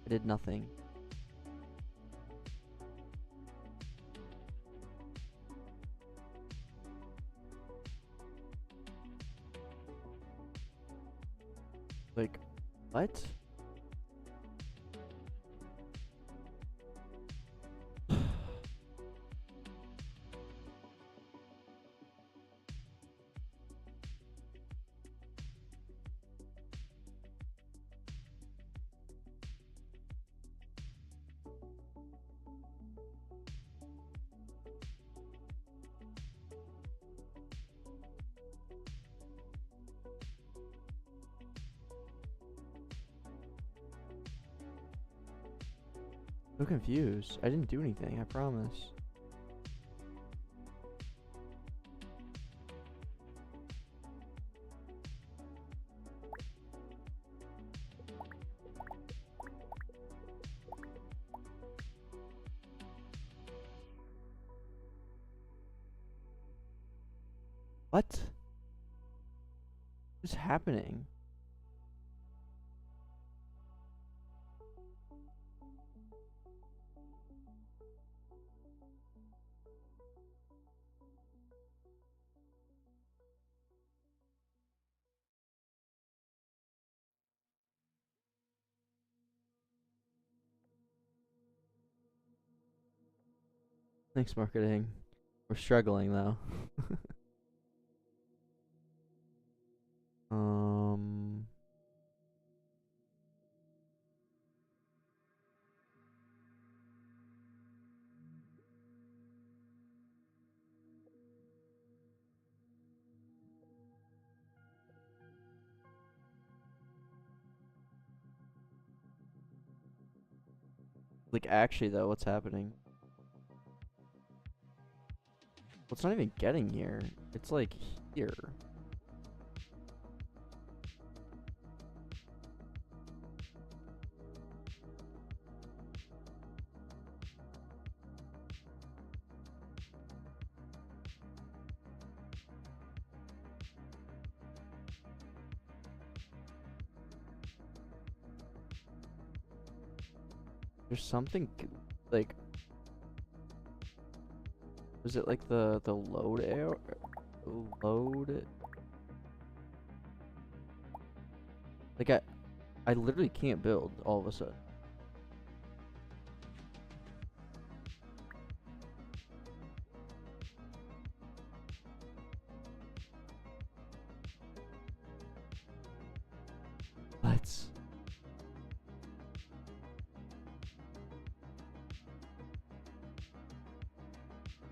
I did nothing. Like, what? So confused. I didn't do anything, I promise. What? What's happening? Thanks, marketing. We're struggling though. um. Like, actually though, what's happening? Well, it's not even getting here. It's like here. There's something like, was it like the load error? Load? Like I literally can't build all of a sudden. What?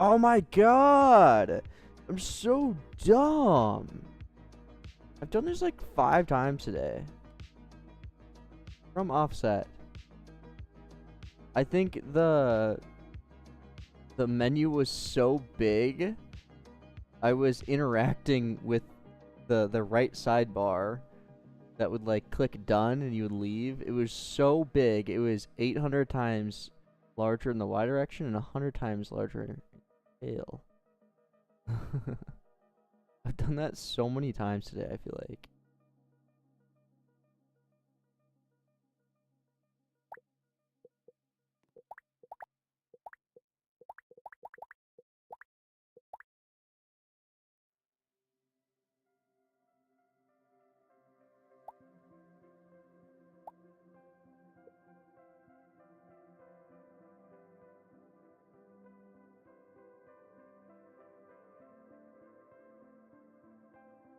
Oh my god! I'm so dumb. I've done this like 5 times today. From offset. I think the menu was so big, I was interacting with the right sidebar that would like click done and you would leave. It was so big. It was 800 times larger in the Y direction and 100 times larger in tail. I've done that so many times today, I feel like.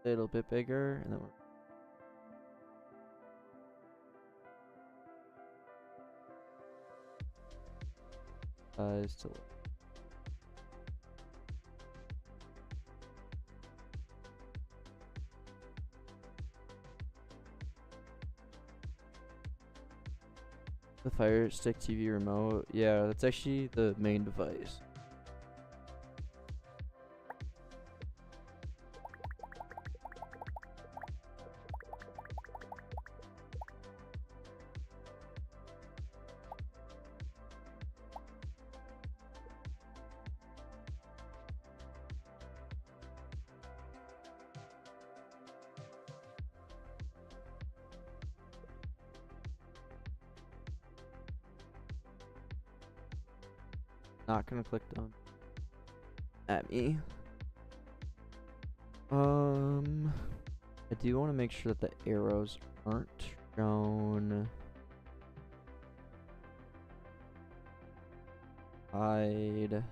A little bit bigger, and then we're size to the Fire Stick TV remote. Yeah, that's actually the main device. not gonna click them at me. I do want to make sure that the arrows aren't shown. Hide.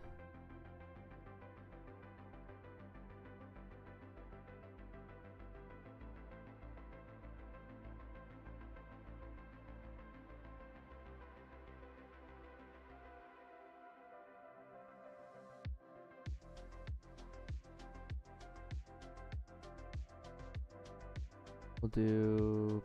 We'll do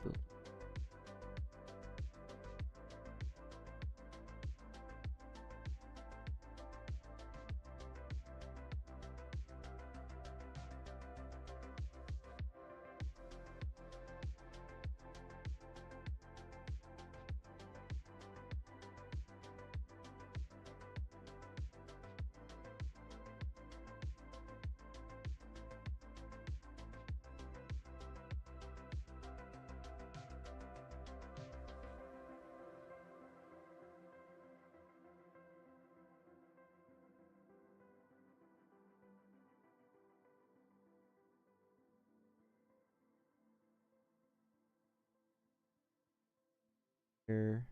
here.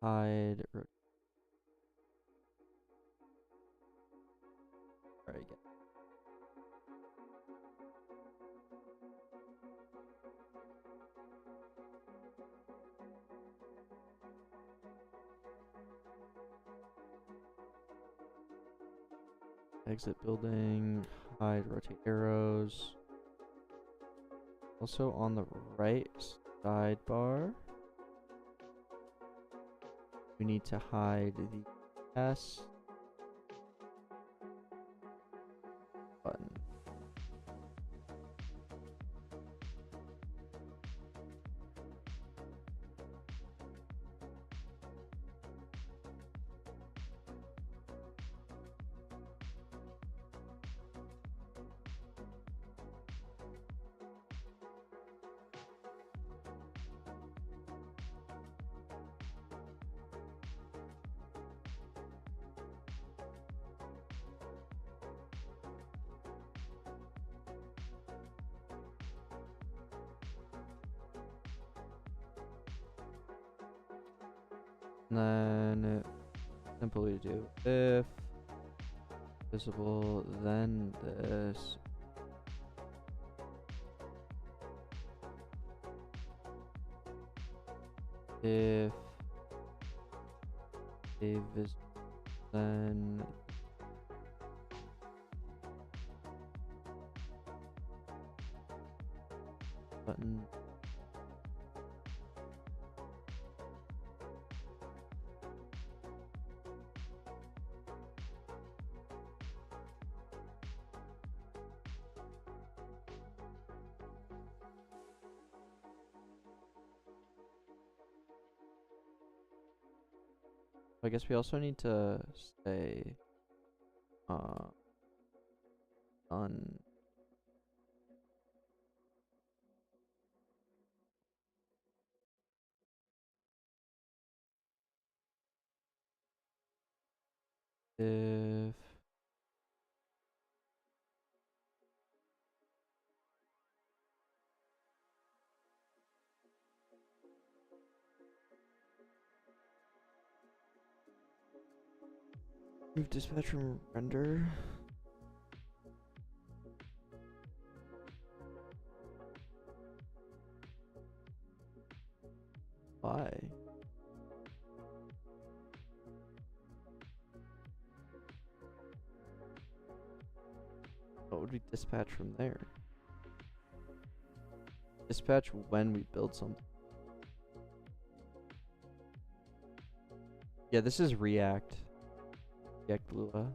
Hide. Try again. Exit building. Hide. Rotate arrows. Also on the right sidebar, we need to hide the S button. And then simply do if visible, then this. If a vis, then button. I guess we also need to say on if move dispatch from render. Why? What would we dispatch from there? Dispatch when we build something. Yeah, this is React. React Lua.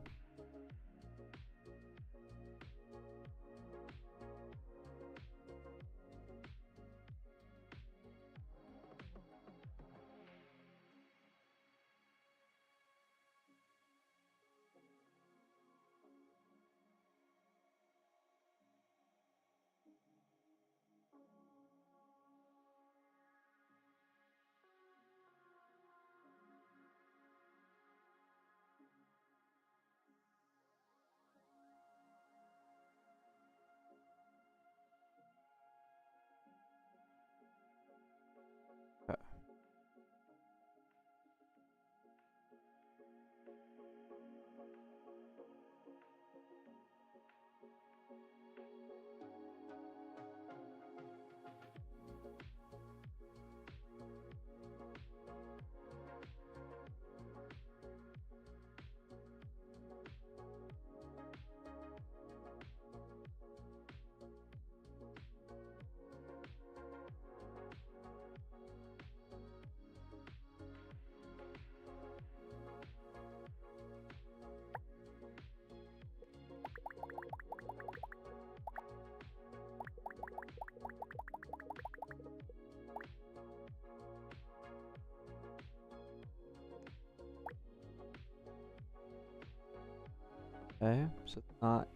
Okay, so it's not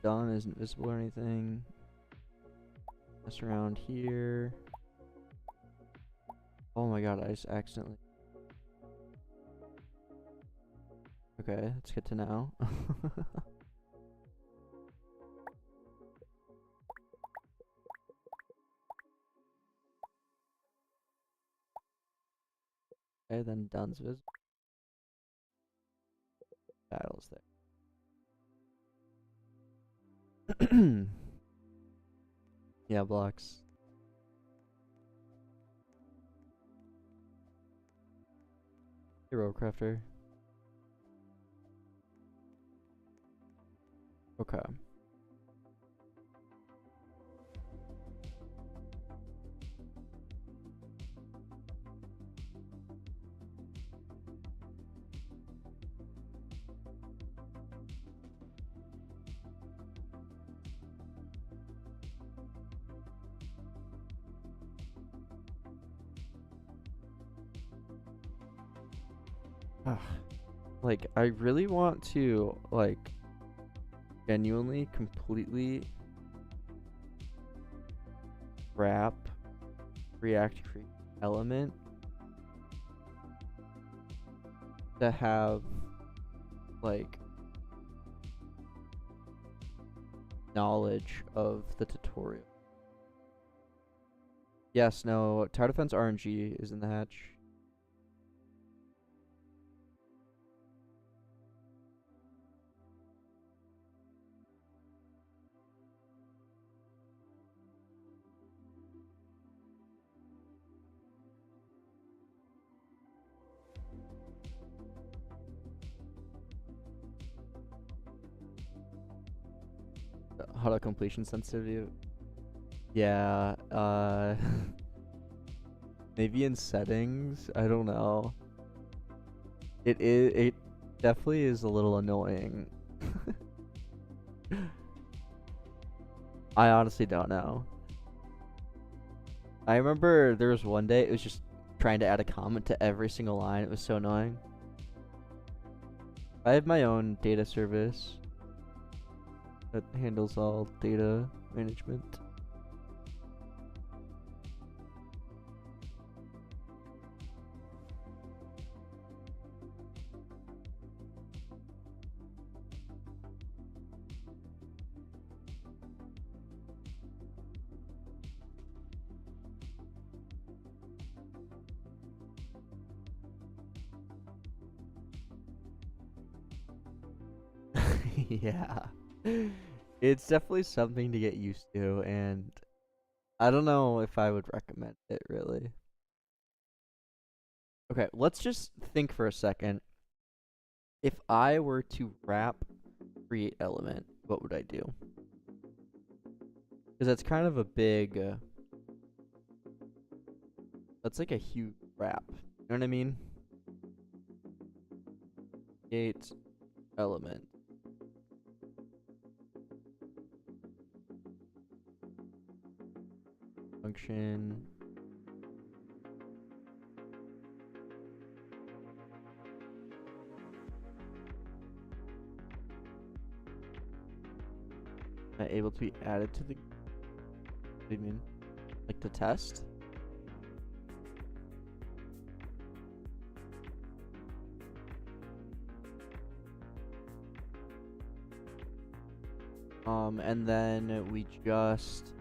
done, isn't visible or anything. Mess around here. Oh my god, I just accidentally. Okay, that's good to know. Okay, then done's visible. Battles there. Yeah, blocks. Hero crafter. Okay. Like, I really want to, like, genuinely, completely wrap React Create element to have, like, knowledge of the tutorial. Yes, no, Tower Defense RNG is in the hatch. Auto completion sensitivity. Yeah, maybe in settings. I don't know. It definitely is a little annoying. I honestly don't know. I remember there was one day it was just trying to add a comment to every single line. It was so annoying. I have my own data service that handles all data management. Yeah. It's definitely something to get used to, and I don't know if I would recommend it, really. Okay, let's just think for a second. If I were to wrap create element, what would I do? Because that's kind of a big, that's like a huge wrap. You know what I mean? Create element. Function. Able to be added to the, what do you mean? Like the test? And then we just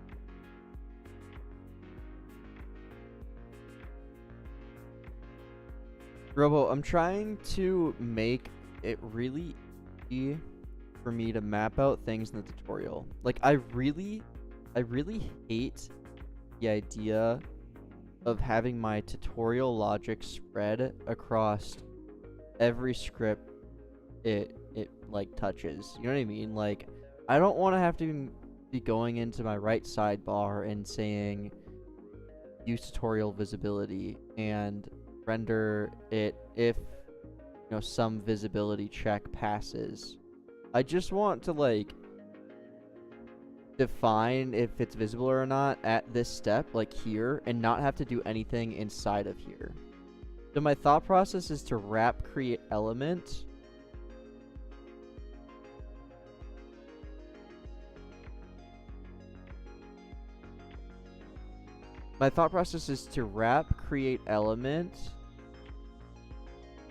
Robo, I'm trying to make it really easy for me to map out things in the tutorial. Like I really hate the idea of having my tutorial logic spread across every script it like touches. You know what I mean? Like I don't want to have to be going into my right sidebar and saying use tutorial visibility and render it if some visibility check passes. I just want to like define if it's visible or not at this step, like here, and not have to do anything inside of here. So my thought process is to wrap create element my thought process is to wrap create element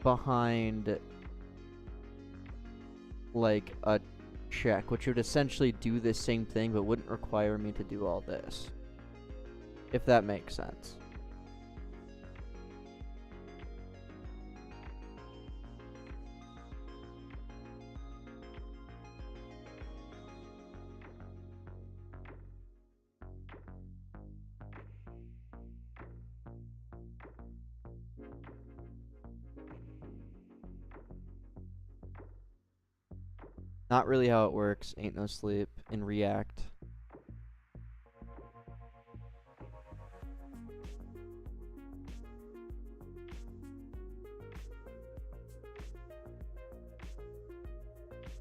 behind like a check, which would essentially do the same thing but wouldn't require me to do all this, if that makes sense. Not really how it works. Ain't no sleep in React.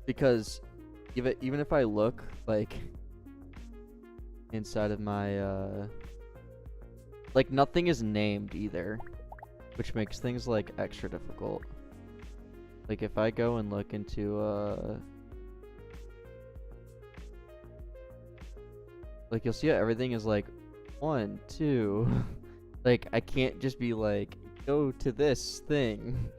Because even if I look like inside of my like nothing is named either, which makes things like extra difficult. Like if I go and look into like you'll see how everything is like 1, 2. Like I can't just be like go to this thing.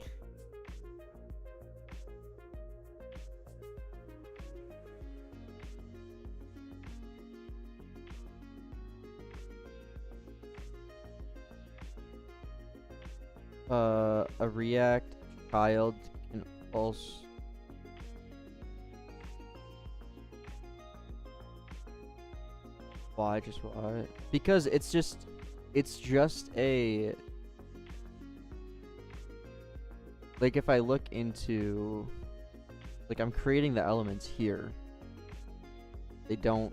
A React child can also why just why? Because it's just a like if I look into like I'm creating the elements here. They don't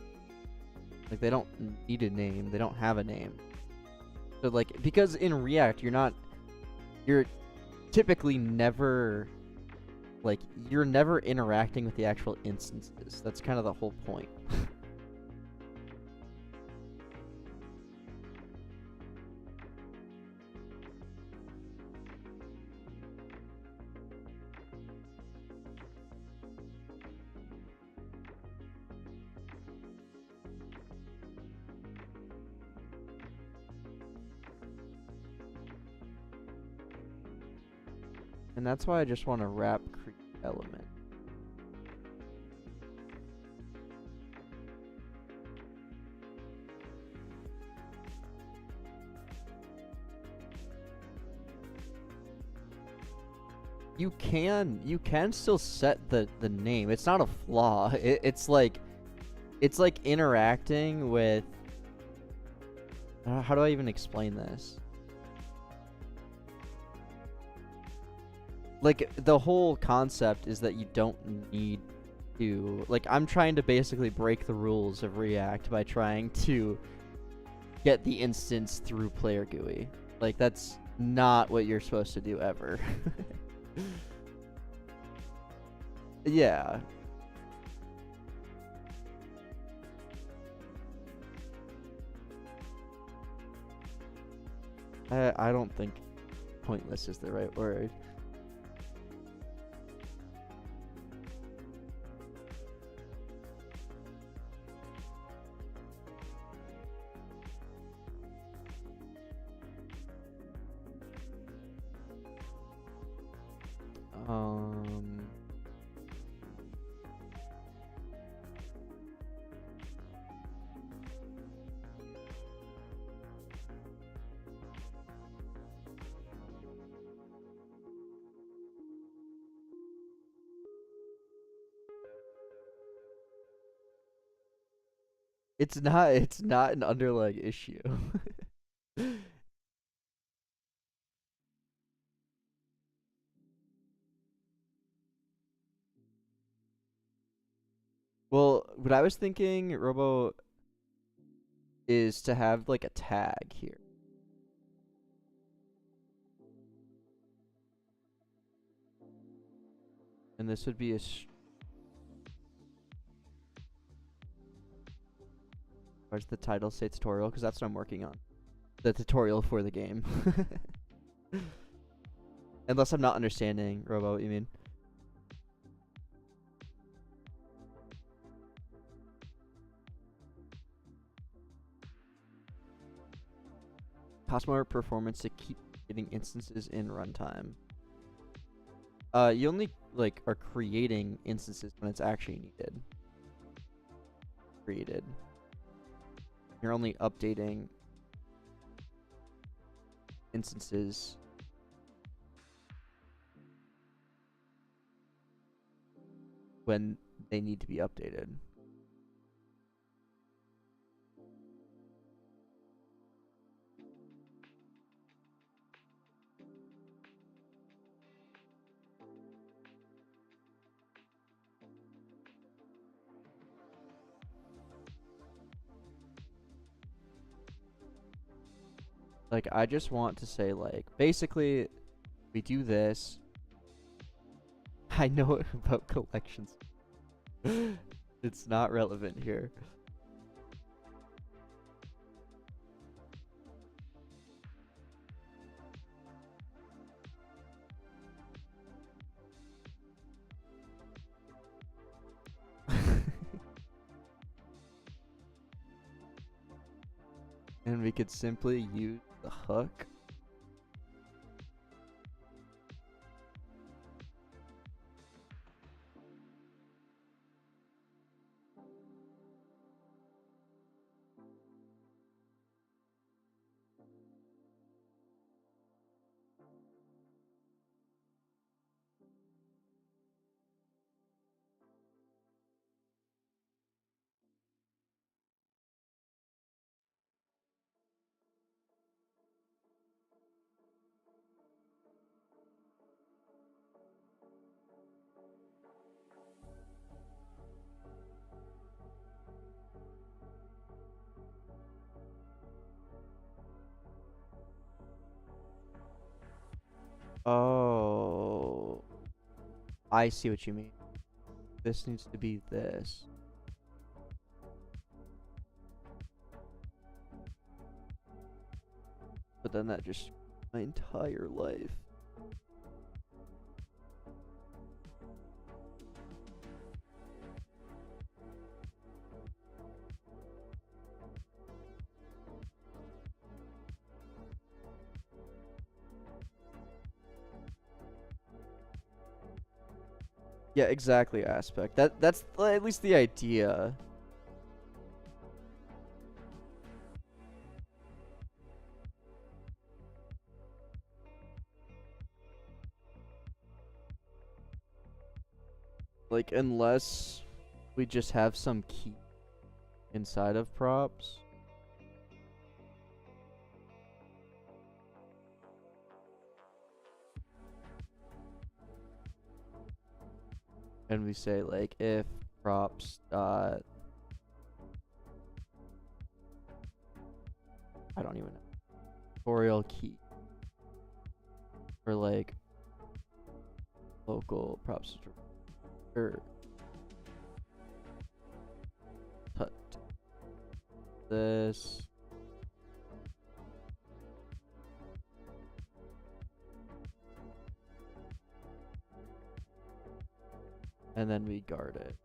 need a name. They don't have a name. So like because in React you're typically never like you're never interacting with the actual instances. That's kind of the whole point. And that's why I just want to wrap create element. You can still set the name. It's not a flaw. It's like interacting with how do I even explain this? Like the whole concept is that you don't need to like I'm trying to basically break the rules of React by trying to get the instance through player GUI. Like that's not what you're supposed to do ever. Yeah. I don't think pointless is the right word. It's not an underlying issue. Well, what I was thinking, Robo, is to have like a tag here. And this would be a where's the title say tutorial? Because that's what I'm working on. The tutorial for the game. Unless I'm not understanding, Robo, what you mean. Cost more performance to keep getting instances in runtime. You only like are creating instances when it's actually needed. Created. You're only updating instances when they need to be updated. Like, I just want to say, like, basically, we do this. I know about collections. It's not relevant here. And we could simply use the hook. Oh, I see what you mean. This needs to be this. But then that just my entire life. Yeah, exactly. Aspect. That's at least the idea. Like, unless we just have some key inside of props. And we say, like, if props dot, I don't even know, tutorial key. Or, like, local props. Or tut this. And then we guard it.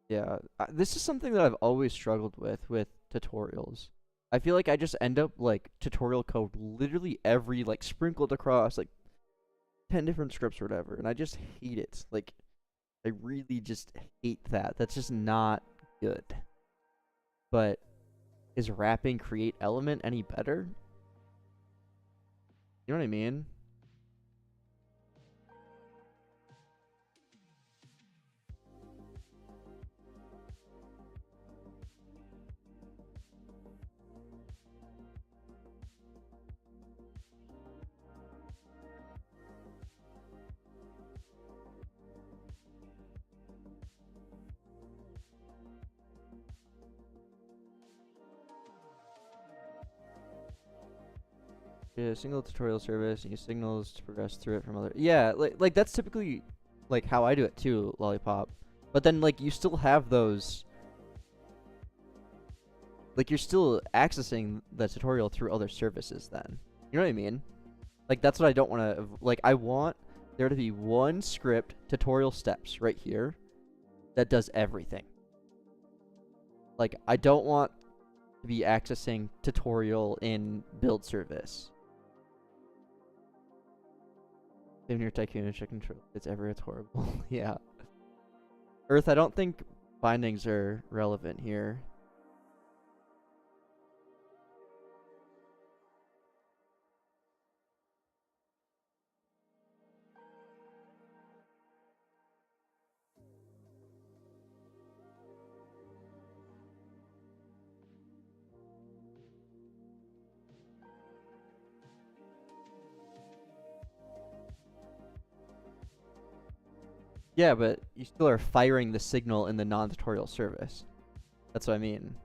Yeah, this is something that I've always struggled with tutorials. I feel like I just end up like tutorial code literally every like sprinkled across like 10 different scripts or whatever, and I just hate it. Like, I really just hate that. That's just not good. But is wrapping create element any better? You know what I mean? Yeah, single tutorial service, and use signals to progress through it from other. Yeah, like that's typically like how I do it too, Lollipop. But then like you still have those Like, you're still accessing the tutorial through other services then. You know what I mean? Like, that's what I don't want to... Like, I want there to be one script, tutorial steps, right here, that does everything. Like, I don't want to be accessing tutorial in build service. Even your tycoon and check control. It's everywhere. It's horrible. Yeah. Earth, I don't think bindings are relevant here. Yeah, but you still are firing the signal in the non-tutorial service. That's what I mean.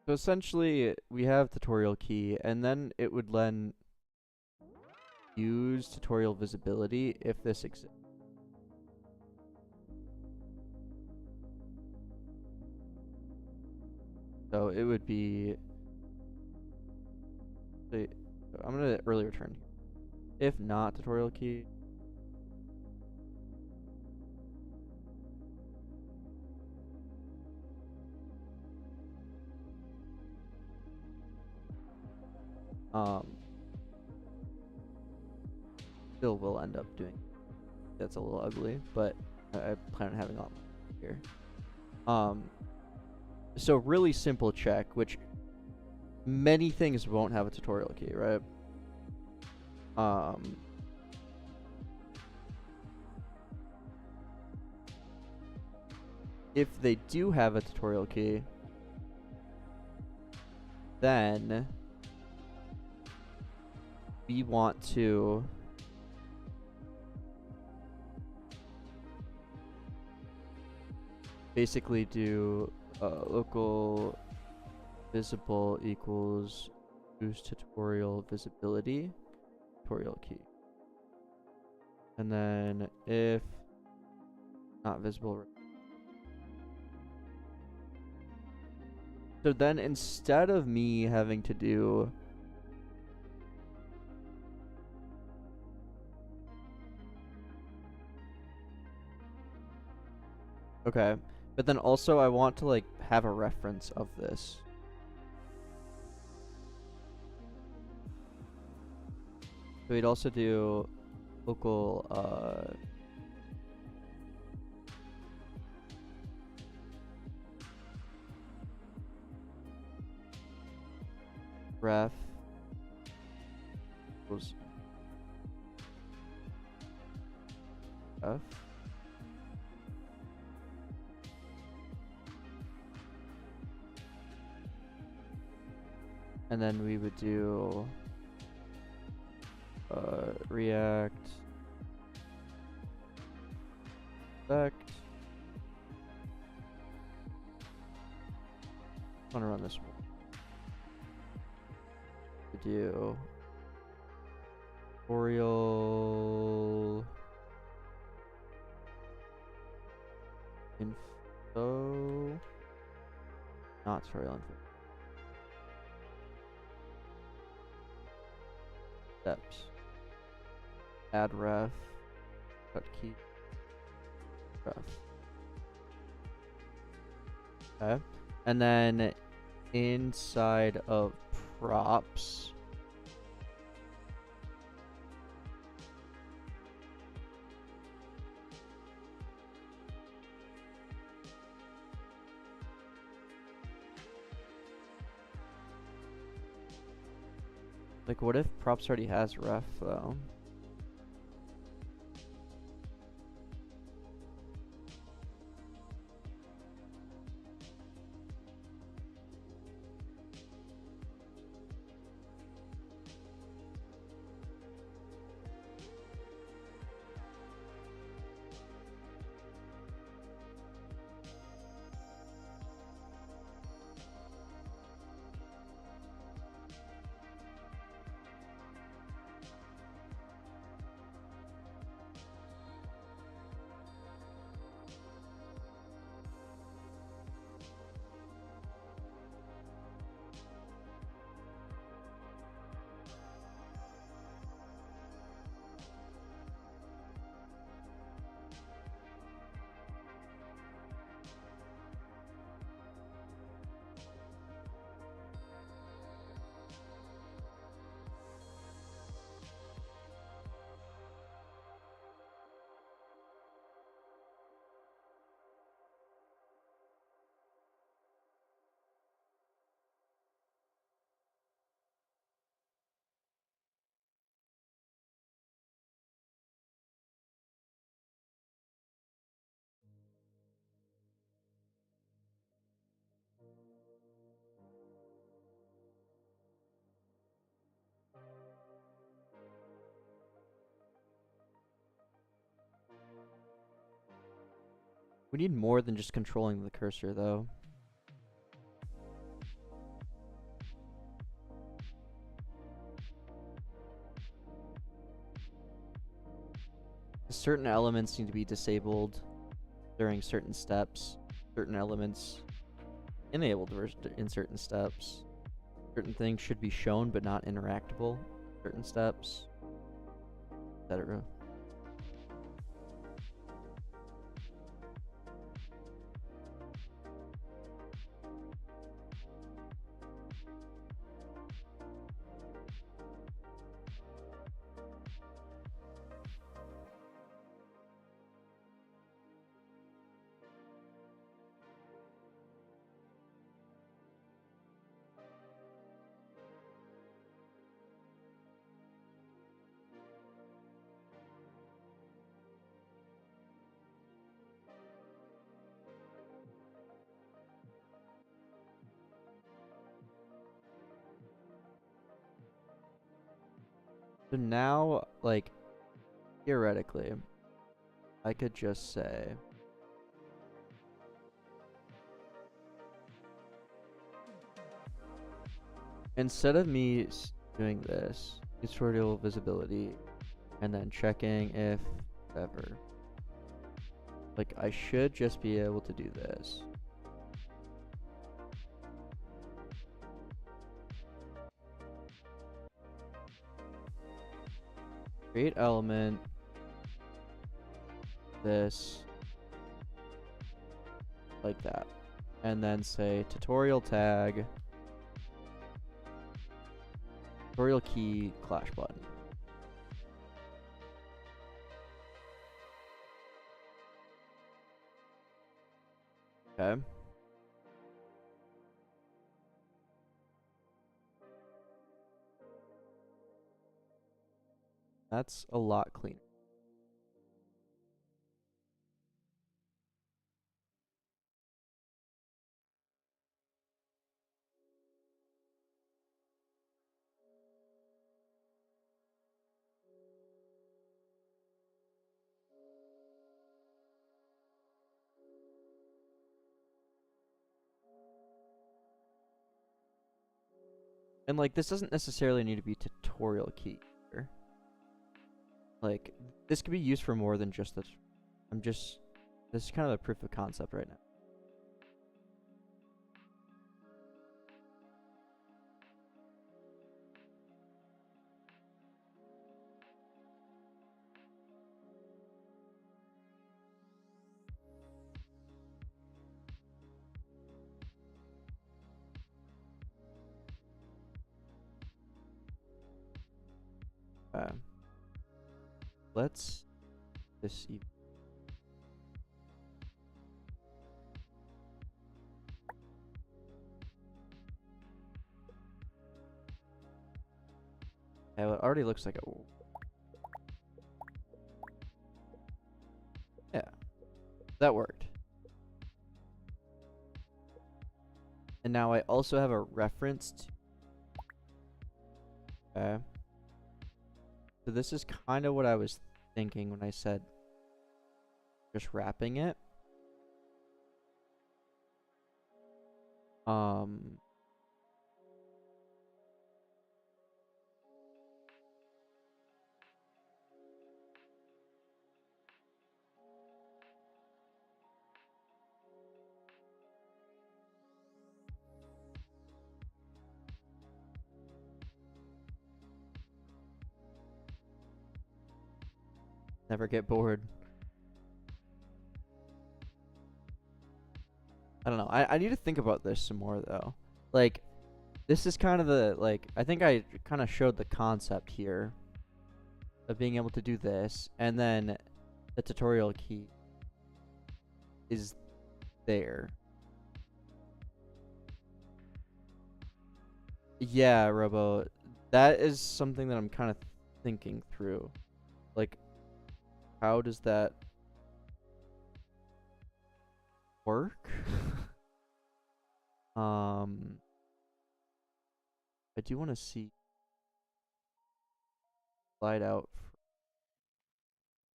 So essentially, we have tutorial key, and then it would then use tutorial visibility if this exists. So it would be... I'm going to early return. If not tutorial key... still will end up doing. That's a little ugly, but I plan on having on here. So really simple check, which many things won't have a tutorial key, right? If they do have a tutorial key, then we want to basically do local visible equals use tutorial visibility tutorial key, and then if not visible. So then instead of me having to do okay, but then also I want to like have a reference of this. So we'd also do local ref equals f. And then we would do react effect. I want to run this one. We do tutorial info, not tutorial info. Steps. Add ref. Cut key. Ref. Okay. And then inside of props, Like, what if props already has ref, though? We need more than just controlling the cursor, though. Certain elements need to be disabled during certain steps. Certain elements enabled in certain steps. Certain things should be shown but not interactable. Certain steps, etc. So now, like, theoretically, I could just say instead of me doing this, tutorial visibility, and then checking if whatever, like, I should just be able to do this. Create element, this, like that, and then say tutorial tag, tutorial key, clash button. Okay. That's a lot cleaner. And like, this doesn't necessarily need to be tutorial key here. Like, this could be used for more than just this. This is kind of a proof of concept right now. Let's this even. Yeah, it already looks like a... Yeah, that worked. And now I also have a reference to... Okay. So this is kind of what I was thinking when I said just wrapping it. Never get bored. I don't know. I need to think about this some more though. Like, this is kind of the, like, I think I kind of showed the concept here of being able to do this, and then the tutorial key is there. Yeah, Robo. That is something that I'm kind of thinking through. Like, how does that work? I do want to see slide out.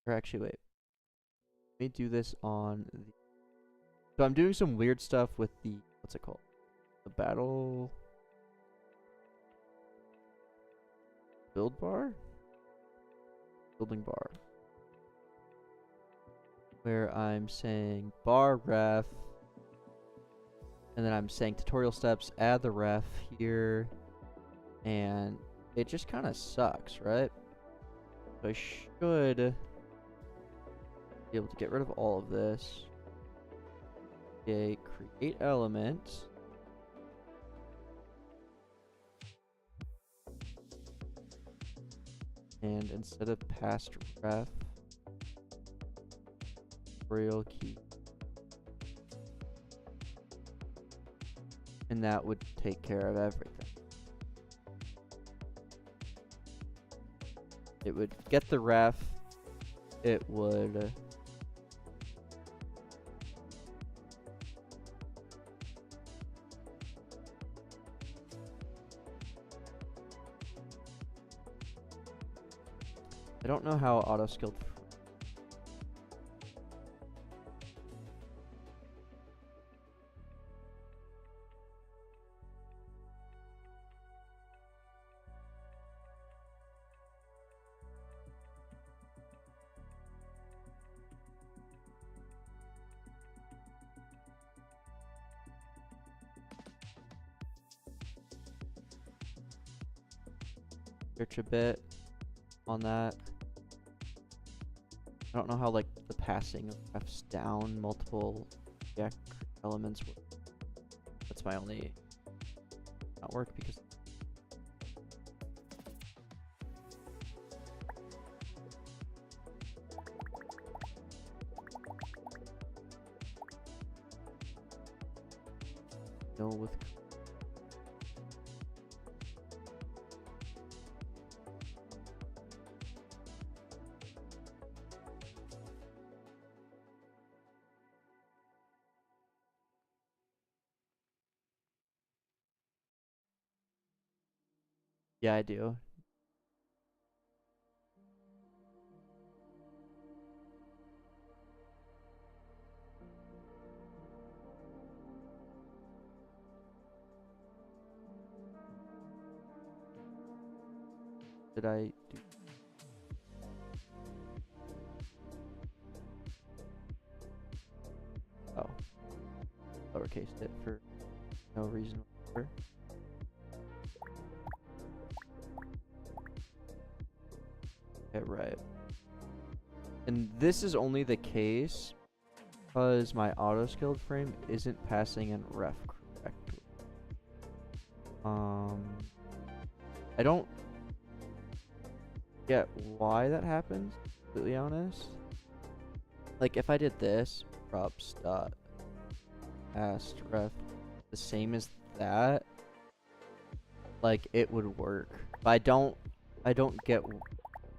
Or actually, wait. Let me do this on the... So I'm doing some weird stuff with the... What's it called? The battle... Build bar? Building bar. Where I'm saying bar ref. And then I'm saying tutorial steps, add the ref here. And it just kind of sucks, right? So I should be able to get rid of all of this. Okay, create element. And instead of past ref, tutorial key. And that would take care of everything. It would get the ref. It would... I don't know how auto-skilled... Search a bit on that. I don't know how, like, the passing of refs down multiple elements work. That's my only... not work because... No, with... Yeah, I do. Did I do... Oh. Lowercased it for no reason whatsoever. Okay, right. And this is only the case because my auto-skilled frame isn't passing in ref correctly. I don't get why that happens, to be completely honest. Like, if I did this, props dot past ref the same as that, like, it would work. But I don't I don't get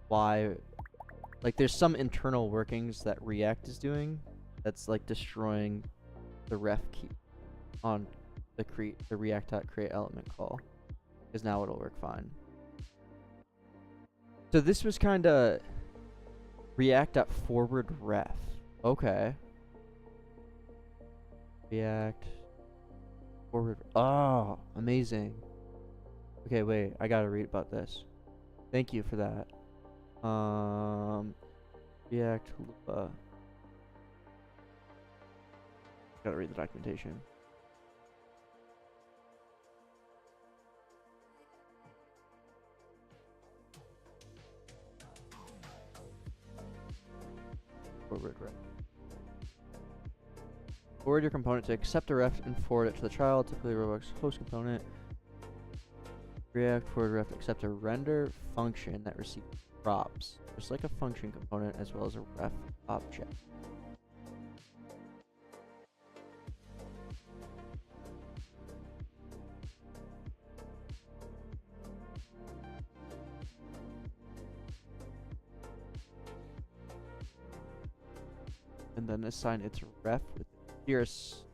why. Like, there's some internal workings that React is doing that's like destroying the ref key on the react.create element call, because now it'll work fine. So this was kind of react.forward ref. Okay. React forward. Oh, amazing. Okay, wait. I gotta read about this. Thank you for that. React Lupa. Gotta read the documentation. Forward ref. Forward your component to accept a ref and forward it to the child, typically Roblox host component. React forward ref accept a render function that receives props, just like a function component as well as a ref object. And then assign its ref with fierce.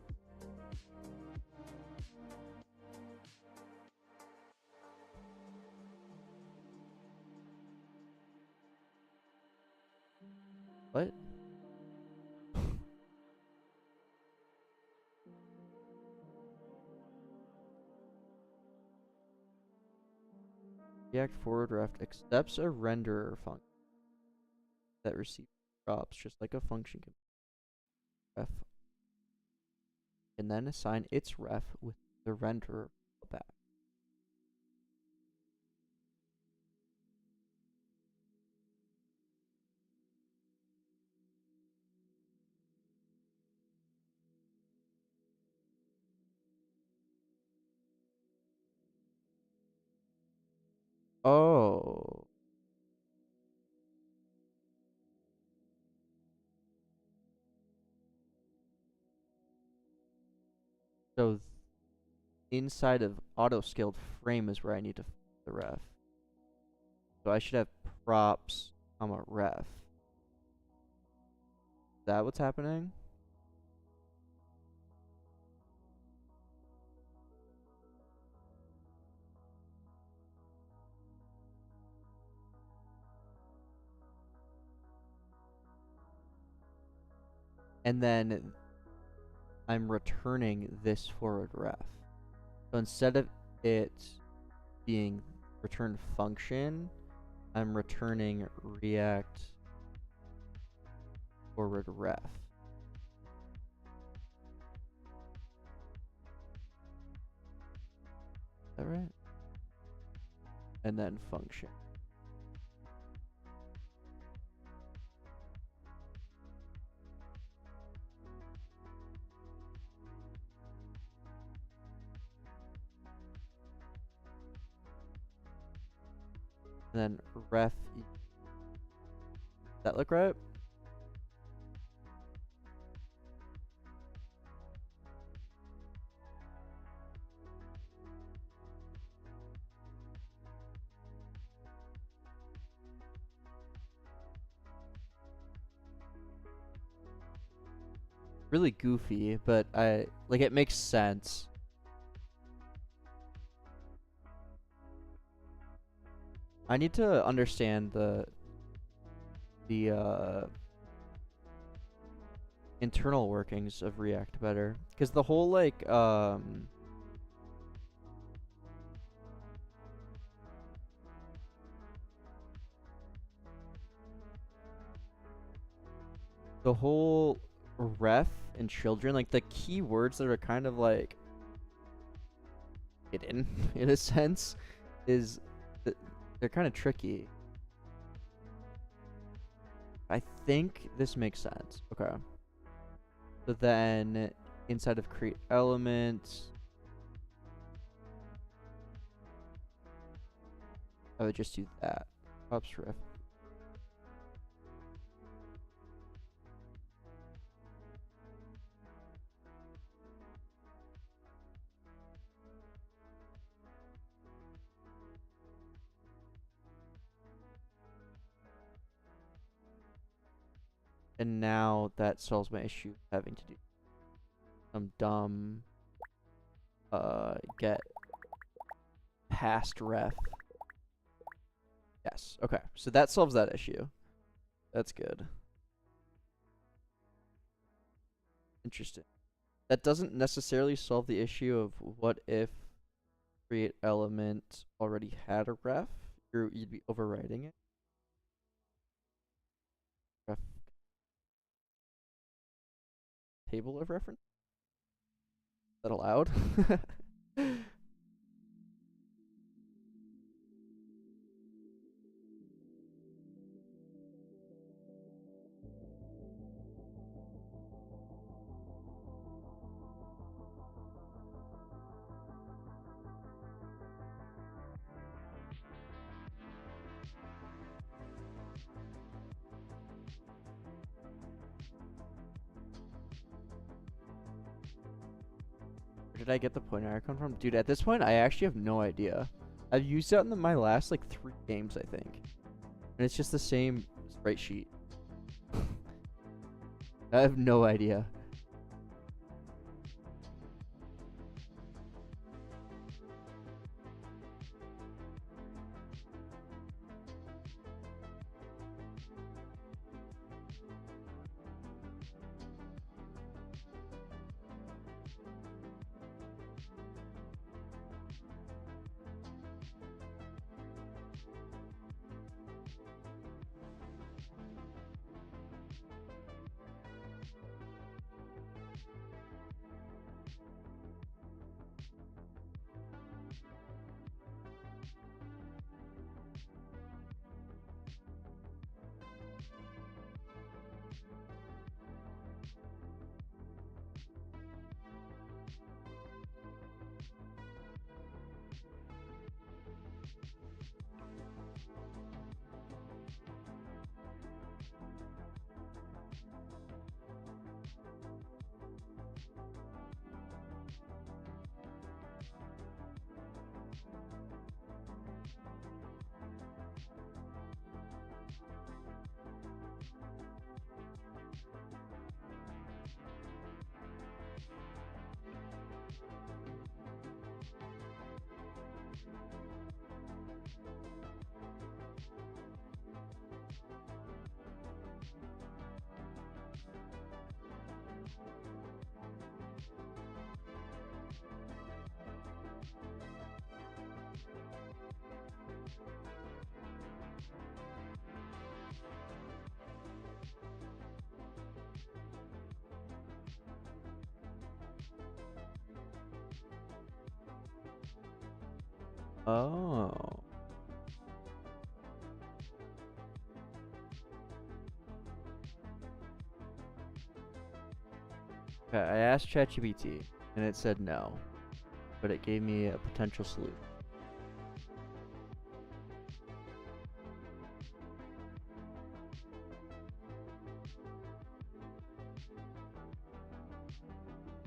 What? React forward ref accepts a renderer function that receives props, just like a function ref, and then assign its ref with the renderer back. Oh. So inside of auto scaled frame is where I need to the ref. So I should have props comma ref. Is that what's happening? And then I'm returning this forward ref. So instead of it being return function, I'm returning react forward ref. Is that right? And then function. And then ref. Does that look right? Really goofy, but it makes sense. I need to understand the internal workings of React better, because the whole the whole ref and children, like the keywords that are kind of like hidden in a sense, is they're kind of tricky. I think this makes sense. Okay. So then inside of create element, I would just do that. Props ref. And now that solves my issue having to do some dumb get past ref. Yes. Okay. So that solves that issue. That's good. Interesting. That doesn't necessarily solve the issue of what if create element already had a ref. You'd be overwriting it. Ref table of reference. Is that allowed? Where did I get the pointer icon from? Dude, at this point, I actually have no idea. I've used it in my last, like, 3 games, I think. And it's just the same sprite sheet. I have no idea. Oh. Okay, I asked ChatGPT, and it said no. But it gave me a potential solution.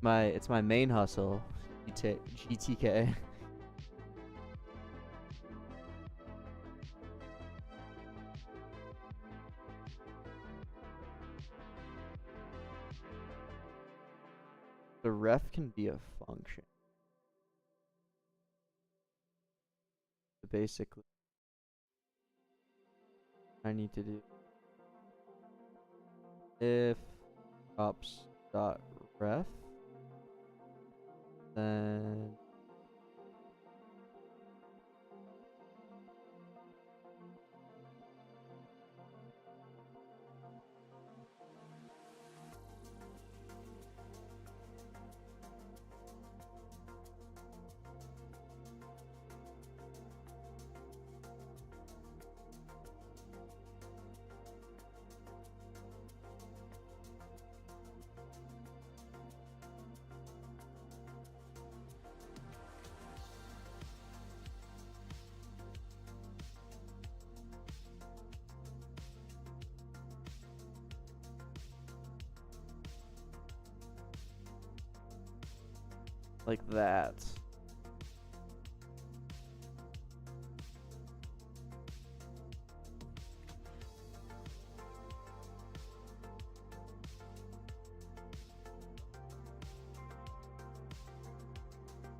It's my main hustle, GTK. The ref can be a function. So basically, I need to do if props dot ref, then like that.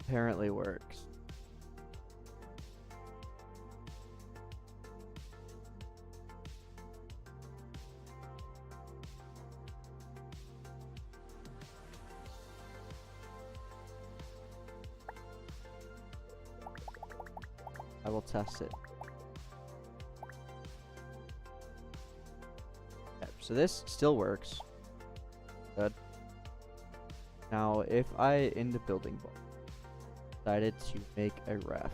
apparently works. I will test it. Okay, so this still works. Good. Now, if I, in the building block, decided to make a ref.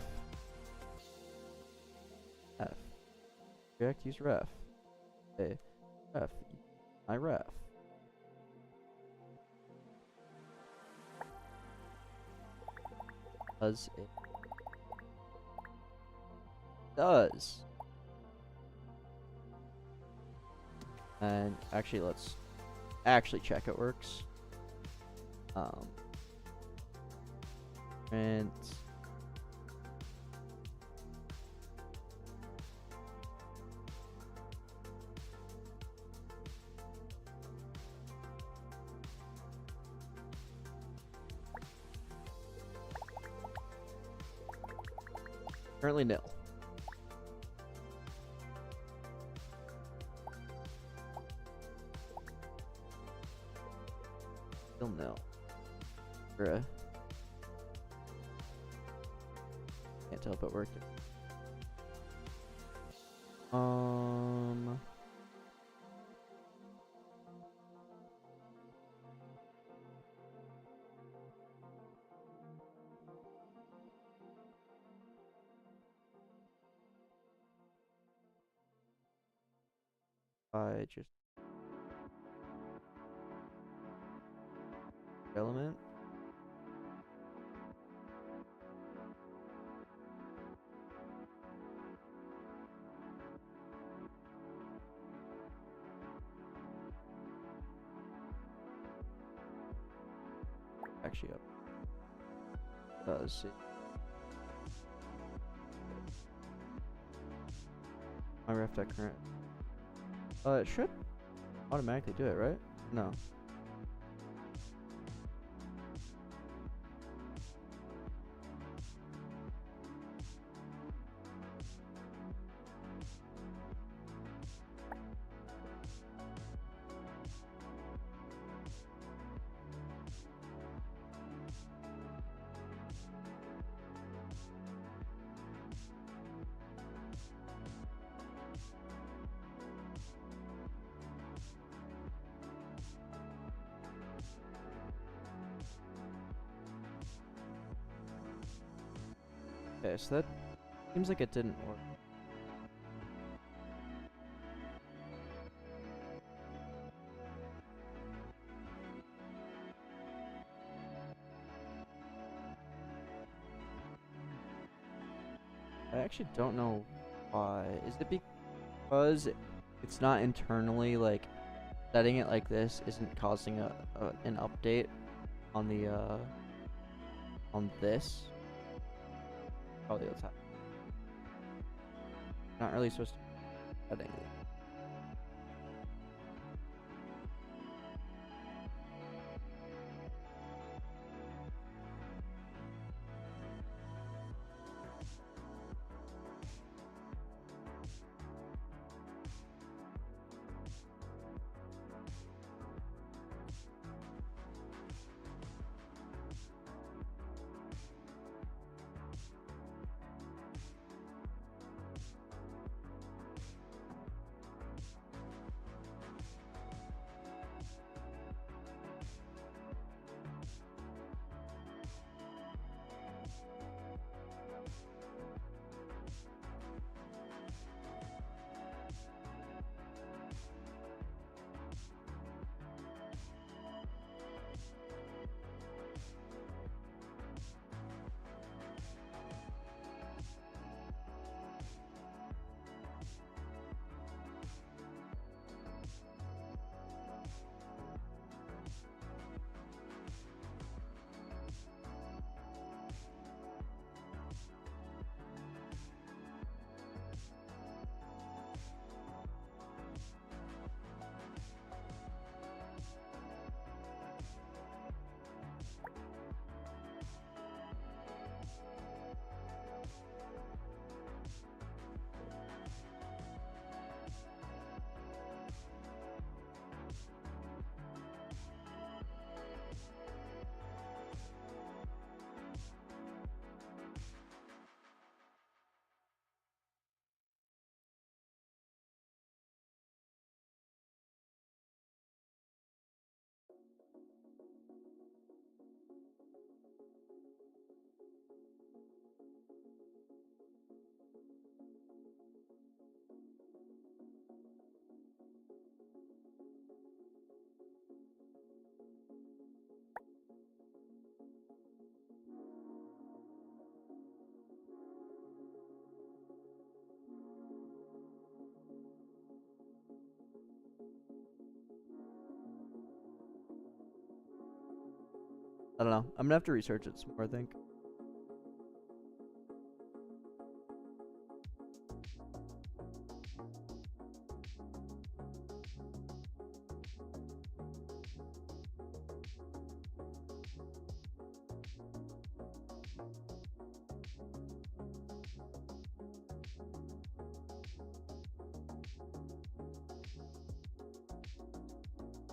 F. Object, use ref. Okay. Ref. My ref. Does it? Does. And actually, let's actually check it works. Print. Currently nil. Still nil. Bruh. Can't tell if it worked. I just element. Actually up. Does it? My ref dot current. It should automatically do it, right? No. Okay, so that seems like it didn't work. I actually don't know why. Is it because it's not internally, like, setting it like this isn't causing an update on the on this? Probably what's happening. Not really supposed to be setting it. I don't know. I'm gonna have to research it some more, I think.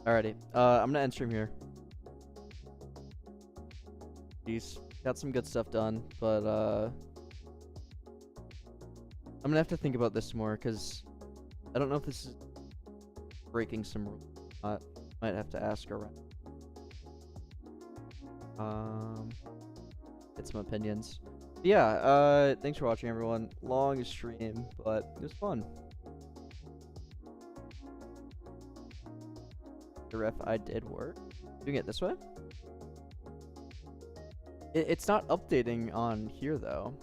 Alrighty. I'm gonna end stream here. Jeez. Got some good stuff done, but I'm gonna have to think about this more, because I don't know if this is breaking some rules. Might have to ask around. Get some opinions. But yeah, thanks for watching, everyone. Long stream, but it was fun. The ref I did work. Doing it this way? It's not updating on here, though.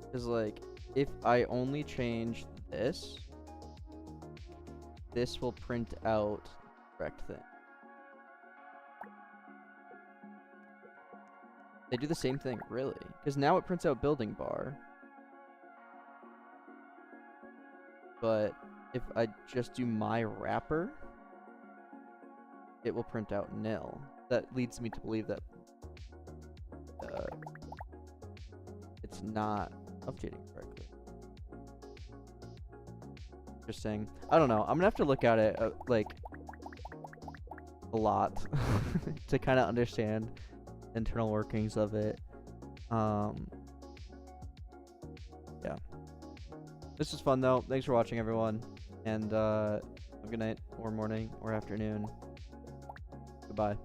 Because, like, if I only change this, this will print out the correct thing. They do the same thing, really. Because now it prints out building bar. But if I just do my wrapper, it will print out nil. That leads me to believe that it's not updating correctly. Interesting. I don't know. I'm gonna have to look at it like a lot to kind of understand internal workings of it. Yeah. This was fun though. Thanks for watching, everyone, and have a good night or morning or afternoon. Goodbye.